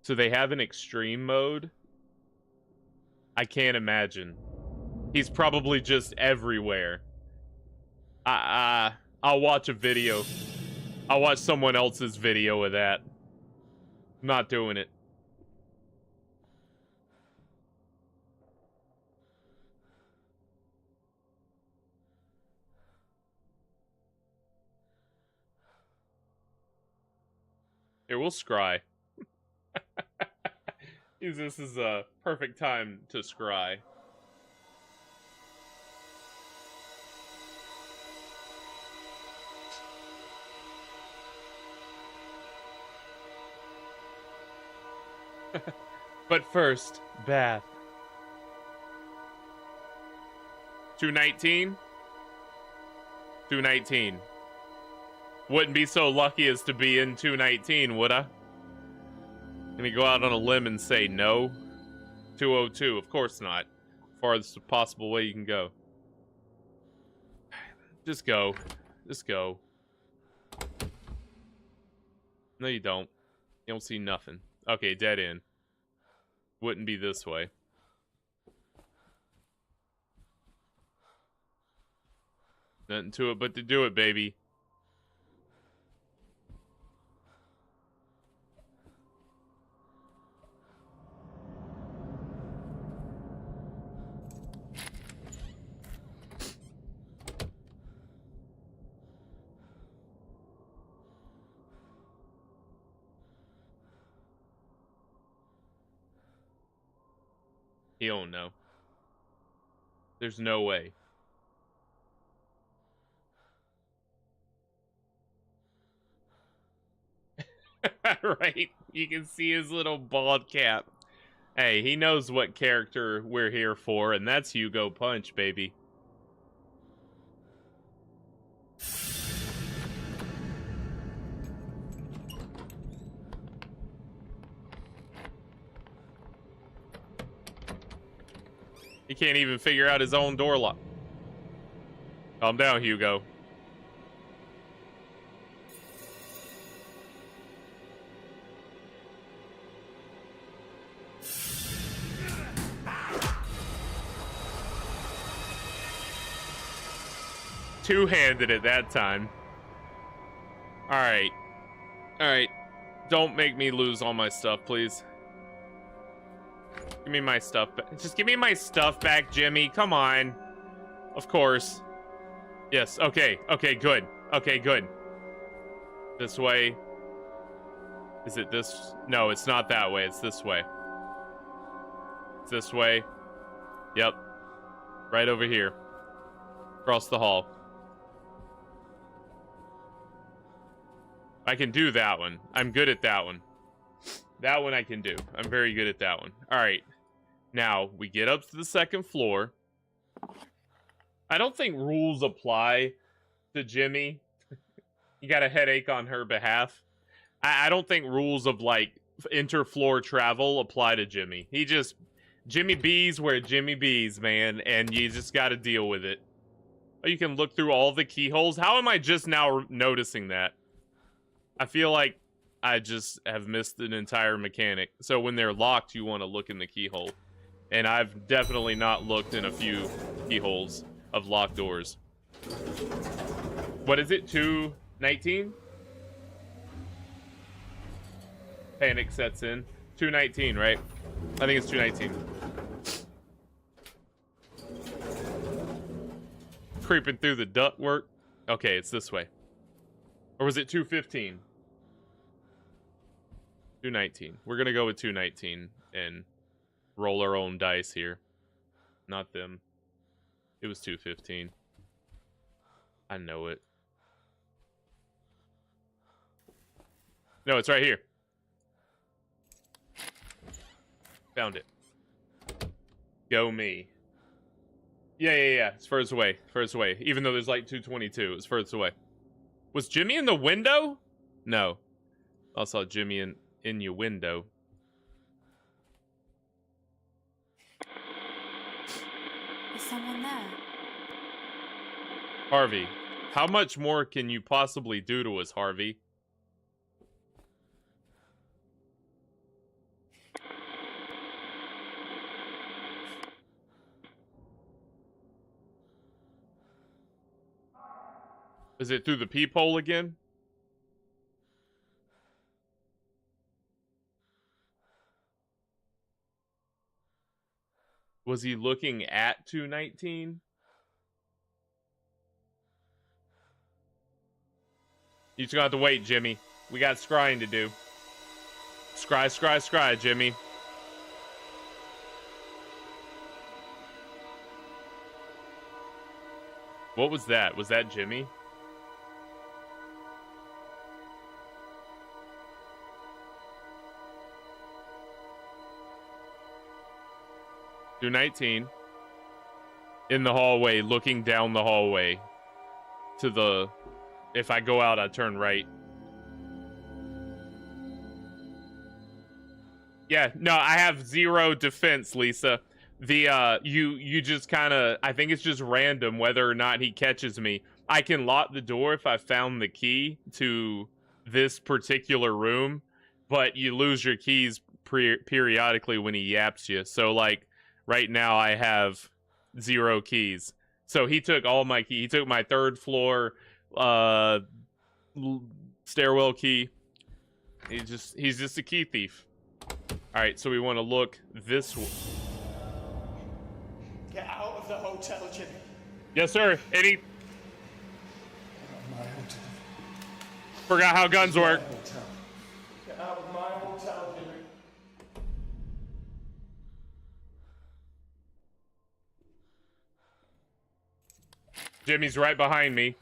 Speaker 1: So they have an extreme mode? I can't imagine. He's probably just everywhere. I'll watch a video. I'll watch someone else's video of that. I'm not doing it. Here, we'll scry. This is a perfect time to scry. But first, bath. 219? 219. Wouldn't be so lucky as to be in 219, would I? Gonna go out on a limb and say no? 202, of course not. Farthest possible way you can go. Just go. Just go. No, you don't. You don't see nothing. Okay, dead end. Wouldn't be this way. Nothing to it but to do it, baby. He don't know. There's no way. Right? You can see his little bald cap. Hey, he knows what character we're here for, and that's Hugo Punch, baby. He can't even figure out his own door lock. Calm down, Hugo. Two-handed at that time. Alright. Alright. Don't make me lose all my stuff, please. Give me my stuff back. Just give me my stuff back, Jimmy. Come on. Of course. Yes, okay. Okay, good. Okay, good. This way. Is it this? No, it's not that way. It's this way. It's this way. Yep. Right over here. Across the hall. I can do that one. I'm good at that one. That one I can do. I'm very good at that one. All right. Now, we get up to the second floor. I don't think rules apply to Jimmy. You got a headache on her behalf. I don't think rules of, like, inter-floor travel apply to Jimmy. Jimmy B's where Jimmy B's, man, and you just got to deal with it. Oh, you can look through all the keyholes? How am I just now noticing that? I feel like I just have missed an entire mechanic. So when they're locked, you want to look in the keyhole. And I've definitely not looked in a few keyholes of locked doors. What is it? 219? Panic sets in. 219, right? I think it's 219. Creeping through the ductwork. Okay, it's this way. Or was it 215? 219. We're gonna go with 219 and roll our own dice here. Not them. It was 215. I know it. No, it's right here. Found it. Go me. Yeah. It's furthest away. Furthest away. Even though there's like 222, it's furthest away. Was Jimmy in the window? No. I saw Jimmy in your window.
Speaker 2: Is someone there?
Speaker 1: Harvey, how much more can you possibly do to us, Harvey? Is it through the peephole again? Was he looking at 219? You just got to wait, Jimmy. We got scrying to do. Scry, Jimmy. What was that? Was that Jimmy? Do 19 in the hallway, looking down the hallway to the. If I go out, I turn right. Yeah, no, I have zero defense, Lisa. The you just kind of. I think it's just random whether or not he catches me. I can lock the door if I found the key to this particular room, but you lose your keys periodically when he yaps you. So like. Right now, I have 0 keys. So he took all my keys. He took my 3rd floor stairwell key. He's just a key thief. All right, so we want to look this way.
Speaker 7: Get out of the hotel, Jimmy.
Speaker 1: Yes, sir. Eddie.
Speaker 5: My hotel.
Speaker 1: Forgot how guns work.
Speaker 5: Hotel.
Speaker 7: Get out of my hotel, Jimmy.
Speaker 1: Jimmy's right behind me.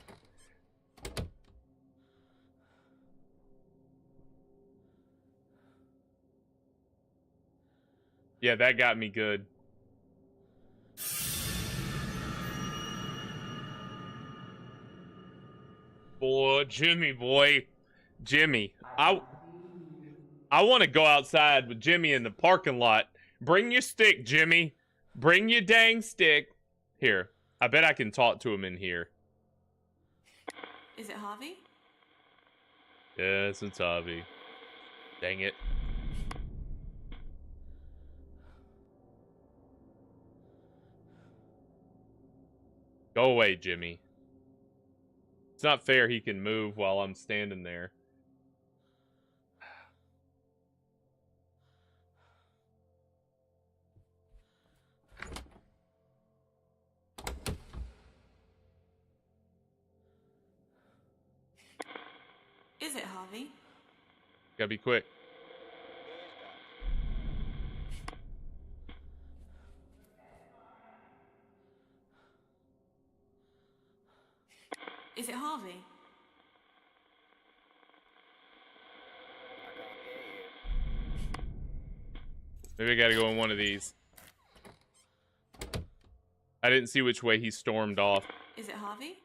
Speaker 1: Yeah, that got me good. Boy, Jimmy, boy. Jimmy. I want to go outside with Jimmy in the parking lot. Bring your stick, Jimmy. Bring your dang stick. Here. I bet I can talk to him in here.
Speaker 2: Is it Harvey?
Speaker 1: Yes, it's Harvey. Dang it. Go away, Jimmy. It's not fair he can move while I'm standing there.
Speaker 2: Is it Harvey?
Speaker 1: Gotta be quick.
Speaker 2: Is it Harvey?
Speaker 1: Maybe I gotta go in one of these. I didn't see which way he stormed off.
Speaker 2: Is it Harvey?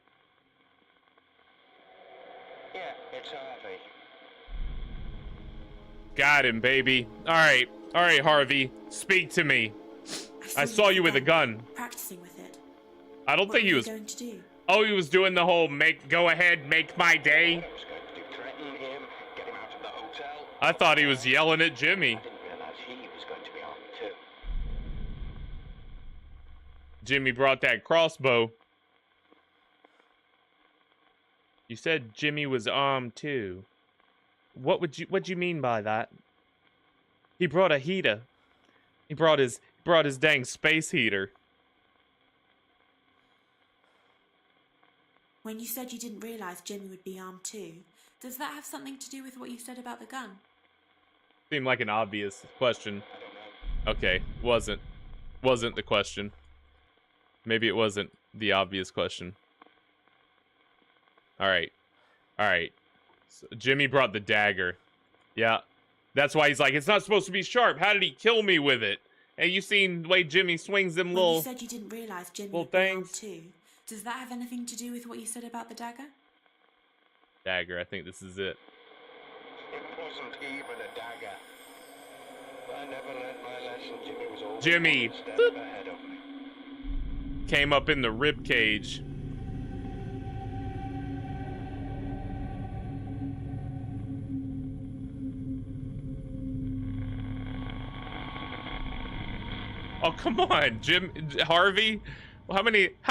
Speaker 3: Yeah, it's Harvey.
Speaker 1: Got him, baby. Alright, Harvey. Speak to me. I saw you with a gun.
Speaker 2: Practicing with it.
Speaker 1: I don't think he was...
Speaker 2: What were you going to do?
Speaker 1: Oh, he was doing the whole go ahead, make my day.
Speaker 3: I was going to threaten him, get him out of the hotel.
Speaker 1: I thought he was yelling at Jimmy.
Speaker 3: I didn't realize he was going to be armed too.
Speaker 1: Jimmy brought that crossbow. You said Jimmy was armed too. What'd you mean by that? He brought a heater. He brought his dang space heater.
Speaker 2: When you said you didn't realize Jimmy would be armed too, does that have something to do with what you said about the gun?
Speaker 1: Seemed like an obvious question. Okay, wasn't the question. Maybe it wasn't the obvious question. All right. So Jimmy brought the dagger. Yeah. That's why he's like, it's not supposed to be sharp. How did he kill me with it? Hey, you seen the way Jimmy swings them
Speaker 2: When you said you didn't realize Jimmy
Speaker 1: little
Speaker 2: would be armed
Speaker 1: things?
Speaker 2: too, does that have anything to do with what you said about the dagger?
Speaker 1: Dagger, I think this is it.
Speaker 3: It wasn't even a dagger. I never learned my lesson. Jimmy was always
Speaker 1: Jimmy,
Speaker 3: one step
Speaker 1: boop,
Speaker 3: ahead of me.
Speaker 1: came up in the rib cage. Oh, come on, Harvey. How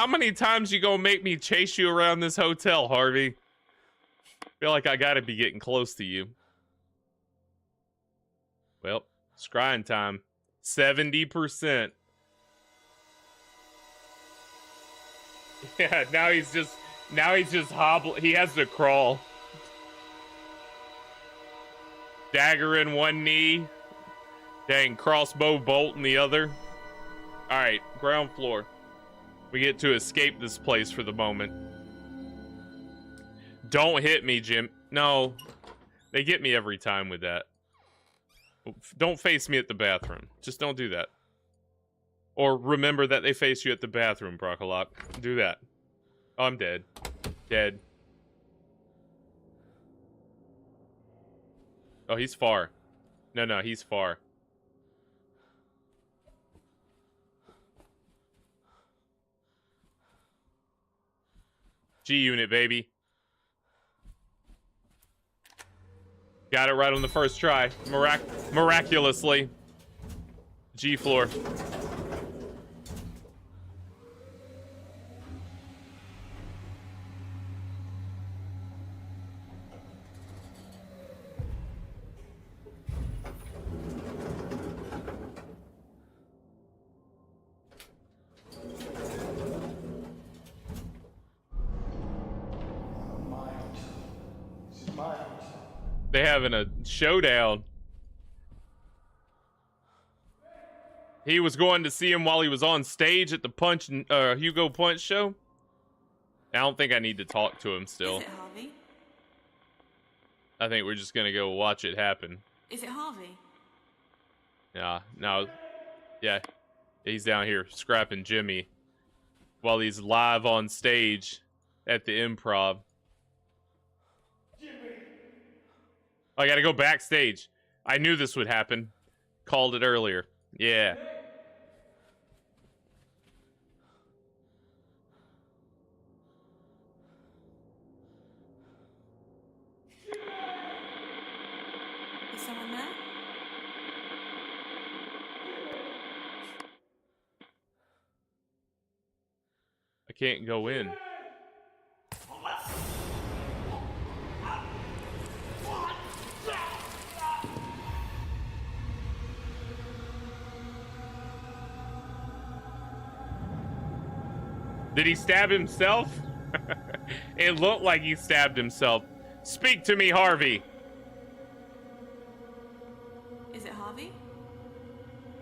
Speaker 1: many times you gonna make me chase you around this hotel, Harvey? Feel like I gotta be getting close to you. Well, scrying time. 70%. Yeah, now he's just hobbling. He has to crawl. Dagger in one knee. Dang, crossbow bolt in the other. Alright, ground floor. We get to escape this place for the moment. Don't hit me, Jim. No. They get me every time with that. Don't face me at the bathroom. Just don't do that. Or remember that they face you at the bathroom, Brockalock. Do that. Oh, I'm dead. Dead. Oh, he's far. No, he's far. G-Unit, baby. Got it right on the first try. Miraculously. G-floor. They having a showdown. He was going to see him while he was on stage at the Hugo Punch show. I don't think I need to talk to him still.
Speaker 2: Is it Harvey?
Speaker 1: I think we're just gonna go watch it happen.
Speaker 2: Is it Harvey?
Speaker 1: Yeah, no. Yeah, he's down here scrapping Jimmy while he's live on stage at the Improv. I gotta go backstage. I knew this would happen. Called it earlier. Yeah.
Speaker 2: Is someone there?
Speaker 1: I can't go in. Did he stab himself? It looked like he stabbed himself. Speak to me, Harvey.
Speaker 2: Is it Harvey?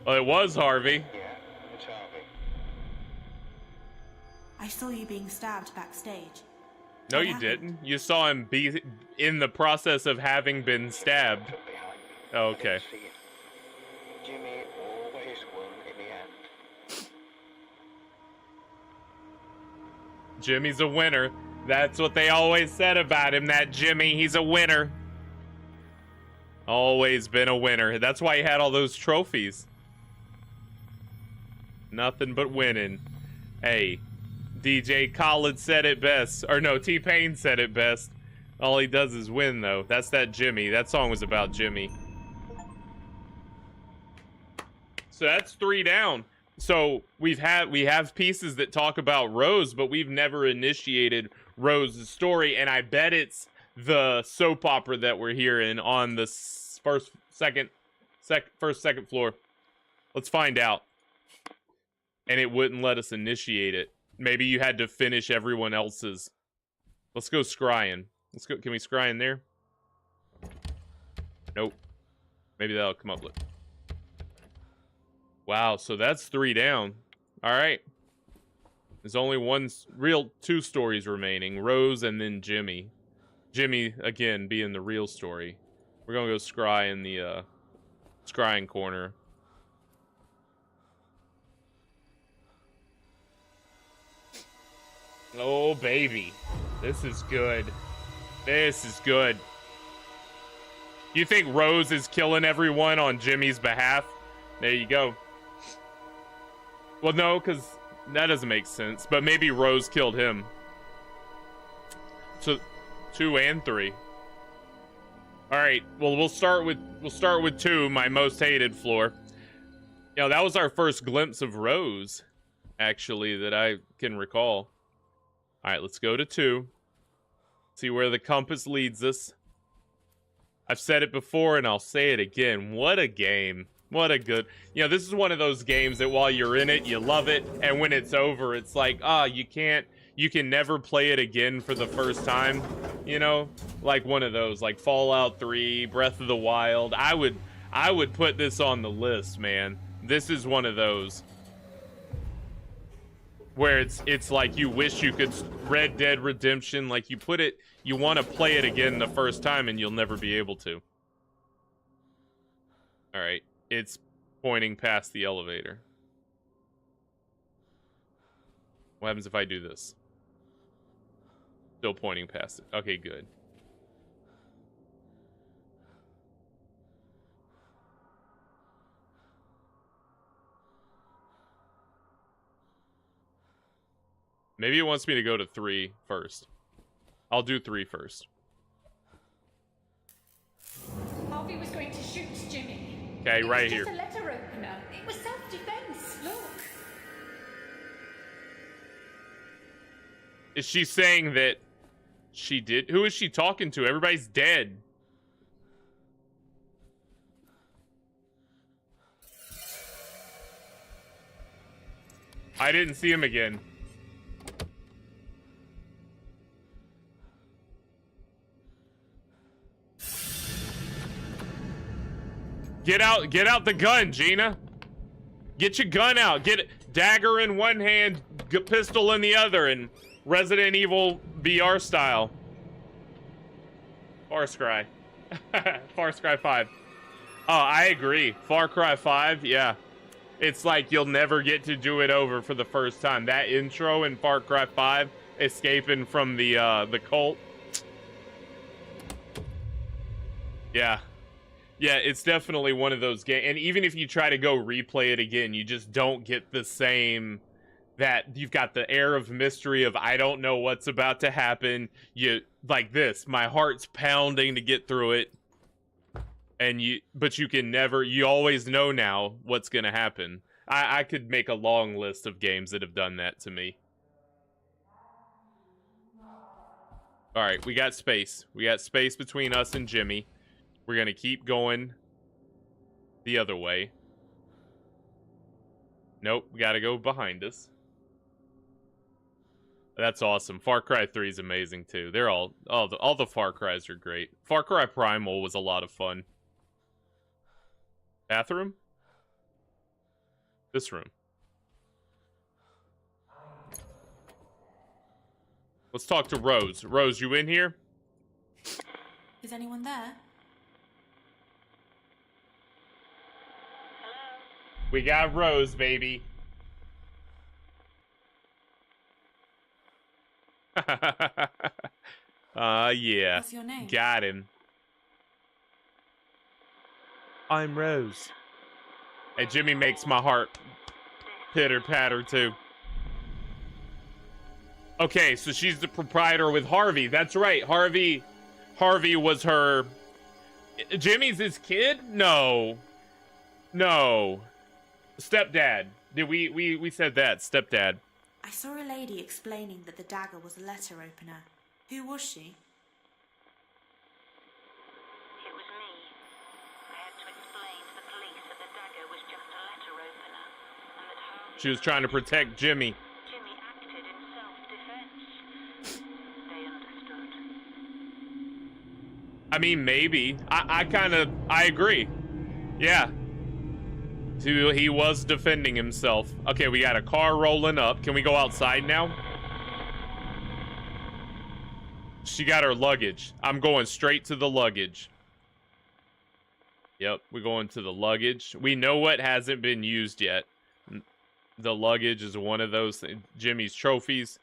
Speaker 1: Well, it was Harvey.
Speaker 3: Yeah, it's Harvey.
Speaker 2: I saw you being stabbed backstage.
Speaker 1: No,
Speaker 2: What
Speaker 1: you
Speaker 2: happened?
Speaker 1: didn't. You saw him be in the process of having been stabbed.
Speaker 3: Took behind.
Speaker 1: Oh,
Speaker 3: I
Speaker 1: okay.
Speaker 3: didn't see it. Jimmy always won in the end.
Speaker 1: Jimmy's a winner. That's what they always said about him, that Jimmy, he's a winner. Always been a winner. That's why he had all those trophies. Nothing but winning. Hey, DJ Khaled said it best. Or no, T-Pain said it best. All he does is win, though. That's that Jimmy. That song was about Jimmy. So that's 3 down. So we have pieces that talk about Rose, but we've never initiated Rose's story, and I bet it's the soap opera that we're hearing on the first, second floor. Let's find out. And it wouldn't let us initiate it. Maybe you had to finish everyone else's. Let's go scrying. Let's go. Can we scry in there? Nope. Maybe that'll come up. Look. Wow, so that's 3 down. All right. There's only two stories remaining. Rose and then Jimmy. Jimmy, again, being the real story. We're going to go scry in the scrying corner. Oh, baby. This is good. This is good. You think Rose is killing everyone on Jimmy's behalf? There you go. Well, no, because that doesn't make sense. But maybe Rose killed him. So, 2 and 3. All right. Well, we'll start with 2, my most hated floor. You know, that was our first glimpse of Rose, actually, that I can recall. All right, let's go to 2. See where the compass leads us. I've said it before, and I'll say it again. What a game. What a good... You know, this is one of those games that while you're in it, you love it. And when it's over, it's like, you can never play it again for the first time. You know? Like one of those, like Fallout 3, Breath of the Wild. I would put this on the list, man. This is one of those. Where it's like you wish you could... Red Dead Redemption, like you put it... You want to play it again the first time, and you'll never be able to. All right. It's pointing past the elevator. What happens if I do this? Still pointing past it. Okay, good. Maybe it wants me to go to 3 first. I'll do 3 first.
Speaker 9: Harvey was going to shoot Jimmy.
Speaker 1: Okay, right
Speaker 9: It was
Speaker 1: here.
Speaker 9: just a letter opener. It was self-defense. Look.
Speaker 1: Is she saying that she did? Who is she talking to? Everybody's dead. I didn't see him again. Get out the gun, Gina. Get your gun out. Get it, dagger in one hand, pistol in the other, and Resident Evil VR style. Far Cry. Far Cry 5. Oh, I agree. Far Cry 5, yeah. It's like you'll never get to do it over for the first time. That intro in Far Cry 5, escaping from the cult. Yeah. Yeah, it's definitely one of those games. And even if you try to go replay it again, you just don't get the same... That you've got the air of mystery of I don't know what's about to happen. You like this, my heart's pounding to get through it. And but you can never, you always know now what's gonna happen. I could make a long list of games that have done that to me. Alright, we got space. We got space between us and Jimmy. We're gonna keep going the other way. Nope, we gotta go behind us. That's awesome. Far Cry 3 is amazing too. They're all the Far Cries are great. Far Cry Primal was a lot of fun. Bathroom? This room. Let's talk to Rose. Rose, you in here?
Speaker 2: Is anyone there?
Speaker 1: We got Rose, baby. Yeah.
Speaker 2: What's your name?
Speaker 1: Got him. I'm Rose. And Jimmy makes my heart pitter-patter, too. Okay, so she's the proprietor with Harvey. That's right. Harvey was her... Jimmy's his kid? No. No. Stepdad. We said that. Stepdad.
Speaker 2: I saw a lady explaining that the dagger was a letter opener. Who was she?
Speaker 4: It was me. I had to explain to the police that the dagger was just a letter opener, and that Harvey...
Speaker 1: She was trying to protect Jimmy.
Speaker 4: Jimmy acted in self-defense. They understood.
Speaker 1: I mean, maybe. I agree. Yeah. He was defending himself. Okay, we got a car rolling up. Can we go outside now? She got her luggage. I'm going straight to the luggage. Yep, we're going to the luggage. We know what hasn't been used yet. The luggage is one of those things. Jimmy's trophies.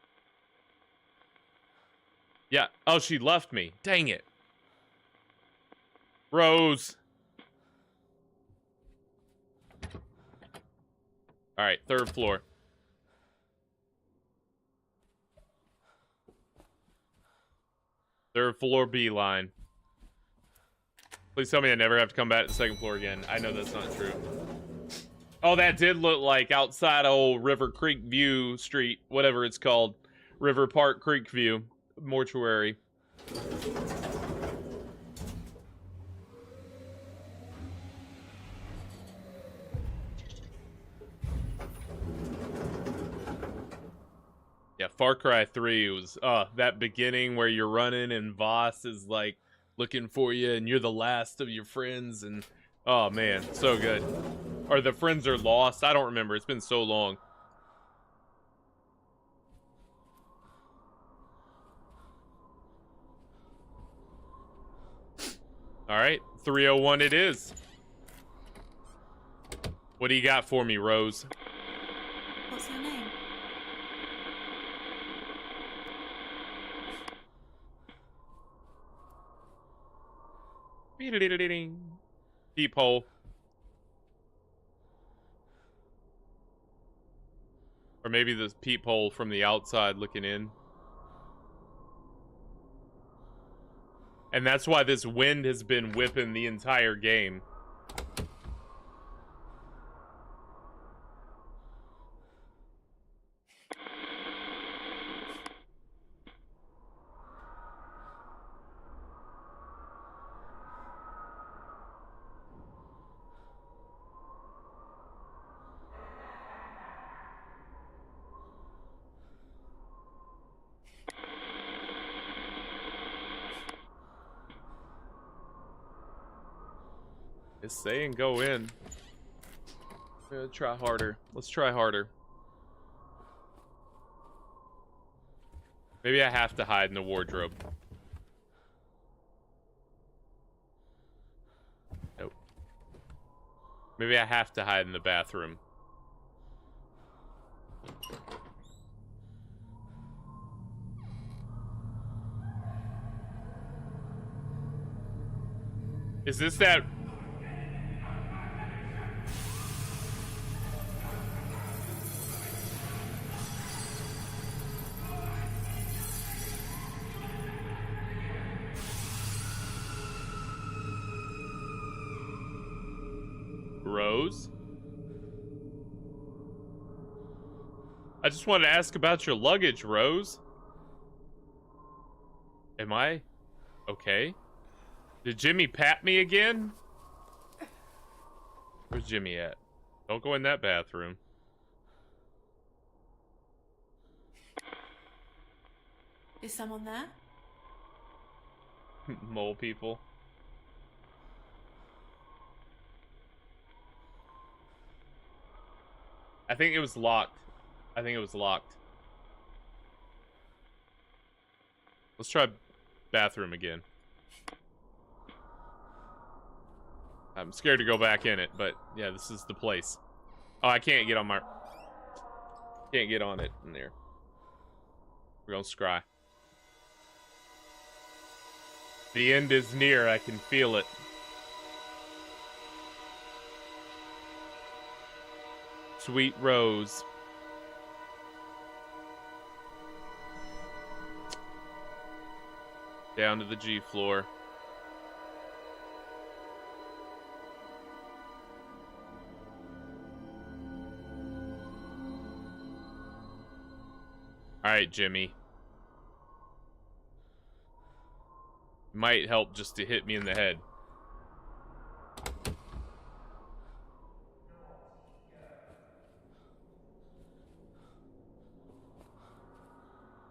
Speaker 1: Yeah. Oh, she left me. Dang it. Rose. All right, third floor. Third floor beeline. Please tell me I never have to come back to the second floor again. I know that's not true. Oh, that did look like outside old River Creek View Street, whatever it's called. River Park Creek View. Mortuary. Yeah, Far Cry 3 was that beginning where you're running and Voss is like looking for you and you're the last of your friends and oh man, so good. Or the friends are lost. I don't remember. It's been so long. All right, 301 it is. What do you got for me, Rose?
Speaker 2: What's your name?
Speaker 1: Peephole. Or maybe the peephole from the outside looking in. And that's why this wind has been whipping the entire game. It's saying go in. Try harder. Let's try harder. Maybe I have to hide in the wardrobe. Nope. Maybe I have to hide in the bathroom. Is this that... Rose? I just wanted to ask about your luggage, Rose. Am I okay? Did Jimmy pat me again? Where's Jimmy at? Don't go in that bathroom.
Speaker 2: Is someone there?
Speaker 1: Mole people. I think it was locked. I think it was locked. Let's try bathroom again. I'm scared to go back in it, but yeah, this is the place. Oh, I can't get on my... Can't get on it in there. We're gonna scry. The end is near, I can feel it. Sweet Rose. Down to the G floor. Alright, Jimmy. Might help just to hit me in the head.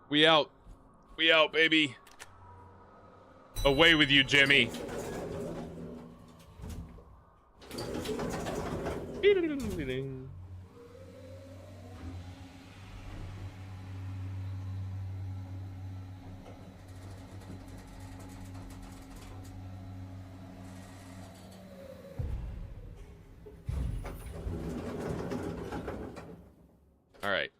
Speaker 1: We out. We out, baby. Away with you, Jimmy. All right.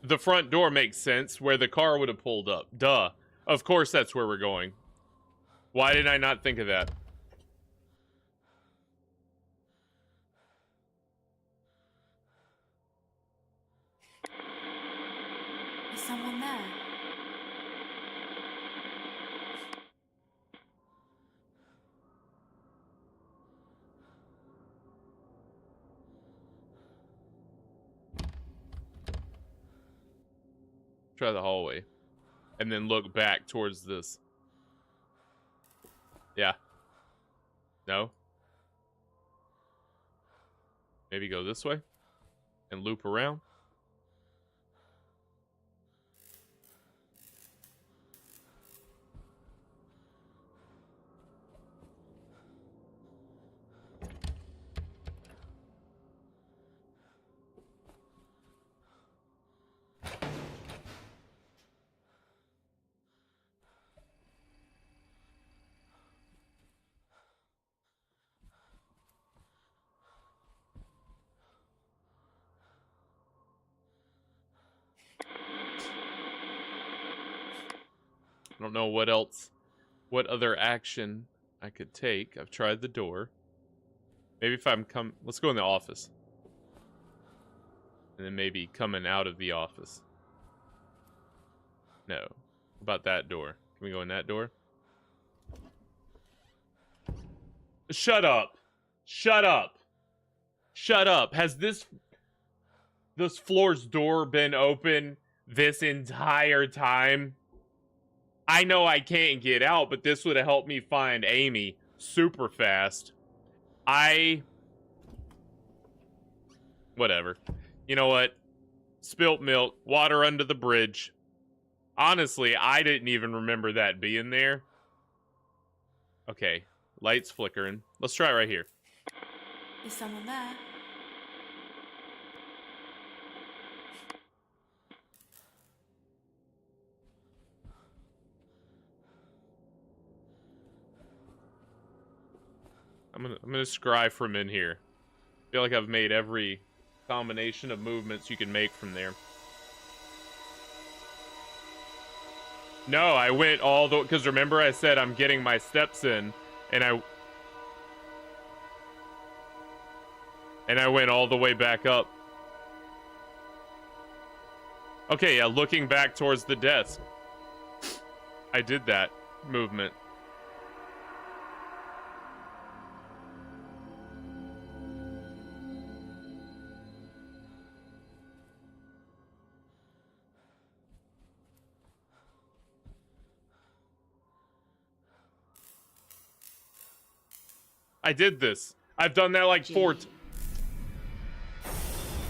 Speaker 1: The front door makes sense, where the car would have pulled up. Duh. Of course that's where we're going. Why did I not think of that?
Speaker 2: Is someone there?
Speaker 1: Try the hallway. And then look back towards this. Yeah. No? Maybe go this way? And loop around? I don't know what else, what other action I could take. I've tried the door. Maybe if let's go in the office. And then maybe coming out of the office. No. About that door. Can we go in that door? Shut up. Shut up. Shut up. Has this floor's door been open this entire time? I know I can't get out, but this would have helped me find Amy super fast. Whatever. You know what? Spilt milk, water under the bridge. Honestly, I didn't even remember that being there. Okay, lights flickering. Let's try it right here.
Speaker 2: Is someone there?
Speaker 1: I'm gonna scry from in here. Feel like I've made every combination of movements you can make from there. No, I went all the... Because remember I said I'm getting my steps in, and I went all the way back up. Okay, yeah, looking back towards the desk. I did that movement. I did this. I've done that like 4 times.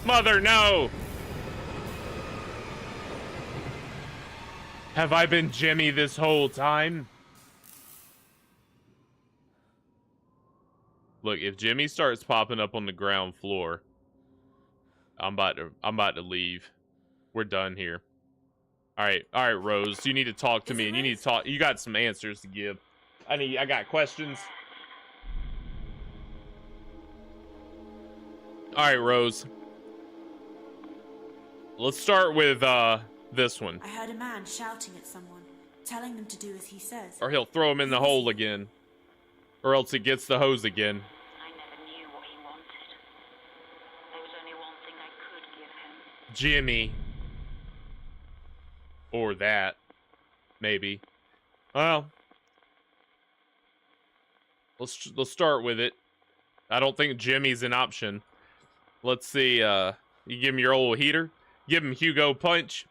Speaker 1: Mother, no! Have I been Jimmy this whole time? Look, if Jimmy starts popping up on the ground floor, I'm about to leave. We're done here. All right, Rose, you need to talk to me, and you need to talk. You got some answers to give. I got questions. All right, Rose. Let's start with this one.
Speaker 2: I heard a man shouting at someone, telling them to do as he says.
Speaker 1: Or he'll throw him in the hole again. Or else he gets the hose again.
Speaker 4: I never knew what he wanted. There was only one thing I could give him.
Speaker 1: Jimmy. Or that. Maybe. Well. Let's start with it. I don't think Jimmy's an option. Let's see, you give him your old heater? Give him Hugo Punch.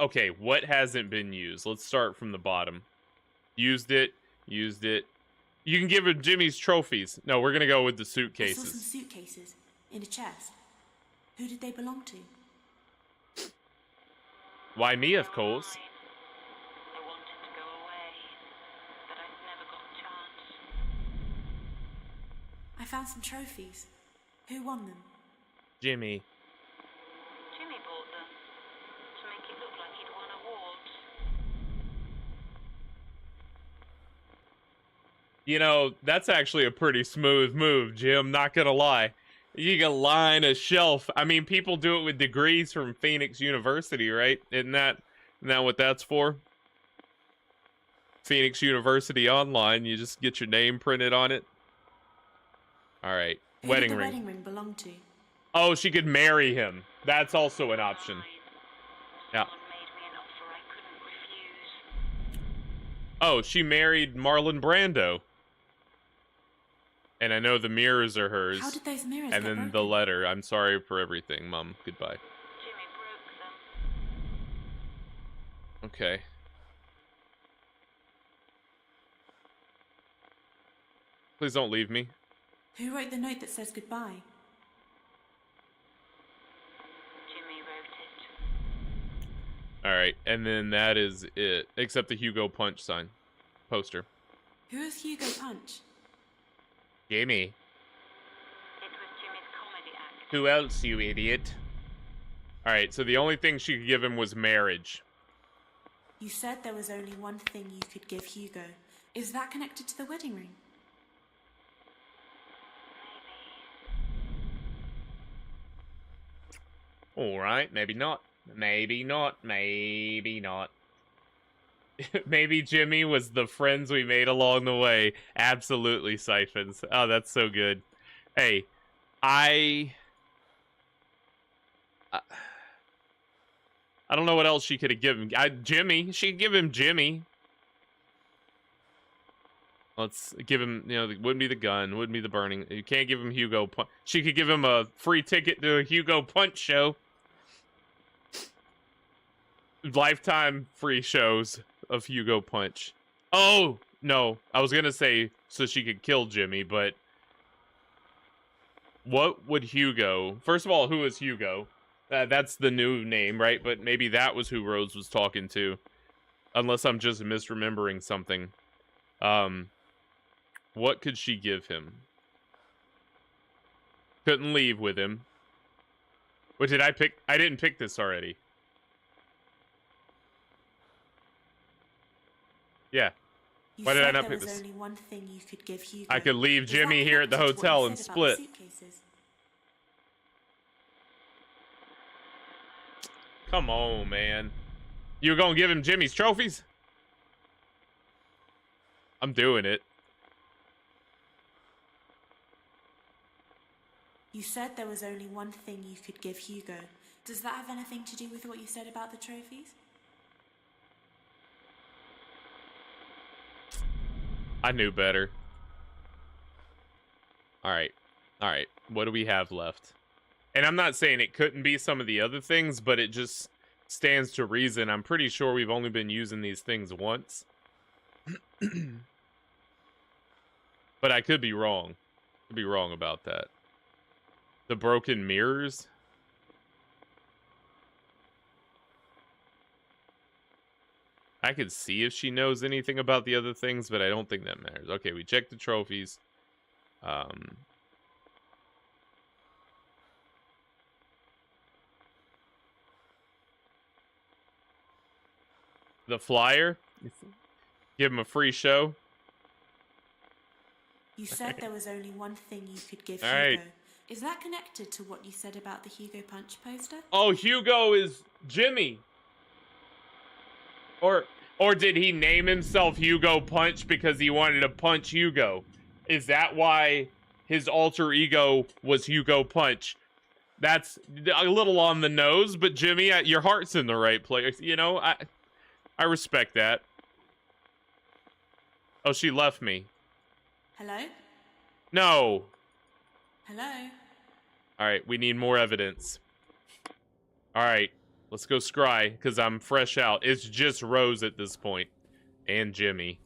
Speaker 1: Okay, what hasn't been used? Let's start from the bottom. Used it. You can give him Jimmy's trophies. No, we're gonna go with the
Speaker 2: I
Speaker 1: suitcases.
Speaker 2: saw some suitcases in a chest. Who did they belong to?
Speaker 1: Why me, of course.
Speaker 4: I wanted to go away, but I never got a chance.
Speaker 2: I found some trophies. Who won them?
Speaker 1: Jimmy.
Speaker 4: Jimmy bought them to make it look like he'd won awards.
Speaker 1: You know, that's actually a pretty smooth move, Jim. Not gonna lie. You can line a shelf. I mean, people do it with degrees from Phoenix University, right? Isn't that what that's for? Phoenix University Online. You just get your name printed on it. All right.
Speaker 2: Who
Speaker 1: Wedding
Speaker 2: did the
Speaker 1: ring.
Speaker 2: wedding ring belong to?
Speaker 1: Oh, she could marry him. That's also an option. Yeah.
Speaker 4: Someone made me an offer I couldn't refuse.
Speaker 1: Oh, she married Marlon Brando. And I know the mirrors are hers.
Speaker 2: How did those mirrors
Speaker 1: And
Speaker 2: get
Speaker 1: then
Speaker 2: broken?
Speaker 1: the letter. I'm sorry for everything, Mom. Goodbye.
Speaker 4: Jimmy broke them.
Speaker 1: Okay. Please don't leave me.
Speaker 2: Who wrote the note that says goodbye?
Speaker 4: Jimmy wrote it.
Speaker 1: All right, and then that is it, except the Hugo Punch sign poster.
Speaker 2: Who is Hugo Punch?
Speaker 1: Jamie.
Speaker 4: It was Jimmy's comedy act.
Speaker 1: Who else, you idiot? All right, so the only thing she could give him was marriage.
Speaker 2: You said there was only one thing you could give Hugo. Is that connected to the wedding ring?
Speaker 1: All right, maybe not. Maybe not. Maybe not. Maybe Jimmy was the friends we made along the way. Absolutely, Siphons. Oh, that's so good. Hey, I don't know what else she could have given. Jimmy. She could give him Jimmy. Let's give him, you know, wouldn't be the gun, wouldn't be the burning. You can't give him Hugo Punch. She could give him a free ticket to a Hugo Punch show. Lifetime free shows of Hugo Punch. Oh, no. I was going to say so she could kill Jimmy, but what would Hugo... First of all, who is Hugo? That's the new name, right? But maybe that was who Rose was talking to. Unless I'm just misremembering something. What could she give him? Couldn't leave with him. What did I pick? I didn't pick this already. Yeah.
Speaker 2: You
Speaker 1: Why did I
Speaker 2: said
Speaker 1: not
Speaker 2: there
Speaker 1: pick
Speaker 2: was
Speaker 1: this?
Speaker 2: only one thing you could give Hugo.
Speaker 1: I could leave
Speaker 2: Is that
Speaker 1: Jimmy here at the
Speaker 2: connected to what
Speaker 1: hotel
Speaker 2: you
Speaker 1: and
Speaker 2: said about the
Speaker 1: split.
Speaker 2: suitcases?
Speaker 1: Come on, man. You gonna give him Jimmy's trophies? I'm doing it.
Speaker 2: You said there was only one thing you could give Hugo. Does that have anything to do with what you said about the trophies?
Speaker 1: I knew better. Alright. Alright. What do we have left? And I'm not saying it couldn't be some of the other things, but it just stands to reason. I'm pretty sure we've only been using these things once. But I could be wrong. Could be wrong about that. The broken mirrors? I could see if she knows anything about the other things, but I don't think that matters. Okay, we checked the trophies. The flyer? Give him a free show.
Speaker 2: You said there was only one thing you could give
Speaker 1: All
Speaker 2: Hugo.
Speaker 1: right.
Speaker 2: Is that connected to what you said about the Hugo Punch poster?
Speaker 1: Oh, Hugo is Jimmy. Or did he name himself Hugo Punch because he wanted to punch Hugo? Is that why his alter ego was Hugo Punch? That's a little on the nose, but Jimmy, your heart's in the right place. You know, I respect that. Oh, she left me.
Speaker 2: Hello?
Speaker 1: No.
Speaker 2: Hello?
Speaker 1: All right, we need more evidence. All right, let's go scry, because I'm fresh out. It's just Rose at this point. And Jimmy.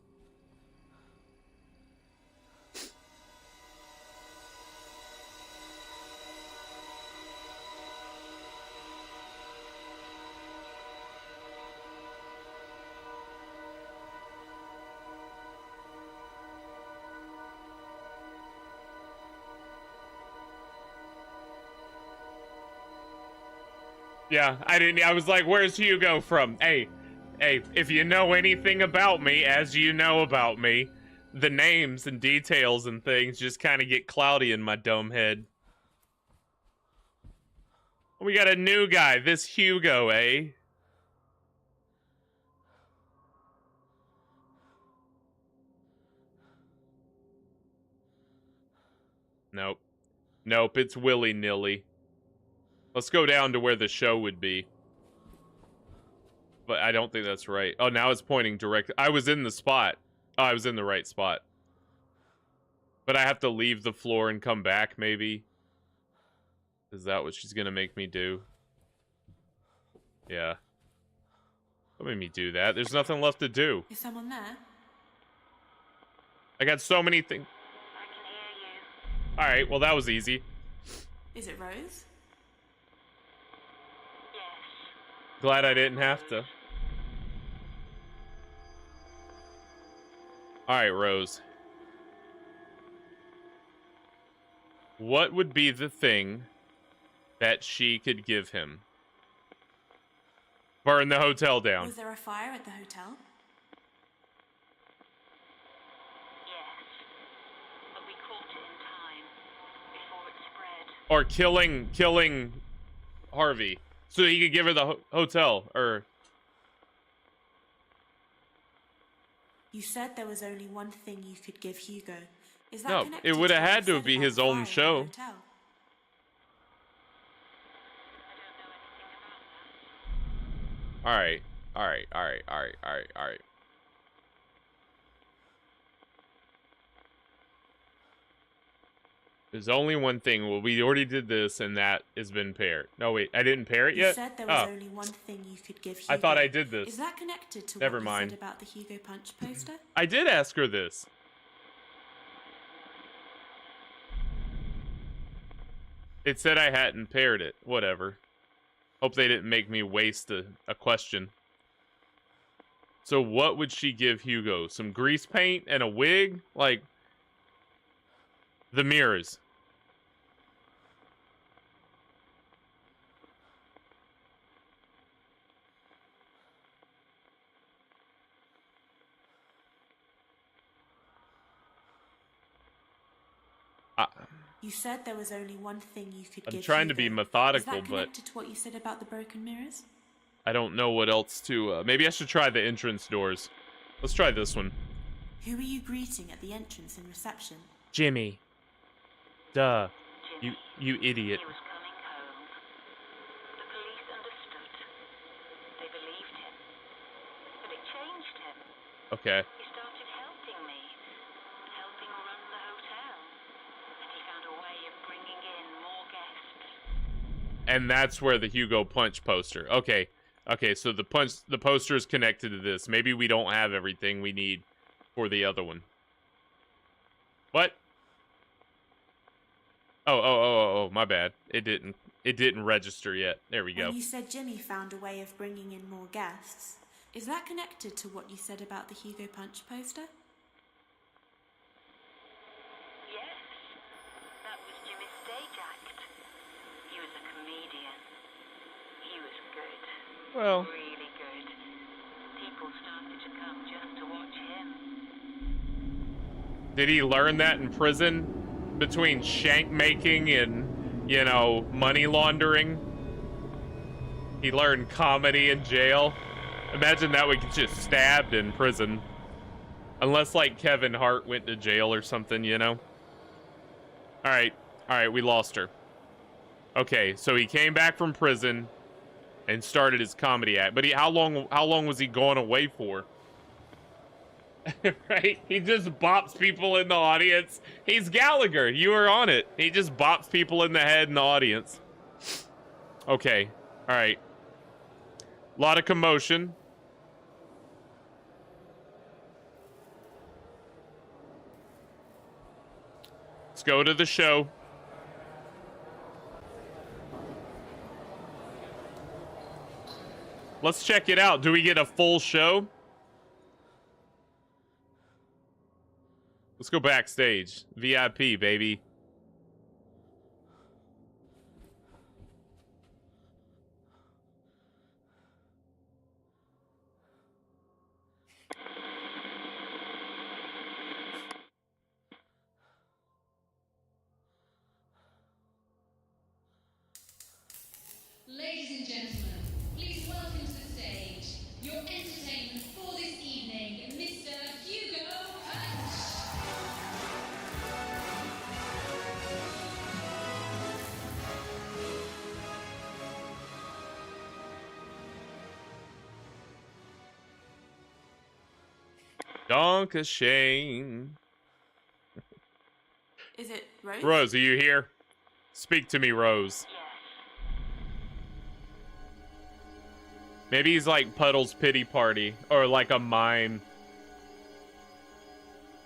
Speaker 1: Yeah, I was like, where's Hugo from? Hey, if you know anything about me, as you know about me, the names and details and things just kind of get cloudy in my dumb head. We got a new guy, this Hugo, eh? Nope. Nope, it's willy-nilly. Let's go down to where the show would be. But I don't think that's right. Oh, now it's pointing direct. I was in the spot. Oh, I was in the right spot. But I have to leave the floor and come back, maybe. Is that what she's gonna make me do? Yeah. Don't make me do that. There's nothing left to do.
Speaker 2: Is someone there?
Speaker 1: I got so many things.
Speaker 4: I can hear you.
Speaker 1: Alright, well that was easy.
Speaker 2: Is it Rose?
Speaker 4: Yes.
Speaker 1: Glad I didn't have to. Alright, Rose. What would be the thing that she could give him? Burn the hotel down.
Speaker 2: Was there a fire at the hotel?
Speaker 4: Yes. But we caught it in time before it spread.
Speaker 1: Or killing Harvey. So he could give her the hotel, or...
Speaker 2: You said there was only one thing you could give Hugo. Is that
Speaker 1: No,
Speaker 2: connected
Speaker 1: it would have
Speaker 2: what you
Speaker 1: had to
Speaker 2: said
Speaker 1: be
Speaker 2: about
Speaker 1: his
Speaker 2: the
Speaker 1: own
Speaker 2: fire at the
Speaker 1: show.
Speaker 2: hotel?
Speaker 4: I don't know anything about that.
Speaker 1: Alright. Alright. There's only one thing. Well, we already did this, and that has been paired. No, wait. I didn't pair it
Speaker 2: You
Speaker 1: yet?
Speaker 2: said there was only one thing you could give Hugo.
Speaker 1: I thought I did this.
Speaker 2: Is that connected to
Speaker 1: Never
Speaker 2: what
Speaker 1: mind.
Speaker 2: you said about the Hugo Punch poster?
Speaker 1: I did ask her this. It said I hadn't paired it. Whatever. Hope they didn't make me waste a question. So what would she give Hugo? Some grease paint and a wig? Like, the mirrors.
Speaker 2: You said there was only one thing you could
Speaker 1: I'm
Speaker 2: give
Speaker 1: trying to be
Speaker 2: Hugo.
Speaker 1: methodical,
Speaker 2: Is that
Speaker 1: but
Speaker 2: connected to what you said about the broken mirrors?
Speaker 1: I don't know what else to... maybe I should try the entrance doors. Let's try this one.
Speaker 2: Who are you greeting at the entrance and reception?
Speaker 1: Jimmy. Duh. You idiot.
Speaker 4: He was coming home. The police understood. They believed him. But it changed him.
Speaker 1: Okay.
Speaker 4: He started helping me. Helping run the hotel. And he found a way of bringing in more guests.
Speaker 1: And that's where the Hugo Punch poster. Okay. Okay, so the poster is connected to this. Maybe we don't have everything we need for the other one. What? Oh, my bad. It didn't register yet. There we go.
Speaker 2: And you said Jimmy found a way of bringing in more guests. Is that connected to what you said about the Hugo Punch poster?
Speaker 4: Yes. That was Jimmy's stage act. He was a comedian. He was good.
Speaker 1: Well,
Speaker 4: Really good. People started to come just to watch him.
Speaker 1: did he learn that in prison? Between shank making and, you know, money laundering? He learned comedy in jail. Imagine that would get you stabbed in prison. Unless, like, Kevin Hart went to jail or something, you know? Alright, we lost her. Okay, so he came back from prison and started his comedy act. But how long was he going away for? Right? He just bops people in the audience. He's Gallagher. You were on it. He just bops people in the head in the audience. Okay. All right. A lot of commotion. Let's go to the show. Let's check it out. Do we get a full show? Let's go backstage. VIP, baby.
Speaker 10: Ladies and gentlemen, please welcome to the stage your entertainment for this evening, Mr. Hugo Punch.
Speaker 1: Donka Shane.
Speaker 2: Is it Rose?
Speaker 1: Rose, are you here? Speak to me, Rose.
Speaker 4: Yes.
Speaker 1: Maybe he's like Puddle's Pity Party, or like a mime.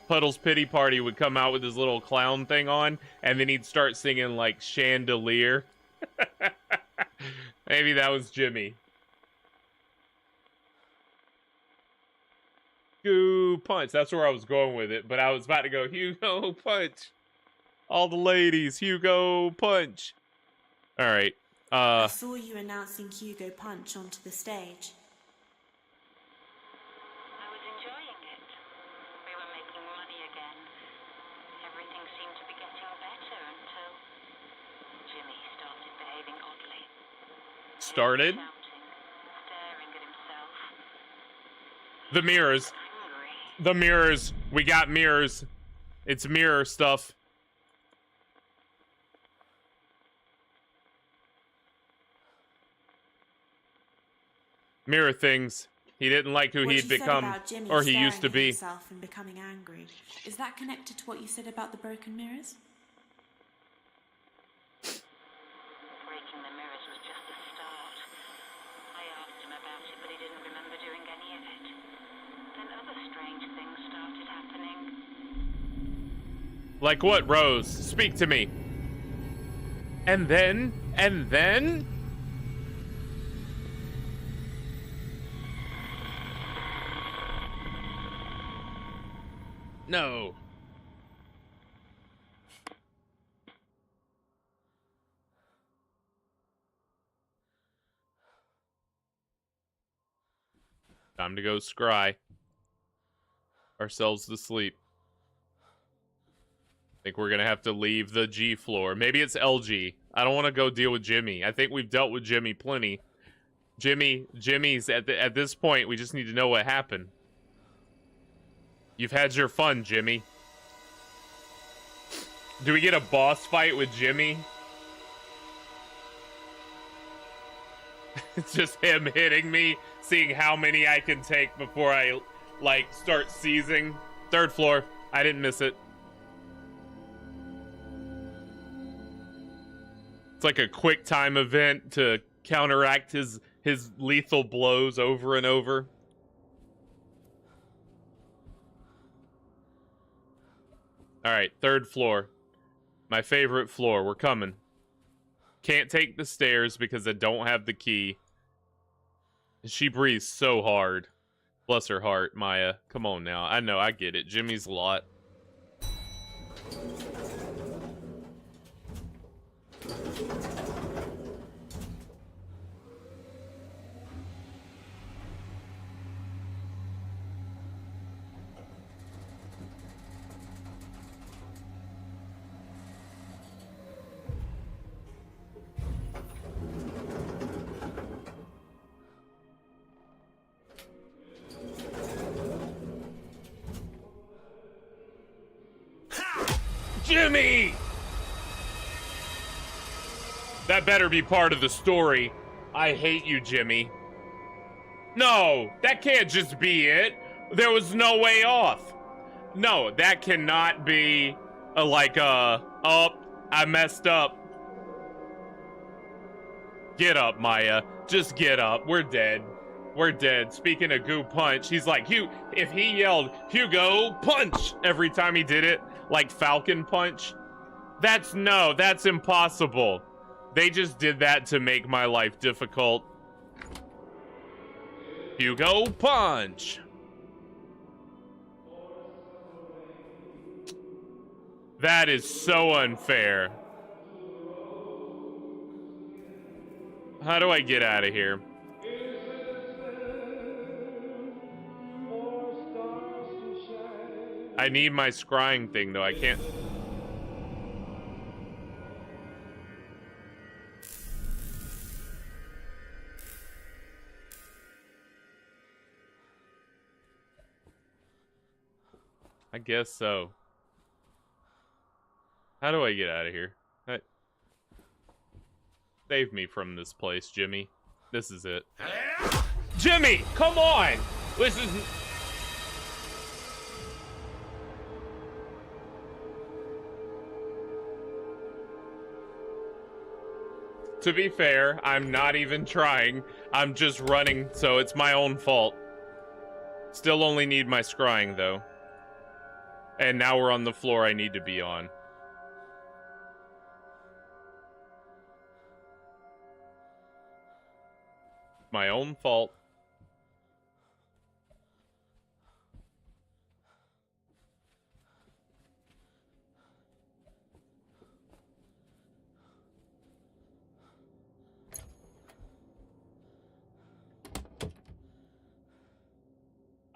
Speaker 1: Puddle's Pity Party would come out with his little clown thing on, and then he'd start singing like Chandelier. Maybe that was Jimmy. Hugo Punch. That's where I was going with it, but I was about to go Hugo Punch. All the ladies, Hugo Punch. All right.
Speaker 2: I saw you announcing Hugo Punch onto the stage.
Speaker 4: I was enjoying it. We were making money again. Everything seemed to be getting better until Jimmy started behaving oddly.
Speaker 1: Started?
Speaker 4: Shouting, staring at himself.
Speaker 1: The mirrors.
Speaker 4: Angry.
Speaker 1: The mirrors. We got mirrors. It's mirror stuff. Mirror things. He didn't like who
Speaker 2: What
Speaker 1: he'd
Speaker 2: you said
Speaker 1: become,
Speaker 2: about Jimmy
Speaker 1: or he
Speaker 2: staring
Speaker 1: used to
Speaker 2: at
Speaker 1: be.
Speaker 2: himself and becoming angry. Is that connected to what you said about the broken mirrors?
Speaker 4: Breaking the mirrors was just the start. I asked him about it, but he didn't remember doing any of it. Then other strange things started happening.
Speaker 1: Like what, Rose? Speak to me. And then? No. Time to go scry ourselves to sleep. think we're gonna have to leave the G floor. Maybe it's LG. I don't want to go deal with Jimmy. I think we've dealt with Jimmy plenty. Jimmy's at this point. We just need to know what happened. You've had your fun, Jimmy. Do we get a boss fight with Jimmy? It's just him hitting me, seeing how many I can take before I, like, start seizing. 3rd floor. I didn't miss it. It's like a quick time event to counteract his lethal blows over and over. All right, 3rd floor. My favorite floor. We're coming. Can't take the stairs because I don't have the key. She breathes so hard. Bless her heart, Maya. Come on now. I know, I get it. Jimmy's a lot. Jimmy! That better be part of the story. I hate you, Jimmy. No, that can't just be it. There was no way off. No, that cannot be oh, I messed up. Get up, Maya. Just get up. We're dead. We're dead. Speaking of goo punch, he's like, if he yelled, Hugo, punch, every time he did it, like Falcon punch, that's impossible. They just did that to make my life difficult. Hugo, punch. That is so unfair. How do I get out of here? I need my scrying thing, though. I can't... I guess so. How do I get out of here? Save me from this place, Jimmy. This is it. Jimmy, come on! This is... To be fair, I'm not even trying. I'm just running, so it's my own fault. Still only need my scrying, though. And now we're on the floor I need to be on. My own fault.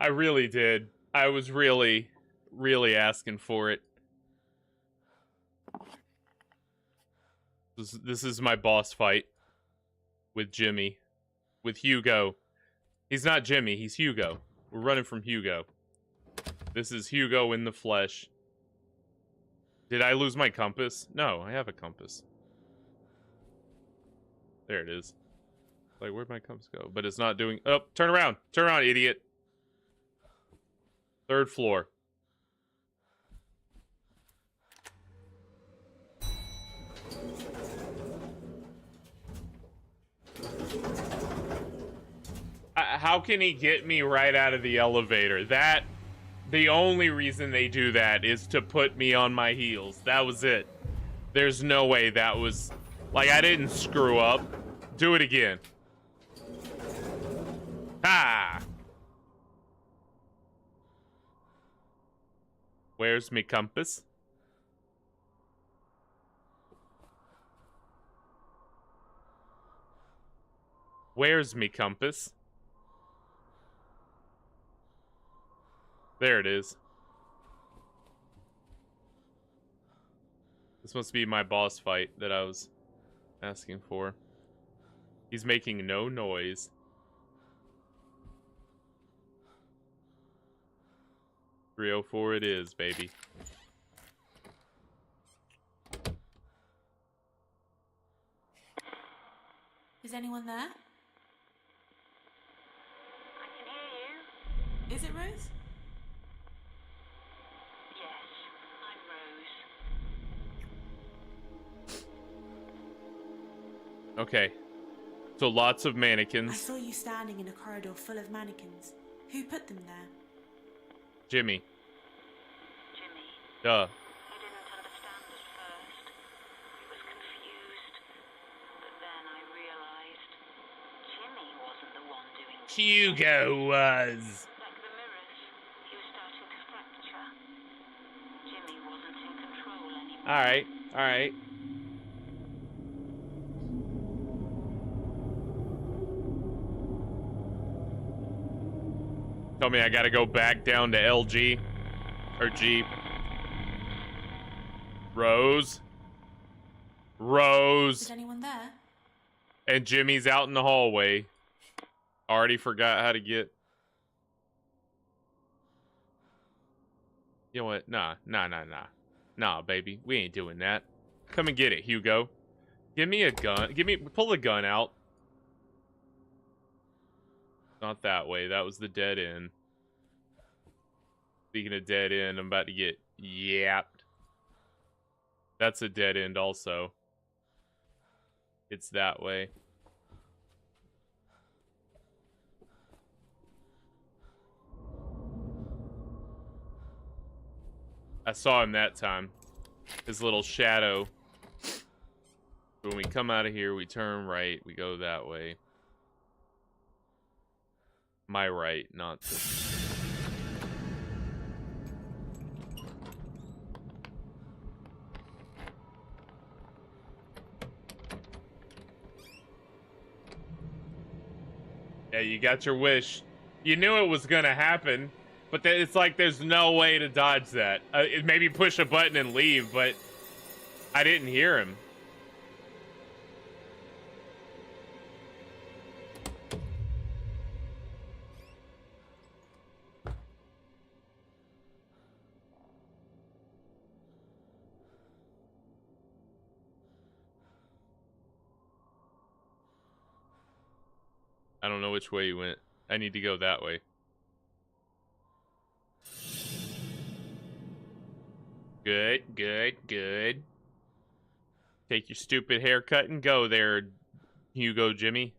Speaker 1: I really did. I was really asking for it. This is my boss fight with Jimmy. With Hugo. He's not Jimmy, he's Hugo. We're running from Hugo. This is Hugo in the flesh. Did I lose my compass? No, I have a compass. There it is. Like, where'd my compass go? But it's not doing... Oh, turn around! Turn around, idiot! 3rd floor. How can he get me right out of the elevator? The only reason they do that is to put me on my heels. That was it. There's no way that was... Like, I didn't screw up. Do it again. Ha! Where's me compass? Where's me compass? There it is. This must be my boss fight that I was asking for. He's making no noise. .304 it is, baby.
Speaker 2: Is anyone there?
Speaker 4: I can hear you.
Speaker 2: Is it Rose?
Speaker 4: Yes, I'm Rose.
Speaker 1: Okay. So lots of
Speaker 2: I
Speaker 1: mannequins.
Speaker 2: saw you standing in a corridor full of mannequins. Who put them there?
Speaker 1: Jimmy.
Speaker 4: Jimmy.
Speaker 1: Duh.
Speaker 4: I didn't understand at first. I was confused. But then I realized Jimmy wasn't the one doing it.
Speaker 1: Hugo was.
Speaker 4: Like the mirrors, he was starting to fracture. Jimmy wasn't in control anymore.
Speaker 1: Alright, alright. Tell me I gotta go back down to LG. Or G. Rose. Rose.
Speaker 2: Is anyone there?
Speaker 1: And Jimmy's out in the hallway. Already forgot how to get... You know what? Nah. Nah, baby. We ain't doing that. Come and get it, Hugo. Give me a gun. Pull the gun out. Not that way. That was the dead end. Speaking of dead end, I'm about to get yapped. That's a dead end also. It's that way. I saw him that time. His little shadow. When we come out of here, we turn right. We go that way. My right, not this. Yeah, you got your wish. You knew it was gonna happen, but it's like there's no way to dodge that. Maybe push a button and leave, but I didn't hear him. I don't know which way you went. I need to go that way. Good. Take your stupid haircut and go there, Hugo Jimmy.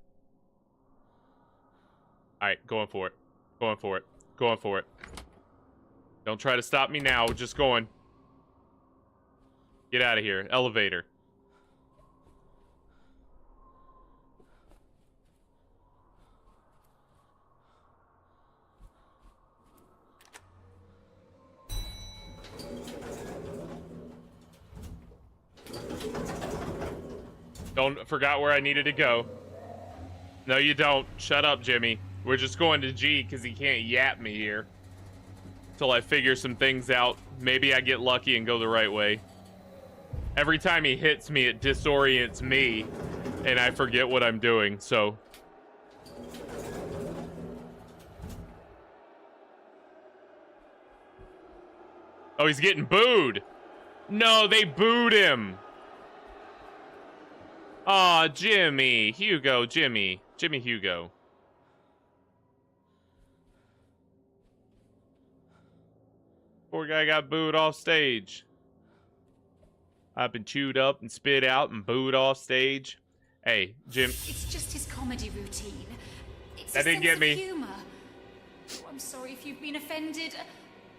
Speaker 1: Alright, going for it. Don't try to stop me now, just going. Get out of here. Elevator. Forgot where I needed to go. No, you don't. Shut up, Jimmy. We're just going to G because he can't yap me here. Till I figure some things out. Maybe I get lucky and go the right way. Every time he hits me, it disorients me. And I forget what I'm doing, so... Oh, he's getting booed! No, they booed him! Aw, Jimmy. Hugo, Jimmy. Jimmy Hugo. Poor guy got booed off stage. I've been chewed up and spit out and booed off stage. Hey, Jim.
Speaker 9: It's just his comedy routine. It's
Speaker 1: That didn't get me.
Speaker 9: Humor. Oh, I'm sorry if you've been offended.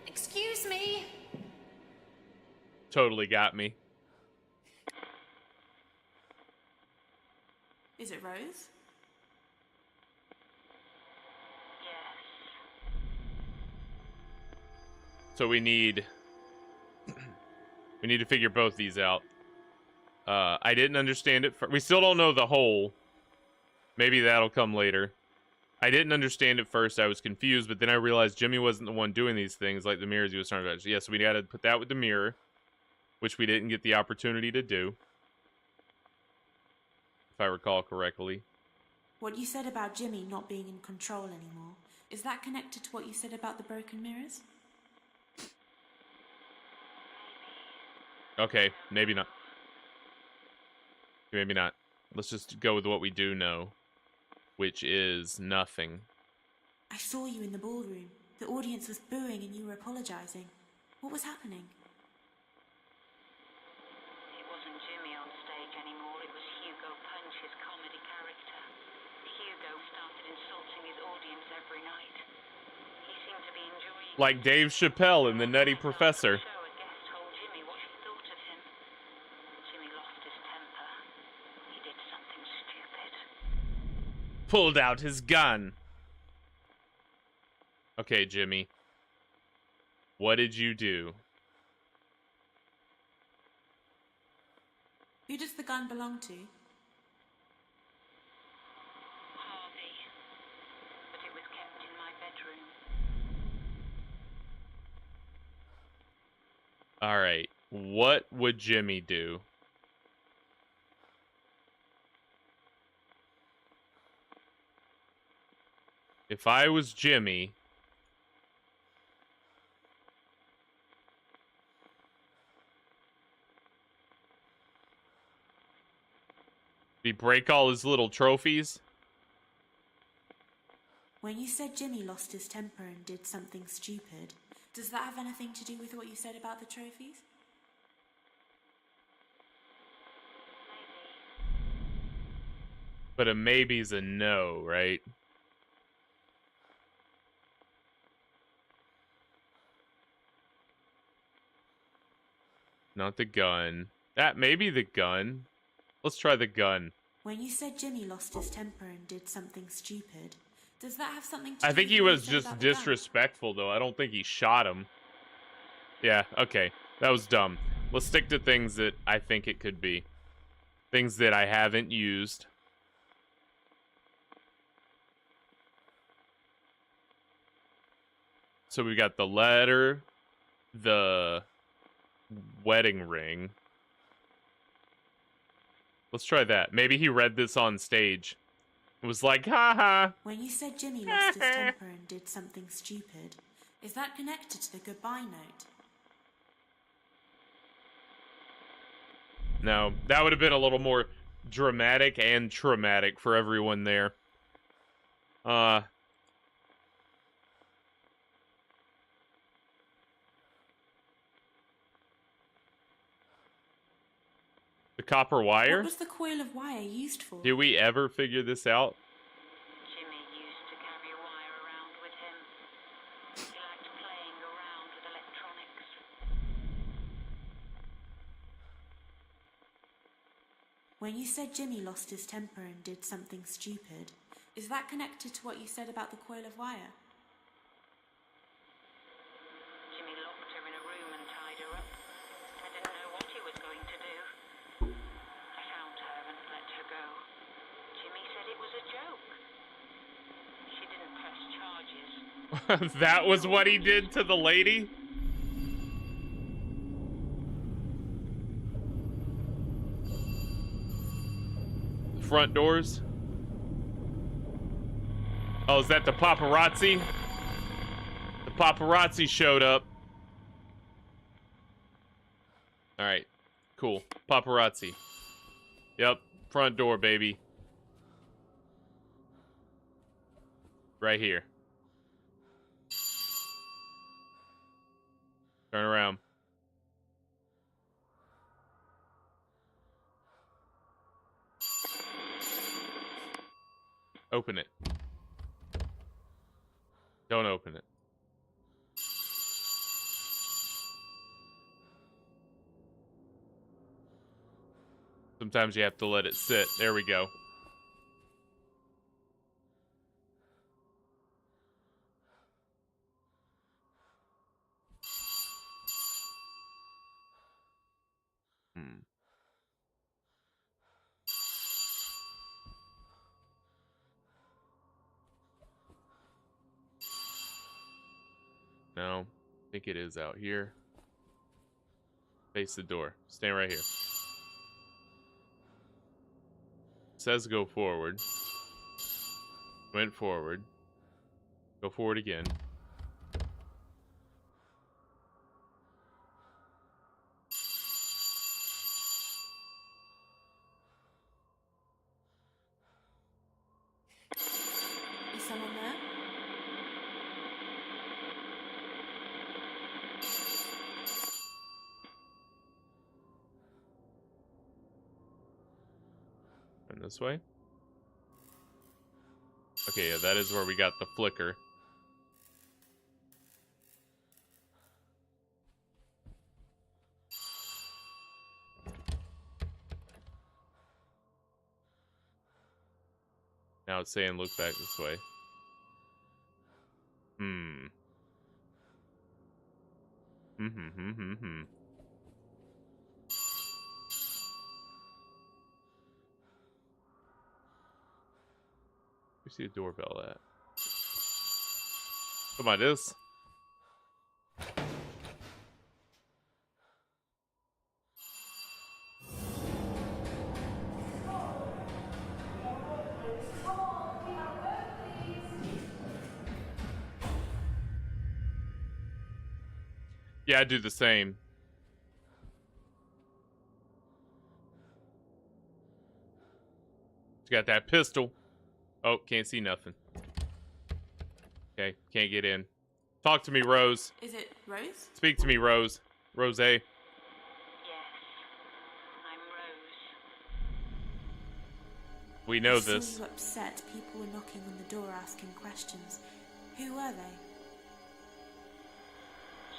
Speaker 9: Excuse me.
Speaker 1: Totally got me.
Speaker 2: Is it Rose?
Speaker 4: Yes.
Speaker 1: So we need to figure both these out. I didn't understand it. We still don't know the whole. Maybe that'll come later. I didn't understand it first. I was confused, but then I realized Jimmy wasn't the one doing these things like the mirrors he was talking about. So, yeah, so we got to put that with the mirror. which we didn't get the opportunity to do, if I recall correctly.
Speaker 2: What you said about Jimmy not being in control anymore, is that connected to what you said about the broken mirrors?
Speaker 1: Okay, maybe not. Maybe not. Let's just go with what we do know, which is nothing.
Speaker 2: I saw you in the ballroom. The audience was booing and you were apologizing. What was happening?
Speaker 4: It wasn't Jimmy on stage anymore, it was Hugo Punch, his comedy character. Hugo started insulting his audience every night. He seemed to be enjoying
Speaker 1: Like Dave Chappelle in The Nutty Professor.
Speaker 4: show. A guest told Jimmy what she thought of him. Jimmy lost his temper. He did something stupid.
Speaker 1: Pulled out his gun. Okay, Jimmy. What did you do?
Speaker 2: Who does the gun belong to?
Speaker 4: Harvey. But it was kept in my bedroom.
Speaker 1: Alright. What would Jimmy do? If I was Jimmy... Did he break all his little trophies?
Speaker 2: When you said Jimmy lost his temper and did something stupid, does that have anything to do with what you said about the trophies?
Speaker 1: But a maybe's a no, right? Not the gun. That maybe the gun. Let's try the gun.
Speaker 2: When you said Jimmy lost his temper and did something stupid, does that have something to do
Speaker 1: I think
Speaker 2: with
Speaker 1: he
Speaker 2: what you
Speaker 1: was
Speaker 2: said
Speaker 1: just
Speaker 2: about the gun?
Speaker 1: disrespectful, though. I don't think he shot him. Yeah, okay. That was dumb. Let's stick to things that I think it could be. Things that I haven't used. So we got the letter, the wedding ring. Let's try that. Maybe he read this on stage. It was like, haha.
Speaker 2: When you said Jimmy lost his temper and did something stupid, is that connected to the goodbye note?
Speaker 1: No, that would have been a little more dramatic and traumatic for everyone there. The copper wire?
Speaker 2: What was the coil of wire used for?
Speaker 1: Did we ever figure this out?
Speaker 4: Jimmy used to carry a wire around with him. He liked playing around with electronics.
Speaker 2: When you said Jimmy lost his temper and did something stupid, is that connected to what you said about the coil of wire?
Speaker 4: Jimmy locked her in a room and tied her up. I didn't know what he was going to do. I found her and let her go. Jimmy said it was a joke. She didn't press charges.
Speaker 1: That was what he did to the lady? Front doors? Oh, is that the paparazzi? The paparazzi showed up. Alright, cool. Paparazzi. Yep, front door, baby. Right here. Turn around. Open it. Don't open it. Sometimes you have to let it sit. There we go. No, I think it is out here. Face the door. Stand right here. Says go forward. Went forward. Go forward again.
Speaker 2: Is someone there?
Speaker 1: And this way? Okay, yeah, that is where we got the flicker. Now it's saying look back this way. We see a doorbell at. Come on, this. Yeah, I do the same. You got that pistol. Oh, can't see nothing. Okay, can't get in. Talk to me, Rose.
Speaker 2: Is it Rose?
Speaker 1: Speak to me, Rose. Rose.
Speaker 4: Yes, I'm Rose.
Speaker 1: We know
Speaker 2: I saw
Speaker 1: this.
Speaker 2: you upset. People were knocking on the door asking questions. Who were they?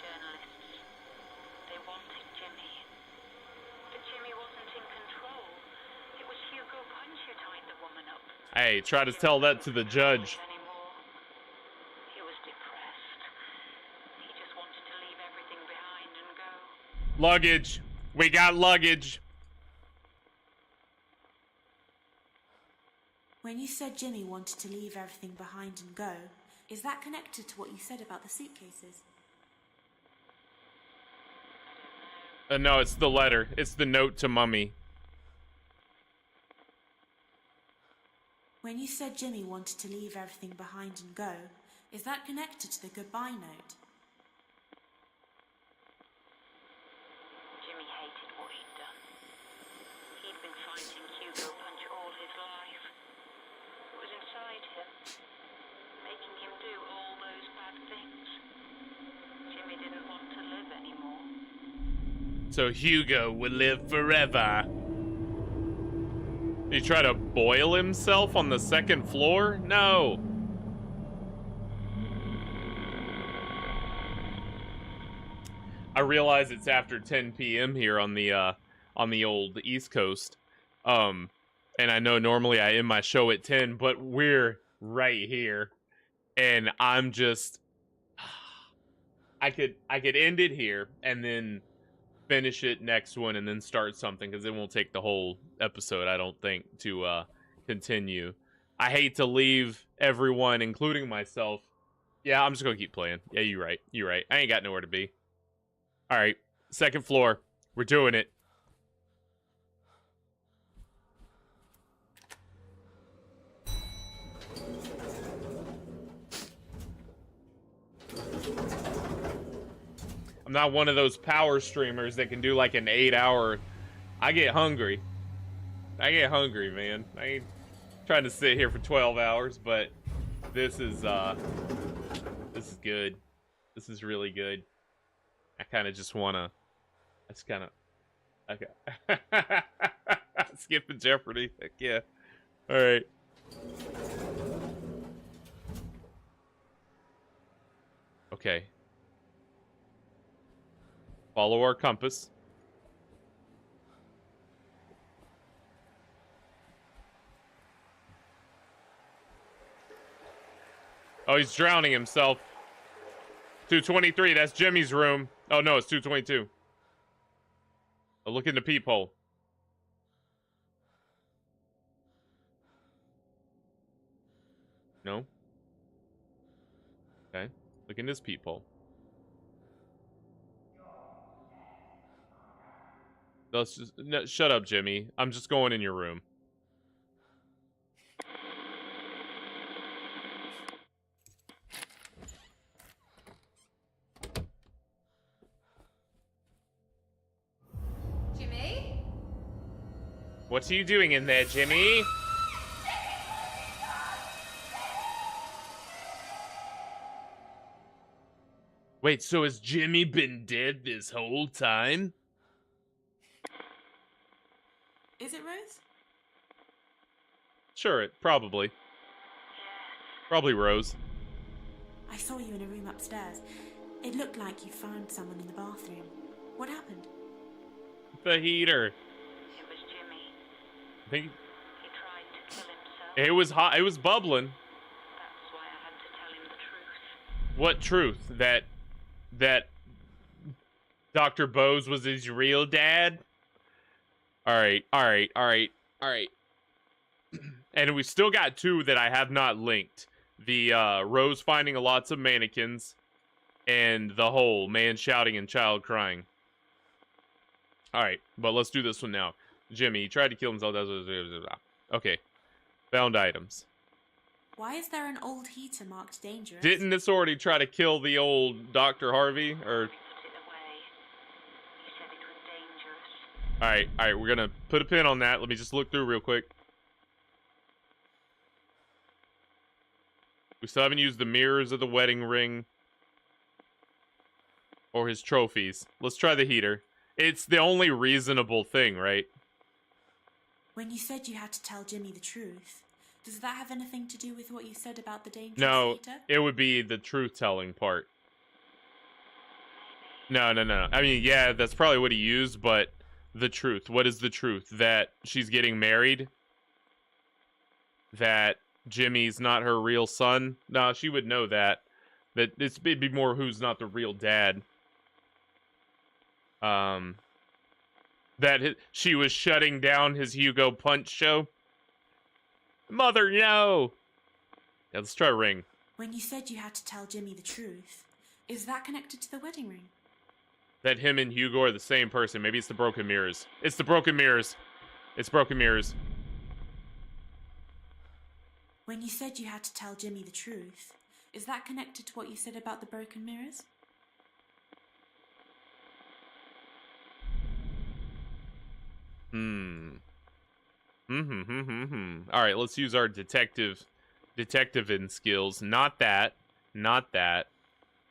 Speaker 4: Journalists. They wanted Jimmy. But Jimmy wasn't in control. It was Hugo Punch who tied the woman up.
Speaker 1: Hey, try to tell that to the judge.
Speaker 4: Anymore. He was depressed. He just wanted to leave everything behind and go.
Speaker 1: Luggage. We got luggage.
Speaker 2: When you said Jimmy wanted to leave everything behind and go, is that connected to what you said about the suitcases?
Speaker 1: No, it's the letter. It's the note to Mummy.
Speaker 2: When you said Jimmy wanted to leave everything behind and go, is that connected to the goodbye note?
Speaker 4: Jimmy hated what he'd done. He'd been fighting Hugo Punch all his life. It was inside him, making him do all those bad things. Jimmy didn't want to live anymore.
Speaker 1: So Hugo will live forever. Did he try to boil himself on the second floor? No. I realize it's after 10 p.m. here on the old East Coast. And I know normally I end my show at 10, but we're right here. And I'm just I could end it here and then finish it next one and then start something, because it won't take the whole episode, I don't think, to continue. I hate to leave everyone, including myself. Yeah, I'm just gonna keep playing. Yeah, you're right. You're right. I ain't got nowhere to be. All right, second floor. We're doing it. I'm not one of those power streamers that can do like an 8-hour. I get hungry. I get hungry, man. I ain't trying to sit here for 12 hours, but this is good. This is really good. I kind of just want to. That's kind of. Okay. Skipping Jeopardy. Heck yeah. All right. Okay. Follow our compass. Oh, he's drowning himself. 223, that's Jimmy's room. Oh, no, it's 222. Oh, look in the peephole. No? Okay, look in this peephole. Let's just no, shut up, Jimmy. I'm just going in your room.
Speaker 9: Jimmy?
Speaker 1: What are you doing in there, Jimmy? Wait, so has Jimmy been dead this whole time?
Speaker 2: Is it Rose?
Speaker 1: Sure, probably. Probably Rose.
Speaker 2: I saw you in a room upstairs. It looked like you found someone in the bathroom. What happened?
Speaker 1: The heater.
Speaker 4: It was Jimmy.
Speaker 1: I think
Speaker 4: He tried to kill himself.
Speaker 1: it was hot. It was bubbling.
Speaker 4: That's why I had to tell him the truth.
Speaker 1: What truth? That Dr. Bose was his real dad? All right. And we still got two that I have not linked. The Rose finding lots of mannequins and the whole man shouting and child crying. All right, but let's do this one now. Jimmy, he tried to kill himself. Okay. Found items.
Speaker 2: Why is there an old heater marked dangerous?
Speaker 1: Didn't this already try to kill the old Dr. Harvey? Or...
Speaker 4: Put it away. He said it was dangerous.
Speaker 1: All right, we're going to put a pin on that. Let me just look through real quick. We still haven't used the mirrors of the wedding ring or his trophies. Let's try the heater. It's the only reasonable thing, right?
Speaker 2: When you said you had to tell Jimmy the truth, does that have anything to do with what you said about the dangerous
Speaker 1: No,
Speaker 2: heater?
Speaker 1: it would be the truth-telling part. No. I mean, yeah, that's probably what he used, but the truth. What is the truth? That she's getting married? That Jimmy's not her real son? No, she would know that. That it'd be more who's not the real dad. That she was shutting down his Hugo Punch show. Mother, no! Yeah, let's try ring.
Speaker 2: When you said you had to tell Jimmy the truth, is that connected to the wedding ring?
Speaker 1: That him and Hugo are the same person. Maybe it's the broken mirrors. It's the broken mirrors. It's broken mirrors.
Speaker 2: When you said you had to tell Jimmy the truth, is that connected to what you said about the broken mirrors?
Speaker 1: All right, let's use our detective-in skills. Not that.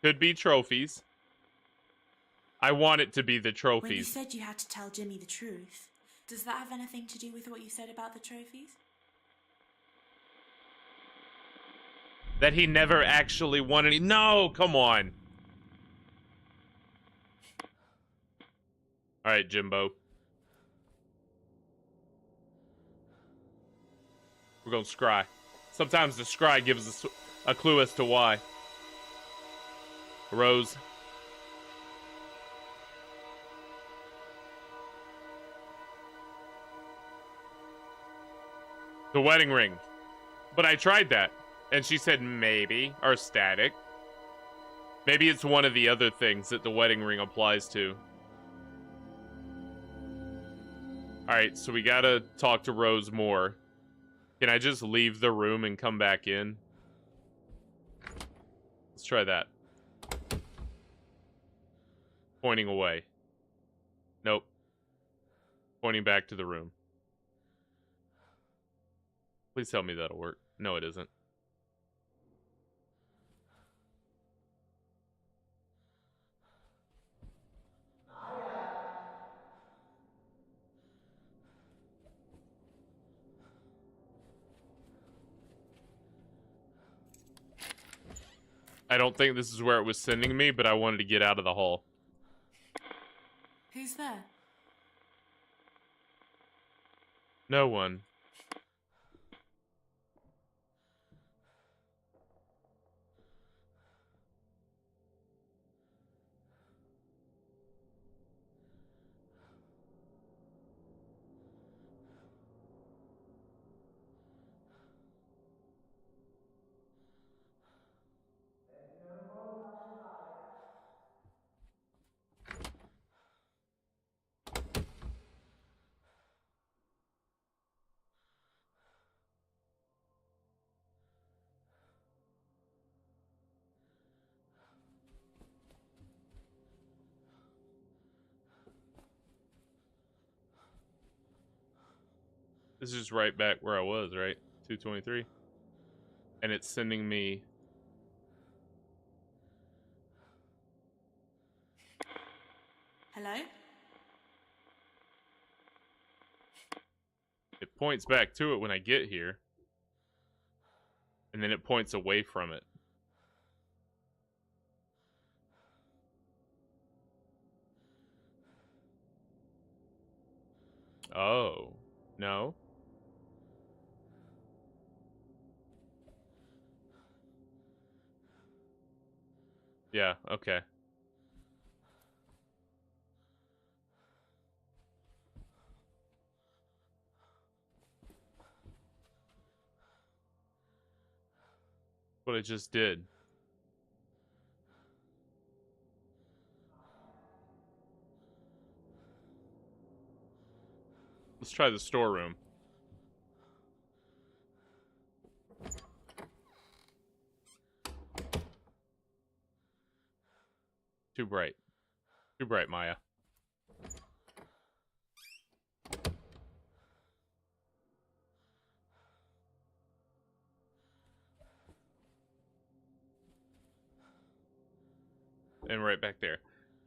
Speaker 1: Could be trophies. I want it to be the
Speaker 2: When you
Speaker 1: trophies.
Speaker 2: said you had to tell Jimmy the truth, does that have anything to do with what you said about the trophies?
Speaker 1: That he never actually won any. No, come on. All right, Jimbo. We're going to scry. Sometimes the scry gives us a clue as to why. Rose. The wedding ring. But I tried that. And she said maybe. Or static. Maybe it's one of the other things that the wedding ring applies to. Alright, so we gotta talk to Rose more. Can I just leave the room and come back in? Let's try that. Pointing away. Nope. Pointing back to the room. Please tell me that'll work. No, it isn't. I don't think this is where it was sending me, but I wanted to get out of the hall.
Speaker 2: Who's there?
Speaker 1: No one. This is just right back where I was, right? 223. And it's sending me...
Speaker 2: Hello?
Speaker 1: It points back to it when I get here. And then it points away from it. Oh. No? Yeah, okay. What I just did. Let's try the storeroom. Too bright. Too bright, Maya. And right back there.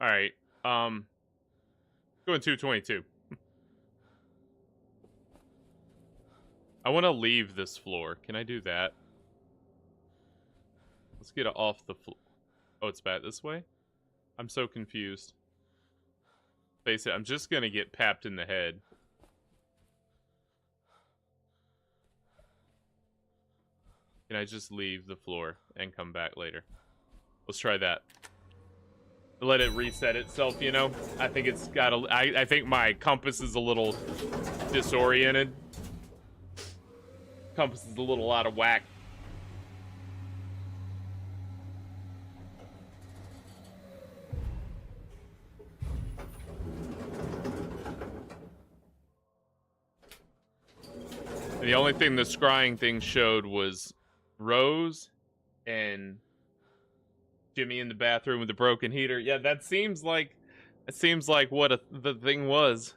Speaker 1: Alright. Going 222. I want to leave this floor. Can I do that? Let's get it off the floor. Oh, it's back this way? I'm so confused. Face it, I'm just gonna get papped in the head. Can I just leave the floor and come back later? Let's try that. Let it reset itself, you know? I think it's got a... I think my compass is a little disoriented. Compass is a little out of whack. And the only thing the scrying thing showed was Rose and Jimmy in the bathroom with the broken heater. Yeah, that seems like what the thing was.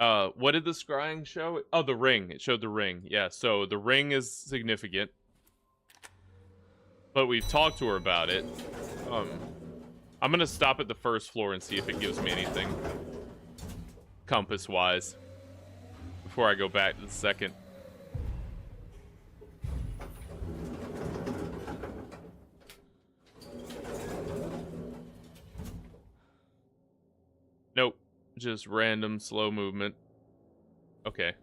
Speaker 1: What did the scrying show? Oh, the ring. It showed the ring. Yeah, so the ring is significant. But we've talked to her about it. I'm gonna stop at the first floor and see if it gives me anything compass-wise before I go back to the second. Nope. Just random slow movement. Okay.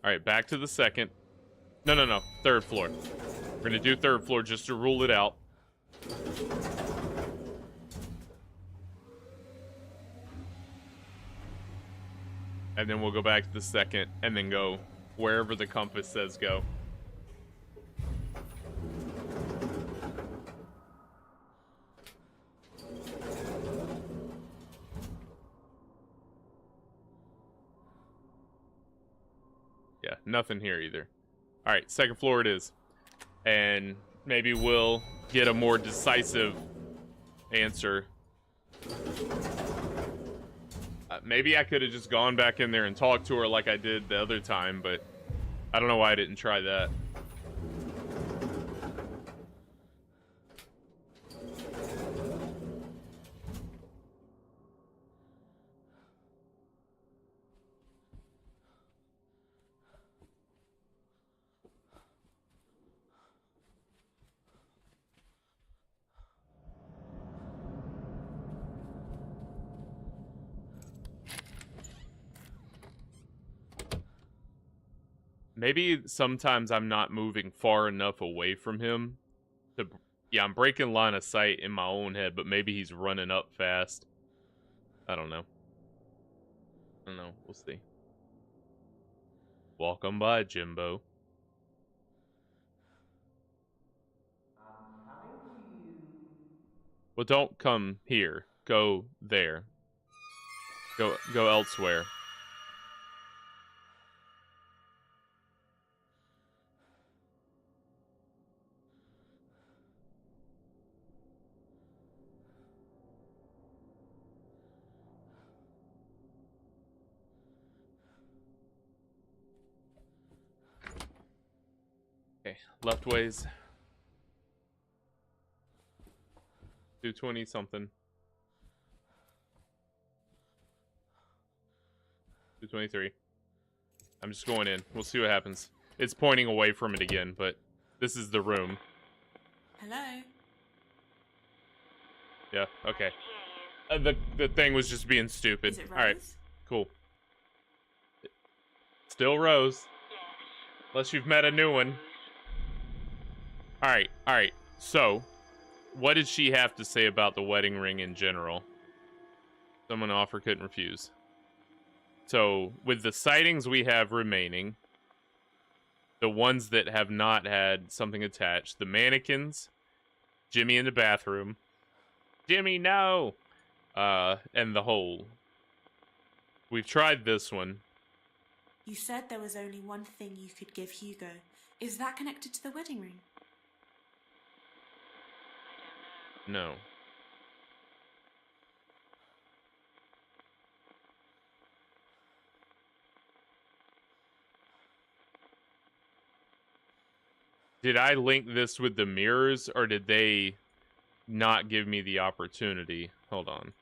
Speaker 1: Alright, back to the second. No. Third floor. We're gonna do third floor just to rule it out. And then we'll go back to the second and then go wherever the compass says go. Yeah, nothing here either. All right, second floor it is. And maybe we'll get a more decisive answer. Maybe I could have just gone back in there and talked to her like I did the other time, but I don't know why I didn't try that. Maybe sometimes I'm not moving far enough away from him to... Yeah, I'm breaking line of sight in my own head, but maybe he's running up fast. I don't know. We'll see. Welcome by, Jimbo.
Speaker 11: I'm coming to you.
Speaker 1: Well, don't come here. Go there. Go elsewhere. Okay, left ways. 220 something. 223. I'm just going in. We'll see what happens. It's pointing away from it again, but this is the room.
Speaker 2: Hello?
Speaker 1: Yeah, okay. The thing was just being stupid.
Speaker 2: Is it Rose?
Speaker 1: Alright, cool. Still Rose. Unless you've met a new one. Alright. So, what did she have to say about the wedding ring in general? Someone offer, couldn't refuse. So, with the sightings we have remaining, the ones that have not had something attached, the mannequins, Jimmy in the bathroom, Jimmy, no! And the hole. We've tried this one.
Speaker 2: You said there was only one thing you could give Hugo. Is that connected to the wedding ring?
Speaker 1: No. Did I link this with the mirrors, or did they not give me the opportunity? Hold on.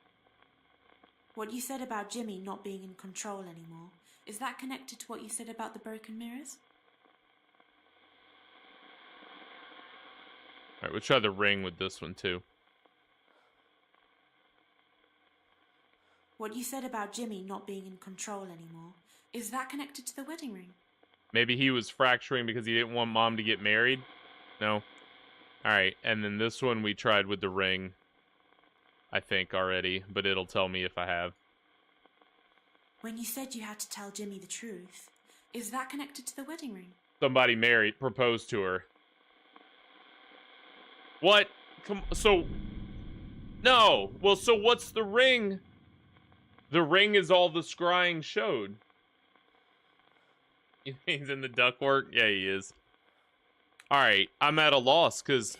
Speaker 2: What you said about Jimmy not being in control anymore, is that connected to what you said about the broken mirrors?
Speaker 1: Alright, we'll try the ring with this one, too.
Speaker 2: What you said about Jimmy not being in control anymore, is that connected to the wedding ring?
Speaker 1: Maybe he was fracturing because he didn't want Mom to get married? No? Alright, and then this one we tried with the ring. I think already, but it'll tell me if I have.
Speaker 2: When you said you had to tell Jimmy the truth, is that connected to the wedding ring?
Speaker 1: Somebody married, proposed to her. What? So... No! Well, so what's the ring? The ring is all the scrying showed. He's in the ductwork? Yeah, he is. Alright, I'm at a loss, because...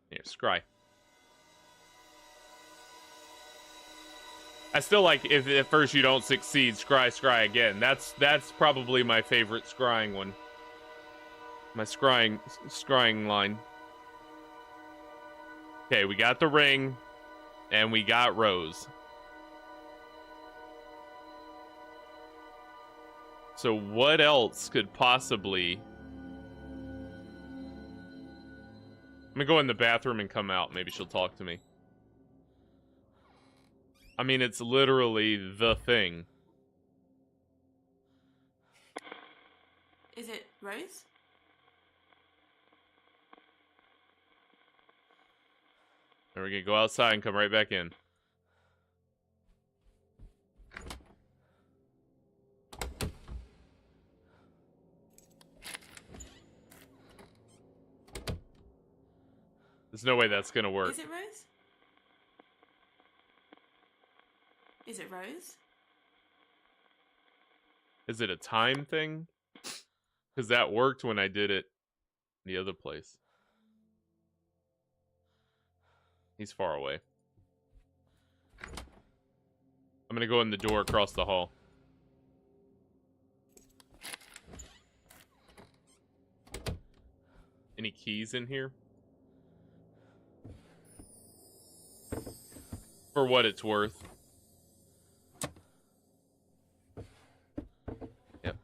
Speaker 1: Here, scry. I still like, if at first you don't succeed, scry again. That's probably my favorite scrying one. My scrying line. Okay, we got the ring, and we got Rose. So what else could possibly... I'm gonna go in the bathroom and come out. Maybe she'll talk to me. I mean, it's literally the thing.
Speaker 2: Is it Rose?
Speaker 1: And we're gonna go outside and come right back in. There's no way that's gonna work.
Speaker 2: Is it Rose? Is it Rose?
Speaker 1: Is it a time thing? Because that worked when I did it the other place. He's far away. I'm gonna go in the door across the hall. Any keys in here? For what it's worth. Yep.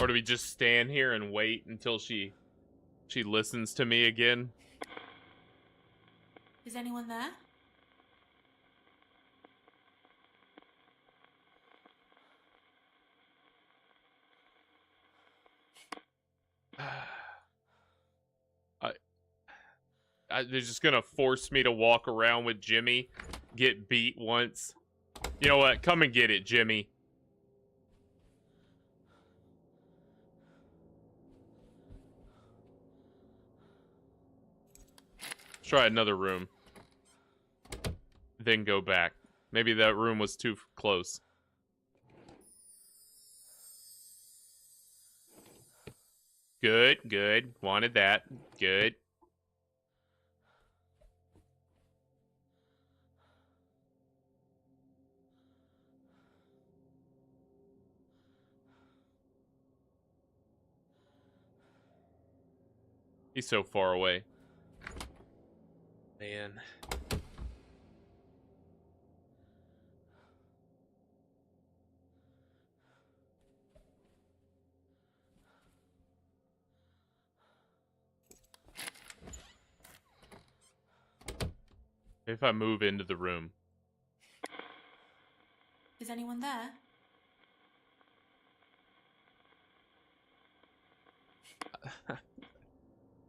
Speaker 1: Or do we just stand here and wait until she listens to me again?
Speaker 2: Is anyone there?
Speaker 1: They're just gonna force me to walk around with Jimmy, get beat once. You know what? Come and get it, Jimmy. Let's try another room. Then go back. Maybe that room was too close. Good, good. Wanted that. Good. He's so far away. Man. If I move into the room.
Speaker 2: Is anyone there?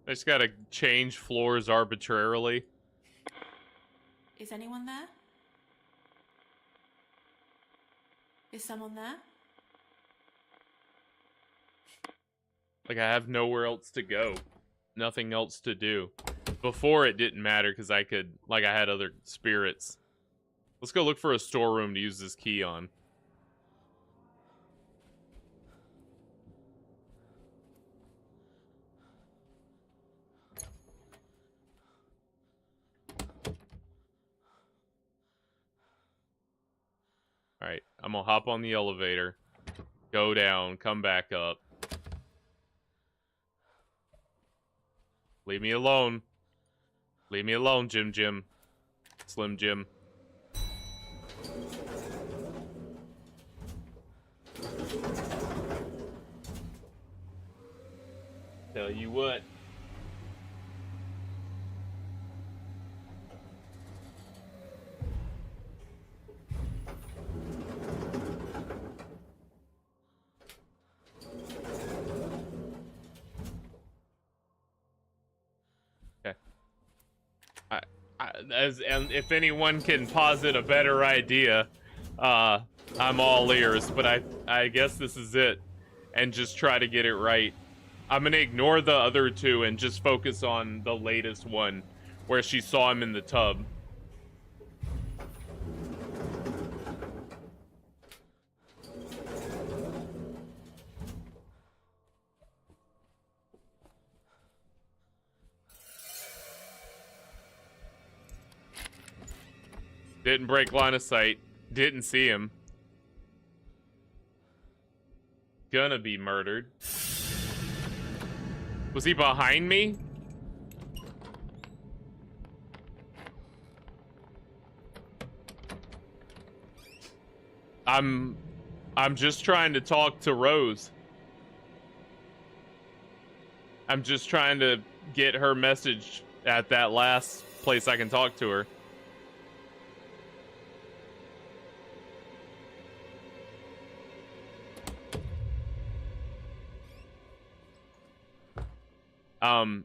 Speaker 1: I just gotta change floors arbitrarily.
Speaker 2: Is anyone there? Is someone there?
Speaker 1: Like, I have nowhere else to go. Nothing else to do. Before, it didn't matter because I could, like, I had other spirits. Let's go look for a storeroom to use this key on. Alright, I'm gonna hop on the elevator, go down, come back up. Leave me alone. Leave me alone, Jim. Slim Jim. Tell you what. And if anyone can posit a better idea, I'm all ears. But I guess this is it, and just try to get it right. I'm gonna ignore the other two and just focus on the latest one, where she saw him in the tub. Didn't break line of sight. Didn't see him. Gonna be murdered. Was he behind me? I'm just trying to talk to Rose. I'm just trying to get her message at that last place I can talk to her.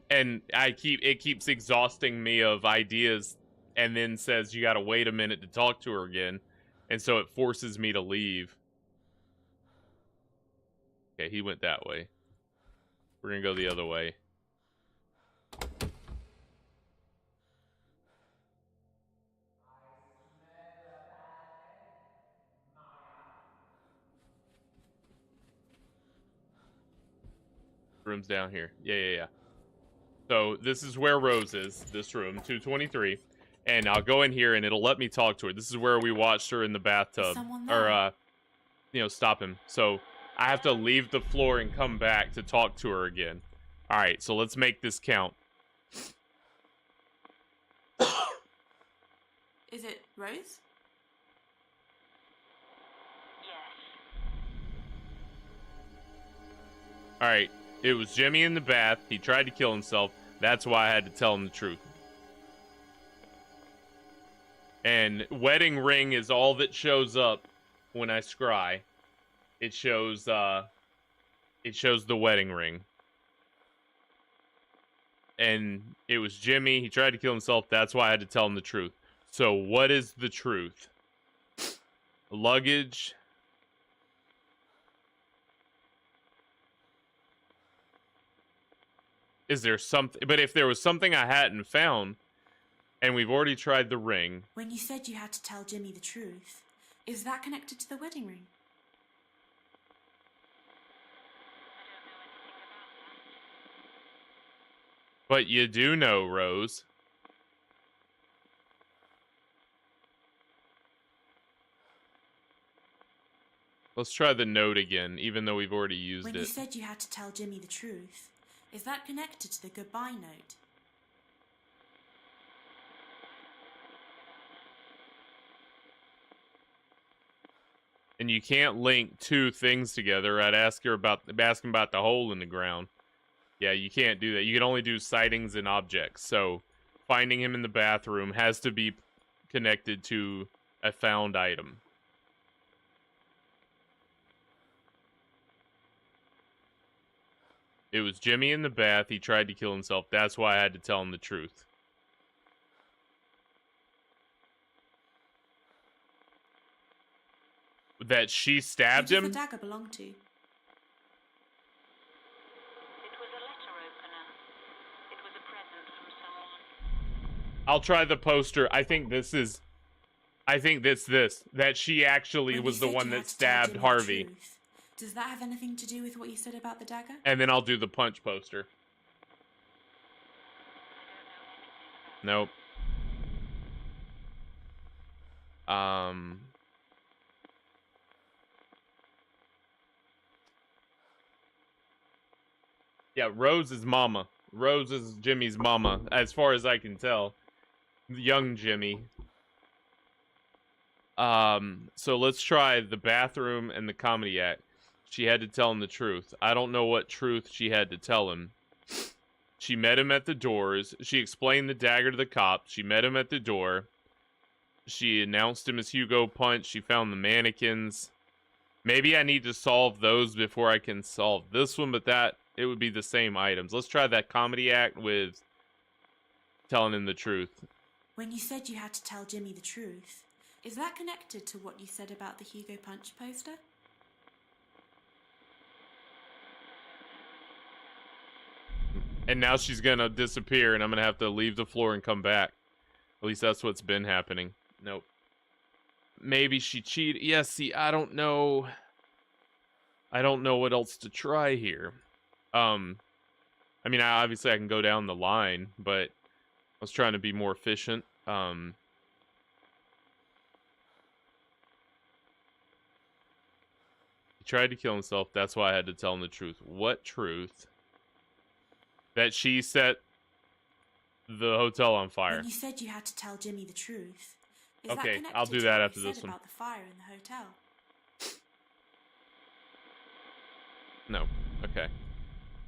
Speaker 1: And it keeps exhausting me of ideas, and then says you gotta wait a minute to talk to her again, and so it forces me to leave. Okay, he went that way. We're gonna go the other way. Room's down here. Yeah. So this is where Rose is. This room, 223. And I'll go in here and it'll let me talk to her. This is where we watched her in the bathtub. Or, stop him. So I have to leave the floor and come back to talk to her again. Alright, so let's make this count.
Speaker 2: Is it Rose?
Speaker 1: Alright, it was Jimmy in the bath. He tried to kill himself. That's why I had to tell him the truth. And wedding ring is all that shows up when I scry. It shows the wedding ring. And it was Jimmy. He tried to kill himself. That's why I had to tell him the truth. So what is the truth? Luggage. Is there something? But if there was something I hadn't found, and we've already tried the ring.
Speaker 2: When you said you had to tell Jimmy the truth, is that connected to the wedding ring?
Speaker 1: But you do know, Rose. Let's try the note again, even though we've already used it.
Speaker 2: When you said you had to tell Jimmy the truth, Is that connected to the goodbye note?
Speaker 1: And you can't link two things together. I'd ask him about the hole in the ground. Yeah, you can't do that. You can only do sightings and objects. So finding him in the bathroom has to be connected to a found item. It was Jimmy in the bath. He tried to kill himself. That's why I had to tell him the truth. That she stabbed
Speaker 2: Who does
Speaker 1: him?
Speaker 2: the dagger belong to?
Speaker 4: It was a letter opener. It was a present from someone.
Speaker 1: I'll try the poster. I think this. That she actually
Speaker 2: When
Speaker 1: was
Speaker 2: you
Speaker 1: the
Speaker 2: said
Speaker 1: one
Speaker 2: you
Speaker 1: that
Speaker 2: had to tell
Speaker 1: stabbed
Speaker 2: Jimmy the
Speaker 1: Harvey.
Speaker 2: truth, does that have anything to do with what you said about the dagger?
Speaker 1: And then I'll do the punch poster. Nope. Yeah, Rose is mama. Rose is Jimmy's mama, as far as I can tell. Young Jimmy. So let's try the bathroom and the comedy act. She had to tell him the truth. I don't know what truth she had to tell him. She met him at the doors. She explained the dagger to the cop. She met him at the door. She announced him as Hugo Punch. She found the mannequins. Maybe I need to solve those before I can solve this one, but it would be the same items. Let's try that comedy act with telling him the truth.
Speaker 2: When you said you had to tell Jimmy the truth, is that connected to what you said about the Hugo Punch poster?
Speaker 1: And now she's gonna disappear, and I'm gonna have to leave the floor and come back. At least that's what's been happening. Nope. Maybe she cheated. Yeah, see, I don't know. I don't know what else to try here. I mean, obviously I can go down the line, but I was trying to be more efficient. He tried to kill himself. That's why I had to tell him the truth. What truth? That she set the hotel on fire.
Speaker 2: When you said you had to tell Jimmy the truth, is
Speaker 1: Okay,
Speaker 2: that connected
Speaker 1: I'll do
Speaker 2: to
Speaker 1: that
Speaker 2: what
Speaker 1: after
Speaker 2: you
Speaker 1: this
Speaker 2: said
Speaker 1: one.
Speaker 2: about the fire in the hotel?
Speaker 1: No. Okay.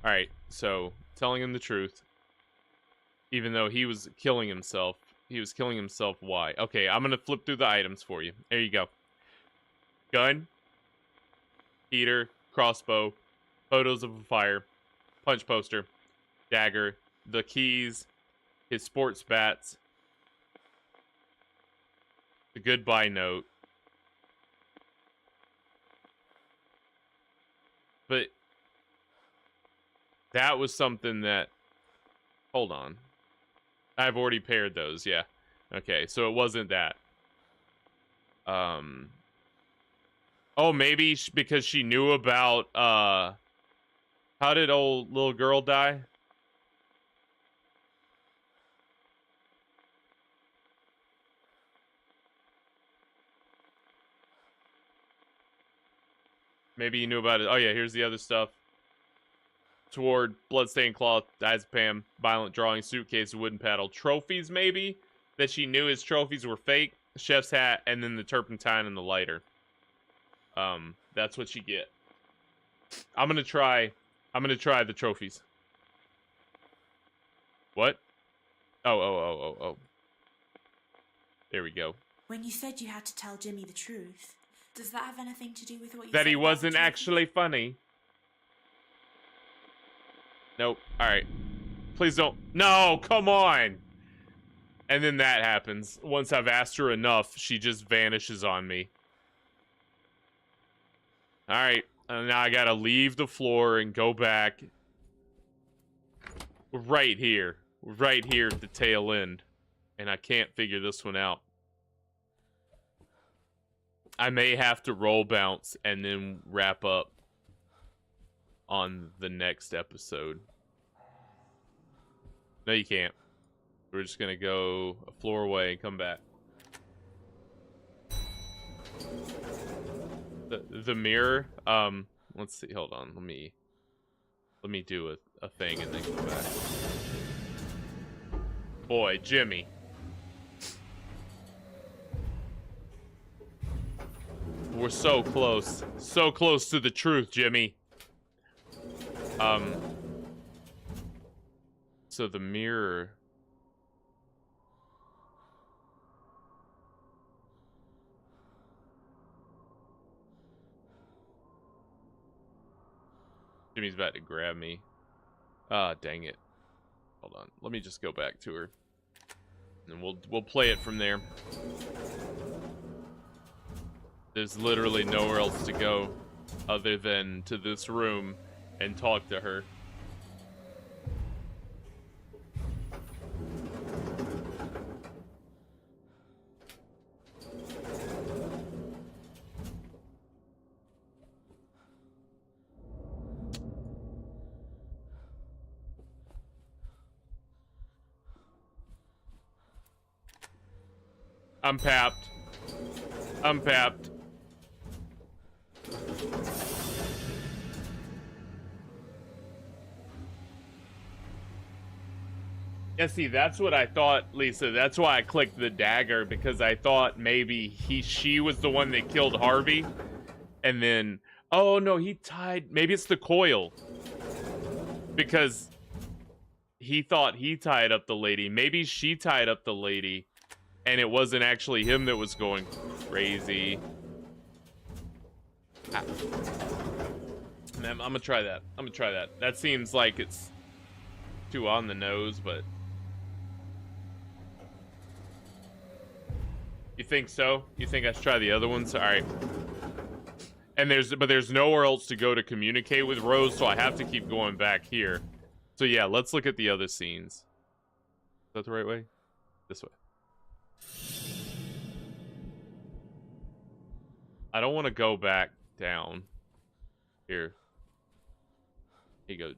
Speaker 1: Alright, so telling him the truth. Even though he was killing himself. He was killing himself, why? Okay, I'm gonna flip through the items for you. There you go. Gun. Heater. Crossbow. Photos of a fire. Punch poster. Dagger. The keys. His sports bats. The goodbye note. But that was something that... Hold on. I've already paired those, yeah. Okay, so it wasn't that. Oh, maybe because she knew about, how did old little girl die? Maybe you knew about it. Oh, yeah, here's the other stuff. Toward bloodstained cloth, diazepam, violent drawing, suitcase, wooden paddle. Trophies, maybe? That she knew his trophies were fake. Chef's hat, and then the turpentine and the lighter. That's what you get. I'm gonna try the trophies. What? Oh. There we go.
Speaker 2: When you said you had to tell Jimmy the truth, does that have anything to do with what you
Speaker 1: That
Speaker 2: said
Speaker 1: he
Speaker 2: about
Speaker 1: wasn't
Speaker 2: the trophy?
Speaker 1: actually funny. Nope. Alright. Please don't. No, come on! And then that happens. Once I've asked her enough, she just vanishes on me. Alright. Now I gotta leave the floor and go back. Right here. Right here at the tail end. And I can't figure this one out. I may have to roll bounce and then wrap up on the next episode. No, you can't. We're just gonna go a floor away and come back. The mirror. Let's see. Hold on. Let me do a thing and then go back. Boy, Jimmy. We're so close. So close to the truth, Jimmy. So the mirror. Jimmy's about to grab me. Ah, dang it. Hold on. Let me just go back to her. And we'll play it from there. There's literally nowhere else to go other than to this room and talk to her. I'm papped. I'm papped. Yeah, see, that's what I thought, Lisa. That's why I clicked the dagger, because I thought maybe she was the one that killed Harvey. And then, oh no, he tied, maybe it's the coil. Because he thought he tied up the lady. Maybe she tied up the lady. And it wasn't actually him that was going crazy. Ah. Man, I'm gonna try that. I'm gonna try that. That seems like it's too on the nose, but... You think so? You think I should try the other ones? Alright. And there's nowhere else to go to communicate with Rose, so I have to keep going back here. So yeah, let's look at the other scenes. Is that the right way? This way. I don't want to go back down. Here. Here you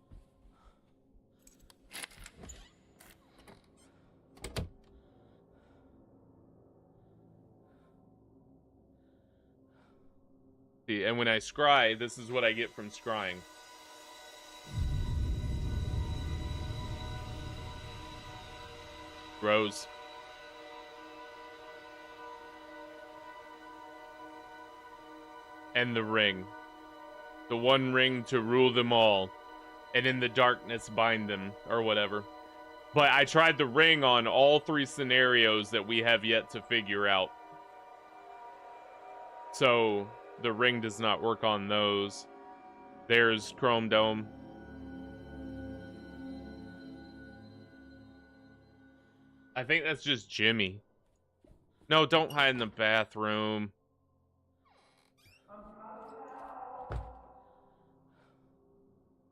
Speaker 1: go. See, and when I scry, this is what I get from scrying. Rose. And the ring. The one ring to rule them all. And in the darkness bind them, or whatever. But I tried the ring on all 3 scenarios that we have yet to figure out. So, the ring does not work on those. There's Chrome Dome. I think that's just Jimmy. No, don't hide in the bathroom.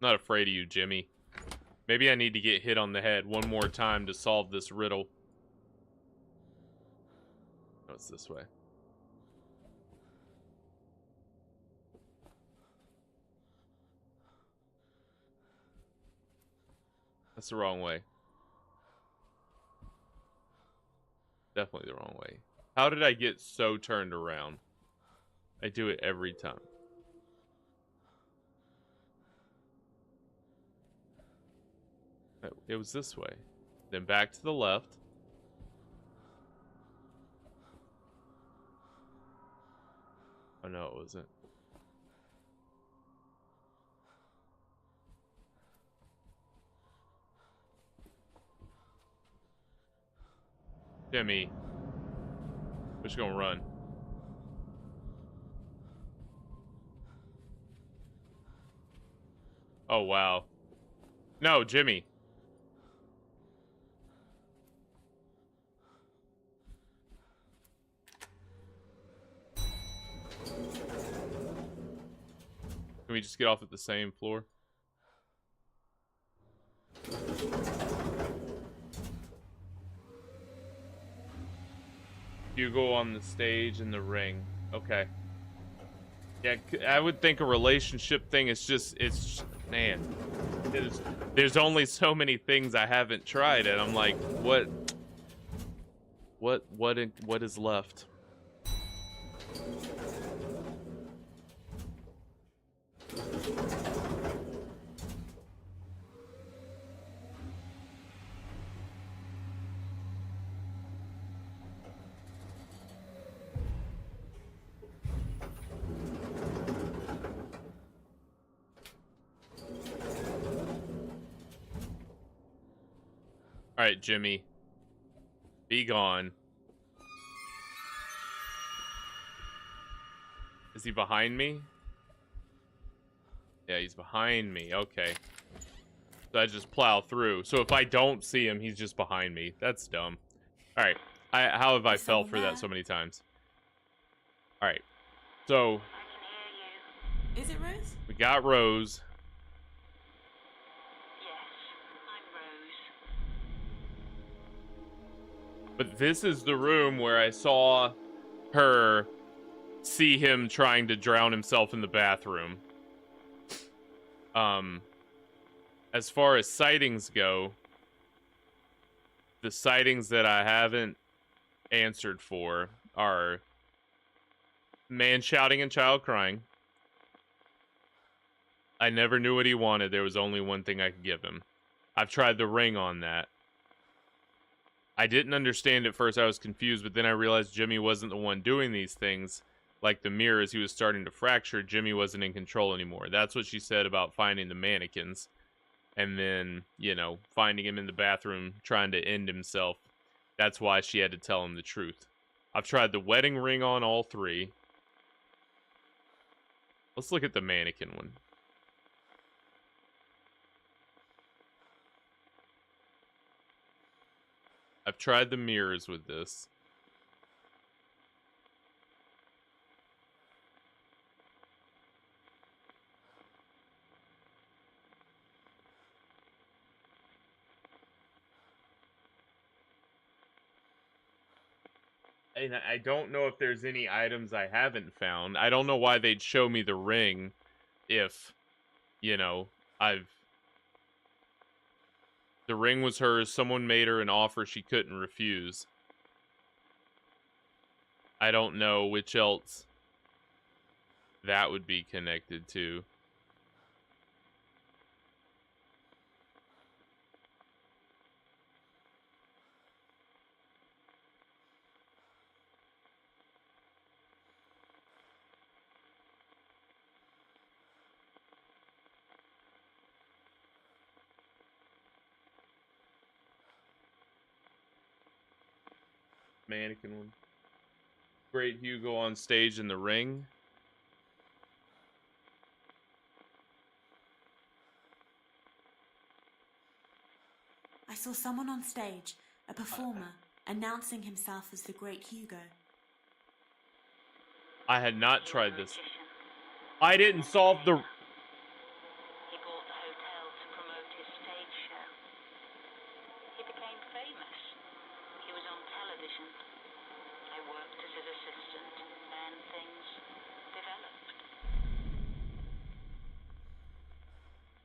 Speaker 1: Not afraid of you, Jimmy. Maybe I need to get hit on the head one more time to solve this riddle. Oh, it's this way. That's the wrong way. Definitely the wrong way. How did I get so turned around? I do it every time. It was this way. Then back to the left. Oh no, it wasn't. Jimmy. We're just gonna run. Oh wow. No, Jimmy. Can we just get off at the same floor? You go on the stage in the ring. Okay. Yeah, I would think a relationship thing is just, man. There's only so many things I haven't tried, and I'm like, what is left? Alright, Jimmy. Be gone. Is he behind me? Yeah, he's behind me. Okay. So I just plow through. So if I don't see him, he's just behind me. That's dumb. Alright. How have I fell for that so many times? Alright. So...
Speaker 2: Is it Rose?
Speaker 1: we got Rose. But this is the room where I saw her see him trying to drown himself in the bathroom. As far as sightings go, the sightings that I haven't answered for are man shouting and child crying. I never knew what he wanted. There was only one thing I could give him. I've tried the ring on that. I didn't understand at first. I was confused, but then I realized Jimmy wasn't the one doing these things. Like the mirror, as he was starting to fracture, Jimmy wasn't in control anymore. That's what she said about finding the mannequins. And then, you know, finding him in the bathroom, trying to end himself. That's why she had to tell him the truth. I've tried the wedding ring on all three. Let's look at the mannequin one. I've tried the mirrors with this. And I don't know if there's any items I haven't found. I don't know why they'd show me the ring if, you know, the ring was hers. Someone made her an offer she couldn't refuse. I don't know which else that would be connected to. Mannequin one. Great Hugo on stage in the ring.
Speaker 2: I saw someone on stage, a performer, announcing himself as the Great Hugo.
Speaker 1: I had not tried this. I didn't solve the...
Speaker 4: He bought the hotel to promote his stage show. He became famous. He was on television. I worked as his assistant, and things developed.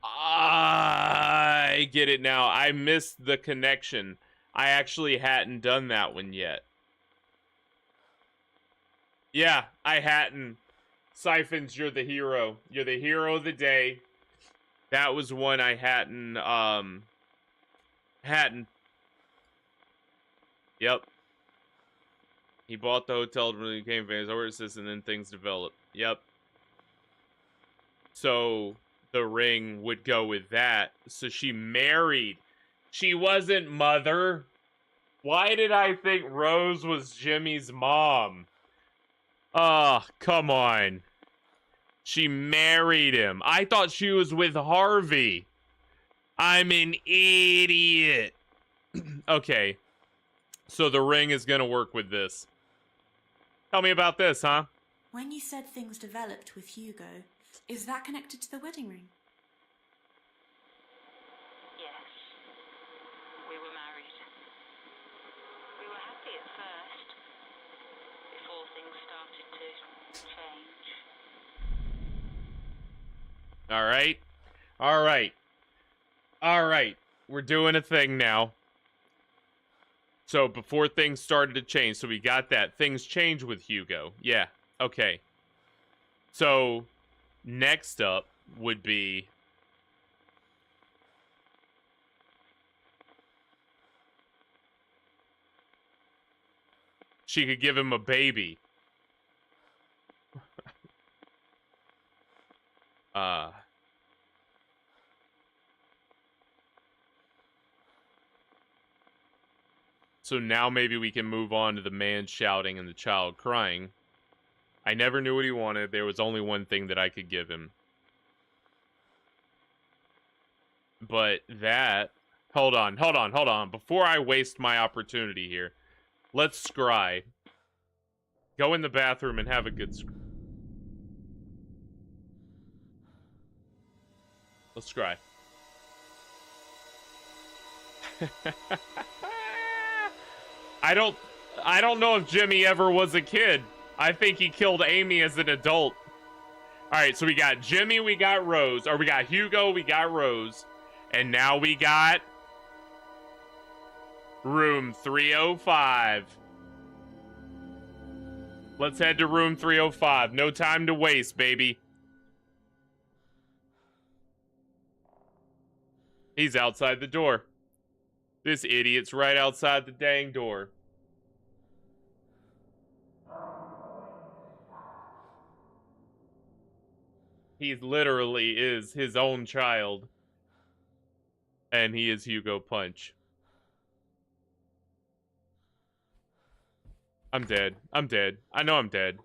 Speaker 1: I get it now. I missed the connection. I actually hadn't done that one yet. Yeah, I hadn't. Siphons, you're the hero. You're the hero of the day. That was one I hadn't, Yep. He bought the hotel when he became famous. I worked this, and then things developed. Yep. So the ring would go with that. So she married. She wasn't mother. Why did I think Rose was Jimmy's mom? Oh, come on. She married him. I thought she was with Harvey. I'm an idiot. Okay. So the ring is going to work with this. Tell me about this, huh?
Speaker 2: When you said things developed with Hugo, is that connected to the wedding ring?
Speaker 4: Yes. We were married. We were happy at first, before things started to change.
Speaker 1: All right. All right. All right. We're doing a thing now. So before things started to change, so we got that. Things change with Hugo. Yeah. Okay. So next up would be she could give him a baby. So now maybe we can move on to the man shouting and the child crying. I never knew what he wanted. There was only one thing that I could give him. But that... Hold on. Before I waste my opportunity here, let's scry. Go in the bathroom and have a good scry. Let's scry. I don't know if Jimmy ever was a kid. I think he killed Amy as an adult. Alright, so we got Jimmy, we got Rose. Or we got Hugo, we got Rose. And now we got... room 305. Let's head to room 305. No time to waste, baby. He's outside the door. This idiot's right outside the dang door. He literally is his own child. And he is Hugo Punch. I'm dead. I'm dead. I know I'm dead.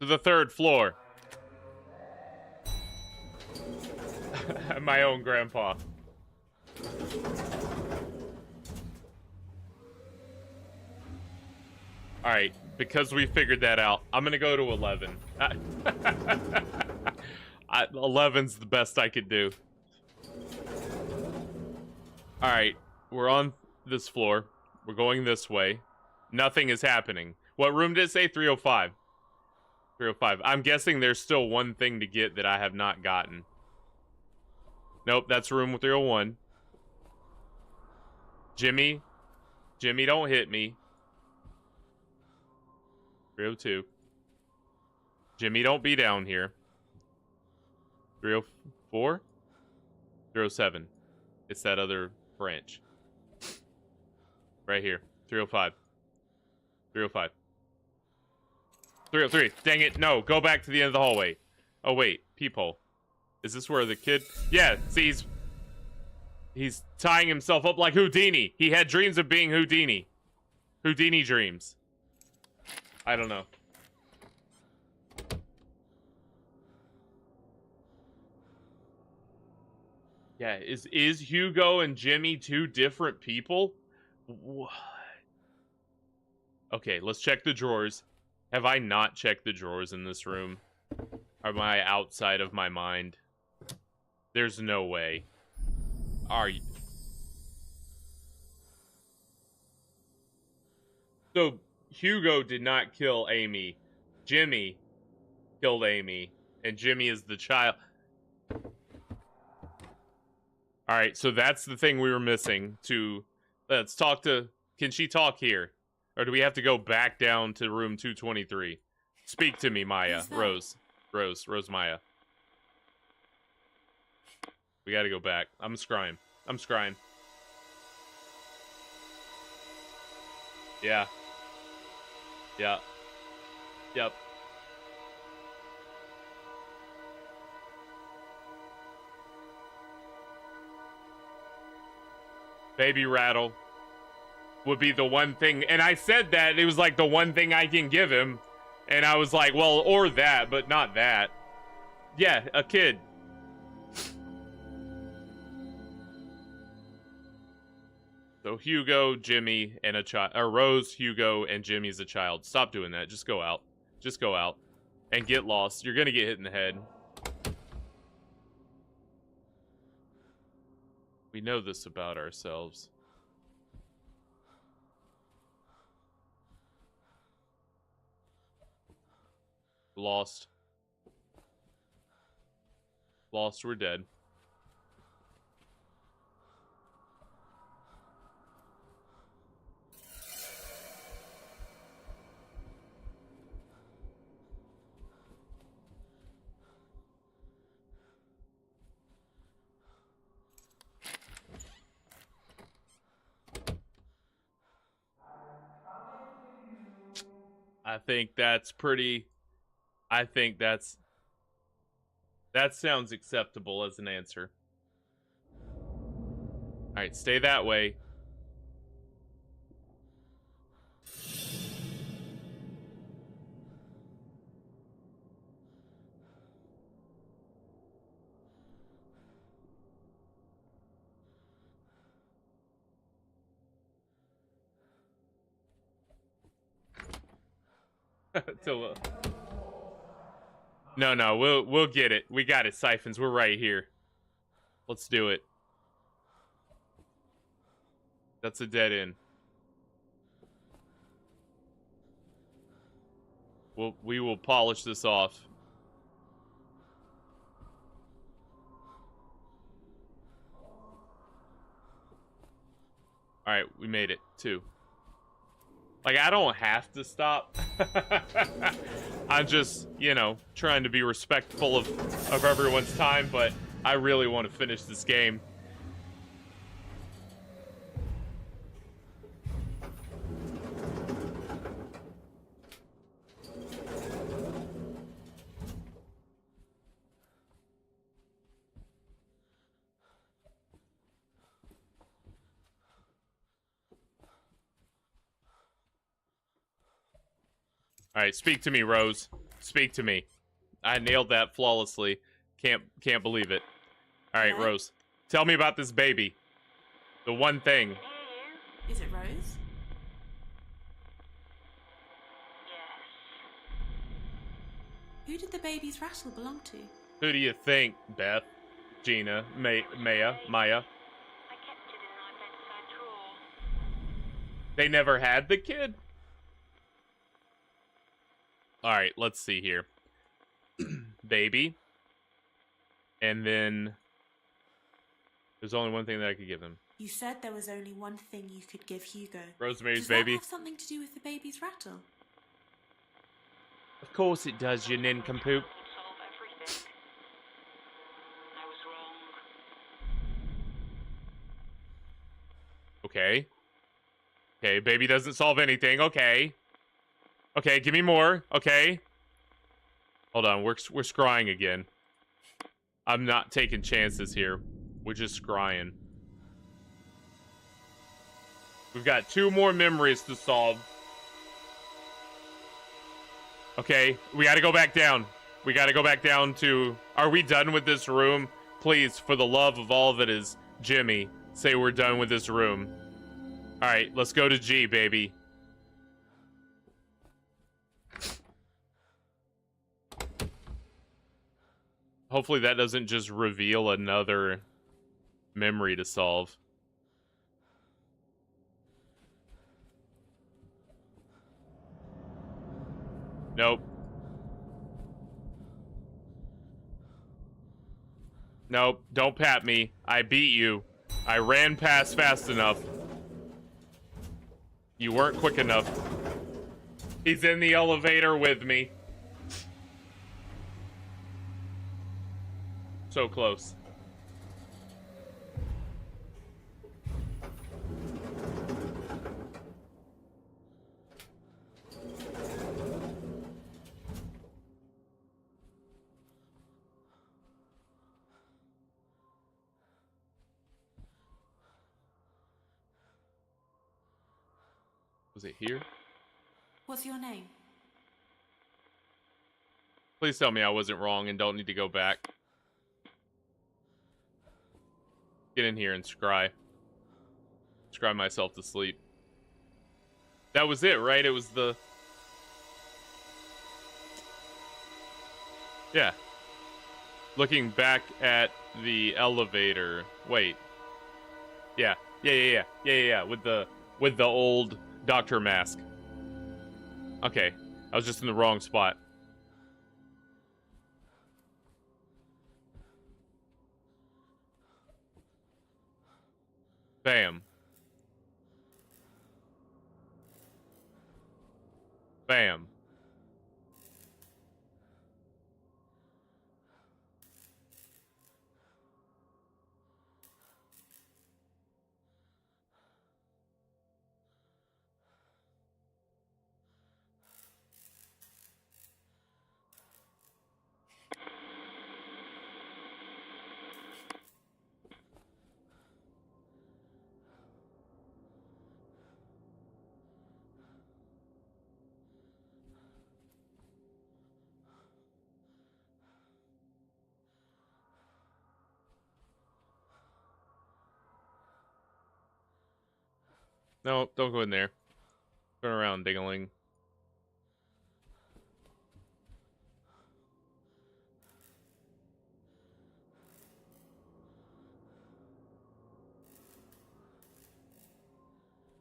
Speaker 1: To the 3rd floor. My own grandpa. Alright, because we figured that out, I'm gonna go to 11. 11's the best I could do. Alright, we're on this floor. We're going this way. Nothing is happening. What room did it say? 305. 305. I'm guessing there's still one thing to get that I have not gotten. Nope, that's room 301. Jimmy, don't hit me. 302. Jimmy, don't be down here. 304. 307. It's that other branch. Right here. 305. 305. 303. Dang it. No, go back to the end of the hallway. Oh, wait. Peephole. Is this where the kid... Yeah, see, he's tying himself up like Houdini. He had dreams of being Houdini. Houdini dreams. I don't know. Yeah, is Hugo and Jimmy two different people? What? Okay, let's check the drawers. Have I not checked the drawers in this room? Am I outside of my mind? There's no way. Are you? So, Hugo did not kill Amy. Jimmy killed Amy. And Jimmy is the child. Alright, so that's the thing we were missing to... Let's talk to... Can she talk here? Or do we have to go back down to room 223? Speak to me, Maya. Rose, Maya. We gotta go back. I'm scrying. Yeah. Yep. Baby rattle would be the one thing, and I said that it was like the one thing I can give him, and I was like, well, or that, but not that. Yeah, a kid. So Hugo, Jimmy, and a child, or Rose, Hugo, and Jimmy's a child. Stop doing that. Just go out. And get lost. You're gonna get hit in the head. We know this about ourselves. Lost, we're dead. I think that's pretty... I think that sounds acceptable as an answer. Alright, stay that way. No, we'll get it. We got it, Siphons. We're right here. Let's do it. That's a dead end. We will polish this off. Alright, we made it. 2. Like, I don't have to stop. I'm just, you know, trying to be respectful of everyone's time, but I really want to finish this game. Alright, speak to me, Rose. Speak to me. I nailed that flawlessly. Can't believe it. Alright,
Speaker 2: Hello?
Speaker 1: Rose. Tell me about this baby. The one thing.
Speaker 2: Is it Rose? Who did the baby's rattle belong to?
Speaker 1: Who do you think, Beth? Gina? Maya?
Speaker 4: I kept it in my bedside drawer.
Speaker 1: They never had the kid? Alright, let's see here. Baby. And then... there's only one thing that I could give him.
Speaker 2: You said there was only one thing you could give Hugo.
Speaker 1: Rosemary's
Speaker 2: Does
Speaker 1: Baby.
Speaker 2: that have something to do with the baby's rattle?
Speaker 1: Of course it does, you nincompoop.
Speaker 4: Could solve everything. I was wrong.
Speaker 1: Okay. Okay, baby doesn't solve anything. Okay. Okay, give me more. Okay. Hold on, we're scrying again. I'm not taking chances here. We're just scrying. We've got 2 more memories to solve. Okay, we gotta go back down. We gotta go back down to... Are we done with this room? Please, for the love of all that is Jimmy, say we're done with this room. Alright, let's go to G, baby. Hopefully that doesn't just reveal another memory to solve. Nope. Nope, don't pat me. I beat you. I ran past fast enough. You weren't quick enough. He's in the elevator with me. So close. Was it here?
Speaker 2: What's your name?
Speaker 1: Please tell me I wasn't wrong and don't need to go back. Get in here and scry. Scry myself to sleep. That was it, right? It was the... Yeah. Looking back at the elevator. Wait. Yeah. Yeah. With the old doctor mask. Okay. I was just in the wrong spot. Bam. Bam. No, don't go in there. Turn around, ding-a-ling.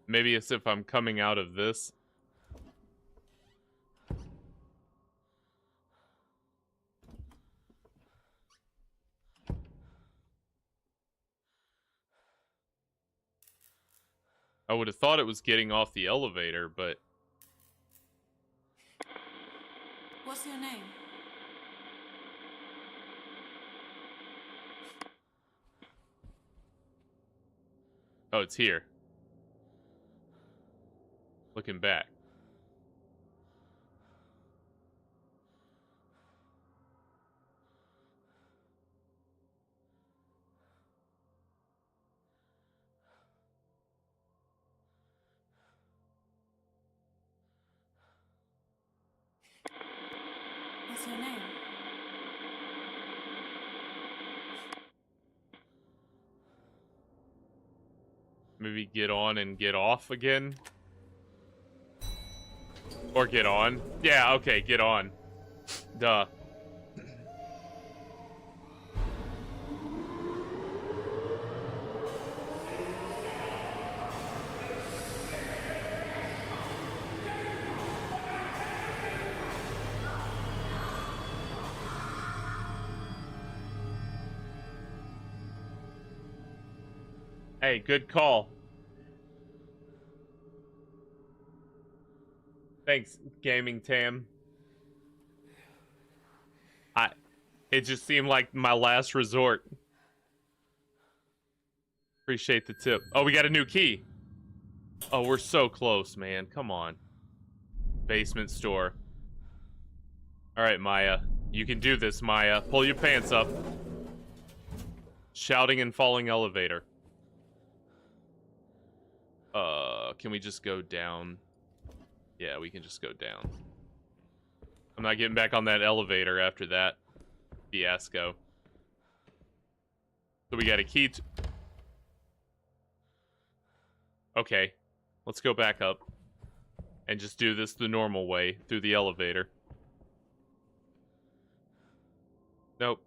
Speaker 1: Maybe as if I'm coming out of this. I would have thought it was getting off the elevator, but...
Speaker 2: What's your name?
Speaker 1: Oh, it's here. Looking back.
Speaker 2: What's your name?
Speaker 1: Maybe get on and get off again? Or get on? Yeah, okay, get on. Duh. Hey, good call. Thanks, Gaming Tam. It just seemed like my last resort. Appreciate the tip. Oh, we got a new key. Oh, we're so close, man. Come on. Basement store. All right, Maya. You can do this, Maya. Pull your pants up. Shouting and falling elevator. Can we just go down? Yeah, we can just go down. I'm not getting back on that elevator after that fiasco. So we got a key to... Okay. Let's go back up. And just do this the normal way, through the elevator. Nope.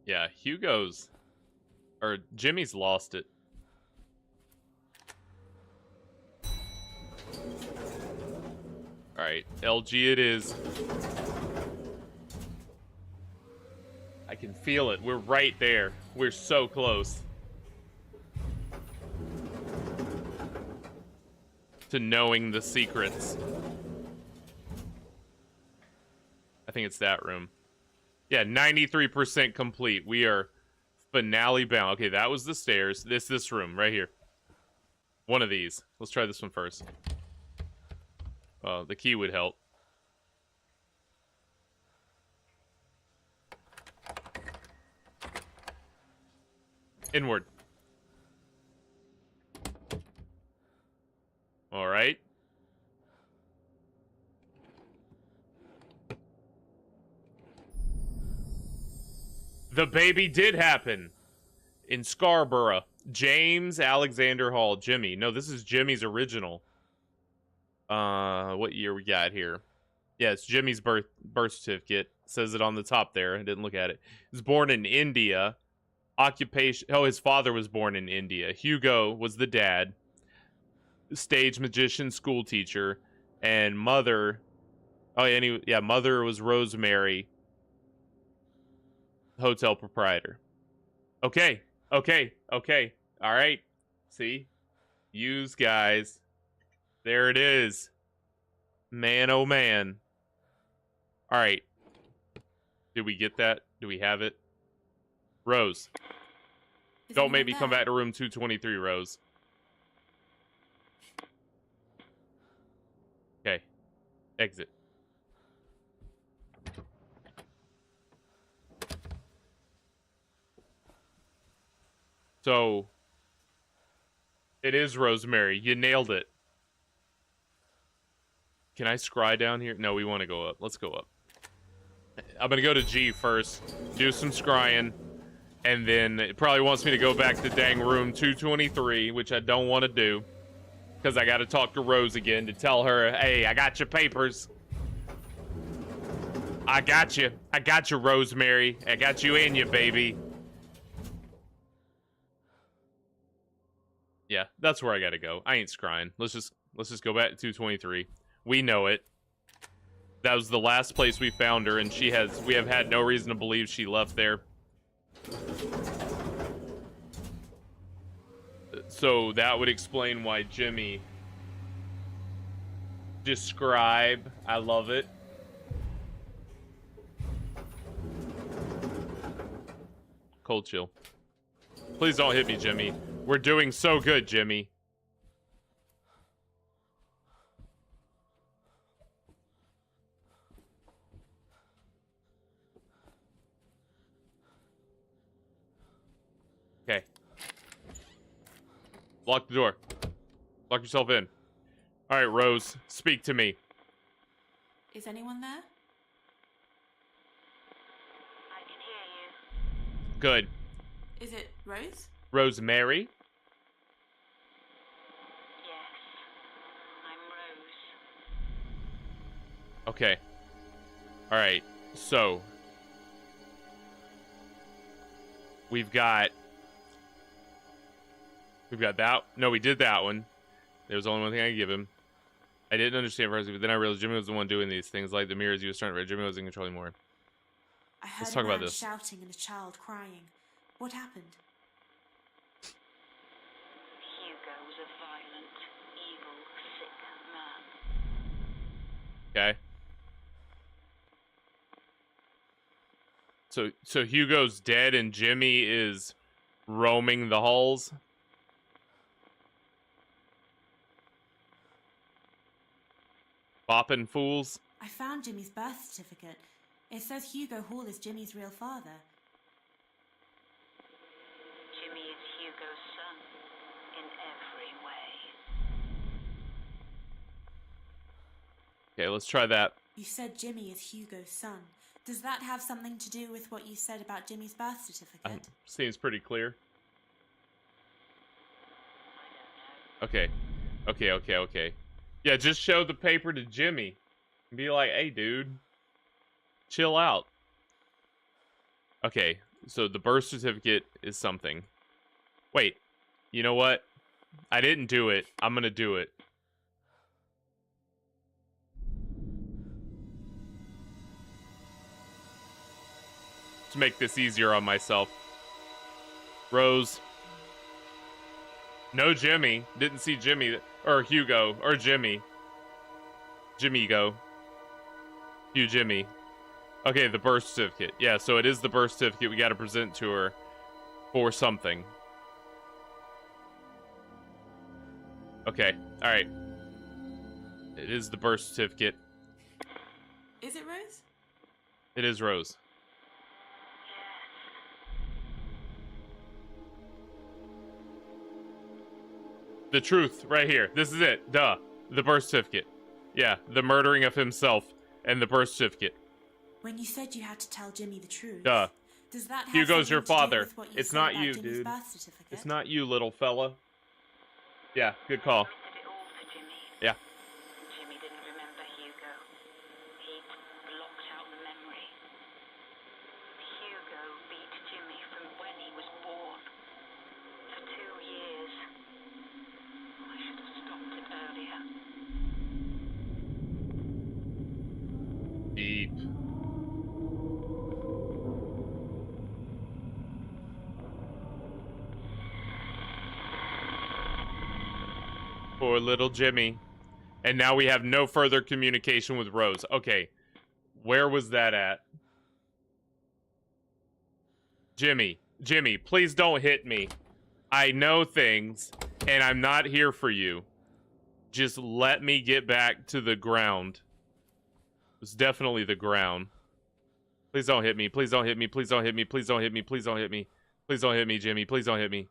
Speaker 1: Yeah, Hugo's... Or Jimmy's lost it. Alright, LG it is. I can feel it. We're right there. We're so close. To knowing the secrets. I think it's that room. Yeah, 93% complete. We are finale bound. Okay, that was the stairs. This room right here. One of these. Let's try this one first. The key would help. Inward. All right. The baby did happen in Scarborough. James Alexander Hall. Jimmy. No, this is Jimmy's original. What year we got here? Yeah, it's Jimmy's birth certificate. Says it on the top there. I didn't look at it. He was born in India. Occupation. Oh, his father was born in India. Hugo was the dad. Stage magician, school teacher, and mother. Oh, yeah, mother was Rosemary. Hotel proprietor. Okay. All right. See? Use, guys. There it is. Man, oh man. All right. Did we get that? Do we have it? Rose. Don't make me come back to room 223, Rose. Okay. Exit. So, it is Rosemary. You nailed it. Can I scry down here? No, we want to go up. Let's go up. I'm going to go to G first. Do some scrying. And then it probably wants me to go back to dang room 223, which I don't want to do. Because I got to talk to Rose again to tell her, hey, I got your papers. I got you. I got you, Rosemary. I got you and you, baby. Yeah, that's where I gotta go. I ain't scrying. Let's just go back to 223. We know it. That was the last place we found her, and we have had no reason to believe she left there. So that would explain why Jimmy describe. I love it. Cold chill. Please don't hit me, Jimmy. We're doing so good, Jimmy. Okay. Lock the door. Lock yourself in. All right, Rose, speak to me.
Speaker 2: Is anyone there?
Speaker 4: I can hear you.
Speaker 1: Good.
Speaker 2: Is it Rose?
Speaker 1: Rosemary?
Speaker 4: Yes, I'm Rose.
Speaker 1: Okay. All right. So we've got that. No, we did that one. There was only one thing I could give him. I didn't understand first, but then I realized Jimmy was the one doing these things, like the mirrors you were starting to read. Jimmy wasn't controlling more.
Speaker 2: I heard
Speaker 1: Let's
Speaker 2: a
Speaker 1: talk about
Speaker 2: man
Speaker 1: this.
Speaker 2: shouting and a child crying. What happened?
Speaker 4: Hugo was a violent, evil, sick man.
Speaker 1: Okay. So Hugo's dead and Jimmy is roaming the halls. Bopping fools.
Speaker 2: I found Jimmy's birth certificate. It says Hugo Hall is Jimmy's real father.
Speaker 4: Jimmy is Hugo's son in every way.
Speaker 1: Okay, let's try that.
Speaker 2: You said Jimmy is Hugo's son. Does that have something to do with what you said about Jimmy's birth certificate?
Speaker 1: Seems pretty clear. Okay. Okay. Yeah, just show the paper to Jimmy. And be like, hey, dude. Chill out. Okay, so the birth certificate is something. Wait, you know what? I didn't do it. I'm gonna do it. To make this easier on myself. Rose. No Jimmy. Didn't see Jimmy. Or Hugo. Or Jimmy. Jimmy go. You Jimmy. Okay, the birth certificate. Yeah, so it is the birth certificate we gotta present to her for something. Okay, alright. It is the birth certificate.
Speaker 2: Is it Rose?
Speaker 1: It is Rose. The truth, right here. This is it. Duh. The birth certificate. Yeah, the murdering of himself and the birth certificate.
Speaker 2: When you said you had to tell Jimmy the truth.
Speaker 1: Duh.
Speaker 2: Does that have
Speaker 1: Hugo's
Speaker 2: something
Speaker 1: your
Speaker 2: to do
Speaker 1: father.
Speaker 2: with what you
Speaker 1: It's
Speaker 2: said
Speaker 1: not
Speaker 2: about
Speaker 1: you,
Speaker 2: Jimmy's
Speaker 1: dude.
Speaker 2: birth certificate?
Speaker 1: It's not you, little fella. Yeah, good call.
Speaker 4: Did it all for Jimmy.
Speaker 1: Yeah.
Speaker 4: Jimmy didn't remember Hugo. He'd blocked out the memory. Hugo beat Jimmy from when he was born. For 2 years. I should have stopped it earlier.
Speaker 1: Deep. Poor little Jimmy. And now we have no further communication with Rose. Okay. Where was that at? Jimmy, please don't hit me. I know things, and I'm not here for you. Just let me get back to the ground. It's definitely the ground. Please don't hit me. Please don't hit me. Please don't hit me. Please don't hit me. Please don't hit me. Please don't hit me, Jimmy. Please don't hit me.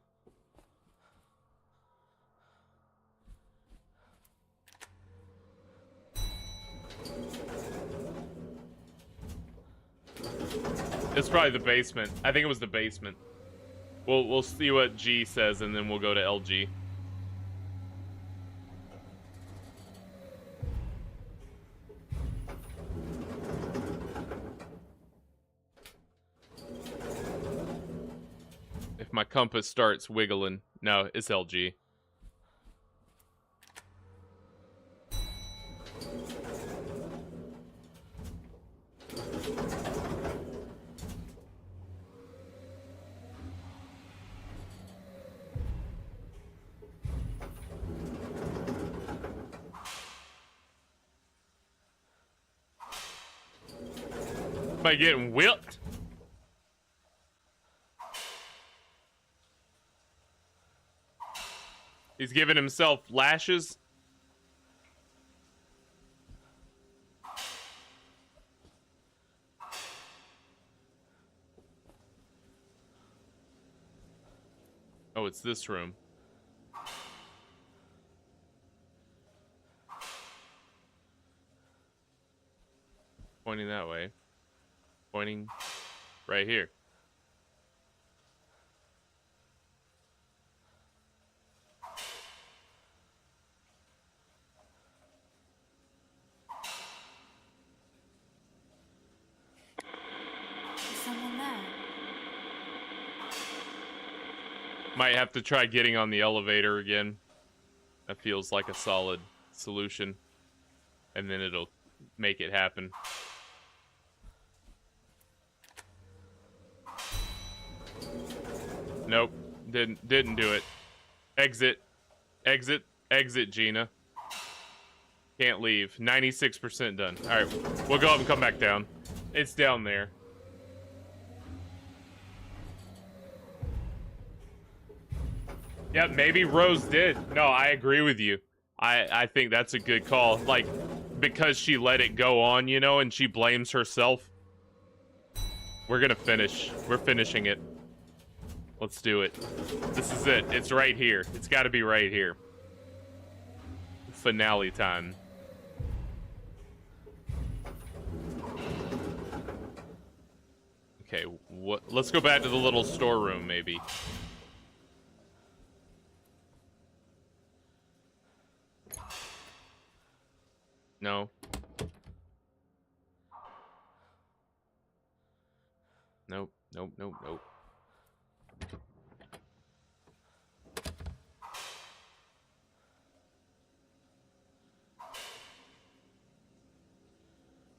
Speaker 1: It's probably the basement. I think it was the basement. We'll see what G says, and then we'll go to LG. If my compass starts wiggling, no, it's LG. Am I getting whipped? He's giving himself lashes. Oh, it's this room. Pointing that way. Pointing right here.
Speaker 2: Is someone there?
Speaker 1: Might have to try getting on the elevator again. That feels like a solid solution. And then it'll make it happen. Nope. Didn't do it. Exit. Exit. Exit, Gina. Can't leave. 96% done. Alright, we'll go up and come back down. It's down there. Yeah, maybe Rose did. No, I agree with you. I think that's a good call. Like, because she let it go on, you know, and she blames herself. We're gonna finish. We're finishing it. Let's do it. This is it. It's right here. It's got to be right here. Finale time. Okay, what? Let's go back to the little storeroom, maybe. No. Nope. Nope. Nope. Nope.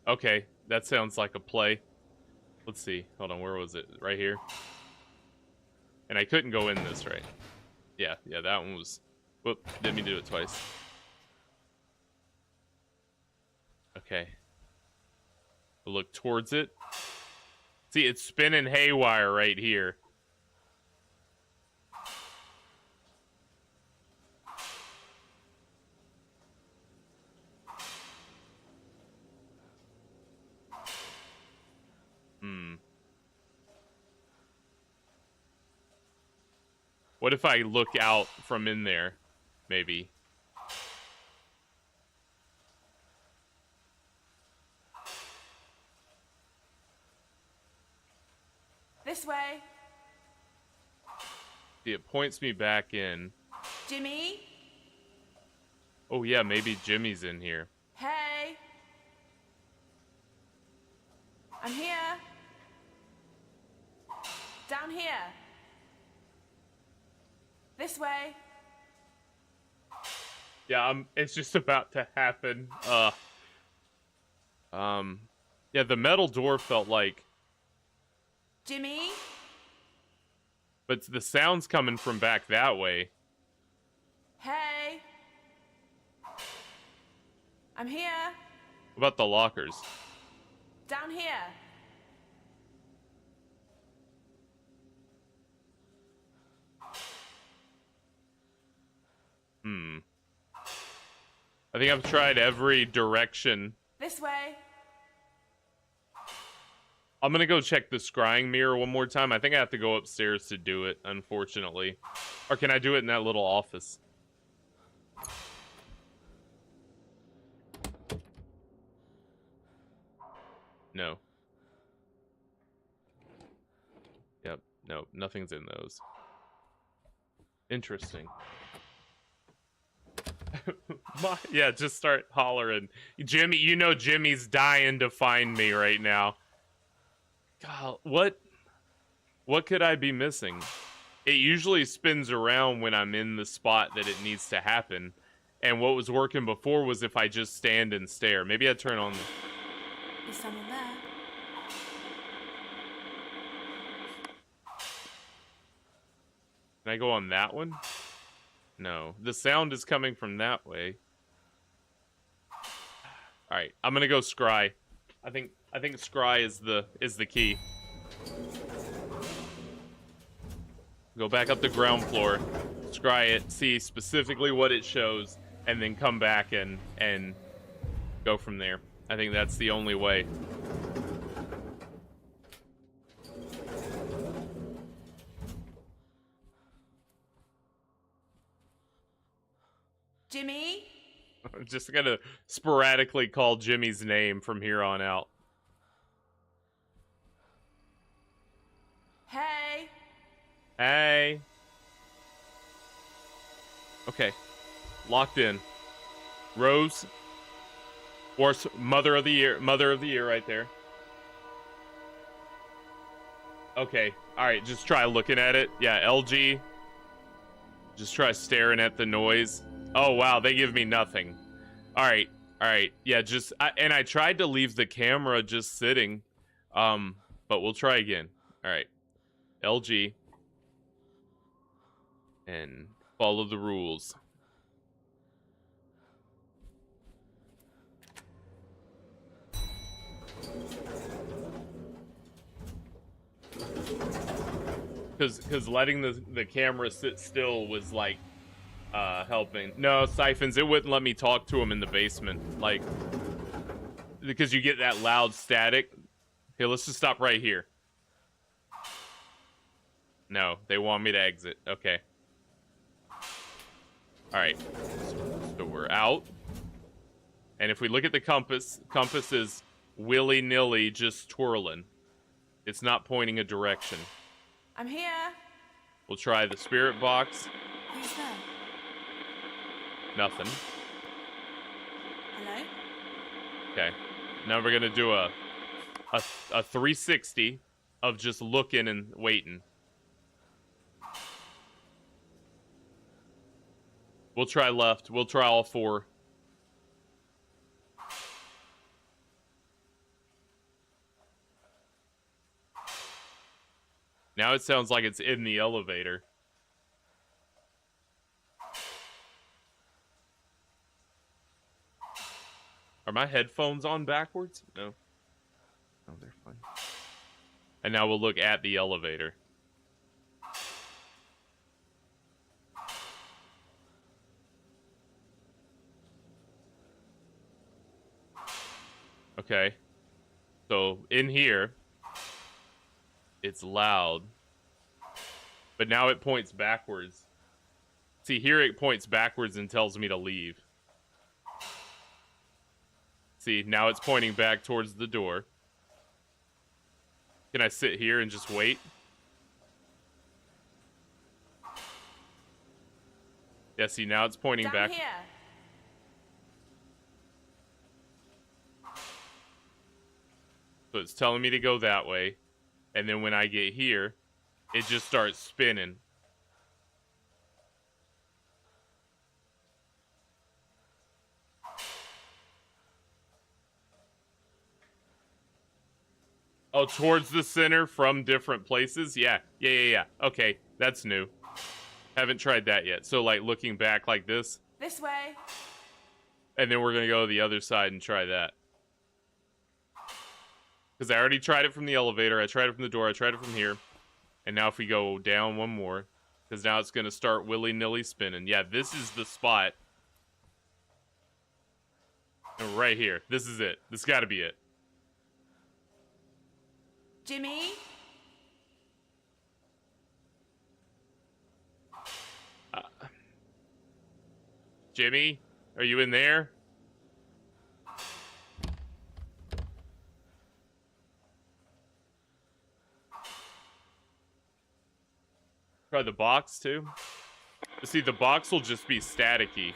Speaker 1: Okay, that sounds like a play. Let's see. Hold on, where was it? Right here? And I couldn't go in this, right? Yeah, that one was... Whoop, didn't mean to do it twice. Okay. We'll look towards it. See, it's spinning haywire right here. What if I look out from in there? Maybe.
Speaker 2: This way.
Speaker 1: See, it points me back in.
Speaker 2: Jimmy?
Speaker 1: Oh yeah, maybe Jimmy's in here.
Speaker 2: Hey. I'm here. Down here. This way.
Speaker 1: Yeah, it's just about to happen. Yeah, the metal door felt like...
Speaker 2: Jimmy?
Speaker 1: But the sound's coming from back that way.
Speaker 2: Hey. I'm here.
Speaker 1: What about the lockers?
Speaker 2: Down here.
Speaker 1: I think I've tried every direction.
Speaker 2: This way.
Speaker 1: I'm gonna go check the scrying mirror one more time. I think I have to go upstairs to do it, unfortunately. Or can I do it in that little office? No. Yep, no, nothing's in those. Interesting. Yeah, just start hollering. Jimmy, you know Jimmy's dying to find me right now. God, what could I be missing? It usually spins around when I'm in the spot that it needs to happen. And what was working before was if I just stand and stare. Maybe I turn on
Speaker 2: Is someone there?
Speaker 1: Can I go on that one? No. The sound is coming from that way. Alright, I'm gonna go scry. I think scry is the key. Go back up the ground floor, scry it, see specifically what it shows, and then come back and go from there. I think that's the only way.
Speaker 2: Jimmy?
Speaker 1: I'm just gonna sporadically call Jimmy's name from here on out.
Speaker 2: Hey?
Speaker 1: Hey. Okay. Locked in. Rose. Or mother of the year right there. Okay. Alright, just try looking at it. Yeah, LG. Just try staring at the noise. Oh, wow, they give me nothing. Alright, alright. Yeah, just... I tried to leave the camera just sitting. But we'll try again. Alright. LG. And follow the rules. Because letting the camera sit still was like helping. No, Siphons, it wouldn't let me talk to him in the basement. Like, because you get that loud static. Here, let's just stop right here. No, they want me to exit. Okay. Alright. So we're out. And if we look at the compass is willy-nilly just twirling. It's not pointing a direction.
Speaker 2: I'm here.
Speaker 1: We'll try the spirit box.
Speaker 2: Who's there?
Speaker 1: Nothing.
Speaker 2: Hello?
Speaker 1: Okay. Now we're gonna do a 360 of just looking and waiting. We'll try left. We'll try all four. Now it sounds like it's in the elevator. Are my headphones on backwards? No. Oh, they're fine. And now we'll look at the elevator. Okay. So, in here, it's loud. But now it points backwards. See, here it points backwards and tells me to leave. See, now it's pointing back towards the door. Can I sit here and just wait? Yeah, see, now it's pointing
Speaker 2: Down
Speaker 1: back.
Speaker 2: here.
Speaker 1: So it's telling me to go that way. And then when I get here, it just starts spinning. Oh, towards the center from different places? Yeah. Okay, that's new. Haven't tried that yet. So, like, looking back like this.
Speaker 2: This way.
Speaker 1: And then we're going to go to the other side and try that. Because I already tried it from the elevator. I tried it from the door. I tried it from here. And now if we go down one more. Because now it's going to start willy-nilly spinning. Yeah, this is the spot. And right here. This is it. This got to be it.
Speaker 2: Jimmy?
Speaker 1: Jimmy? Are you in there? Try the box, too. See, the box will just be staticky.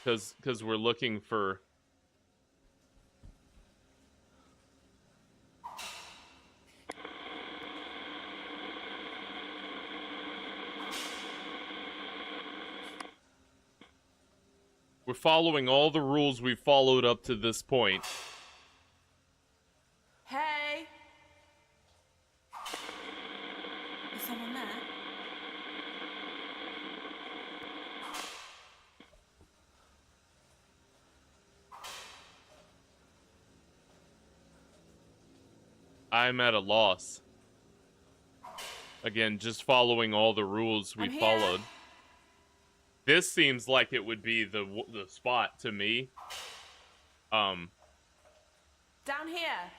Speaker 2: Hello?
Speaker 1: Because we're looking for... We're following all the rules we've followed up to this point.
Speaker 2: Hey! Is someone there?
Speaker 1: I'm at a loss. Again, just following all the rules we followed. This seems like it would be the spot to me.
Speaker 2: Down here.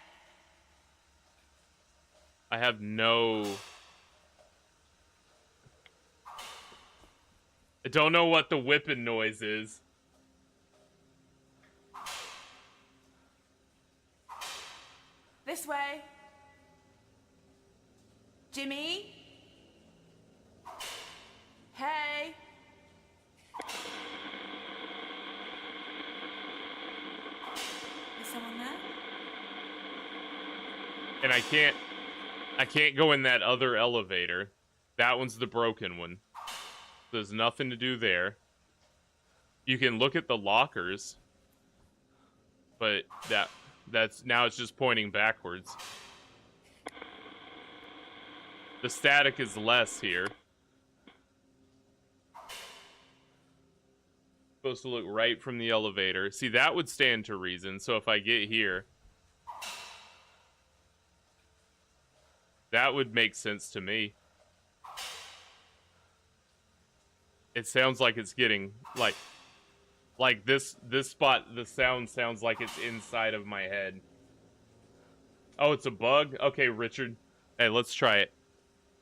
Speaker 1: I have no... I don't know what the whipping noise is.
Speaker 2: This way. Jimmy? Hey? Is someone there?
Speaker 1: And I can't go in that other elevator. That one's the broken one. There's nothing to do there. You can look at the lockers, but that's now it's just pointing backwards. The static is less here. Supposed to look right from the elevator. See, that would stand to reason. So if I get here, that would make sense to me. It sounds like it's getting like this spot. The sound sounds like it's inside of my head. Oh, it's a bug? Okay, Richard. Hey, let's try it.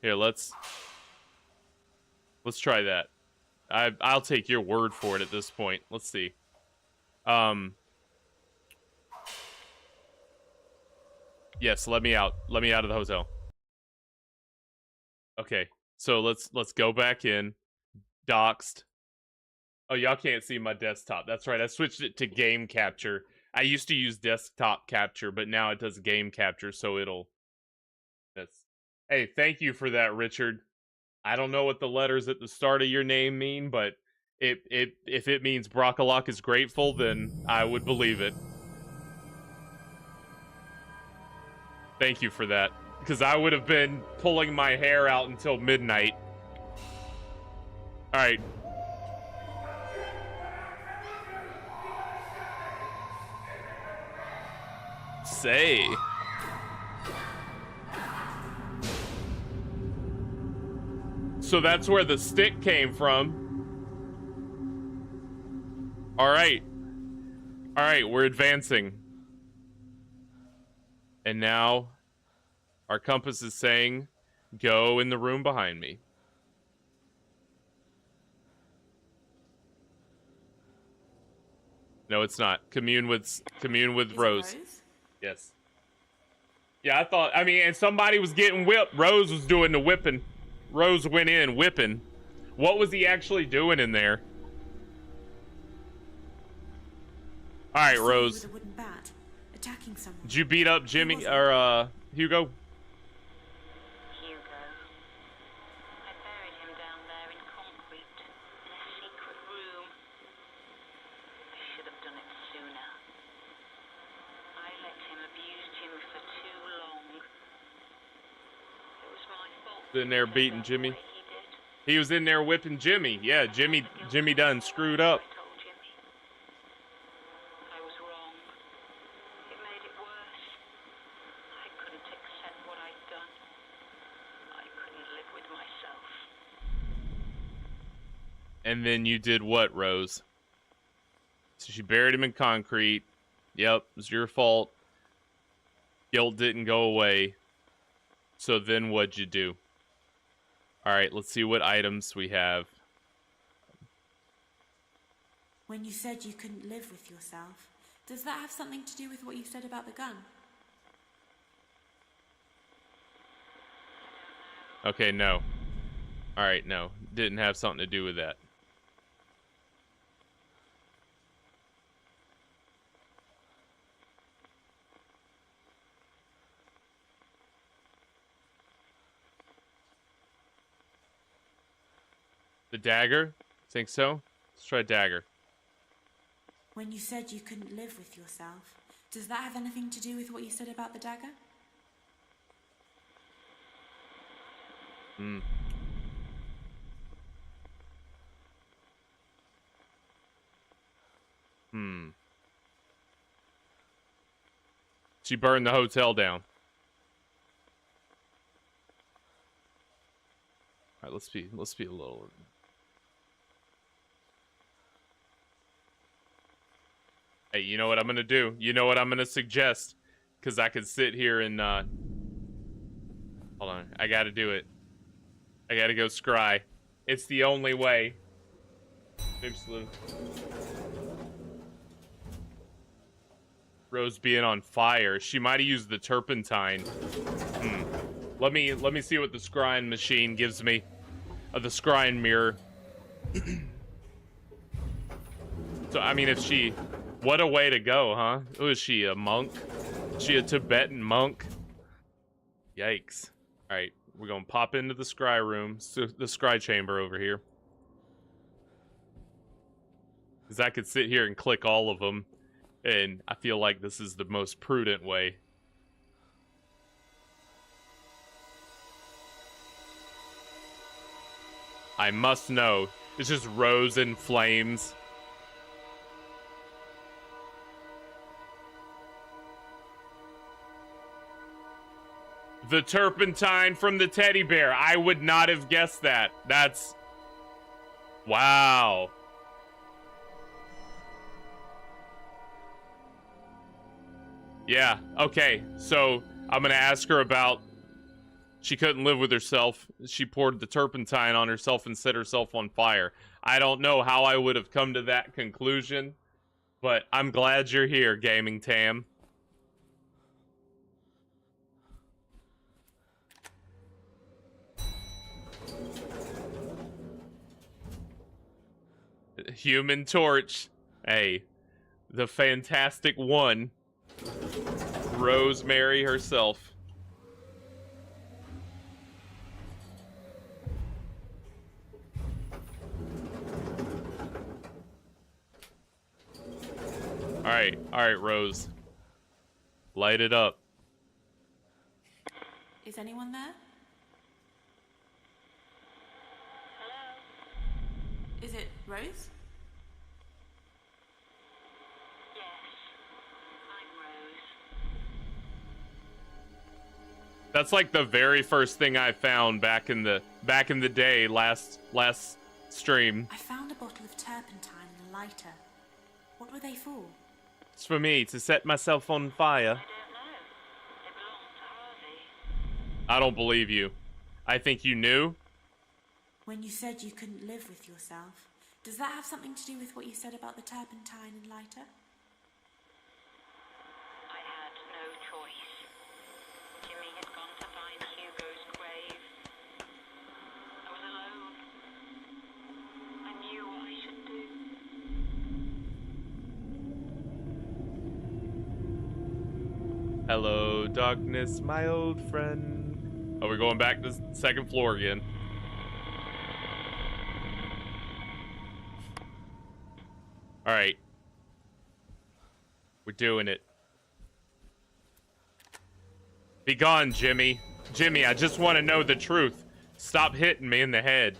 Speaker 1: Here, let's try that. I'll take your word for it at this point. Let's see. Yes, let me out. Let me out of the hotel. Okay, so let's go back in. Doxed. Oh, y'all can't see my desktop. That's right. I switched it to game capture. I used to use desktop capture, but now it does game capture, so it'll... Hey, thank you for that, Richard. I don't know what the letters at the start of your name mean, but if it means Brockalock is grateful, then I would believe it. Thank you for that, because I would have been pulling my hair out until midnight. All right. Say. So that's where the stick came from. All right. All right, we're advancing. And now our compass is saying, go in the room behind me. No, it's not. Commune with Rose. Yes. Yeah, I mean, and somebody was getting whipped. Rose was doing the whipping. Rose went in whipping. What was he actually doing in there? All right, Rose.
Speaker 2: With a wooden bat, attacking someone.
Speaker 1: Did you beat up Jimmy or Hugo?
Speaker 4: Hugo. I buried him down there in concrete, in a secret room. I should have done it sooner. I let him abuse Jimmy for too long. It was my fault.
Speaker 1: In there beating Jimmy. He was in there whipping Jimmy. Yeah, Jimmy done screwed up.
Speaker 4: I was wrong. It made it worse. I couldn't accept what I'd done. I couldn't live with myself.
Speaker 1: And then you did what, Rose? So she buried him in concrete. Yep, it was your fault. Guilt didn't go away. So then what'd you do? All right, let's see what items we have.
Speaker 2: When you said you couldn't live with yourself, does that have something to do with what you said about the gun?
Speaker 4: I
Speaker 1: Okay, no. Alright, no. Didn't have something to do with that. The dagger? Think so? Let's try dagger.
Speaker 2: When you said you couldn't live with yourself, does that have anything to do with what you said about the dagger?
Speaker 1: Hmm. She burned the hotel down. Alright, let's be a little... Hey, you know what I'm gonna do? You know what I'm gonna suggest? Because I could sit here and, hold on. I gotta do it. I gotta go scry. It's the only way. Oops, Rose being on fire. She might have used the turpentine. Let me see what the scrying machine gives me. The scrying mirror. So, I mean, if she... What a way to go, huh? Oh, is she a monk? Is she a Tibetan monk? Yikes. Alright, we're gonna pop into the scry room. So the scry chamber over here. Because I could sit here and click all of them. And I feel like this is the most prudent way. I must know. It's just Rose in flames. The turpentine from the teddy bear. I would not have guessed that. That's... Wow. Yeah, okay. So, I'm gonna ask her about... She couldn't live with herself. She poured the turpentine on herself and set herself on fire. I don't know how I would have come to that conclusion, but I'm glad you're here, Gaming Tam. Human Torch. Hey, the fantastic one. Rosemary herself. Alright, Rose. Light it up.
Speaker 2: Is anyone there?
Speaker 4: Hello?
Speaker 2: Is it Rose?
Speaker 4: Yes, I'm Rose.
Speaker 1: That's like the very first thing I found back in the day, last stream.
Speaker 2: I found a bottle of turpentine and a lighter. What were they for?
Speaker 1: It's for me to set myself on fire.
Speaker 4: I don't know. They belong to Harvey.
Speaker 1: I don't believe you. I think you knew.
Speaker 2: When you said you couldn't live with yourself, does that have something to do with what you said about the turpentine and lighter?
Speaker 4: I had no choice. Jimmy had gone to find Hugo's grave. I was alone. I knew what I should do.
Speaker 1: Hello, darkness, my old friend. Oh, we're going back to the second floor again. Alright. We're doing it. Be gone, Jimmy. Jimmy, I just want to know the truth. Stop hitting me in the head.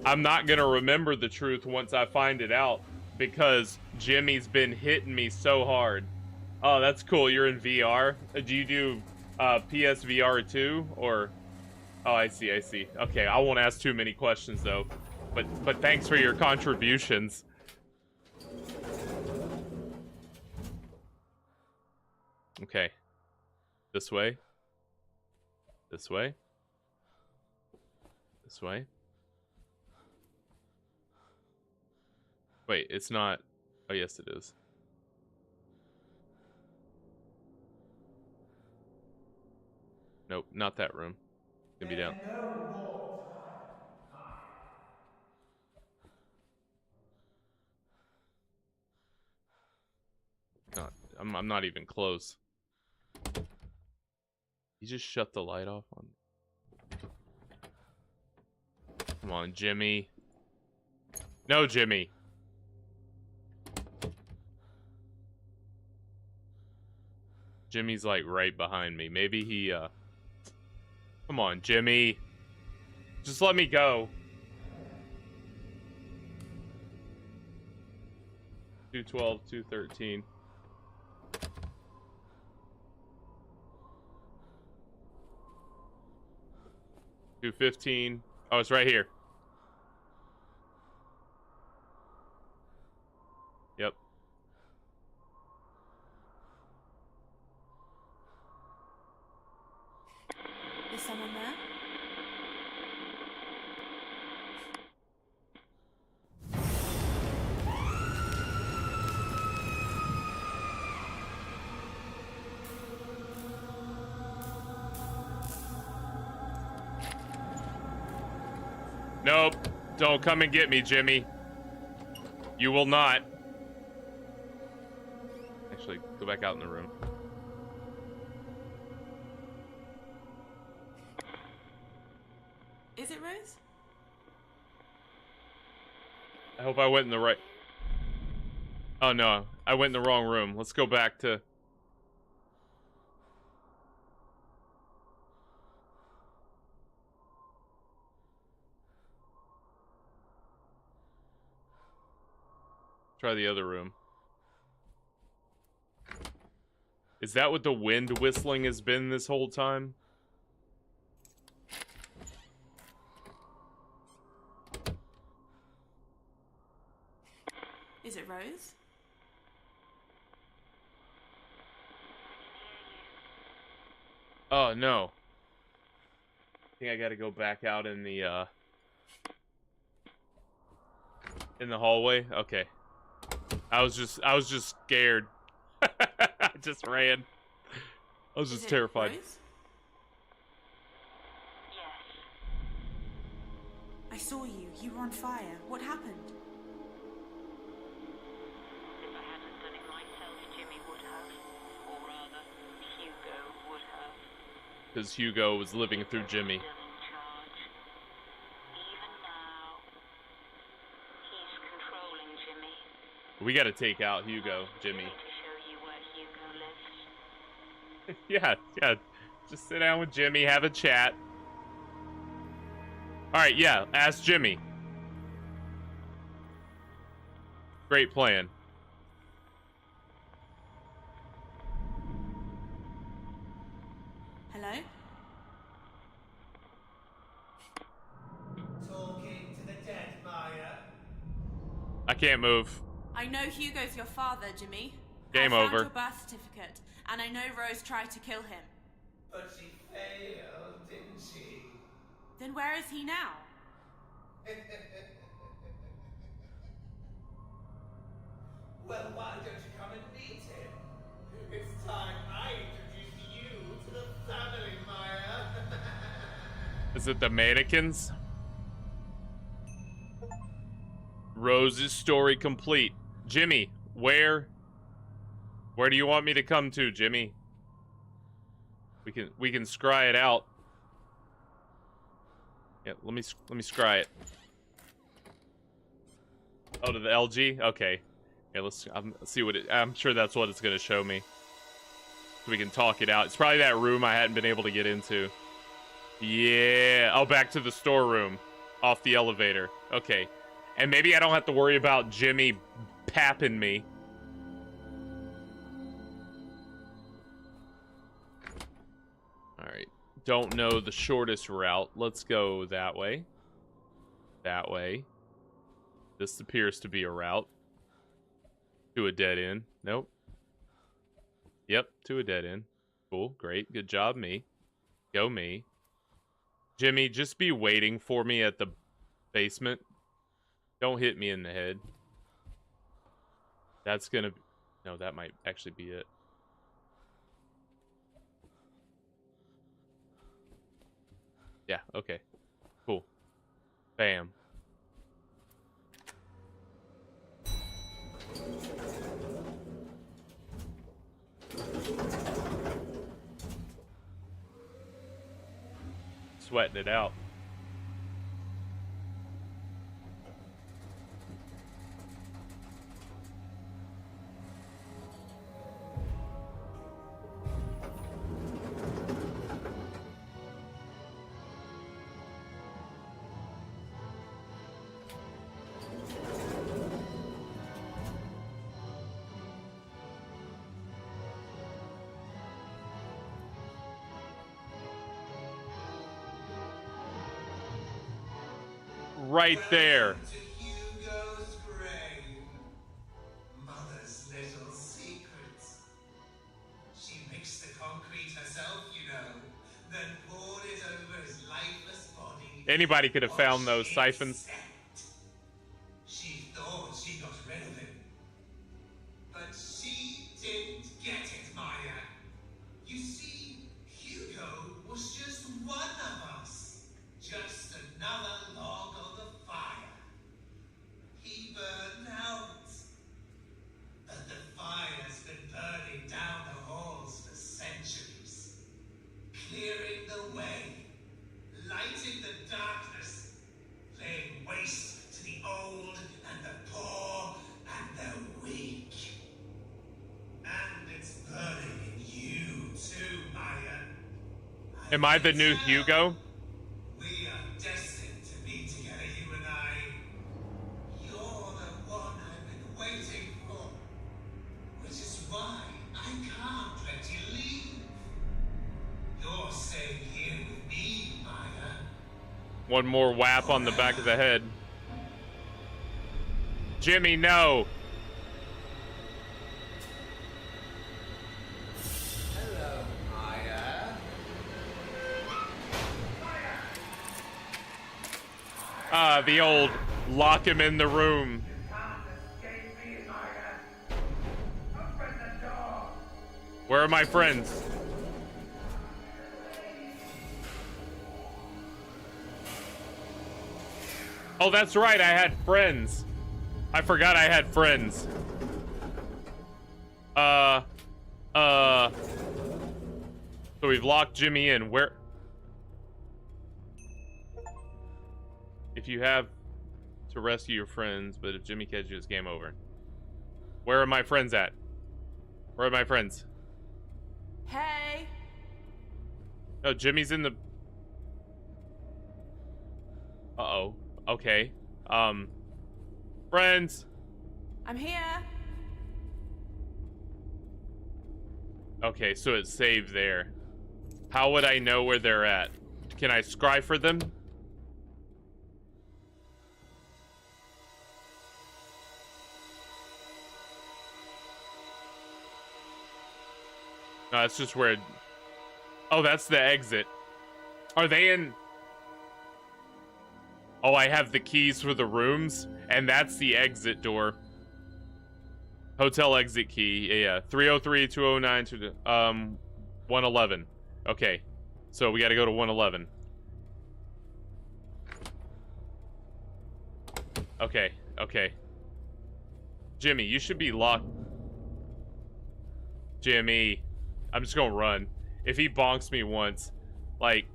Speaker 1: I'm not gonna remember the truth once I find it out, because Jimmy's been hitting me so hard. Oh, that's cool. You're in VR. Do you do PSVR 2 or? Oh, I see. Okay, I won't ask too many questions though. But thanks for your contributions. Okay. This way. This way. This way. Wait, it's not. Oh, yes, it is. Nope, not that room. Gonna be down.
Speaker 5: No more time, Maya.
Speaker 1: Not, I'm not even close. You just shut the light off on. Come on, Jimmy. No, Jimmy. Jimmy's like right behind me. Maybe he Come on, Jimmy. Just let me go. 212, 213. $215. Oh, it's right here. Yep.
Speaker 2: Is someone there?
Speaker 1: Nope. Don't come and get me, Jimmy. You will not. Actually, go back out in the room.
Speaker 2: Is it Rose?
Speaker 1: I hope I went in the right... Oh, no. I went in the wrong room. Let's go back to... Try the other room. Is that what the wind whistling has been this whole time?
Speaker 2: Is it Rose?
Speaker 1: Oh, no. I think I gotta go back out in the hallway. Okay. I was just scared. I just ran. I was just terrified.
Speaker 2: Rose? I saw you. You were on fire. What happened?
Speaker 4: If I hadn't done it myself, Jimmy would have. Or rather, Hugo would have.
Speaker 1: Because Hugo was living through Jimmy.
Speaker 4: Still in charge. Even now, he's controlling Jimmy.
Speaker 1: We gotta take out Hugo, Jimmy.
Speaker 4: To show you where Hugo lives.
Speaker 1: Yeah. Just sit down with Jimmy, have a chat. Alright, yeah, ask Jimmy. Great plan.
Speaker 2: Hello?
Speaker 5: Talking to the dead, Maya.
Speaker 1: I can't move.
Speaker 2: I know Hugo's your father, Jimmy.
Speaker 1: Game
Speaker 2: I found
Speaker 1: over.
Speaker 2: your birth certificate, and I know Rose tried to kill him.
Speaker 5: But she failed, didn't she?
Speaker 2: Then where is he now?
Speaker 5: Well, why don't you come and meet him? It's time I introduced you to the family, Maya.
Speaker 1: Is it the mannequins? Rose's story complete. Jimmy, where do you want me to come to, Jimmy? We can scry it out. Yeah, let me scry it. Oh, to the LG? Okay. Yeah, let's see what it... I'm sure that's what it's going to show me. So we can talk it out. It's probably that room I hadn't been able to get into. Yeah. Oh, back to the storeroom. Off the elevator. Okay. And maybe I don't have to worry about Jimmy papping me. Alright. Don't know the shortest route. Let's go that way. That way. This appears to be a route. To a dead end. Nope. Yep, to a dead end. Cool, great. Good job, me. Go me. Jimmy, just be waiting for me at the basement. Don't hit me in the head. That's gonna... No, that might actually be it. Yeah, okay. Cool. Bam. Sweating it out. Right there.
Speaker 11: To Hugo's grave. Mother's little secrets. She mixed the concrete herself, you know, then poured it over his lifeless body.
Speaker 1: Anybody could have found those siphons.
Speaker 11: She thought she got rid of him. But she didn't get it, Maya. You see, Hugo was just one of us. Just another log on the fire. He burned out. But the fire's been burning down the halls for centuries. Clearing the way. Lighting the darkness. Laying waste to the old and the poor and the weak. And it's burning in you too, Maya.
Speaker 1: Am I the new Hugo?
Speaker 11: We are destined to be together, you and I. You're the one I've been waiting for. Which is why I can't let you leave. You're staying here with me, Maya.
Speaker 1: One more whap on the back of the head. Jimmy, no.
Speaker 6: Hello, Maya.
Speaker 1: The old lock him in the room. Where are my friends? Oh, that's right, I had friends. I forgot I had friends. So we've locked Jimmy in. Where? If you have to rescue your friends, but if Jimmy catches you, it's game over. Where are my friends at? Where are my friends?
Speaker 2: Hey!
Speaker 1: Oh, Jimmy's in the... Uh-oh. Okay. Friends!
Speaker 2: I'm here!
Speaker 1: Okay, so it's saved there. How would I know where they're at? Can I scry for them? No, that's just where... Oh, that's the exit. Are they in... Oh, I have the keys for the rooms, and that's the exit door. Hotel exit key. Yeah, 303, 209, 111. Okay, so we got to go to 111. Okay, okay. Jimmy, you should be locked. Jimmy, I'm just gonna run. If he bonks me once, like...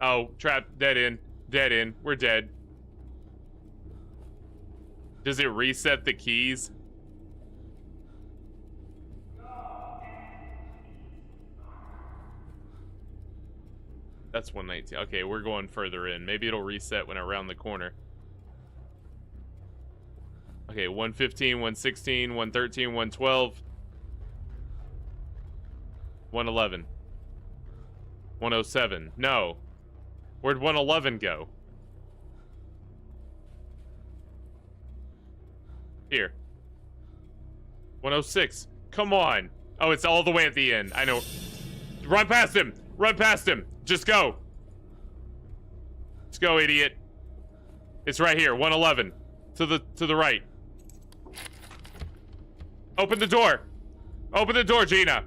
Speaker 1: Oh, trap, dead end. Dead end. We're dead. Does it reset the keys? That's 119. Okay, we're going further in. Maybe it'll reset when I round the corner. Okay, 115, 116, 113, 112. 111. 107. No. Where'd 111 go? Here. 106. Come on. Oh, it's all the way at the end. I know. Run past him. Run past him. Just go. Let's go, idiot. It's right here. 111. To the right. Open the door. Open the door, Gina.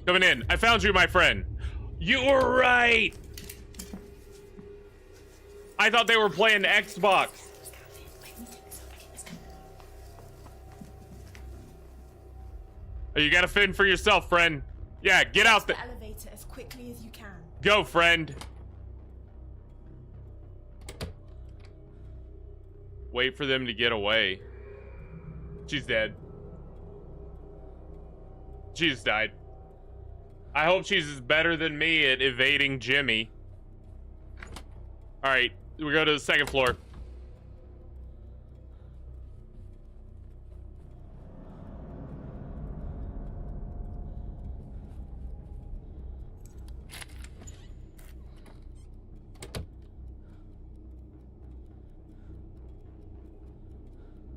Speaker 1: Coming in. I found you, my friend. You were right. I thought they were playing Xbox. Oh, you gotta fend for yourself, friend. Yeah, get out there.
Speaker 2: The elevator as quickly as you can.
Speaker 1: Go, friend. Wait for them to get away. She's dead. She just died. I hope she's better than me at evading Jimmy. Alright, we go to the second floor.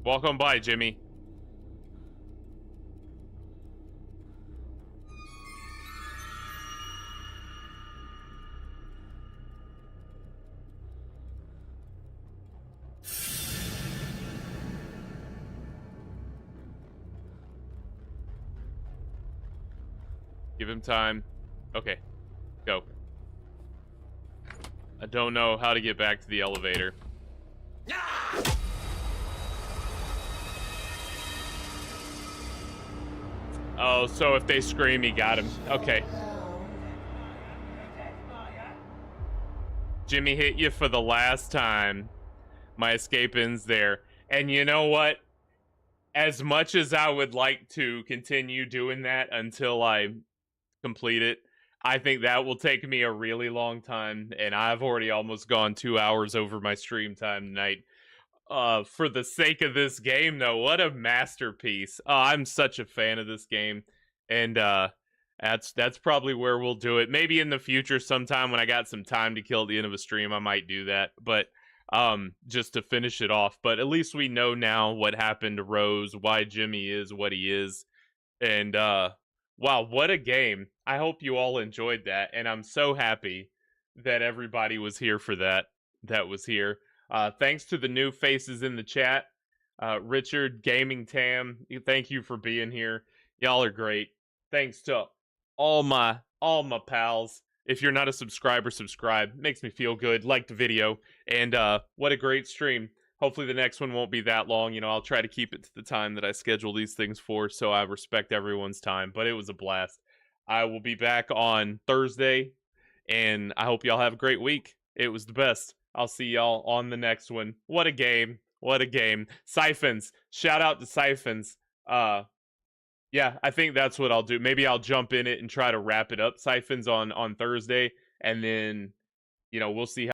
Speaker 1: Walk on by, Jimmy. Give him time. Okay, go. I don't know how to get back to the elevator. Oh, so if they scream, he got him. Okay. Jimmy hit you for the last time. My escape ends there. And you know what? As much as I would like to continue doing that until I complete it, I think that will take me a really long time. And I've already almost gone 2 hours over my stream time tonight. For the sake of this game, though, what a masterpiece. I'm such a fan of this game, and that's probably where we'll do it. Maybe in the future sometime when I got some time to kill at the end of a stream, I might do that, but just to finish it off. But at least we know now what happened to Rose, why Jimmy is what he is, and wow, what a game. I hope you all enjoyed that, and I'm so happy that everybody was here for that was here. Thanks to the new faces in the chat. Richard, Gaming Tam, thank you for being here. Y'all are great. Thanks to all my pals. If you're not a subscriber, subscribe. Makes me feel good. Like the video. And what a great stream. Hopefully the next one won't be that long. You know, I'll try to keep it to the time that I schedule these things for, so I respect everyone's time. But it was a blast. I will be back on Thursday, and I hope y'all have a great week. It was the best. I'll see y'all on the next one. What a game. What a game. Siphons. Shout out to Siphons. Yeah, I think that's what I'll do. Maybe I'll jump in it and try to wrap it up, Siphons, on Thursday. And then, you know, we'll see how